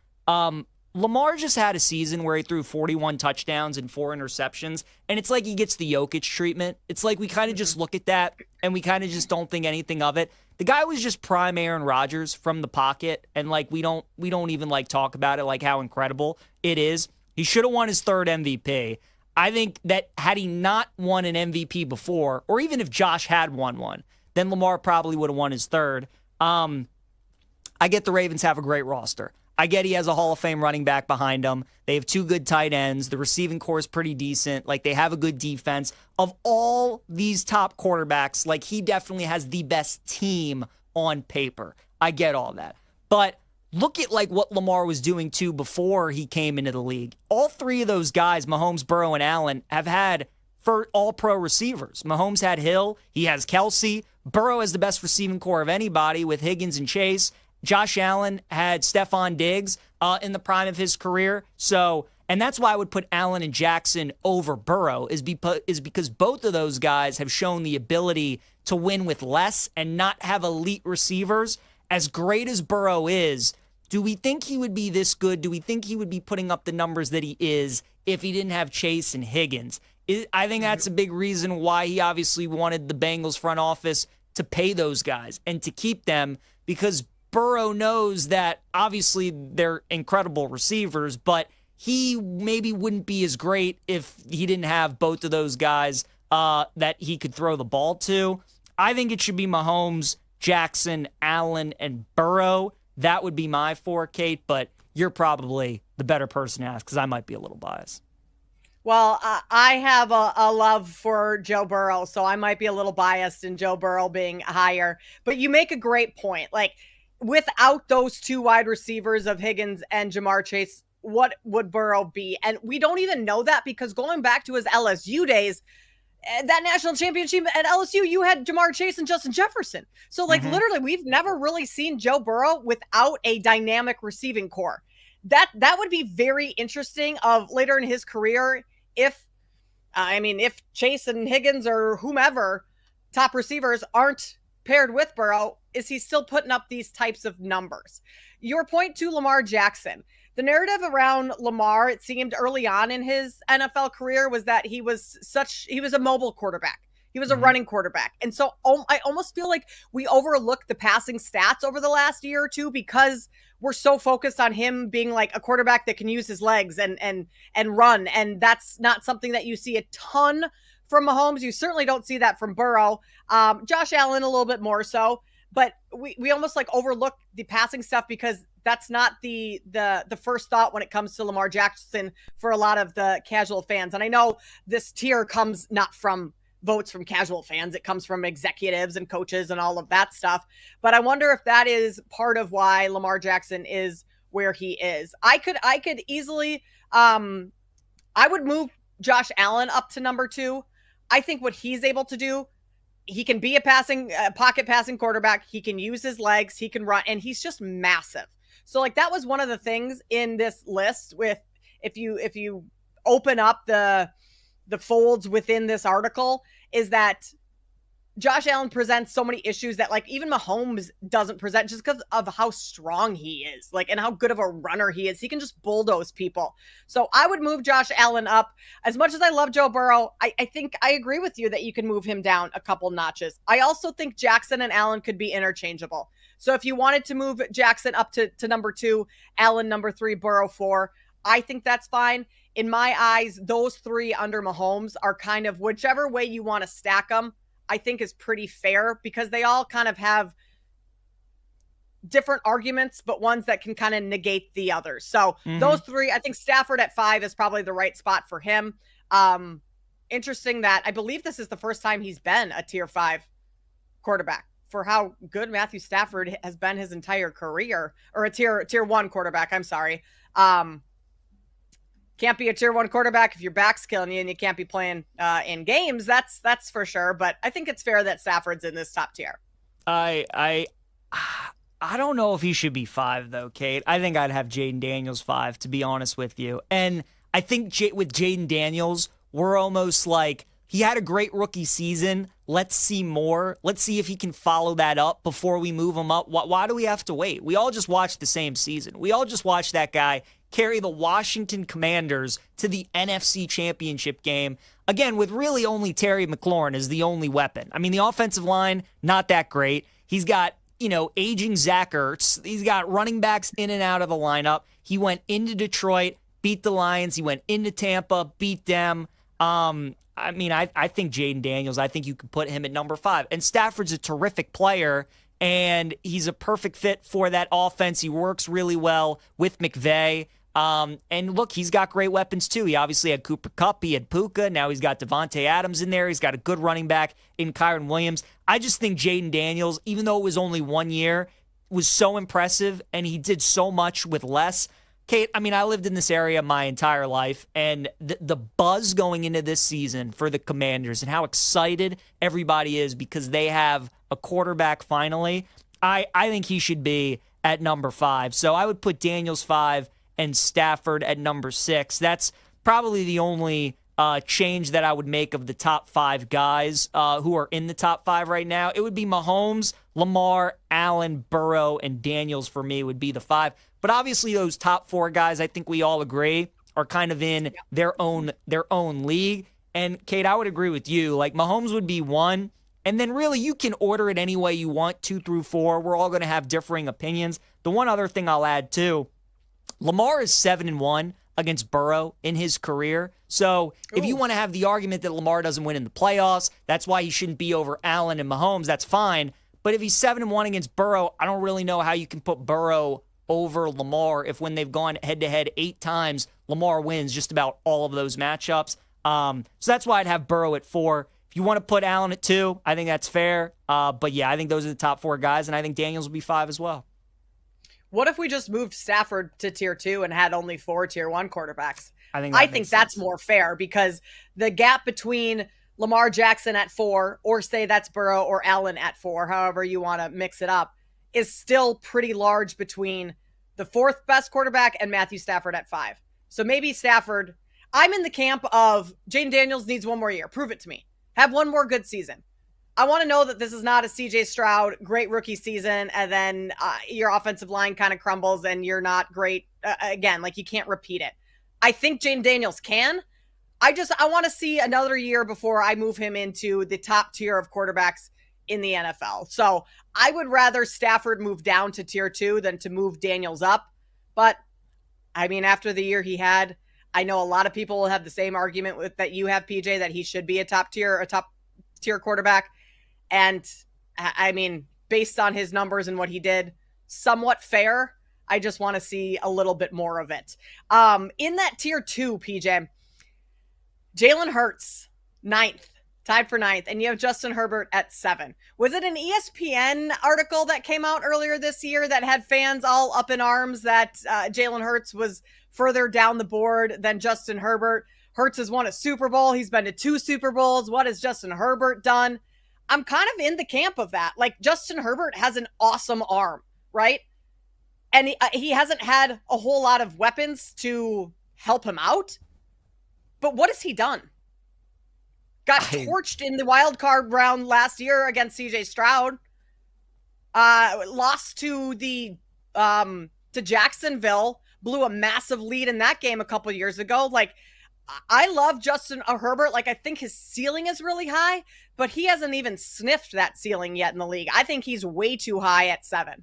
Lamar just had a season where he threw 41 touchdowns and 4 interceptions, and it's like he gets the Jokic treatment. It's like we kind of just look at that, and we kind of just don't think anything of it. The guy was just prime Aaron Rodgers from the pocket, and we don't even talk about it, like how incredible it is. He should have won his third MVP. I think that had he not won an MVP before, or even if Josh had won one, then Lamar probably would have won his third. I get the Ravens have a great roster. I get he has a Hall of Fame running back behind him. They have 2 good tight ends. The receiving core is pretty decent. They have a good defense. Of all these top quarterbacks, he definitely has the best team on paper. I get all that. But look at what Lamar was doing too before he came into the league. All 3 of those guys, Mahomes, Burrow, and Allen, have had all-pro receivers. Mahomes had Hill. He has Kelsey. Burrow has the best receiving core of anybody with Higgins and Chase. Josh Allen had Stephon Diggs in the prime of his career. And that's why I would put Allen and Jackson over Burrow is because both of those guys have shown the ability to win with less and not have elite receivers. As great as Burrow is, do we think he would be this good? Do we think he would be putting up the numbers that he is if he didn't have Chase and Higgins? I think that's a big reason why he obviously wanted the Bengals front office to pay those guys and to keep them, because Burrow knows that obviously they're incredible receivers, but he maybe wouldn't be as great if he didn't have both of those guys that he could throw the ball to. I think it should be Mahomes, Jackson, Allen, and Burrow. That would be my 4, Kate, but you're probably the better person to ask because I might be a little biased. Well, I have a love for Joe Burrow, so I might be a little biased in Joe Burrow being higher. But you make a great point. Without those 2 wide receivers of Higgins and Jamar Chase, what would Burrow be? And we don't even know that because going back to his LSU days, that national championship at LSU, you had Jamar Chase and Justin Jefferson. So literally, we've never really seen Joe Burrow without a dynamic receiving core. that would be very interesting of later in his career if Chase and Higgins or whomever top receivers aren't paired with Burrow, is he still putting up these types of numbers? Your point to Lamar Jackson. The narrative around Lamar, it seemed early on in his NFL career, was that he was a mobile quarterback. He was a running quarterback. And so I almost feel like we overlook the passing stats over the last year or two because we're so focused on him being like a quarterback that can use his legs and run. And that's not something that you see a ton from Mahomes. You certainly don't see that from Burrow. Josh Allen a little bit more so. But we almost like overlook the passing stuff because that's not the first thought when it comes to Lamar Jackson for a lot of the casual fans. And I know this tier comes not from votes from casual fans. It comes from executives and coaches and all of that stuff. But I wonder if that is part of why Lamar Jackson is where he is. I could easily, I would move Josh Allen up to number 2. I think what he's able to do, he can be a pocket passing quarterback. He can use his legs. He can run, and he's just massive. So like that was one of the things in this list with, if you open up the folds within this article, is that Josh Allen presents so many issues that like even Mahomes doesn't present just because of how strong he is, like, and how good of a runner he is. He can just bulldoze people. So I would move Josh Allen up. As much as I love Joe Burrow, I think I agree with you that you can move him down a couple notches. I also think Jackson and Allen could be interchangeable. So if you wanted to move Jackson up to number 2, Allen number 3, Burrow 4, I think that's fine. In my eyes, those 3 under Mahomes are kind of whichever way you want to stack them, I think is pretty fair because they all kind of have different arguments, but ones that can kind of negate the others. So those 3, I think Stafford at 5 is probably the right spot for him. Interesting that I believe this is the first time he's been a tier 5 quarterback for how good Matthew Stafford has been his entire career, or a tier 1 quarterback. I'm sorry. Can't be a tier 1 quarterback if your back's killing you and you can't be playing in games. That's for sure. But I think it's fair that Stafford's in this top tier. I don't know if he should be 5 though, Kate. I think I'd have Jaden Daniels 5, to be honest with you. And I think with Jaden Daniels, we're almost like, he had a great rookie season. Let's see more. Let's see if he can follow that up before we move him up. Why do we have to wait? We all just watched the same season. We all just watched that guy carry the Washington Commanders to the NFC Championship game, again, with really only Terry McLaurin as the only weapon. I mean, the offensive line, not that great. He's got, aging Zach Ertz. He's got running backs in and out of the lineup. He went into Detroit, beat the Lions. He went into Tampa, beat them. I think Jaden Daniels, I think you could put him at number 5. And Stafford's a terrific player, and he's a perfect fit for that offense. He works really well with McVay. And look, he's got great weapons too. He obviously had Cooper Kupp, he had Puka. Now he's got Devontae Adams in there. He's got a good running back in Kyron Williams. I just think Jaden Daniels, even though it was only 1 year, was so impressive, and he did so much with less. Kate, I lived in this area my entire life, and the buzz going into this season for the Commanders and how excited everybody is because they have a quarterback finally, I think he should be at number 5. So I would put Daniels 5 and Stafford at number 6. That's probably the only change that I would make of the top 5 guys who are in the top 5 right now. It would be Mahomes, Lamar, Allen, Burrow, and Daniels for me would be the 5. But obviously those top 4 guys, I think we all agree, are kind of in their own league. And Kate, I would agree with you. Like Mahomes would be 1. And then really you can order it any way you want, 2 through 4. We're all going to have differing opinions. The one other thing I'll add too, Lamar is 7-1 against Burrow in his career. So if you want to have the argument that Lamar doesn't win in the playoffs, that's why he shouldn't be over Allen and Mahomes, that's fine. But if he's 7-1 against Burrow, I don't really know how you can put Burrow over Lamar if when they've gone head-to-head 8 times, Lamar wins just about all of those matchups. So that's why I'd have Burrow at 4. If you want to put Allen at 2, I think that's fair. But yeah, I think those are the top 4 guys, and I think Daniels will be 5 as well. What if we just moved Stafford to tier 2 and had only 4 tier 1 quarterbacks? I think that's more fair because the gap between Lamar Jackson at 4, or say that's Burrow or Allen at 4, however you want to mix it up, is still pretty large between the fourth best quarterback, and Matthew Stafford at 5. So maybe Stafford. I'm in the camp of Jaden Daniels needs one more year. Prove it to me. Have one more good season. I want to know that this is not a CJ Stroud great rookie season, and then your offensive line kind of crumbles and you're not great again. Like, you can't repeat it. I think Jaden Daniels can. I want to see another year before I move him into the top tier of quarterbacks in the NFL. So I would rather Stafford move down to tier 2 than to move Daniels up. But I mean, after the year he had, I know a lot of people will have the same argument that you have, PJ, that he should be a top tier quarterback. And I mean, based on his numbers and what he did, somewhat fair. I just want to see a little bit more of it. In that tier 2, PJ, Jalen Hurts, 9th, tied for 9th, and you have Justin Herbert at 7. Was it an ESPN article that came out earlier this year that had fans all up in arms that Jalen Hurts was further down the board than Justin Herbert? Hurts has won a Super Bowl. He's been to 2 Super Bowls. What has Justin Herbert done? I'm kind of in the camp of that. Like, Justin Herbert has an awesome arm, right? And he hasn't had a whole lot of weapons to help him out. But what has he done? Got torched in the wild card round last year against CJ Stroud. Lost to to Jacksonville. Blew a massive lead in that game a couple years ago. Like, I love Justin Herbert. Like, I think his ceiling is really high, but he hasn't even sniffed that ceiling yet in the league. I think he's way too high at 7.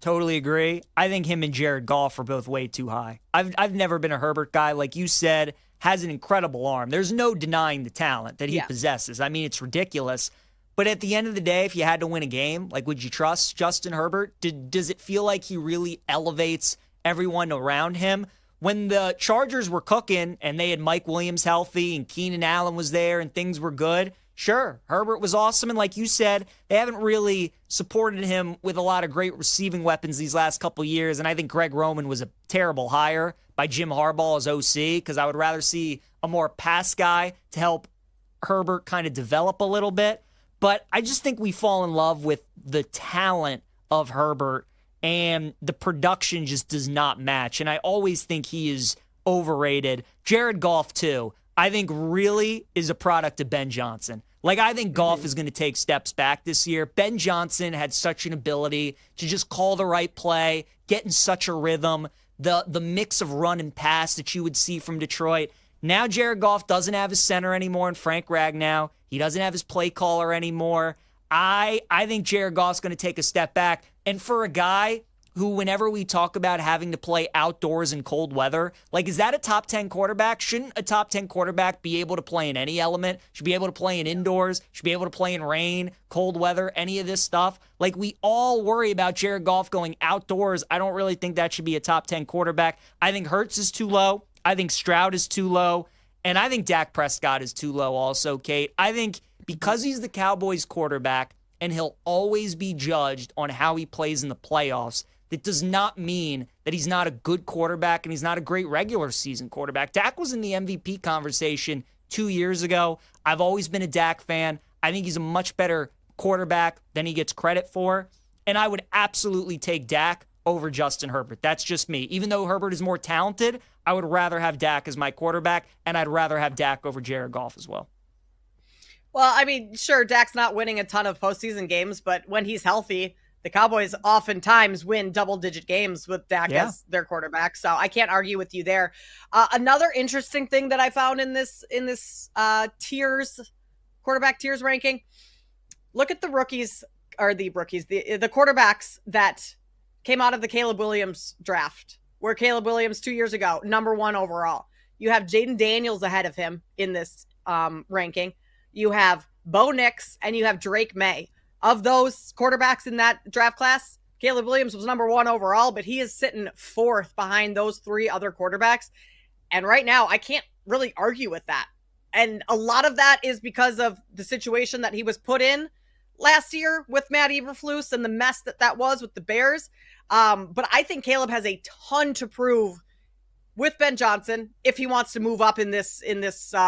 Totally agree. I think him and Jared Goff are both way too high. I've never been a Herbert guy. Like you said, has an incredible arm. There's no denying the talent that he possesses. I mean, it's ridiculous. But at the end of the day, if you had to win a game, like, would you trust Justin Herbert? Does it feel like he really elevates everyone around him? When the Chargers were cooking and they had Mike Williams healthy and Keenan Allen was there and things were good, sure, Herbert was awesome. And like you said, they haven't really supported him with a lot of great receiving weapons these last couple years. And I think Greg Roman was a terrible hire by Jim Harbaugh as OC, because I would rather see a more pass guy to help Herbert kind of develop a little bit. But I just think we fall in love with the talent of Herbert, and the production just does not match. And I always think he is overrated. Jared Goff, too, I think really is a product of Ben Johnson. Like, I think Goff is going to take steps back this year. Ben Johnson had such an ability to just call the right play, get in such a rhythm, the mix of run and pass that you would see from Detroit. Now Jared Goff doesn't have his center anymore in Frank Ragnow. He doesn't have his play caller anymore. I think Jared Goff's going to take a step back. And for a guy who, whenever we talk about having to play outdoors in cold weather, like, is that a top 10 quarterback? Shouldn't a top 10 quarterback be able to play in any element? Should be able to play in indoors, should be able to play in rain, cold weather, any of this stuff. Like, we all worry about Jared Goff going outdoors. I don't really think that should be a top 10 quarterback. I think Hurts is too low. I think Stroud is too low. And I think Dak Prescott is too low also, Kate. I think because he's the Cowboys quarterback and he'll always be judged on how he plays in the playoffs, that does not mean that he's not a good quarterback and he's not a great regular season quarterback. Dak was in the MVP conversation 2 years ago. I've always been a Dak fan. I think he's a much better quarterback than he gets credit for. And I would absolutely take Dak over Justin Herbert. That's just me. Even though Herbert is more talented, I would rather have Dak as my quarterback, and I'd rather have Dak over Jared Goff as well. Well, I mean, sure, Dak's not winning a ton of postseason games, but when he's healthy, the Cowboys oftentimes win double-digit games with Dak as their quarterback, so I can't argue with you there. Another interesting thing that I found in this quarterback tiers ranking, look at the quarterbacks that came out of the Caleb Williams draft, where Caleb Williams 2 years ago, number 1 overall. You have Jaden Daniels ahead of him in this ranking. You have Bo Nix, and you have Drake May. Of those quarterbacks in that draft class, Caleb Williams was number 1 overall, but he is sitting 4th behind those 3 other quarterbacks. And right now, I can't really argue with that. And a lot of that is because of the situation that he was put in last year with Matt Eberflus and the mess that was with the Bears. But I think Caleb has a ton to prove with Ben Johnson if he wants to move up in this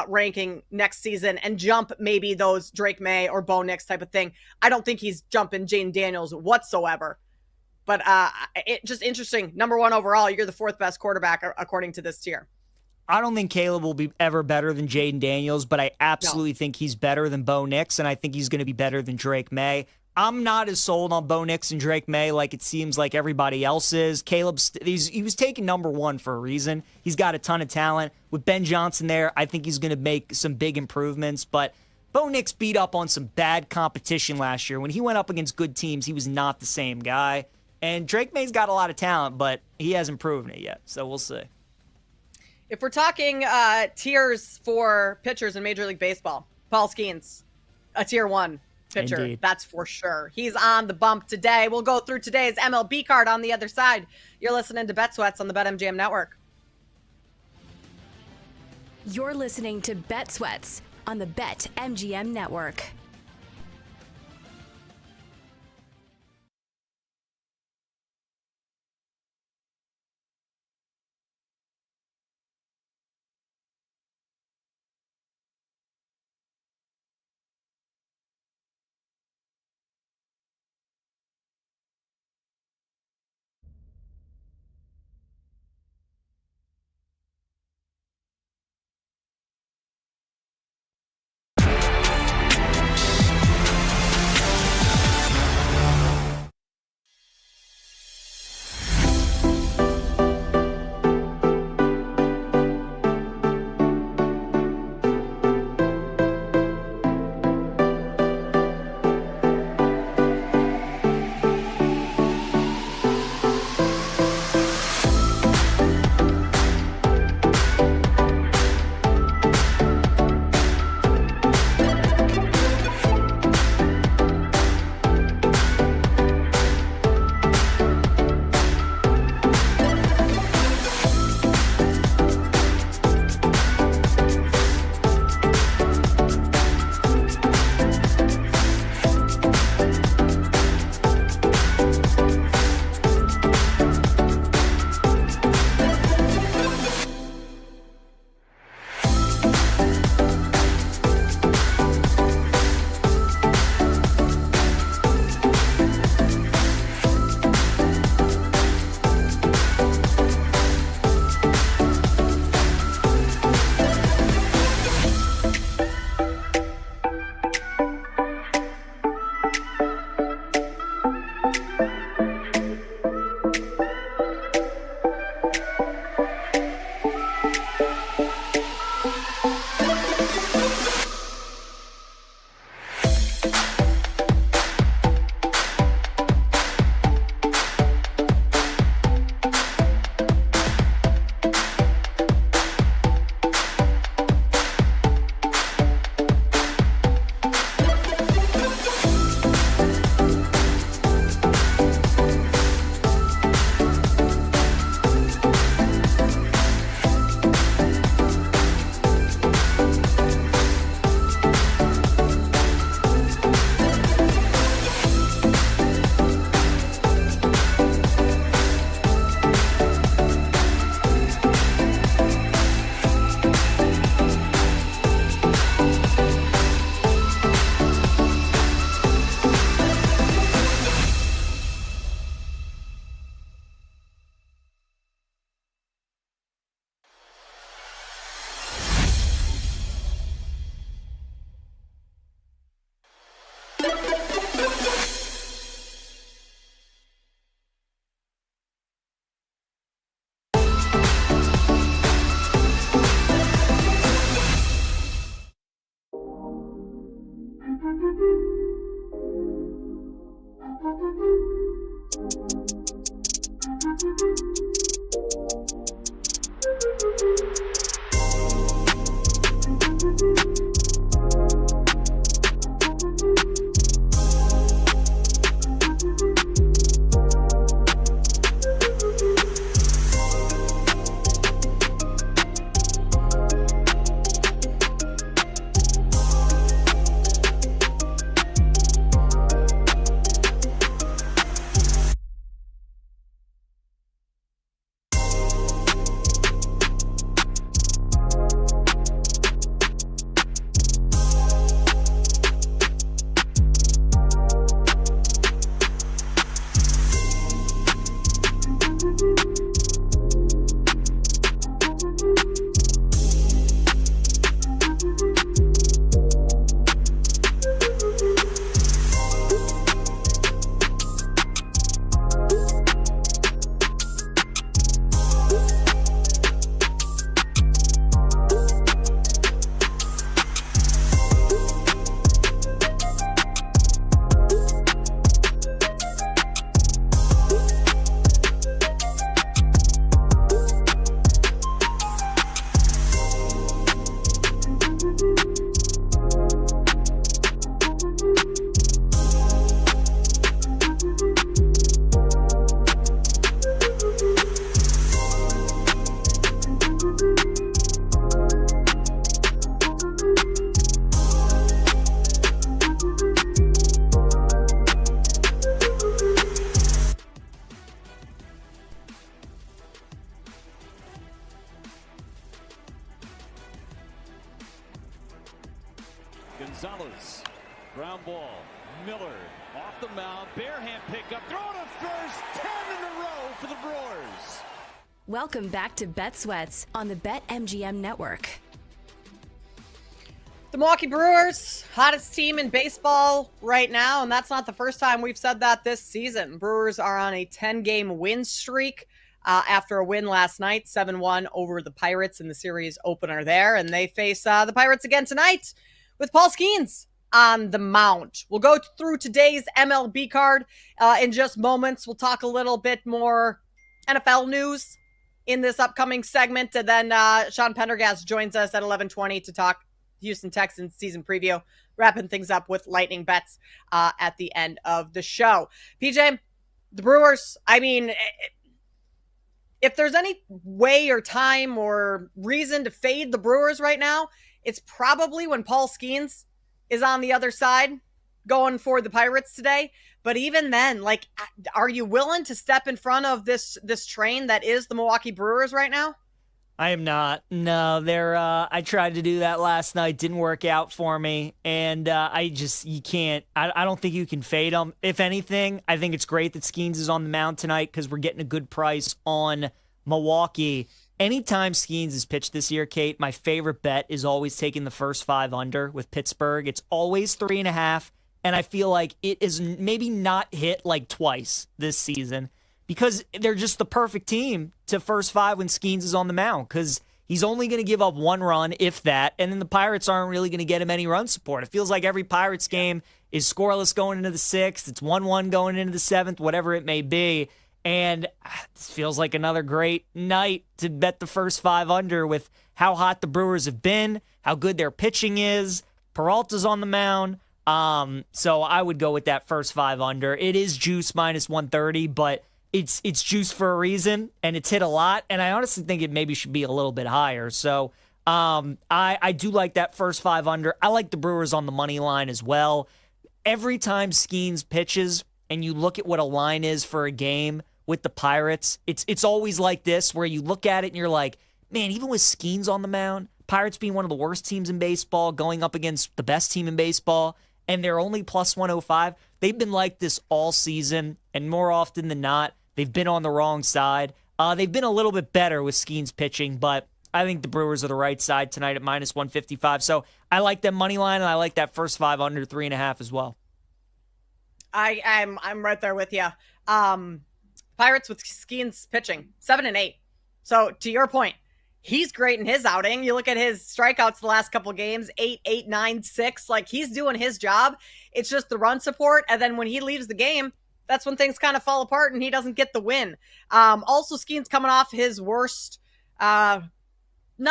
ranking next season and jump maybe those Drake May or Bo Nix type of thing. I don't think he's jumping Jaden Daniels whatsoever. But just interesting. Number 1 overall. You're the 4th best quarterback according to this tier. I don't think Caleb will be ever better than Jaden Daniels, but I absolutely think he's better than Bo Nix, and I think he's going to be better than Drake May. I'm not as sold on Bo Nix and Drake May like it seems like everybody else is. Caleb, he was taken number 1 for a reason. He's got a ton of talent. With Ben Johnson there, I think he's going to make some big improvements, but Bo Nix beat up on some bad competition last year. When he went up against good teams, he was not the same guy. And Drake May's got a lot of talent, but he hasn't proven it yet, so we'll see. If we're talking tiers for pitchers in Major League Baseball, Paul Skeens, a tier 1 pitcher. Indeed. That's for sure. He's on the bump today. We'll go through today's MLB card on the other side. You're listening to Bet Sweats on the BetMGM Network. You're listening to Bet Sweats on the BetMGM Network. Gonzalez, ground ball. Miller off the mound, bare hand pickup, throw to first, 10 in a row for the Brewers. Welcome back to Bet Sweats on the BetMGM Network. The Milwaukee Brewers, hottest team in baseball right now, and that's not the first time we've said that this season. Brewers are on a 10-game win streak after a win last night, 7-1 over the Pirates in the series opener there, and they face the Pirates again tonight with Paul Skeens on the mound. We'll go through today's MLB card in just moments. We'll talk a little bit more NFL news in this upcoming segment, and then Sean Pendergast joins us at 11:20 to talk Houston Texans season preview, wrapping things up with lightning bets at the end of the show. PJ, the Brewers, I mean, if there's any way or time or reason to fade the Brewers right now, it's probably when Paul Skeens is on the other side going for the Pirates today. But even then, like, are you willing to step in front of this train that is the Milwaukee Brewers right now? I am not. No, I tried to do that last night. Didn't work out for me. And you can't. I don't think you can fade them. If anything, I think it's great that Skeens is on the mound tonight because we're getting a good price on Milwaukee. Anytime Skeens is pitched this year, Kate, my favorite bet is always taking the first 5 under with Pittsburgh. It's always 3.5. And I feel like it is maybe not hit like twice this season, because they're just the perfect team to first 5 when Skeens is on the mound, because he's only going to give up 1 run, if that, and then the Pirates aren't really going to get him any run support. It feels like every Pirates game is scoreless going into the 6th. It's 1-1 going into the 7th, whatever it may be. And this feels like another great night to bet the first 5 under with how hot the Brewers have been, how good their pitching is. Peralta's on the mound. So I would go with that first 5 under. It is juice minus 130, but it's juice for a reason, and it's hit a lot, and I honestly think it maybe should be a little bit higher. So I do like that first 5 under. I like the Brewers on the money line as well. Every time Skeens pitches and you look at what a line is for a game with the Pirates, it's always like this, where you look at it and you're like, man, even with Skeens on the mound, Pirates being one of the worst teams in baseball, going up against the best team in baseball, and they're only plus 105. They've been like this all season, and more often than not, they've been on the wrong side. They've been a little bit better with Skeens pitching, but I think the Brewers are the right side tonight at minus 155. So I like that money line, and I like that first 5 under 3.5 as well. I'm right there with you. Pirates with Skeens pitching 7-8. So to your point, he's great in his outing. You look at his strikeouts the last couple of games, 8, 9, 6. Like, he's doing his job. It's just the run support. And then when he leaves the game, that's when things kind of fall apart and he doesn't get the win. Also, Skeens coming off his worst, not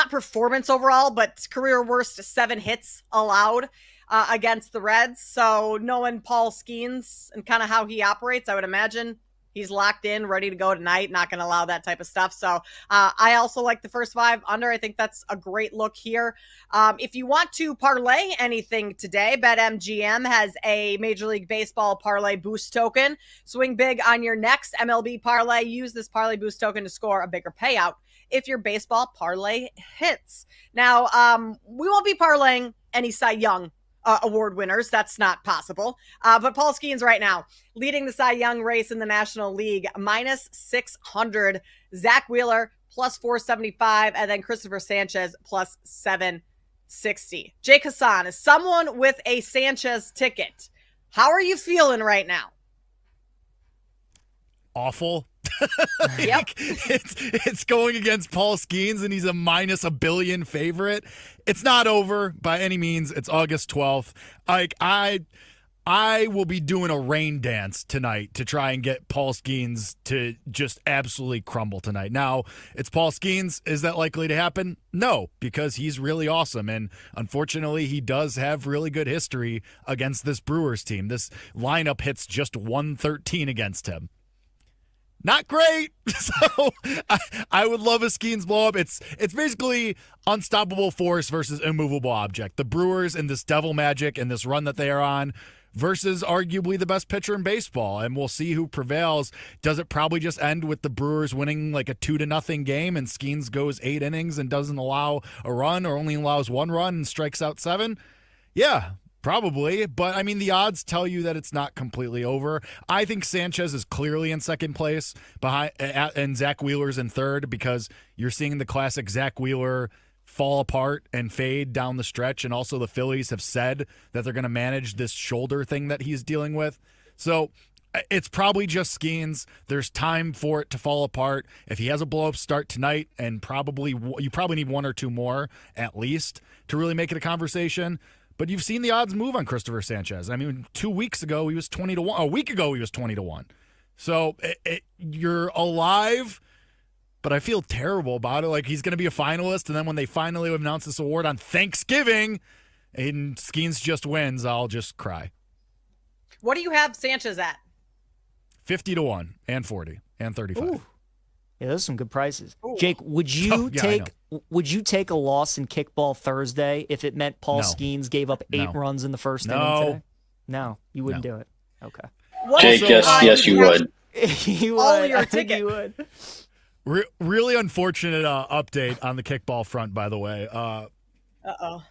performance overall, but career worst 7 hits allowed against the Reds. So knowing Paul Skeens and kind of how he operates, I would imagine he's locked in, ready to go tonight, not going to allow that type of stuff. So I also like the first 5 under. I think that's a great look here. If you want to parlay anything today, BetMGM has a Major League Baseball parlay boost token. Swing big on your next MLB parlay. Use this parlay boost token to score a bigger payout if your baseball parlay hits. Now, we won't be parlaying any Cy Young award winners. That's not possible. But Paul Skeens right now leading the Cy Young race in the National League, minus 600. Zach Wheeler plus 475, and then Christopher Sanchez plus 760. Jake Hassan, is someone with a Sanchez ticket, how are you feeling right now? Awful. Yep. It's going against Paul Skeens, and he's a minus $1 billion favorite. It's not over by any means. It's August 12th. Like, I will be doing a rain dance tonight to try and get Paul Skeens to just absolutely crumble tonight. Now, it's Paul Skeens. Is that likely to happen? No, because he's really awesome, and unfortunately, he does have really good history against this Brewers team. This lineup hits just 113 against him. Not great. So I would love a Skeens blow up. It's basically unstoppable force versus immovable object. The Brewers and this devil magic and this run that they are on versus arguably the best pitcher in baseball. And we'll see who prevails. Does it probably just end with the Brewers winning like a 2-0 game and Skeens goes 8 innings and doesn't allow a run or only allows 1 run and strikes out 7? Yeah, Probably, but I mean, the odds tell you that it's not completely over. I think Sanchez is clearly in second place and Zach Wheeler's in third because you're seeing the classic Zach Wheeler fall apart and fade down the stretch, and also the Phillies have said that they're going to manage this shoulder thing that he's dealing with. So it's probably just Skeens. There's time for it to fall apart. If he has a blow-up start tonight, and you probably need one or two more at least to really make it a conversation. But you've seen the odds move on Christopher Sanchez. I mean, 2 weeks ago he was 20-1. A week ago he was 20-1. So you're alive, but I feel terrible about it. Like, he's going to be a finalist, and then when they finally announce this award on Thanksgiving and Skeens just wins, I'll just cry. What do you have Sanchez at? 50-1 and 40 and 35. Ooh. Yeah, those are some good prices. Ooh. Jake, would you take a loss in kickball Thursday if it meant Paul Skeens gave up 8 runs in the first inning today? No, you wouldn't do it. Okay. Jake, yes, you would. You All would. your I think ticket. you would. Really unfortunate update on the kickball front, by the way. Uh-oh.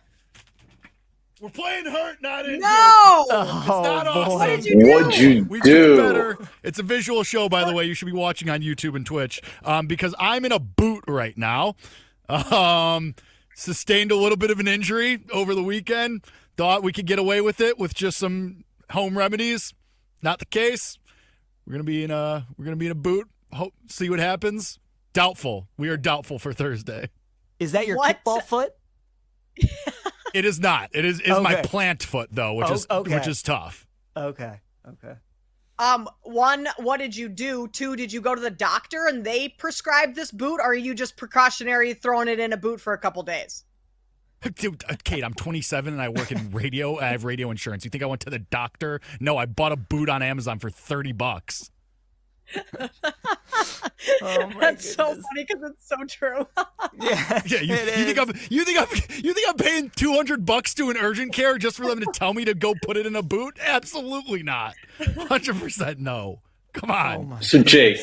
We're playing hurt, not injured. No! It's not awesome. What did you do? What'd you We do? did better. It's a visual show, by the way. You should be watching on YouTube and Twitch because I'm in a boot right now. Sustained a little bit of an injury over the weekend. Thought we could get away with it with just some home remedies. Not the case. We're gonna be in a boot. See what happens. Doubtful. We are doubtful for Thursday. Is that your kickball foot? It is not. It is my plant foot though, which is tough. Okay. One, what did you do? 2, did you go to the doctor and they prescribed this boot, or are you just precautionary throwing it in a boot for a couple days? Dude, Kate, I'm 27 and I work in radio. I have radio insurance. You think I went to the doctor? No, I bought a boot on Amazon for $30. That's so funny because it's so true. Yeah, you think I'm paying $200 to an urgent care just for them to tell me to go put it in a boot? Absolutely not. 100% no. Come on. So Jake,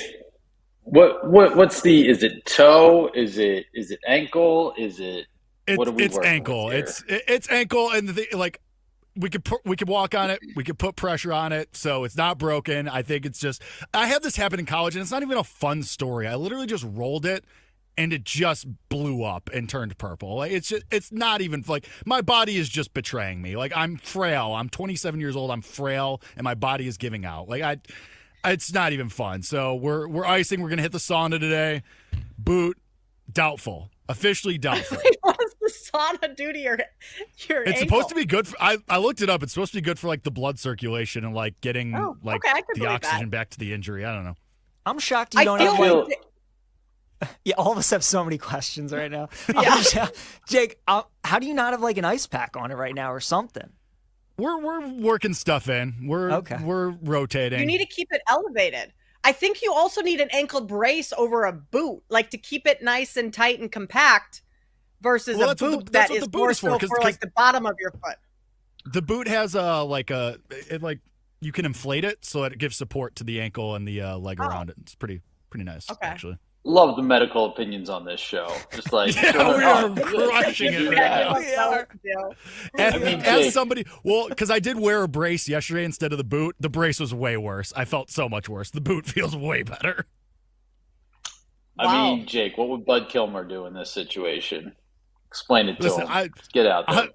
what's is it toe? Is it ankle? What are we it's working ankle. with here? It's ankle, and we could walk on it. We could put pressure on it, so it's not broken. I think it's just I had this happen in college, and it's not even a fun story. I literally just rolled it, and it just blew up and turned purple. Like it's not even like my body is just betraying me. Like I'm frail. I'm 27 years old. I'm frail, and my body is giving out. Like it's not even fun. So we're icing. We're gonna hit the sauna today. Boot doubtful. Officially doubtful. What does the sauna do to your It's ankle? supposed to be good. I looked it up. It's supposed to be good for like the blood circulation and like getting I the believe oxygen that. back to the injury. I don't know. I'm shocked you don't have Yeah, all of us have so many questions right now. Jake, how do you not have like an ice pack on it right now or something? We're working stuff in. We're rotating. You need to keep it elevated. I think you also need an ankle brace over a boot, like to keep it nice and tight and compact versus a boot that is more so for like the bottom of your foot. The boot has you can inflate it so it gives support to the ankle and the leg around it. It's pretty nice, actually. Love the medical opinions on this show. Just like we are crushing it right now. As somebody, because I did wear a brace yesterday instead of the boot. The brace was way worse. I felt so much worse. The boot feels way better. I mean, Jake, what would Bud Kilmer do in this situation? Explain it to him. Get out there.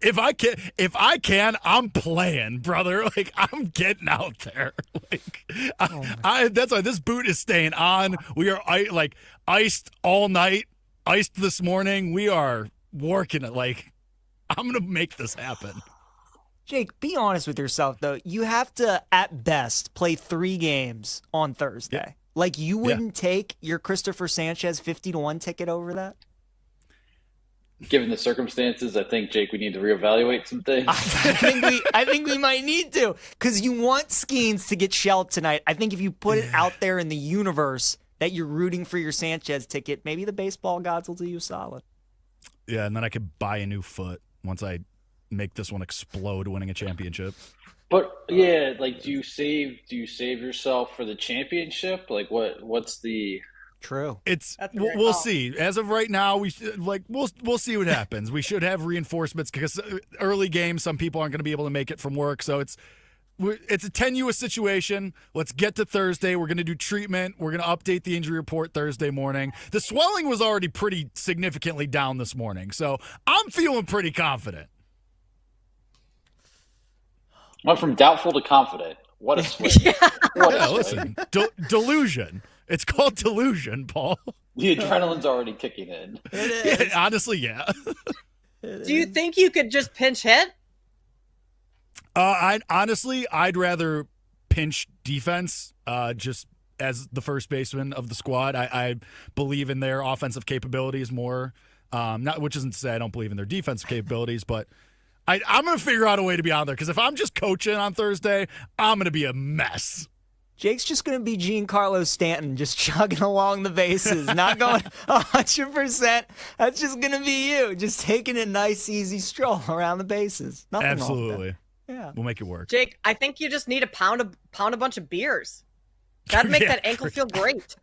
If I can, I'm playing, brother. Like I'm getting out there. Like that's why this boot is staying on. We are iced all night, iced this morning. We are working it. Like I'm gonna make this happen. Jake, be honest with yourself though. You have to, at best, play 3 games on Thursday. Yeah. Like you wouldn't take your Christopher Sanchez 50-1 ticket over that? Given the circumstances, I think, Jake, we need to reevaluate some things. I think we might need to, because you want Skeens to get shelled tonight. I think if you put it out there in the universe that you're rooting for your Sanchez ticket, maybe the baseball gods will do you solid. Yeah, and then I could buy a new foot once I make this one explode winning a championship. But yeah, like do you save yourself for the championship? Like what's the True. We'll see. As of right now, we'll see what happens. We should have reinforcements because early games, some people aren't going to be able to make it from work, so it's a tenuous situation. Let's get to Thursday. We're going to do treatment. We're going to update the injury report Thursday morning. The swelling was already pretty significantly down this morning, so I'm feeling pretty confident. Went from doubtful to confident. What a swing. Listen, delusion. It's called delusion, Paul. The adrenaline's already kicking in. Yeah, honestly, yeah. Do you think you could just pinch hit? I'd rather pinch defense just as the first baseman of the squad. I believe in their offensive capabilities more. Which isn't to say I don't believe in their defensive capabilities, but I'm going to figure out a way to be out there because if I'm just coaching on Thursday, I'm going to be a mess. Jake's just going to be Giancarlo Stanton, just chugging along the bases, not going 100%. That's just going to be you, just taking a nice, easy stroll around the bases. Nothing Absolutely. wrong with that. Yeah. We'll make it work. Jake, I think you just need to pound a bunch of beers. That'd make that ankle feel great.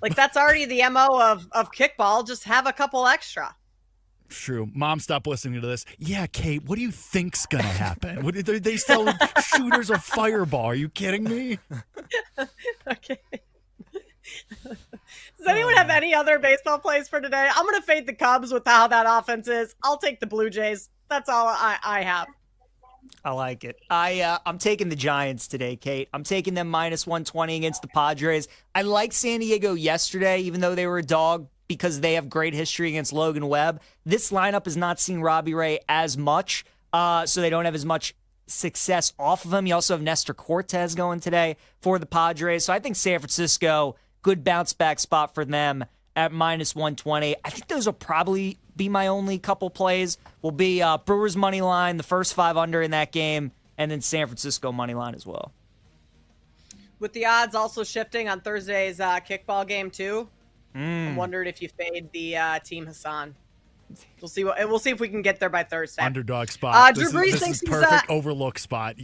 Like, that's already the MO of kickball. Just have a couple extra. True. Mom, stop listening to this. Yeah, Kate, what do you think's going to happen? They sell shooters of Fireball. Are you kidding me? Okay. Does anyone have any other baseball plays for today? I'm going to fade the Cubs with how that offense is. I'll take the Blue Jays. That's all I have. I like it. I'm taking the Giants today, Kate. I'm taking them minus 120 against the Padres. I liked San Diego yesterday, even though they were a dog, because they have great history against Logan Webb. This lineup has not seen Robbie Ray as much, so they don't have as much success off of him. You also have Nestor Cortez going today for the Padres. So I think San Francisco, good bounce back spot for them at minus 120. I think those will probably be my only couple plays. Will be Brewers money line, the first 5 under in that game, and then San Francisco money line as well. With the odds also shifting on Thursday's kickball game too, I'm wondering if you fade the Team Hassan. We'll see if we can get there by Thursday. Underdog spot. Drew Brees thinks he's perfect overlook spot.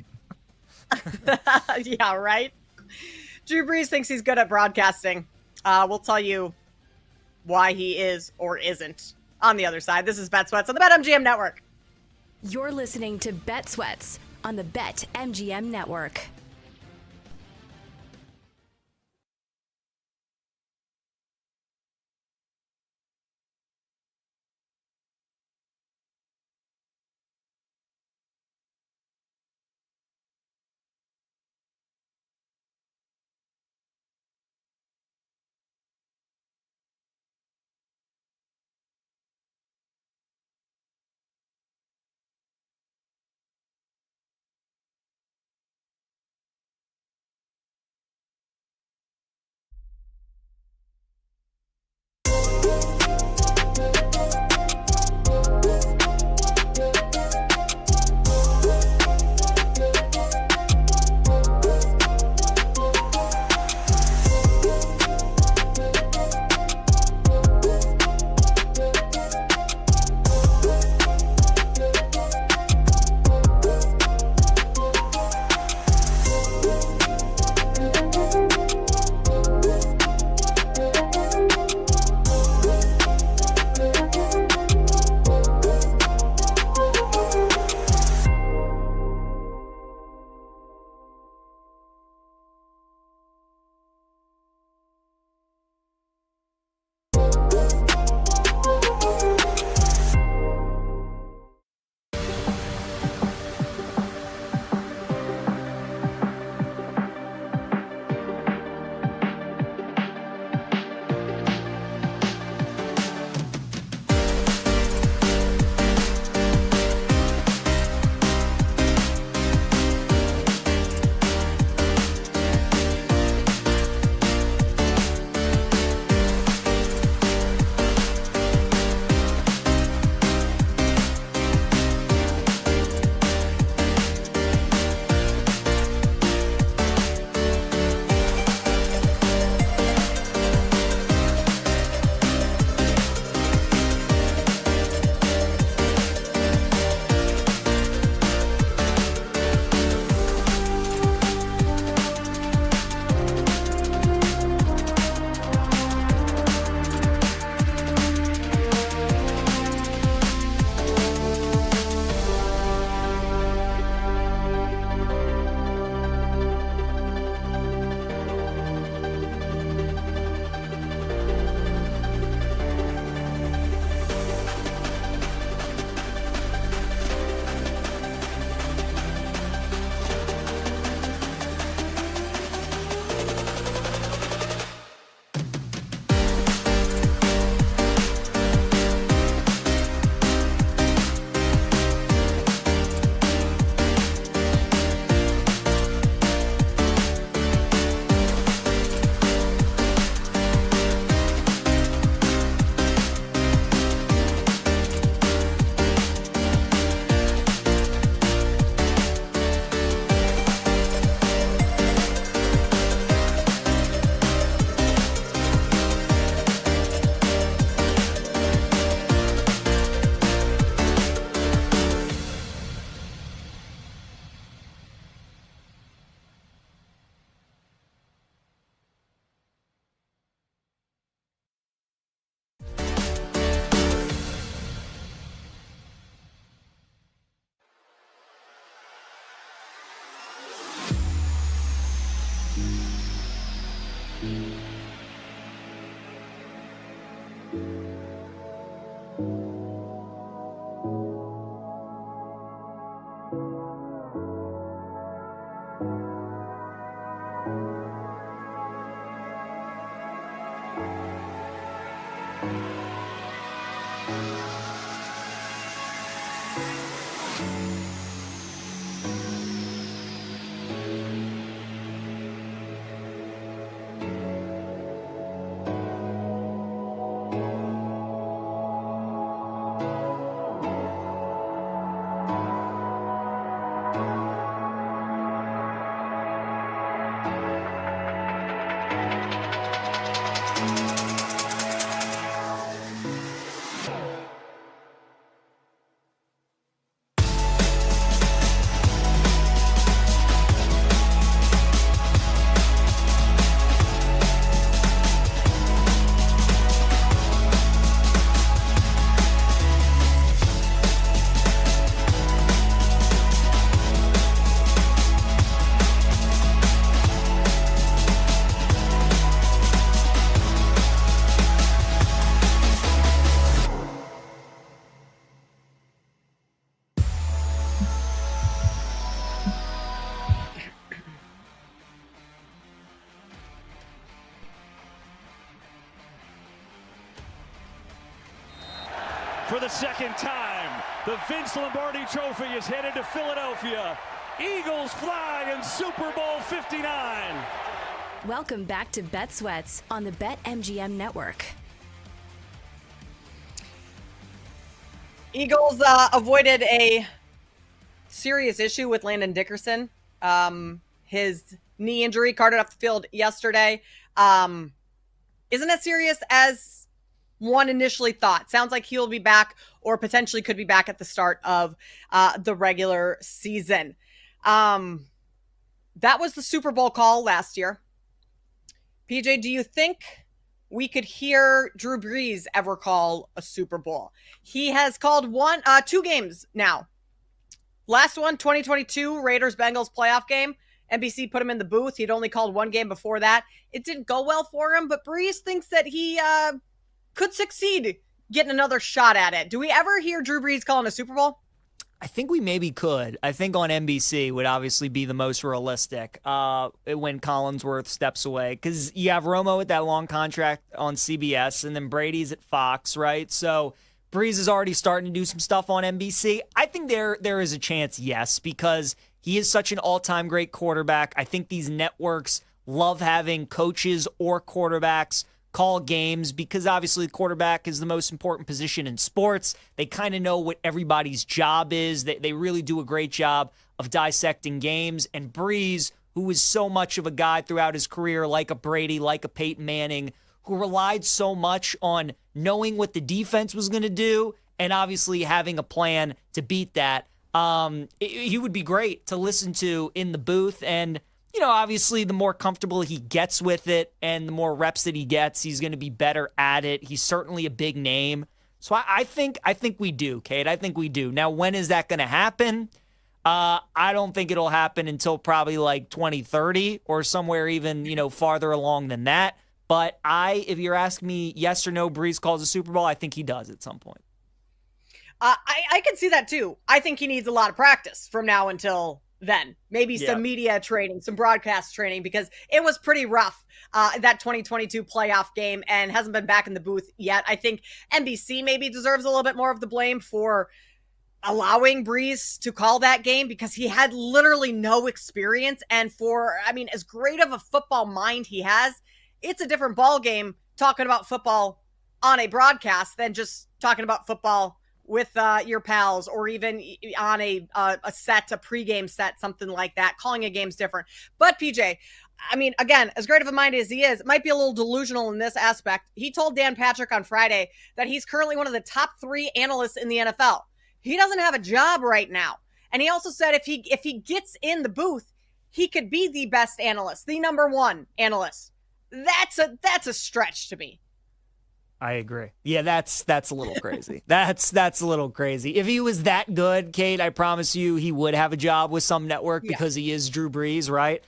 Yeah, right. Drew Brees thinks he's good at broadcasting. We'll tell you why he is or isn't on the other side. This is Bet Sweats on the BetMGM Network. You're listening to Bet Sweats on the BetMGM Network. For the second time, the Vince Lombardi Trophy is headed to Philadelphia. Eagles fly in Super Bowl 59. Welcome back to Bet Sweats on the BetMGM Network. Eagles avoided a serious issue with Landon Dickerson. His knee injury carted off the field yesterday. Isn't as serious as one initially thought. Sounds like he'll be back or potentially could be back at the start of the regular season. That was the Super Bowl call last year. PJ, do you think we could hear Drew Brees ever call a Super Bowl? He has called two games now. Last one, 2022 Raiders-Bengals playoff game. NBC put him in the booth. He'd only called one game before that. It didn't go well for him, but Brees thinks that he could succeed getting another shot at it. Do we ever hear Drew Brees calling a Super Bowl? I think we maybe could. I think on NBC would obviously be the most realistic when Collinsworth steps away. Because you have Romo with that long contract on CBS, and then Brady's at Fox, right? So Brees is already starting to do some stuff on NBC. I think there is a chance, yes, because he is such an all-time great quarterback. I think these networks love having coaches or quarterbacks call games because obviously the quarterback is the most important position in sports. They kind of know what everybody's job is. They really do a great job of dissecting games. And Brees, who was so much of a guy throughout his career, like a Brady, like a Peyton Manning, who relied so much on knowing what the defense was going to do and obviously having a plan to beat that, he would be great to listen to in the booth. And you know, obviously, the more comfortable he gets with it and the more reps that he gets, he's going to be better at it. He's certainly a big name. So I think we do, Kate. I think we do. Now, when is that going to happen? I don't think it'll happen until probably like 2030 or somewhere even, farther along than that. But if you're asking me yes or no, Brees calls a Super Bowl, I think he does at some point. I can see that too. I think he needs a lot of practice from now until then. Maybe some media training, some broadcast training, because it was pretty rough, that 2022 playoff game, and hasn't been back in the booth yet. I think NBC maybe deserves a little bit more of the blame for allowing Brees to call that game because he had literally no experience. And as great of a football mind he has, it's a different ball game talking about football on a broadcast than just talking about football with your pals, or even on a pregame set, something like that. Calling a game's different. But PJ, again, as great of a mind as he is, might be a little delusional in this aspect. He told Dan Patrick on Friday that he's currently one of the top 3 analysts in the NFL. He doesn't have a job right now. And he also said if he gets in the booth, he could be the best analyst, the number 1 analyst. That's a stretch to me. I agree. Yeah, that's a little crazy. That's a little crazy. If he was that good, Kate, I promise you he would have a job with some network because he is Drew Brees, right?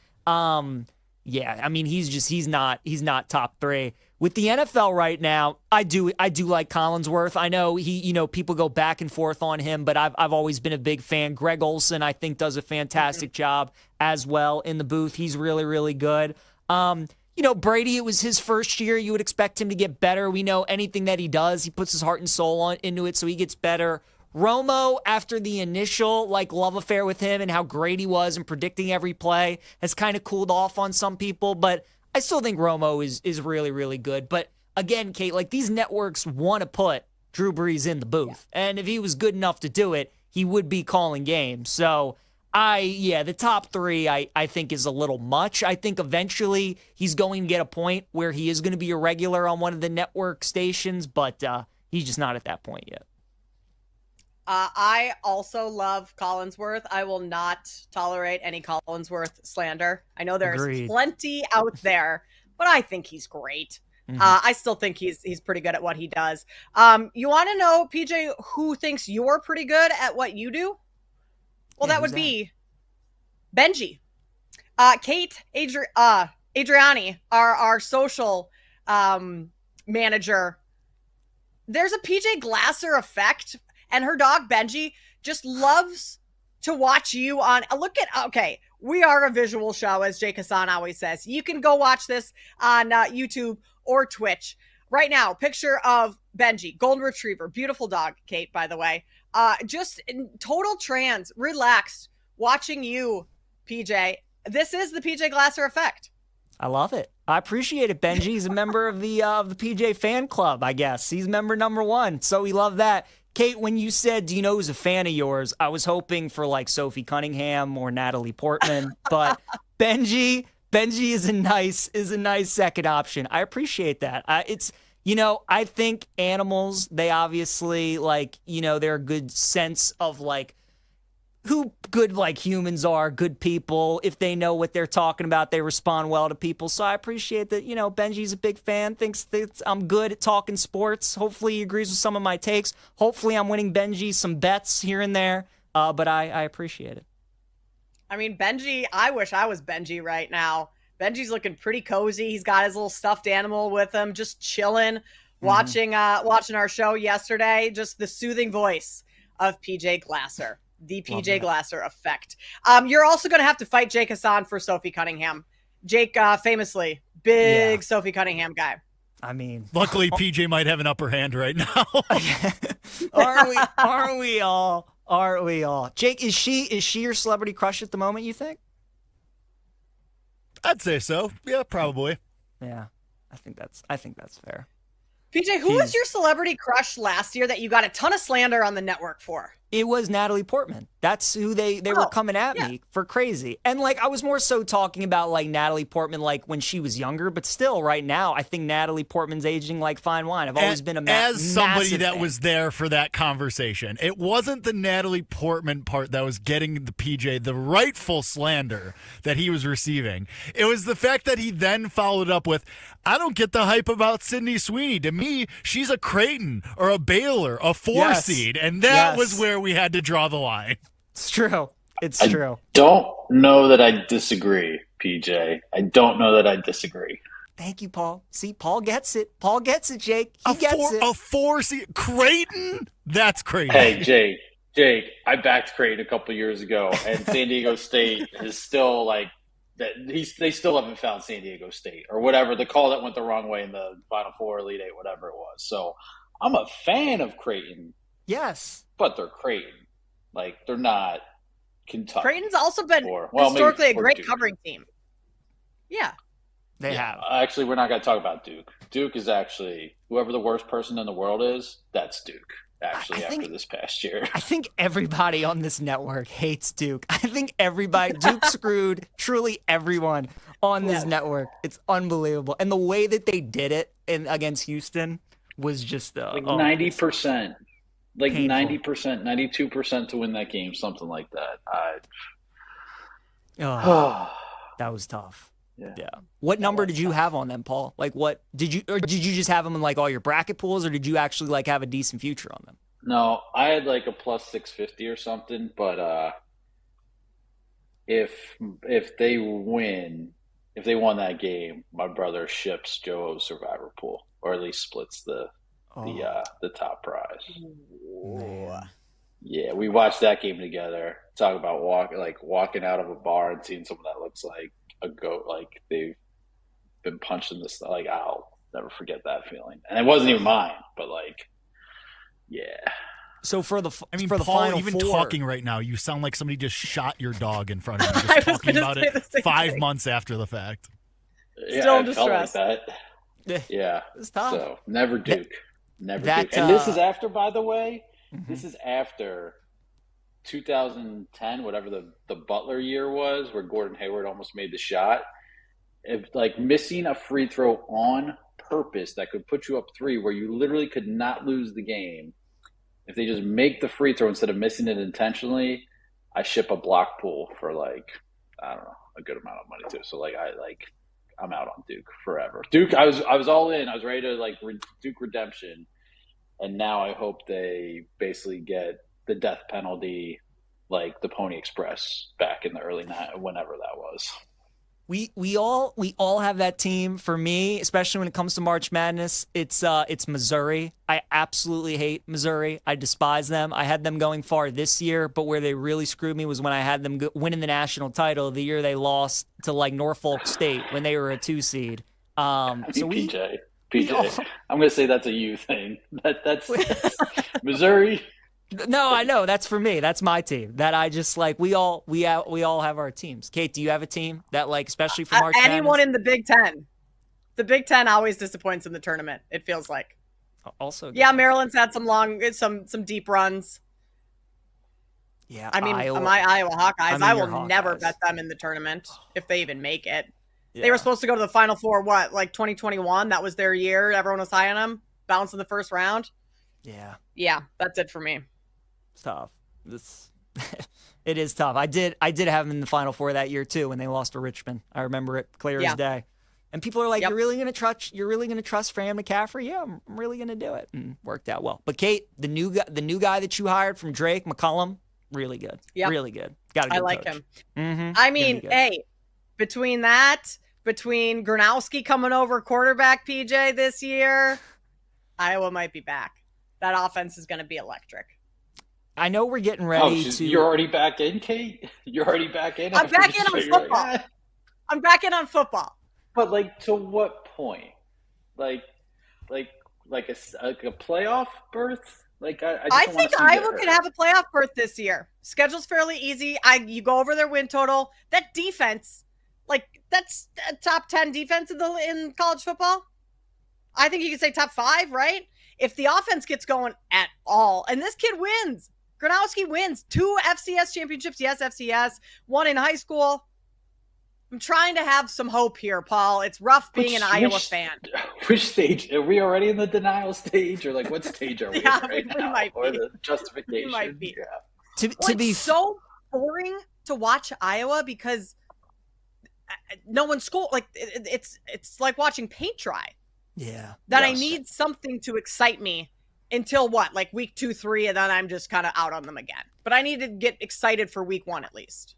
He's not top 3. With the NFL right now, I do like Collinsworth. I know people go back and forth on him, but I've always been a big fan. Greg Olson, I think, does a fantastic job as well in the booth. He's really, really good. Brady, it was his first year. You would expect him to get better. We know anything that he does, he puts his heart and soul into it, so he gets better. Romo, after the initial love affair with him and how great he was and predicting every play, has kind of cooled off on some people, but I still think Romo is really, really good. But again, Kate, these networks want to put Drew Brees in the booth. Yeah. And if he was good enough to do it, he would be calling games. So the top three I think is a little much. I think eventually he's going to get a point where he is going to be a regular on one of the network stations, but he's just not at that point yet. I also love Collinsworth. I will not tolerate any Collinsworth slander. I know there's plenty out there, but I think he's great. Mm-hmm. I still think he's pretty good at what he does. You want to know, PJ, who thinks you're pretty good at what you do? Well, that would be Benji. Kate Adriani, our social manager. There's a PJ Glasser effect. And her dog, Benji, just loves to watch you on. Okay, we are a visual show, as Jake Hassan always says. You can go watch this on YouTube or Twitch. Right now, picture of Benji, golden retriever, beautiful dog, Kate, by the way. Just in total trance, relaxed, watching you, PJ. This is the PJ Glasser effect. I love it. I appreciate it, Benji. He's a member of the PJ fan club, I guess. He's member number 1, so we love that. Kate, when you said, do you know who's a fan of yours? I was hoping for Sophie Cunningham or Natalie Portman, but Benji is a nice second option. I appreciate that. I think animals, they obviously they're a good sense of who good humans are, good people. If they know what they're talking about, they respond well to people. So I appreciate that, Benji's a big fan, thinks I'm good at talking sports. Hopefully he agrees with some of my takes. Hopefully I'm winning Benji some bets here and there, but I appreciate it. I mean, Benji, I wish I was Benji right now. Benji's looking pretty cozy. He's got his little stuffed animal with him, just chilling, watching our show yesterday. Just the soothing voice of PJ Glasser. The PJ Glasser effect. You're also going to have to fight Jake Hassan for Sophie Cunningham. Jake, famously, big Sophie Cunningham guy. I mean, luckily PJ might have an upper hand right now. Aren't we all? Jake, is she your celebrity crush at the moment, you think? I'd say so. Yeah, probably. Yeah, I think that's fair. PJ, who was your celebrity crush last year that you got a ton of slander on the network for? It was Natalie Portman. That's who they were coming at me for crazy. And I was more so talking about Natalie Portman when she was younger, but still right now I think Natalie Portman's aging like fine wine. I've always been as somebody that fan. Was there for that conversation. It wasn't the Natalie Portman part that was getting the PJ the rightful slander that he was receiving. It was the fact that he then followed up with, I don't get the hype about Sydney Sweeney. To me, she's a Creighton or a Baylor, a 4 seed. And that was where we had to draw the line. It's true. It's true. Don't know that I disagree, PJ. I don't know that I disagree. Thank you, Paul. See, Paul gets it. Paul gets it, Jake. He gets it. A 4 seed Creighton? That's crazy. Hey, Jake, I backed Creighton a couple years ago, and San Diego State is still that. They still haven't found San Diego State or whatever, the call that went the wrong way in the Final Four, Elite Eight, whatever it was. So I'm a fan of Creighton. Yes. But they're Creighton. They're not Kentucky. Creighton's also been historically a great covering team. Yeah. They have. Actually, we're not going to talk about Duke. Duke is actually, whoever the worst person in the world is, that's Duke. Actually, after this past year. I think everybody on this network hates Duke. I think Duke screwed truly everyone on this network. It's unbelievable. And the way that they did it against Houston was just 90%. 90%, 92% to win that game, something like that. That was tough. Yeah. What number did you have on them, Paul? What did you just have them in all your bracket pools, or did you actually have a decent future on them? No, I had a plus 650 or something, but if they win, if they won that game, my brother ships Joe O's Survivor pool, or at least splits the top prize. Man. Yeah, we watched that game together. Talk about walking out of a bar and seeing someone that looks like a goat, like they've been punched in the stomach. Like, I'll never forget that feeling. And it wasn't even mine, but yeah. So for the Paul, final even four, talking right now, you sound like somebody just shot your dog in front of you. Just talking about it 5 months after the fact. Yeah, Still I in distress. felt like that. Yeah, it's tough. So never Duke, never that, Duke. And this is after, by the way, this is after 2010, whatever the Butler year was, where Gordon Hayward almost made the shot. If missing a free throw on purpose that could put you up 3, where you literally could not lose the game. If they just make the free throw instead of missing it intentionally, I ship a block pool for I don't know, a good amount of money too. So I'm out on Duke forever. Duke, I was all in. I was ready to Duke redemption, and now I hope they basically get the death penalty, like the Pony Express back in the early whenever that was. We all have that team. For me, especially when it comes to March Madness, it's Missouri. I absolutely hate Missouri. I despise them. I had them going far this year, but where they really screwed me was when I had them winning the national title the year they lost to Norfolk State when they were a 2 seed. PJ, I'm going to say that's a you thing. That's Missouri. No, I know. That's for me. That's my team. That I just we all have our teams. Kate, do you have a team that especially for March Madness? Anyone in the Big Ten. The Big Ten always disappoints in the tournament, it feels like. Also good. Yeah, Maryland's had some deep runs. Yeah, I mean, Iowa. my Iowa Hawkeyes, I will Hawkeyes. never bet them in the tournament if they even make it. Yeah. They were supposed to go to the Final Four, 2021? That was their year. Everyone was high on them. Bounce in the first round. Yeah. Yeah, that's it for me. It's tough. It is tough. I did have them in the Final Four that year too when they lost to Richmond. I remember it clear as day. And people are like, "You're really gonna trust Fran McCaffrey?" Yeah, I'm really gonna do it, and worked out well. But Kate, the new guy that you hired from Drake, McCollum, really good. Yep. Really good. Got a good I like coach. him. Mm-hmm. I mean, hey, between Gronowski coming over quarterback PJ this year, Iowa might be back. That offense is going to be electric. I know we're getting ready to. You're already back in, Kate? You're already back in? I'm back in on football. I'm back in on football. But to what point? Like a playoff berth? I think Iowa could have a playoff berth this year. Schedule's fairly easy. You go over their win total. That defense, that's a top 10 defense in college football. I think you could say top 5, right? If the offense gets going at all, and this kid wins. Gronowski wins 2 FCS championships. Yes, FCS. 1 in high school. I'm trying to have some hope here, Paul. It's rough being an Iowa fan. Which stage? Are we already in the denial stage? Or what stage are we in right now? We might or be. the justification? We might be. Yeah. To be so boring to watch Iowa because no one scored. It's like watching paint dry. Yeah. That I need something to excite me until week 2, 3, and then I'm just kind of out on them again. But I need to get excited for week 1 at least.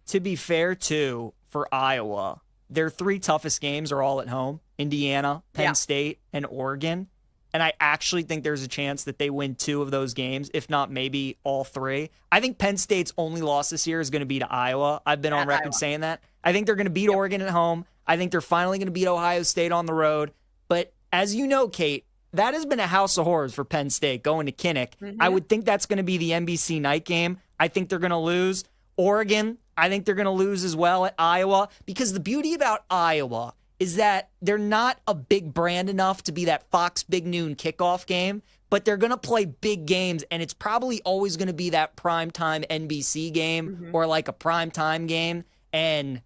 To be fair, too, for Iowa, their 3 toughest games are all at home: Indiana, Penn State, and Oregon. And I actually think there's a chance that they win 2 of those games, if not maybe all 3. I think Penn State's only loss this year is going to be to Iowa. I've been on record saying that. I think they're going to beat Oregon at home. I think they're finally going to beat Ohio State on the road. But as you know, Kate, that has been a house of horrors for Penn State going to Kinnick. Mm-hmm. I would think that's going to be the NBC night game. I think they're going to lose. Oregon, I think they're going to lose as well at Iowa, because the beauty about Iowa is that they're not a big brand enough to be that Fox Big Noon kickoff game, but they're going to play big games, and it's probably always going to be that primetime NBC game or a primetime game, and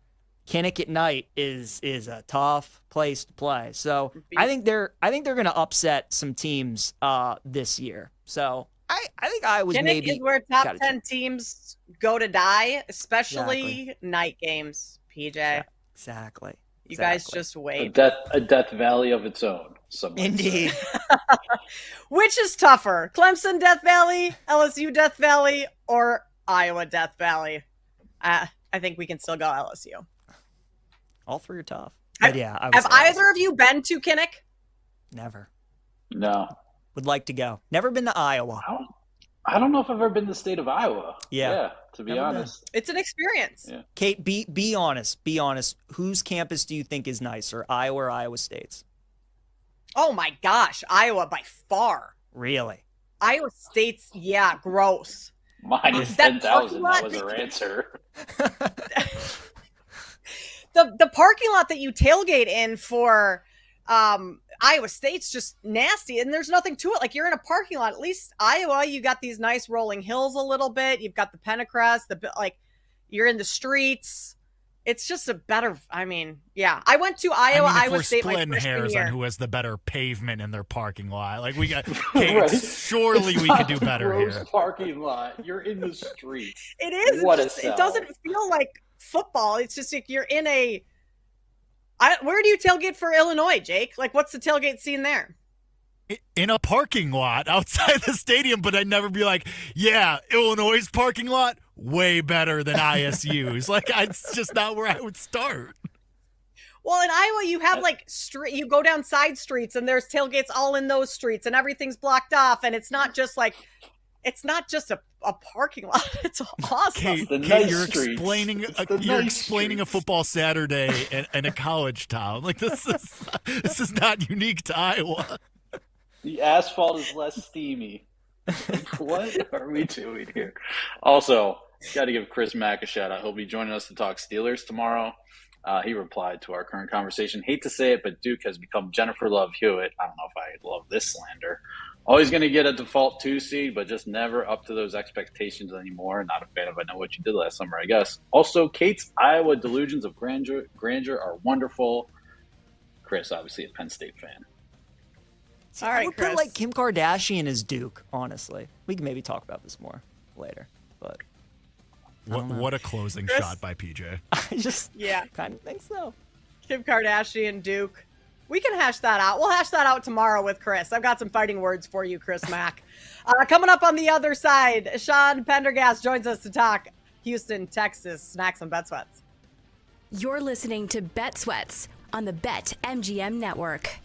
Kinnick at night is a tough place to play. So I think they're going to upset some teams this year. So I think Iowa's Kinnick maybe is where top 10 teams go to die, especially night games. PJ, exactly. You guys just wait. A death valley of its own. Indeed. Which is tougher, Clemson Death Valley, LSU Death Valley, or Iowa Death Valley? I think we can still go LSU. All three are tough. But yeah, have either of you been to Kinnick? Never. No. Would like to go. Never been to Iowa. I don't know if I've ever been to the state of Iowa. Yeah. To be honest. It's an experience. Yeah. Kate, be honest. Be honest. Whose campus do you think is nicer, Iowa or Iowa State's? Oh my gosh, Iowa by far. Really? Iowa State's, gross. Minus 10,000, that was her answer. The parking lot that you tailgate in for Iowa State's just nasty, and there's nothing to it. Like, you're in a parking lot. At least Iowa, you got these nice rolling hills a little bit. You've got the Pentecost, you're in the streets. It's just a better. I went to Iowa State my freshman hairs year. on who has the better pavement in their parking lot. Like, we got. Right. Surely we could do better here. Parking lot. You're in the streets. It is. It doesn't feel like football. It's just like you're in a. Where do you tailgate for Illinois, Jake? Like, what's the tailgate scene there? In a parking lot outside the stadium, but I'd never be like, yeah, Illinois' parking lot, way better than ISU's. Like, it's just not where I would start. Well, in Iowa, you have you go down side streets and there's tailgates all in those streets and everything's blocked off. And it's not just a parking lot. It's awesome. Kate, you're explaining a football Saturday in a college town. Like, this is not unique to Iowa. The asphalt is less steamy. What are we doing here? Also, got to give Chris Mack a shout out. He'll be joining us to talk Steelers tomorrow. He replied to our current conversation. Hate to say it, but Duke has become Jennifer Love Hewitt. I don't know if I love this slander. Always going to get a default 2 seed, but just never up to those expectations anymore. Not a fan of I know what you did last summer, I guess. Also, Kate's Iowa delusions of grandeur are wonderful. Chris, obviously a Penn State fan. All right, I would Chris. put like Kim Kardashian as Duke, honestly. We can maybe talk about this more later. But what a closing shot by PJ. I just kind of think so. Kim Kardashian, Duke. We can hash that out. We'll hash that out tomorrow with Chris. I've got some fighting words for you, Chris Mack. Coming up on the other side, Sean Pendergast joins us to talk Houston, Texas, snacks and bet sweats. You're listening to Bet Sweats on the BetMGM Network.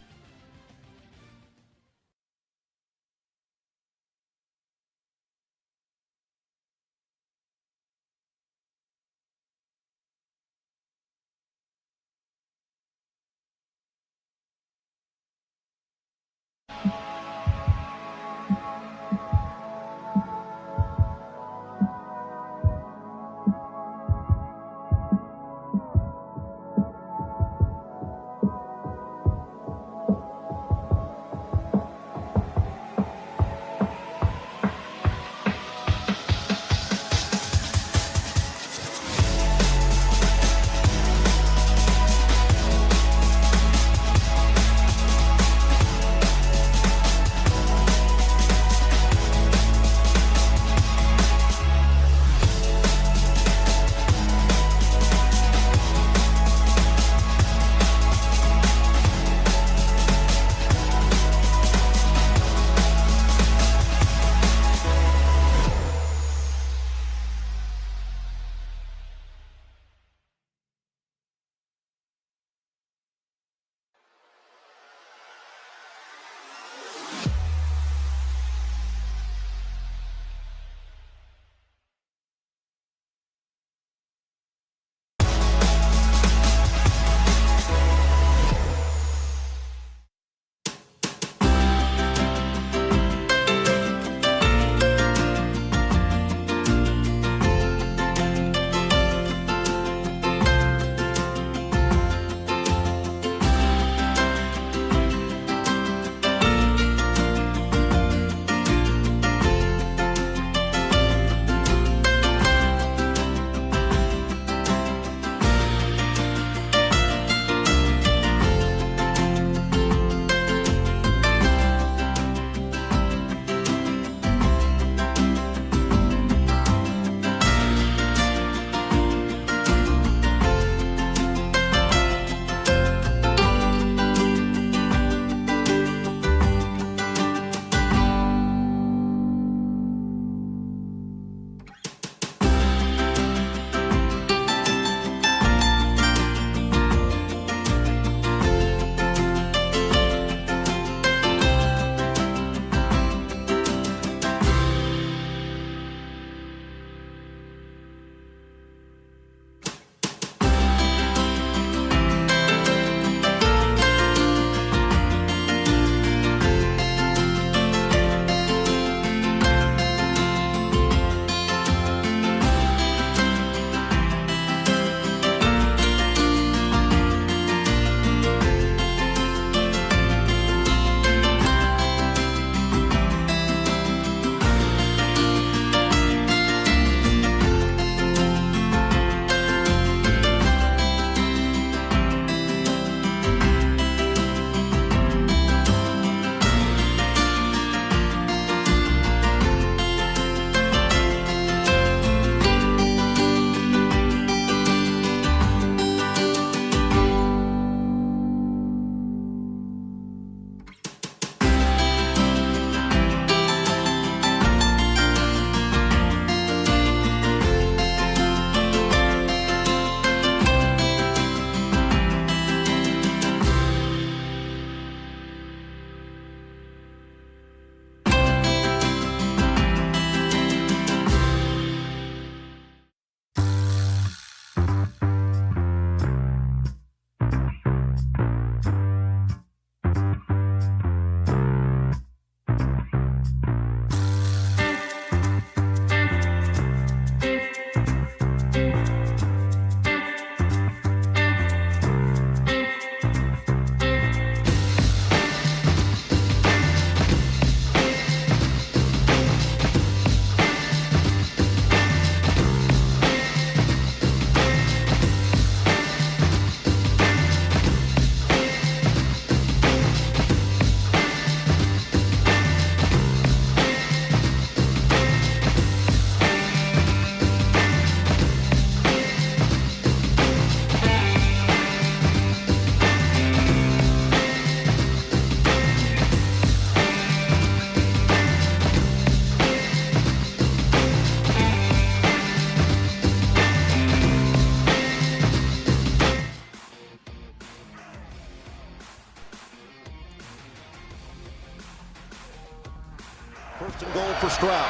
First and goal for Stroud.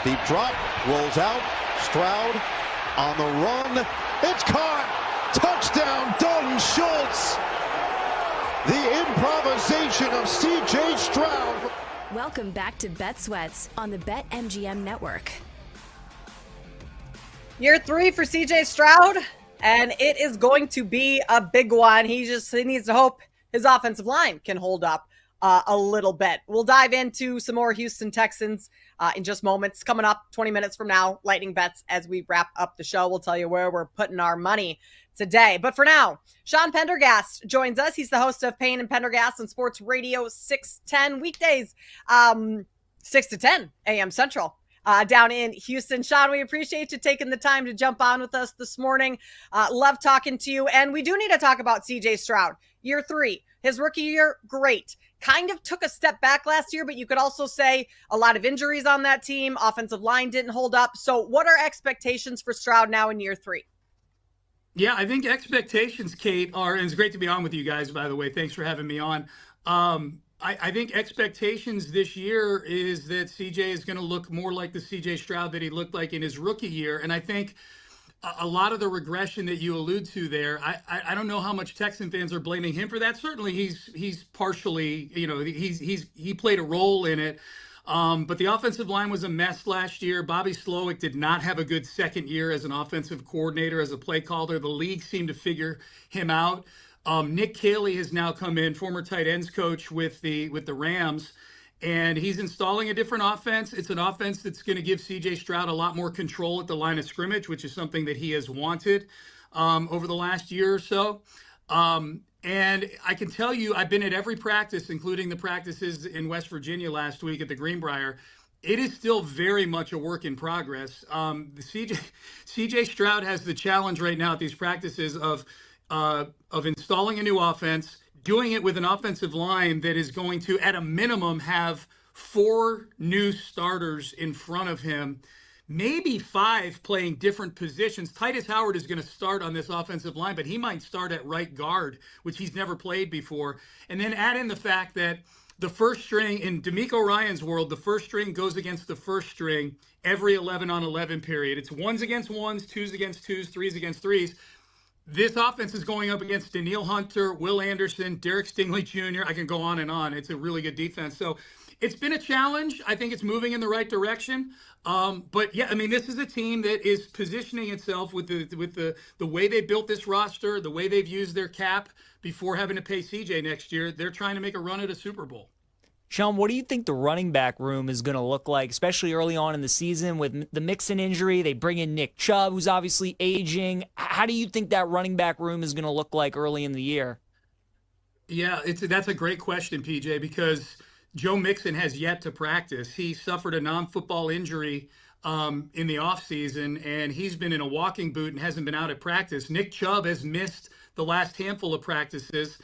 Deep drop, rolls out. Stroud on the run. It's caught. Touchdown, Dalton Schultz. The improvisation of C.J. Stroud. Welcome back to Bet Sweats on the BetMGM Network. Year 3 for C.J. Stroud, and it is going to be a big one. He needs to hope his offensive line can hold up a little bit. We'll dive into some more Houston Texans in just moments. Coming up 20 minutes from now, lightning bets as we wrap up the show. We'll tell you where we're putting our money today. But for now, Sean Pendergast joins us. He's the host of Payne and Pendergast on Sports Radio 610 weekdays, 6 to 10 a.m. Central. Down in Houston. Sean, we appreciate you taking the time to jump on with us this morning. Love talking to you. And we do need to talk about C.J. Stroud. Year 3, his rookie year, great. Kind of took a step back last year, but you could also say a lot of injuries on that team. Offensive line didn't hold up. So what are expectations for Stroud now in year 3? Yeah, I think expectations, Kate, and it's great to be on with you guys, by the way. Thanks for having me on. I think expectations this year is that CJ is going to look more like the CJ Stroud that he looked like in his rookie year. And I think a lot of the regression that you allude to there, I don't know how much Texan fans are blaming him for that. Certainly he's partially, he played a role in it. But the offensive line was a mess last year. Bobby Slowick did not have a good second year as an offensive coordinator, as a play caller. The league seemed to figure him out. Nick Caley has now come in, former tight ends coach with the Rams, and he's installing a different offense. It's an offense that's going to give C.J. Stroud a lot more control at the line of scrimmage, which is something that he has wanted over the last year or so. And I can tell you, I've been at every practice, including the practices in West Virginia last week at the Greenbrier. It is still very much a work in progress. C.J. Stroud has the challenge right now at these practices of installing a new offense, doing it with an offensive line that is going to, at a minimum, have 4 new starters in front of him, maybe 5 playing different positions. Titus Howard is going to start on this offensive line, but he might start at right guard, which he's never played before. And then add in the fact that the first string, in D'Amico Ryan's world, the first string goes against the first string every 11-on-11 period. It's 1s against 1s, 2s against 2s, 3s against 3s. This offense is going up against Daniil Hunter, Will Anderson, Derek Stingley Jr. I can go on and on. It's a really good defense. So it's been a challenge. I think it's moving in the right direction. But yeah, I mean, this is a team that is positioning itself with the way they built this roster, the way they've used their cap before having to pay CJ next year. They're trying to make a run at a Super Bowl. Sean, what do you think the running back room is going to look like, especially early on in the season with the Mixon injury? They bring in Nick Chubb, who's obviously aging. How do you think that running back room is going to look like early in the year? Yeah, that's a great question, PJ, because Joe Mixon has yet to practice. He suffered a non-football injury in the offseason, and he's been in a walking boot and hasn't been out at practice. Nick Chubb has missed the last handful of practices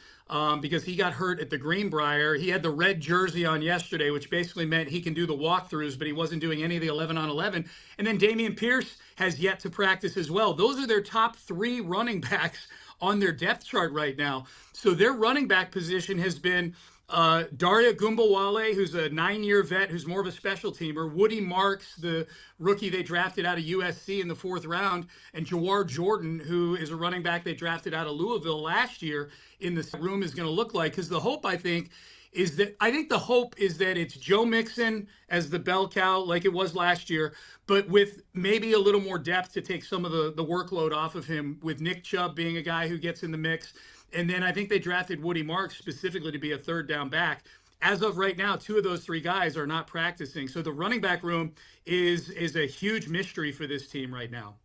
because he got hurt at the Greenbrier. He had the red jersey on yesterday, which basically meant he can do the walkthroughs, but he wasn't doing any of the 11-on-11. And then Dameon Pierce has yet to practice as well. Those are their top 3 running backs on their depth chart right now. So their running back position has been Daria Gumbawale, who's a 9-year vet, who's more of a special teamer. Woody Marks, the rookie they drafted out of USC in the 4th round, and Jawar Jordan, who is a running back they drafted out of Louisville last year. In the room is going to look like, because the hope, I think, is that it's Joe Mixon as the bell cow like it was last year, but with maybe a little more depth to take some of the workload off of him, with Nick Chubb being a guy who gets in the mix. And then I think they drafted Woody Marks specifically to be a 3rd down back. As of right now, 2 of those 3 guys are not practicing. So the running back room is a huge mystery for this team right now.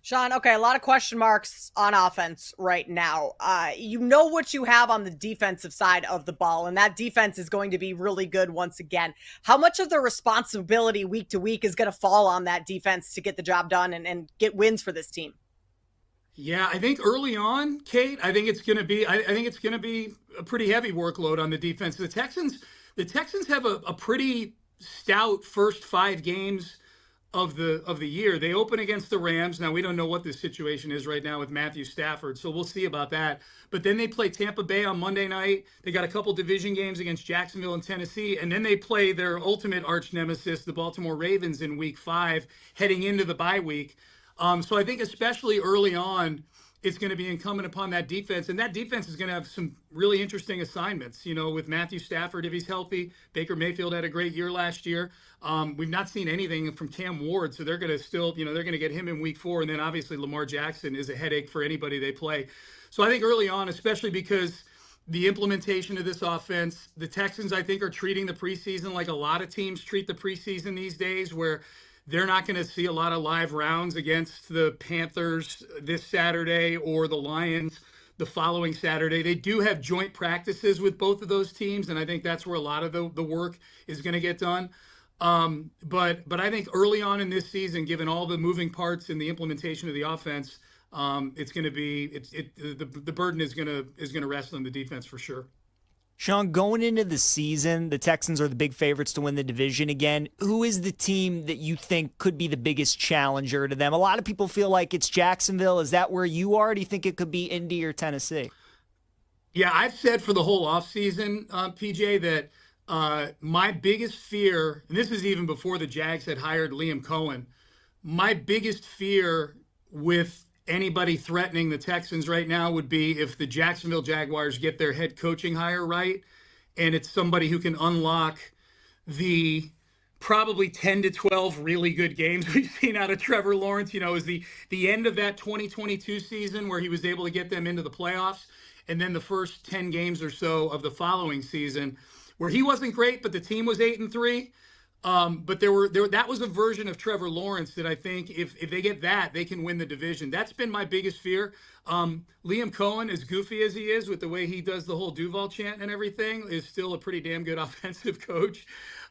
Sean, okay, a lot of question marks on offense right now. You know what you have on the defensive side of the ball, and that defense is going to be really good once again. How much of the responsibility week to week is going to fall on that defense to get the job done and get wins for this team? Yeah, I think early on, Kate, I think it's going to be a pretty heavy workload on the defense. The Texans have a pretty stout first 5 games of the year. They open against the Rams. Now we don't know what the situation is right now with Matthew Stafford, so we'll see about that. But then they play Tampa Bay on Monday night. They got a couple division games against Jacksonville and Tennessee, and then they play their ultimate arch nemesis, the Baltimore Ravens, in Week 5, heading into the bye week. So I think especially early on, it's going to be incumbent upon that defense. And that defense is going to have some really interesting assignments, with Matthew Stafford, if he's healthy. Baker Mayfield had a great year last year. We've not seen anything from Cam Ward, so they're going to still, they're going to get him in Week 4. And then obviously Lamar Jackson is a headache for anybody they play. So I think early on, especially because the implementation of this offense, the Texans, I think, are treating the preseason like a lot of teams treat the preseason these days, where they're not going to see a lot of live rounds against the Panthers this Saturday or the Lions the following Saturday. They do have joint practices with both of those teams, and I think that's where a lot of the work is going to get done. But I think early on in this season, given all the moving parts in the implementation of the offense, it's going to be the burden is going to rest on the defense for sure. Sean, going into the season, the Texans are the big favorites to win the division again. Who is the team that you think could be the biggest challenger to them? A lot of people feel like it's Jacksonville. Is that where you are? Do you think it could be Indy or Tennessee? Yeah, I've said for the whole offseason, PJ, that my biggest fear, and this is even before the Jags had hired Liam Cohen, my biggest fear with anybody threatening the Texans right now would be if the Jacksonville Jaguars get their head coaching hire right, and it's somebody who can unlock the probably 10 to 12 really good games we've seen out of Trevor Lawrence, is the end of that 2022 season where he was able to get them into the playoffs, and then the first 10 games or so of the following season where he wasn't great, but the team was 8-3. But that was a version of Trevor Lawrence that I think if they get that, they can win the division. That's been my biggest fear. Liam Cohen, as goofy as he is with the way he does the whole Duval chant and everything, is still a pretty damn good offensive coach.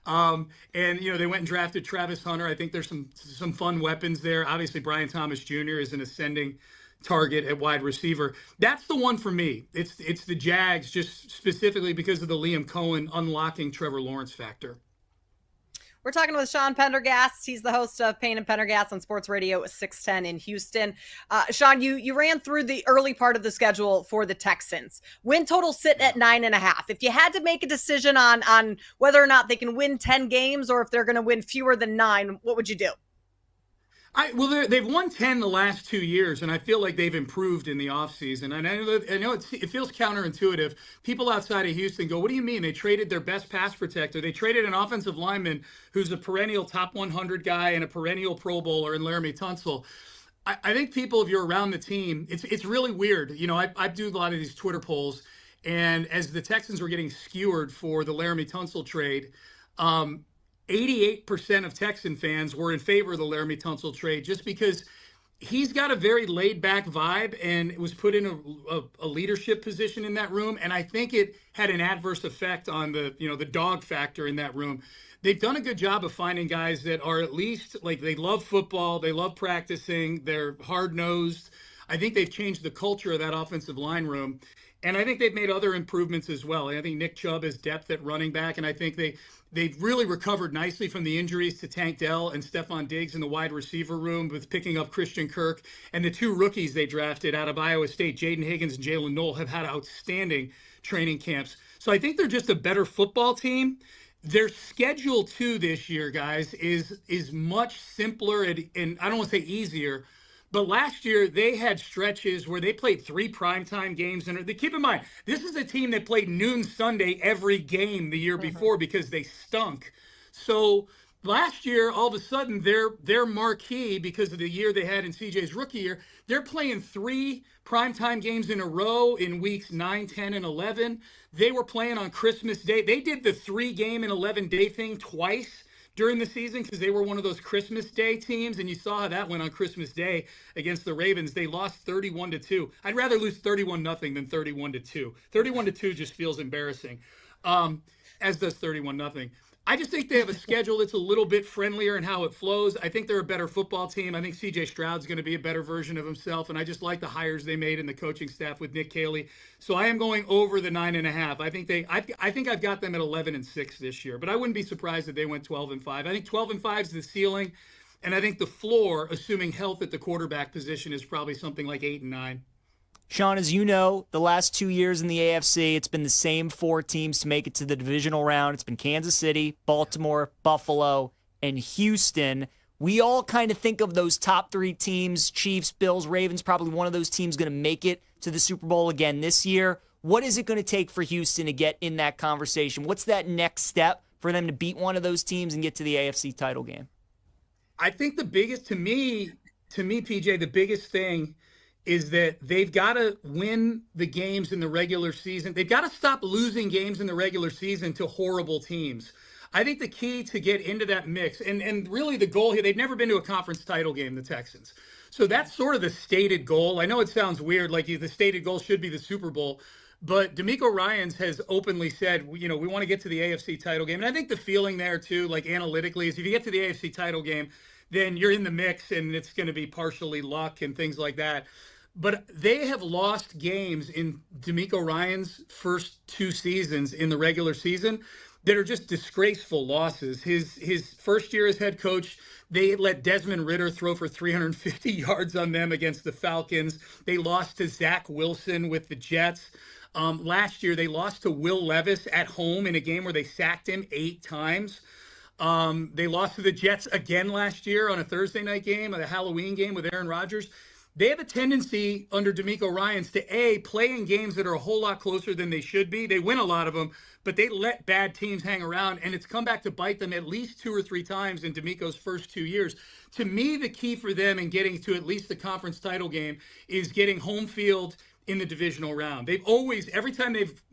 And they went and drafted Travis Hunter. I think there's some fun weapons there. Obviously, Brian Thomas Jr. is an ascending target at wide receiver. That's the one for me. It's the Jags, just specifically because of the Liam Cohen unlocking Trevor Lawrence factor. We're talking with Sean Pendergast. He's the host of Payne and Pendergast on Sports Radio 610 in Houston. Sean, you ran through the early part of the schedule for the Texans. Win total sit at 9.5. If you had to make a decision on whether or not they can win 10 games or if they're going to win fewer than 9, what would you do? They've won 10 the last 2 years, and I feel like they've improved in the offseason. And I know it feels counterintuitive. People outside of Houston go, what do you mean? They traded their best pass protector. They traded an offensive lineman who's a perennial top 100 guy and a perennial Pro Bowler in Laramie Tunsil. I think people, if you're around the team, it's really weird. I do a lot of these Twitter polls, and as the Texans were getting skewered for the Laramie Tunsil trade, 88% of Texan fans were in favor of the Laramie Tunsil trade just because he's got a very laid-back vibe and was put in a leadership position in that room. And I think it had an adverse effect on the dog factor in that room. They've done a good job of finding guys that are at least, like, they love football, they love practicing, they're hard-nosed. I think they've changed the culture of that offensive line room. And I think they've made other improvements as well. I think Nick Chubb has depth at running back, and I think they've really recovered nicely from the injuries to Tank Dell and Stephon Diggs in the wide receiver room with picking up Christian Kirk. And the 2 rookies they drafted out of Iowa State, Jaden Higgins and Jalen Knoll, have had outstanding training camps. So I think they're just a better football team. Their schedule, too, this year, guys, is much simpler and I don't want to say easier. But last year, they had stretches where they played 3 primetime games. And keep in mind, this is a team that played noon Sunday every game the year before because they stunk. So last year, all of a sudden, their marquee, because of the year they had in CJ's rookie year, they're playing 3 primetime games in a row in weeks 9, 10, and 11. They were playing on Christmas Day. They did the 3-game and 11-day thing twice during the season because they were one of those Christmas Day teams, and you saw how that went on Christmas Day against the Ravens. They lost 31-2. I'd rather lose 31-0 than 31-2. 31-2 just feels embarrassing, as does 31-0. I just think they have a schedule that's a little bit friendlier in how it flows. I think they're a better football team. I think C.J. Stroud's going to be a better version of himself, and I just like the hires they made in the coaching staff with Nick Caley. So I am going over the 9.5. I think I've got them at 11-6 this year, but I wouldn't be surprised if they went 12-5. I think 12-5 is the ceiling, And I think the floor, assuming health at the quarterback position, is probably something like 8 and 9. Sean, as you know, the last 2 years in the AFC, it's been the same 4 teams to make it to the divisional round. It's been Kansas City, Baltimore, Buffalo, and Houston. We all kind of think of those top 3 teams, Chiefs, Bills, Ravens, probably one of those teams going to make it to the Super Bowl again this year. What is it going to take for Houston to get in that conversation? What's that next step for them to beat one of those teams and get to the AFC title game? I think the biggest, to me, PJ, the biggest thing is that they've got to win the games in the regular season. They've got to stop losing games in the regular season to horrible teams. I think the key to get into that mix, and really the goal here, they've never been to a conference title game, the Texans. So that's sort of the stated goal. I know it sounds weird, like the stated goal should be the Super Bowl, but DeMeco Ryans has openly said, we want to get to the AFC title game. And I think the feeling there too, like analytically, is if you get to the AFC title game, then you're in the mix and it's going to be partially luck and things like that. But they have lost games in DeMeco Ryans' first 2 seasons in the regular season that are just disgraceful losses. His first year as head coach, they let Desmond Ridder throw for 350 yards on them against the Falcons. They lost to Zach Wilson with the Jets. Last year, they lost to Will Levis at home in a game where they sacked him 8 times. They lost to the Jets again last year on a Thursday night game, a Halloween game with Aaron Rodgers. They have a tendency under DeMeco Ryans to play in games that are a whole lot closer than they should be. They win a lot of them, but they let bad teams hang around, and it's come back to bite them at least 2 or 3 times in DeMeco's first 2 years. To me, the key for them in getting to at least the conference title game is getting home field in the divisional round. They've always, every time they've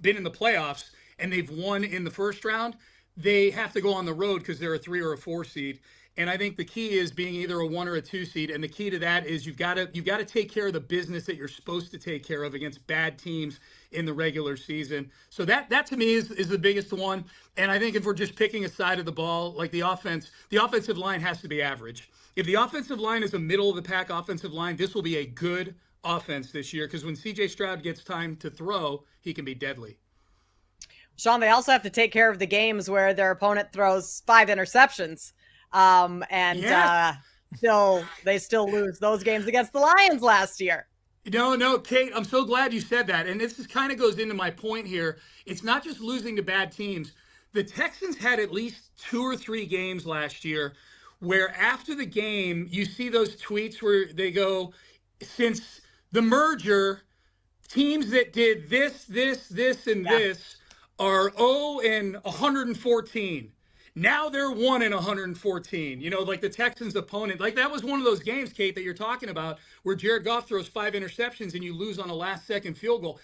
been in the playoffs and they've won in the first round, they have to go on the road because they're a 3 or a 4 seed. And I think the key is being either a 1 or a 2 seed. And the key to that is you've got to take care of the business that you're supposed to take care of against bad teams in the regular season. So that to me is the biggest one. And I think if we're just picking a side of the ball, like the offensive line has to be average. If the offensive line is a middle of the pack offensive line, this will be a good offense this year, because when CJ Stroud gets time to throw, he can be deadly. Sean, they also have to take care of the games where their opponent throws 5 interceptions. They still lose those games against the Lions last year. No, Kate, I'm so glad you said that. And this kind of goes into my point here. It's not just losing to bad teams. The Texans had at least 2 or 3 games last year where after the game, you see those tweets where they go, since the merger, teams that did this, and this are 0 and 114. Now they're 1 and 114. Like the Texans' opponent. Like that was one of those games, Kate, that you're talking about, where Jared Goff throws 5 interceptions and you lose on a last-second field goal.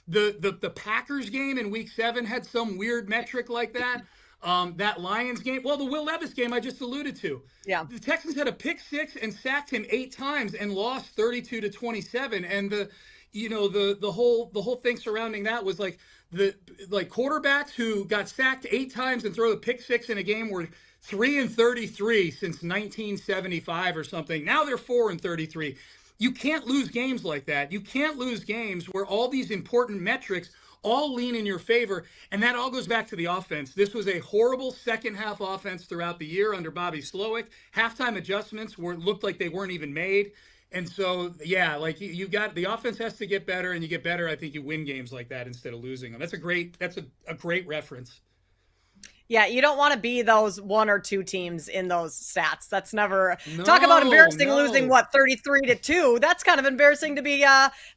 The Packers game in Week 7 had some weird metric like that. That Lions game, the Will Levis game I just alluded to. Yeah, the Texans had a pick 6 and sacked him 8 times and lost 32-27. And the whole thing surrounding that was like quarterbacks who got sacked 8 times and throw a pick 6 in a game were 3 and 33 since 1975 or something. Now they're 4 and 33. You can't lose games like that. You can't lose games where all these important metrics all lean in your favor, and that all goes back to the offense. This was a horrible second-half offense throughout the year under Bobby Slowick. Halftime adjustments looked like they weren't even made. And so, you got the offense has to get better, and you get better. I think you win games like that instead of losing them. That's a great reference. Yeah, you don't want to be those 1 or 2 teams in those stats. That's never talk about embarrassing losing 33-2. That's kind of embarrassing to be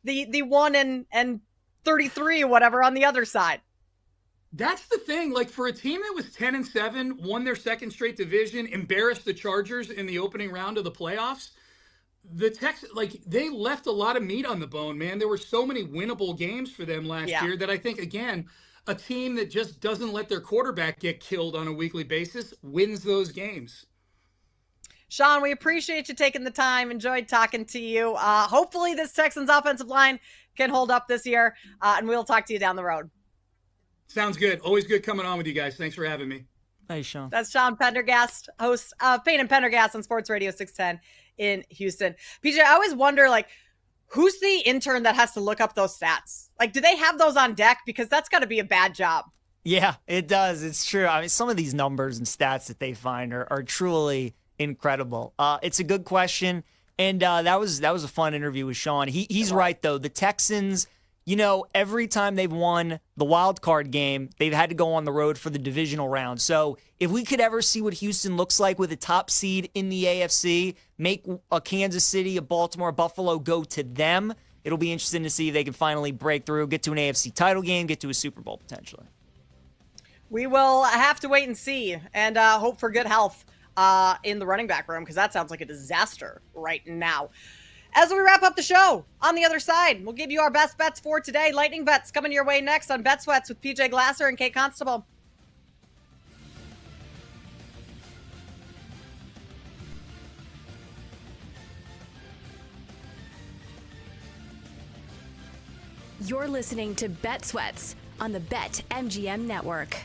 the 1 and 33 whatever on the other side. That's the thing. Like for a team that was 10-7, won their second straight division, embarrassed the Chargers in the opening round of the playoffs. The Texans, they left a lot of meat on the bone, man. There were so many winnable games for them last year that I think, again, a team that just doesn't let their quarterback get killed on a weekly basis wins those games. Sean, we appreciate you taking the time. Enjoyed talking to you. Hopefully this Texans offensive line can hold up this year, and we'll talk to you down the road. Sounds good. Always good coming on with you guys. Thanks for having me. Thanks, Sean. That's Sean Pendergast, host of Payne and Pendergast on Sports Radio 610 in Houston. PJ, I always wonder, who's the intern that has to look up those stats? Do they have those on deck? Because that's got to be a bad job. Yeah, it does. It's true. I mean, some of these numbers and stats that they find are truly incredible. It's a good question, and that was a fun interview with Sean. He's right though. The Texans, every time they've won the wild card game, they've had to go on the road for the divisional round. So if we could ever see what Houston looks like with a top seed in the AFC, make a Kansas City, a Baltimore, a Buffalo go to them, it'll be interesting to see if they can finally break through, get to an AFC title game, get to a Super Bowl potentially. We will have to wait and see, and hope for good health in the running back room, because that sounds like a disaster right now. As we wrap up the show, on the other side, we'll give you our best bets for today. Lightning bets coming your way next on Bet Sweats with PJ Glasser and Kate Constable. You're listening to Bet Sweats on the BetMGM Network.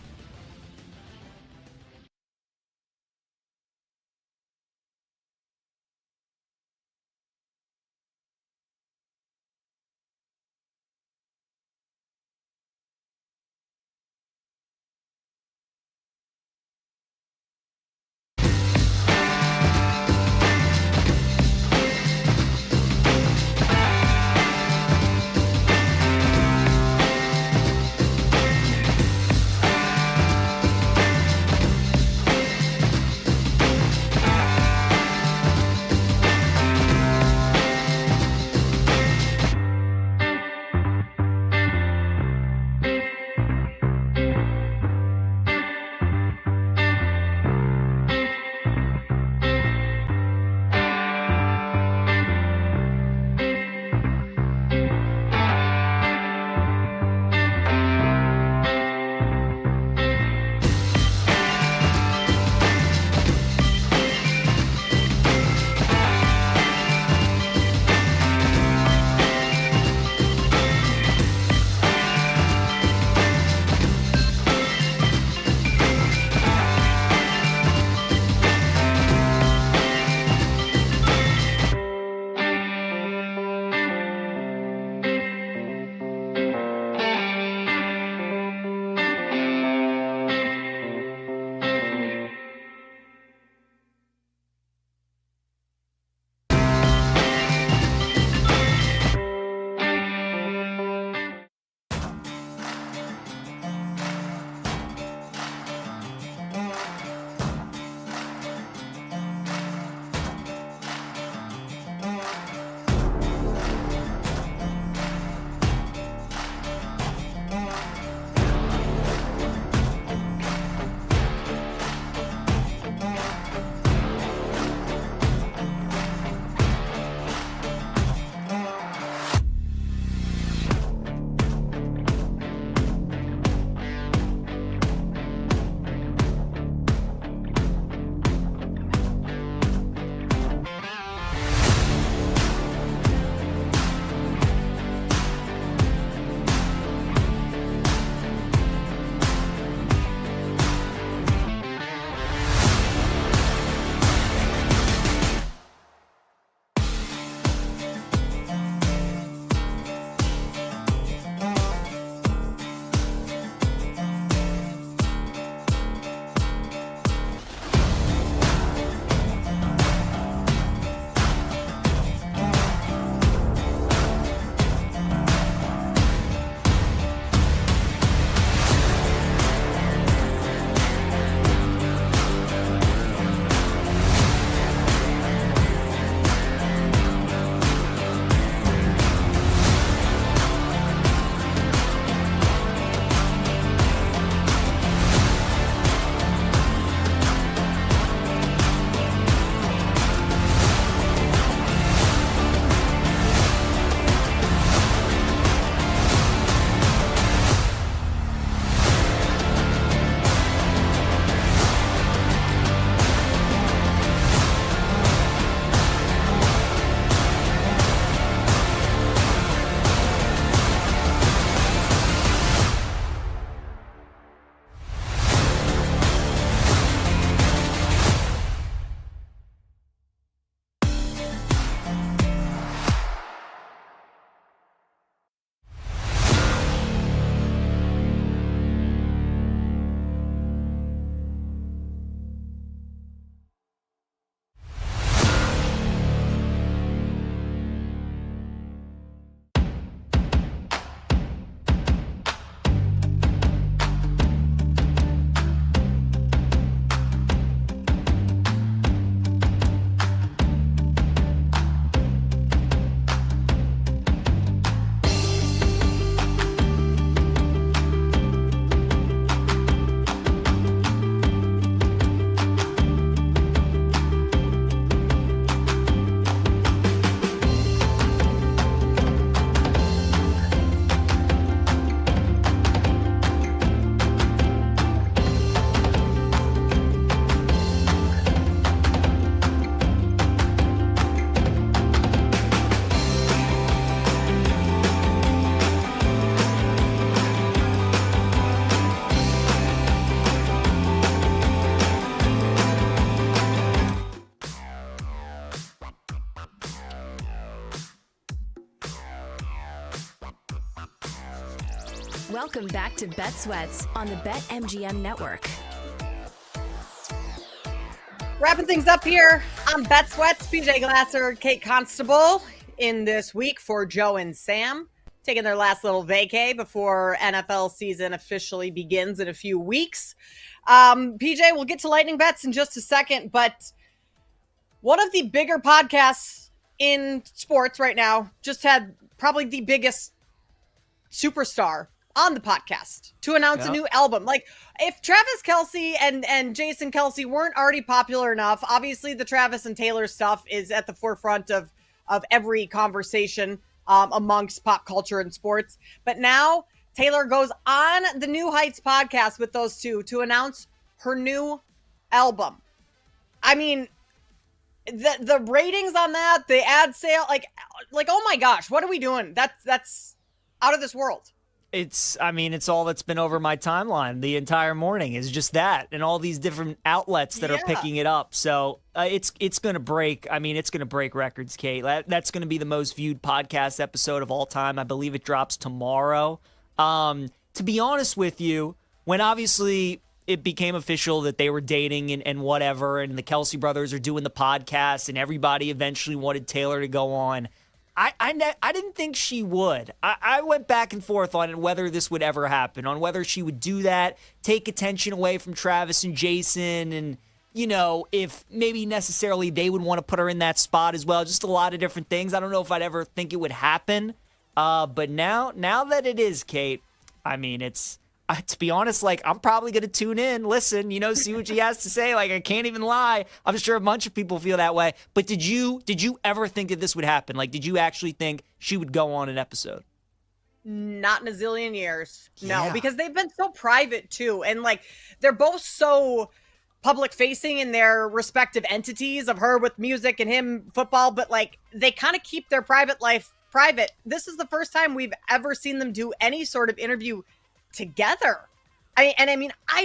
Welcome back to Bet Sweats on the BetMGM Network. Wrapping things up here on Bet Sweats, PJ Glasser, Kate Constable in this week for Joe and Sam, taking their last little vacay before NFL season officially begins in a few weeks. PJ, we'll get to lightning bets in just a second, but one of the bigger podcasts in sports right now just had probably the biggest superstar on the podcast to announce a new album. Like, if Travis Kelce and Jason Kelce weren't already popular enough, obviously the Travis and Taylor stuff is at the forefront of every conversation amongst pop culture and sports. But now Taylor goes on the New Heights podcast with those two to announce her new album. I mean, the ratings on that, the ad sale, like, oh my gosh, what are we doing? That's out of this world. It's all that's been over my timeline the entire morning is just that, and all these different outlets that are picking it up. So it's going to break. I mean, it's going to break records, Kate. That's going to be the most viewed podcast episode of all time. I believe it drops tomorrow. To be honest with you, when obviously it became official that they were dating and whatever, and the Kelce brothers are doing the podcast, and everybody eventually wanted Taylor to go on, I didn't think she would. I went back and forth on whether this would ever happen, on whether she would do that, take attention away from Travis and Jason, and, you know, if maybe necessarily they would want to put her in that spot as well. Just a lot of different things. I don't know if I'd ever think it would happen. But now that it is, Kate, I mean, it's... to be honest, like, I'm probably going to tune in, listen, you know, see what she has to say. Like, I can't even lie. I'm sure a bunch of people feel that way. But did you ever think that this would happen? Like, did you actually think she would go on an episode? Not in a zillion years. No, because they've been so private too. And like, they're both so public facing in their respective entities, of her with music and him football. But like, they kind of keep their private life private. This is the first time we've ever seen them do any sort of interview together. I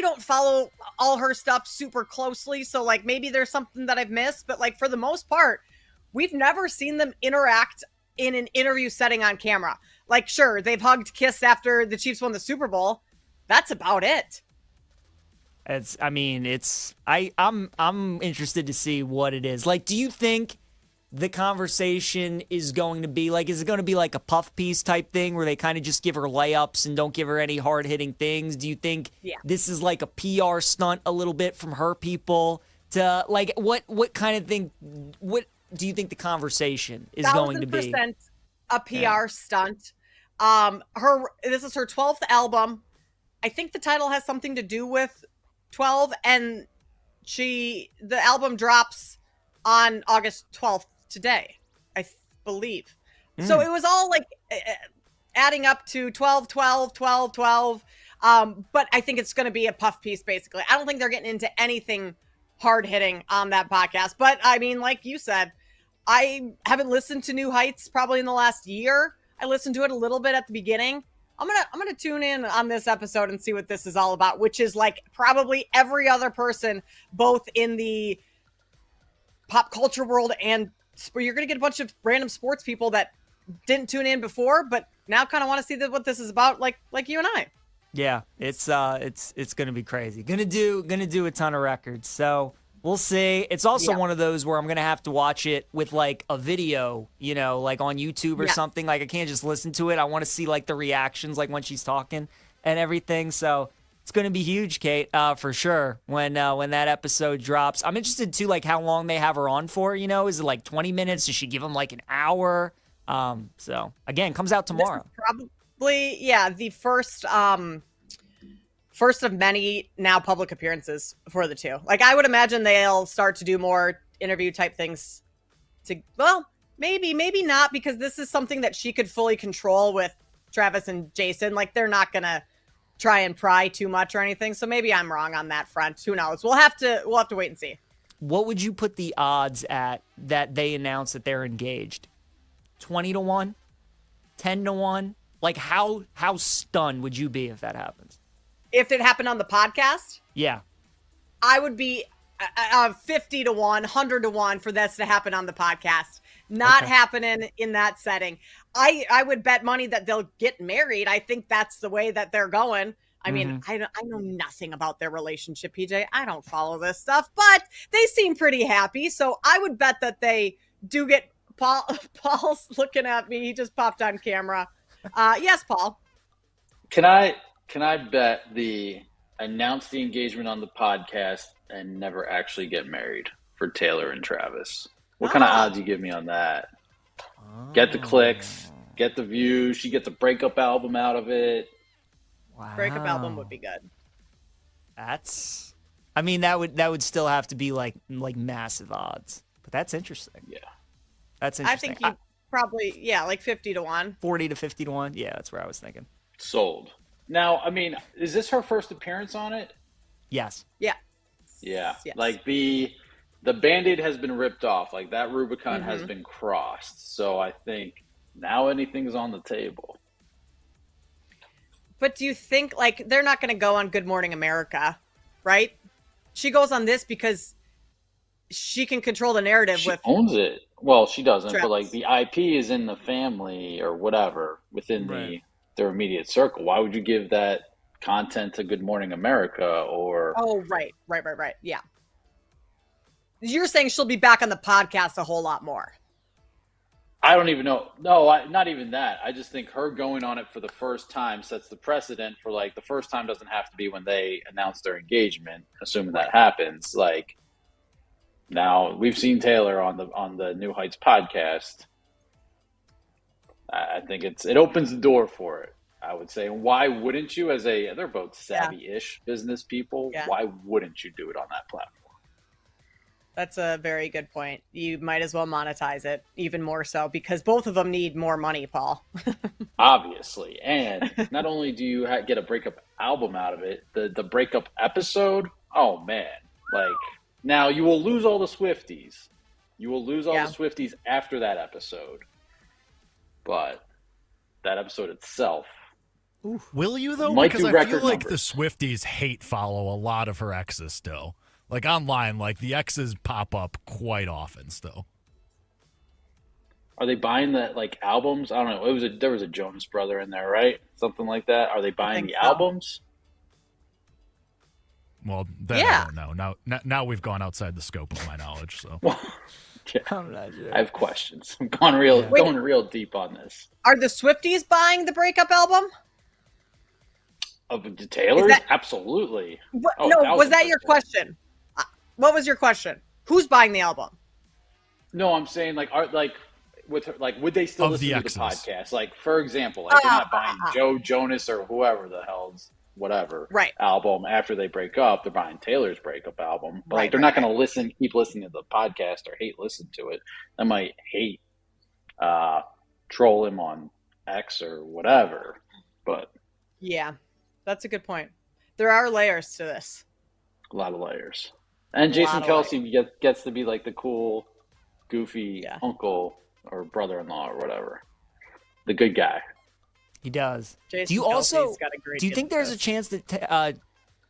don't follow all her stuff super closely, so like maybe there's something that I've missed, but like for the most part, we've never seen them interact in an interview setting on camera. Like, sure, they've hugged, kissed after the Chiefs won the Super Bowl. That's about it. I'm interested to see what it is. Like, do you think the conversation is going to be like, is it going to be like a puff piece type thing where they kind of just give her layups and don't give her any hard hitting things? Do you think this is like a PR stunt a little bit from her people to like, what kind of thing, what do you think the conversation is going to be? 1,000% a PR stunt. This is her 12th album. I think the title has something to do with 12, and the album drops on August 12th. Today, I believe. So it was all like adding up to 12, 12, 12, 12. But I think it's going to be a puff piece, basically. I don't think they're getting into anything hard hitting on that podcast. But I mean, like you said, I haven't listened to New Heights probably in the last year. I listened to it a little bit at the beginning. I'm gonna tune in on this episode and see what this is all about, which is like probably every other person, both in the pop culture world and where you're going to get a bunch of random sports people that didn't tune in before, but now kind of want to see what this is about, like you and I. Yeah, it's going to be crazy. Gonna do a ton of records. So we'll see. It's also one of those where I'm going to have to watch it with like a video, you know, like on YouTube or something. Like I can't just listen to it. I want to see like the reactions, like when she's talking and everything. So it's going to be huge, Kate, for sure, when that episode drops. I'm interested, too, like, how long they have her on for, you know? Is it, like, 20 minutes? Does she give them, like, an hour? So, again, comes out tomorrow. Probably, the first of many now public appearances for the two. Like, I would imagine they'll start to do more interview-type things. Maybe not, because this is something that she could fully control with Travis and Jason. Like, they're not going to try and pry too much or anything. So maybe I'm wrong on that front. Who knows? We'll have to wait and see. What would you put the odds at that they announce that they're engaged? 20-1? 10-1? Like how stunned would you be if that happens? If it happened on the podcast? Yeah. I would be 50-1, 100-1 for this to happen on the podcast. Not happening in that setting. I would bet money that they'll get married. I think that's the way that they're going. I mean, I know nothing about their relationship, PJ. I don't follow this stuff, but they seem pretty happy. So I would bet that they do get Paul's looking at me. He just popped on camera. Yes, Paul. Can I bet the announce the engagement on the podcast and never actually get married for Taylor and Travis? What kind of odds you give me on that? Get the clicks, get the views. She gets a breakup album out of it. Wow. Breakup album would be good. I mean, that would still have to be like massive odds, but that's interesting. Yeah, that's interesting. I think you probably like 50 to 1, 40 to 50 to 1. Yeah, that's where I was thinking. Sold. Now, I mean, is this her first appearance on it? Yes. Yeah. Yeah. Yes. Like the Band-Aid has been ripped off. Like that Rubicon has been crossed. So I think now anything's on the table. But do you think they're not going to go on Good Morning America, right? She goes on this because she can control the narrative. She with owns it. Well, she doesn't, Travis. but the IP is in the family or whatever within their immediate circle. Why would you give that content to Good Morning America or? Oh, right. Yeah. You're saying she'll be back on the podcast a whole lot more. I don't even know. No, not even that. I just think her going on it for the first time sets the precedent for the first time doesn't have to be when they announce their engagement, assuming that happens. Now we've seen Taylor on the New Heights podcast. I think it opens the door for it, I would say. And why wouldn't you they're both savvy-ish business people. Yeah. Why wouldn't you do it on that platform? That's a very good point. You might as well monetize it even more so because both of them need more money, Paul. Obviously. And not only do you get a breakup album out of it, the breakup episode, oh man. Now you will lose all the Swifties. You will lose all the Swifties after that episode. But that episode itself. Will you, though? Might Because do I record feel like the numbers. Swifties hate follow a lot of her exes still. Online, the exes pop up quite often still. Are they buying the albums? I don't know. There was a Jonas brother in there, right? Something like that. Are they buying the albums? Well, I don't know. Now we've gone outside the scope of my knowledge. So I'm not sure. I have questions. I'm going real deep on this. Are the Swifties buying the breakup album? Of the Taylor's? Absolutely. No, was that your question? What was your question? Who's buying the album? No, I'm saying with her, would they still Of listen the to exes. the podcast? For example, they're not buying Joe Jonas or whoever the hell's whatever album after they break up. They're buying Taylor's breakup album, but they're not going to keep listening to the podcast or listen to it. They might troll him on X or whatever. But yeah, that's a good point. There are layers to this. a lot of layers. And Jason Kelsey gets to be the cool, goofy uncle or brother-in-law or whatever. The good guy. He does. Jason Do you Kelsey's also got a great do you think there's a business. chance that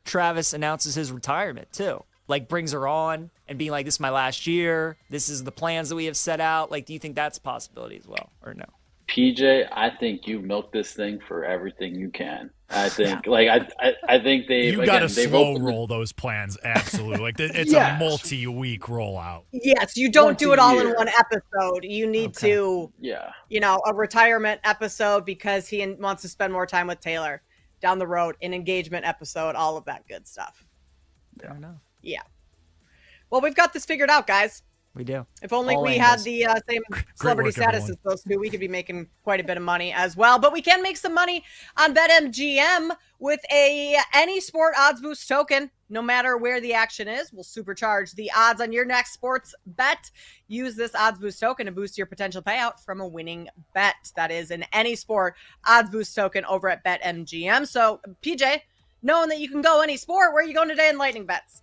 Travis announces his retirement too? Brings her on and being this is my last year. This is the plans that we have set out. Do you think that's a possibility as well, or no? PJ, I think you milk this thing for everything you can. I think, I think you got to slow roll those plans. Absolutely, it's a multi-week rollout. Yes, you don't do it all in one episode. You need to, a retirement episode because he wants to spend more time with Taylor down the road, an engagement episode, all of that good stuff. I know. Yeah. Well, we've got this figured out, guys. We do. If only All we angles. had the same celebrity work, status everyone. as those two, we could be making quite a bit of money as well. But we can make some money on BetMGM with any sport odds boost token. No matter where the action is, we'll supercharge the odds on your next sports bet. Use this odds boost token to boost your potential payout from a winning bet. That is in any sport odds boost token over at BetMGM. So, PJ, knowing that you can go any sport, where are you going today in lightning bets?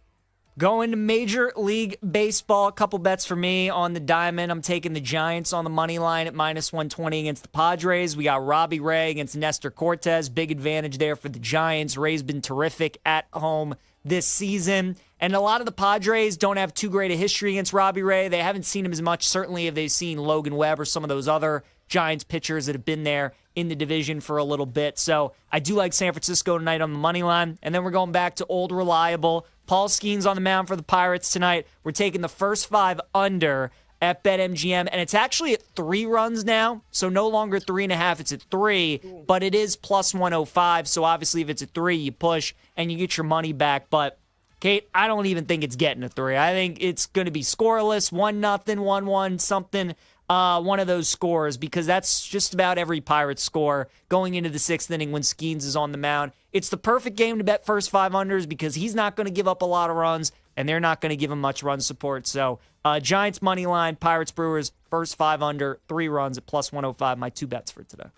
Going to Major League Baseball. A couple bets for me on the diamond. I'm taking the Giants on the money line at -120 against the Padres. We got Robbie Ray against Nestor Cortez. Big advantage there for the Giants. Ray's been terrific at home this season. And a lot of the Padres don't have too great a history against Robbie Ray. They haven't seen him as much, certainly, if they've seen Logan Webb or some of those other Giants pitchers that have been there in the division for a little bit. So I do like San Francisco tonight on the money line. And then we're going back to old reliable. Paul Skeens on the mound for the Pirates tonight. We're taking the first 5 under at BetMGM, and it's actually at 3 runs now, so no longer 3.5, it's at 3, but it is plus 105, so obviously if it's at 3, you push, and you get your money back, but Kate, I don't even think it's getting a 3. I think it's going to be scoreless, 1-0, 1-1, something, one of those scores, because that's just about every Pirates score going into the 6th inning when Skeens is on the mound. It's the perfect game to bet first 5 unders because he's not going to give up a lot of runs, and they're not going to give him much run support. So Giants money line, Pirates Brewers, first 5 under, 3 runs at plus 105. My 2 bets for today.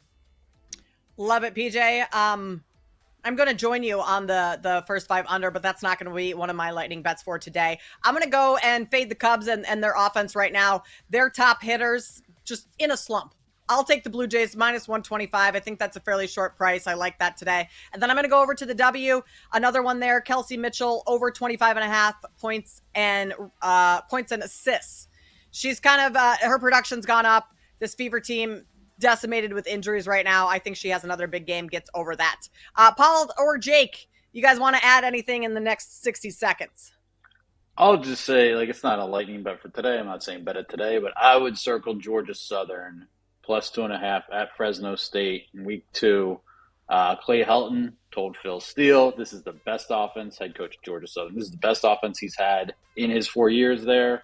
Love it, PJ. I'm going to join you on the first 5 under, but that's not going to be one of my lightning bets for today. I'm going to go and fade the Cubs and their offense right now. Their top hitters just in a slump. I'll take the Blue Jays minus 125. I think that's a fairly short price. I like that today. And then I'm going to go over to the W. Another one there, Kelsey Mitchell, over 25.5 points and assists. She's kind of, her production's gone up. This Fever team decimated with injuries right now. I think she has another big game, gets over that. Paul or Jake, you guys want to add anything in the next 60 seconds? I'll just say, it's not a lightning bet for today. I'm not saying bet it today, but I would circle Georgia Southern plus 2.5 at Fresno State in week 2. Clay Helton told Phil Steele, this is the best offense, head coach of Georgia Southern. This is the best offense he's had in his 4 years there.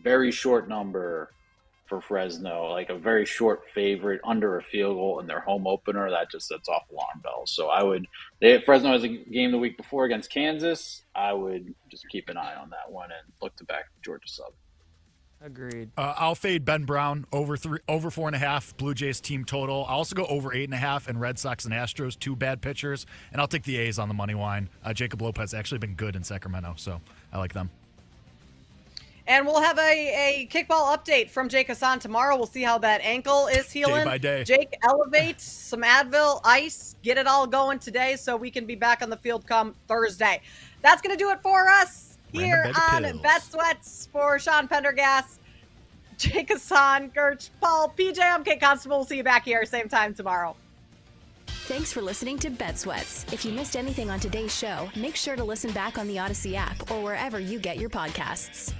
Very short number for Fresno, a very short favorite, under a field goal in their home opener. That just sets off alarm bells. So Fresno has a game the week before against Kansas. I would just keep an eye on that one and look to back Georgia Southern. Agreed. I'll fade Ben Brown over 4.5 Blue Jays team total. I'll also go over 8.5 and Red Sox and Astros, 2 bad pitchers, and I'll take the A's on the money line. Jacob Lopez actually been good in Sacramento, so I like them. And we'll have a kickball update from Jake Hassan tomorrow. We'll see how that ankle is healing. Day by day. Jake, elevate some Advil, ice, get it all going today so we can be back on the field come Thursday. That's going to do it for us here on Bet Sweats. For Sean Pendergast, Jake Hassan, Gertch, Paul, PJ, I'm Kate Constable. We'll see you back here same time tomorrow. Thanks for listening to Bet Sweats. If you missed anything on today's show, make sure to listen back on the Odyssey app or wherever you get your podcasts.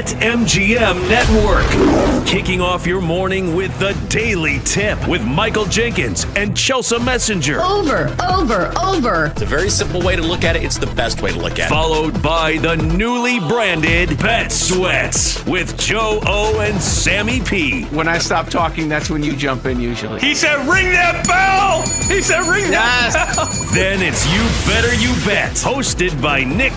BetMGM Network. Kicking off your morning with the Daily Tip with Michael Jenkins and Chelsea Messenger. Over. It's a very simple way to look at it. It's the best way to look at it. Followed by the newly branded Bet Sweats with Joe O and Sammy P. When I stop talking, that's when you jump in usually. He said, ring that bell! He said, ring that bell! Then it's You Better You Bet, hosted by Nick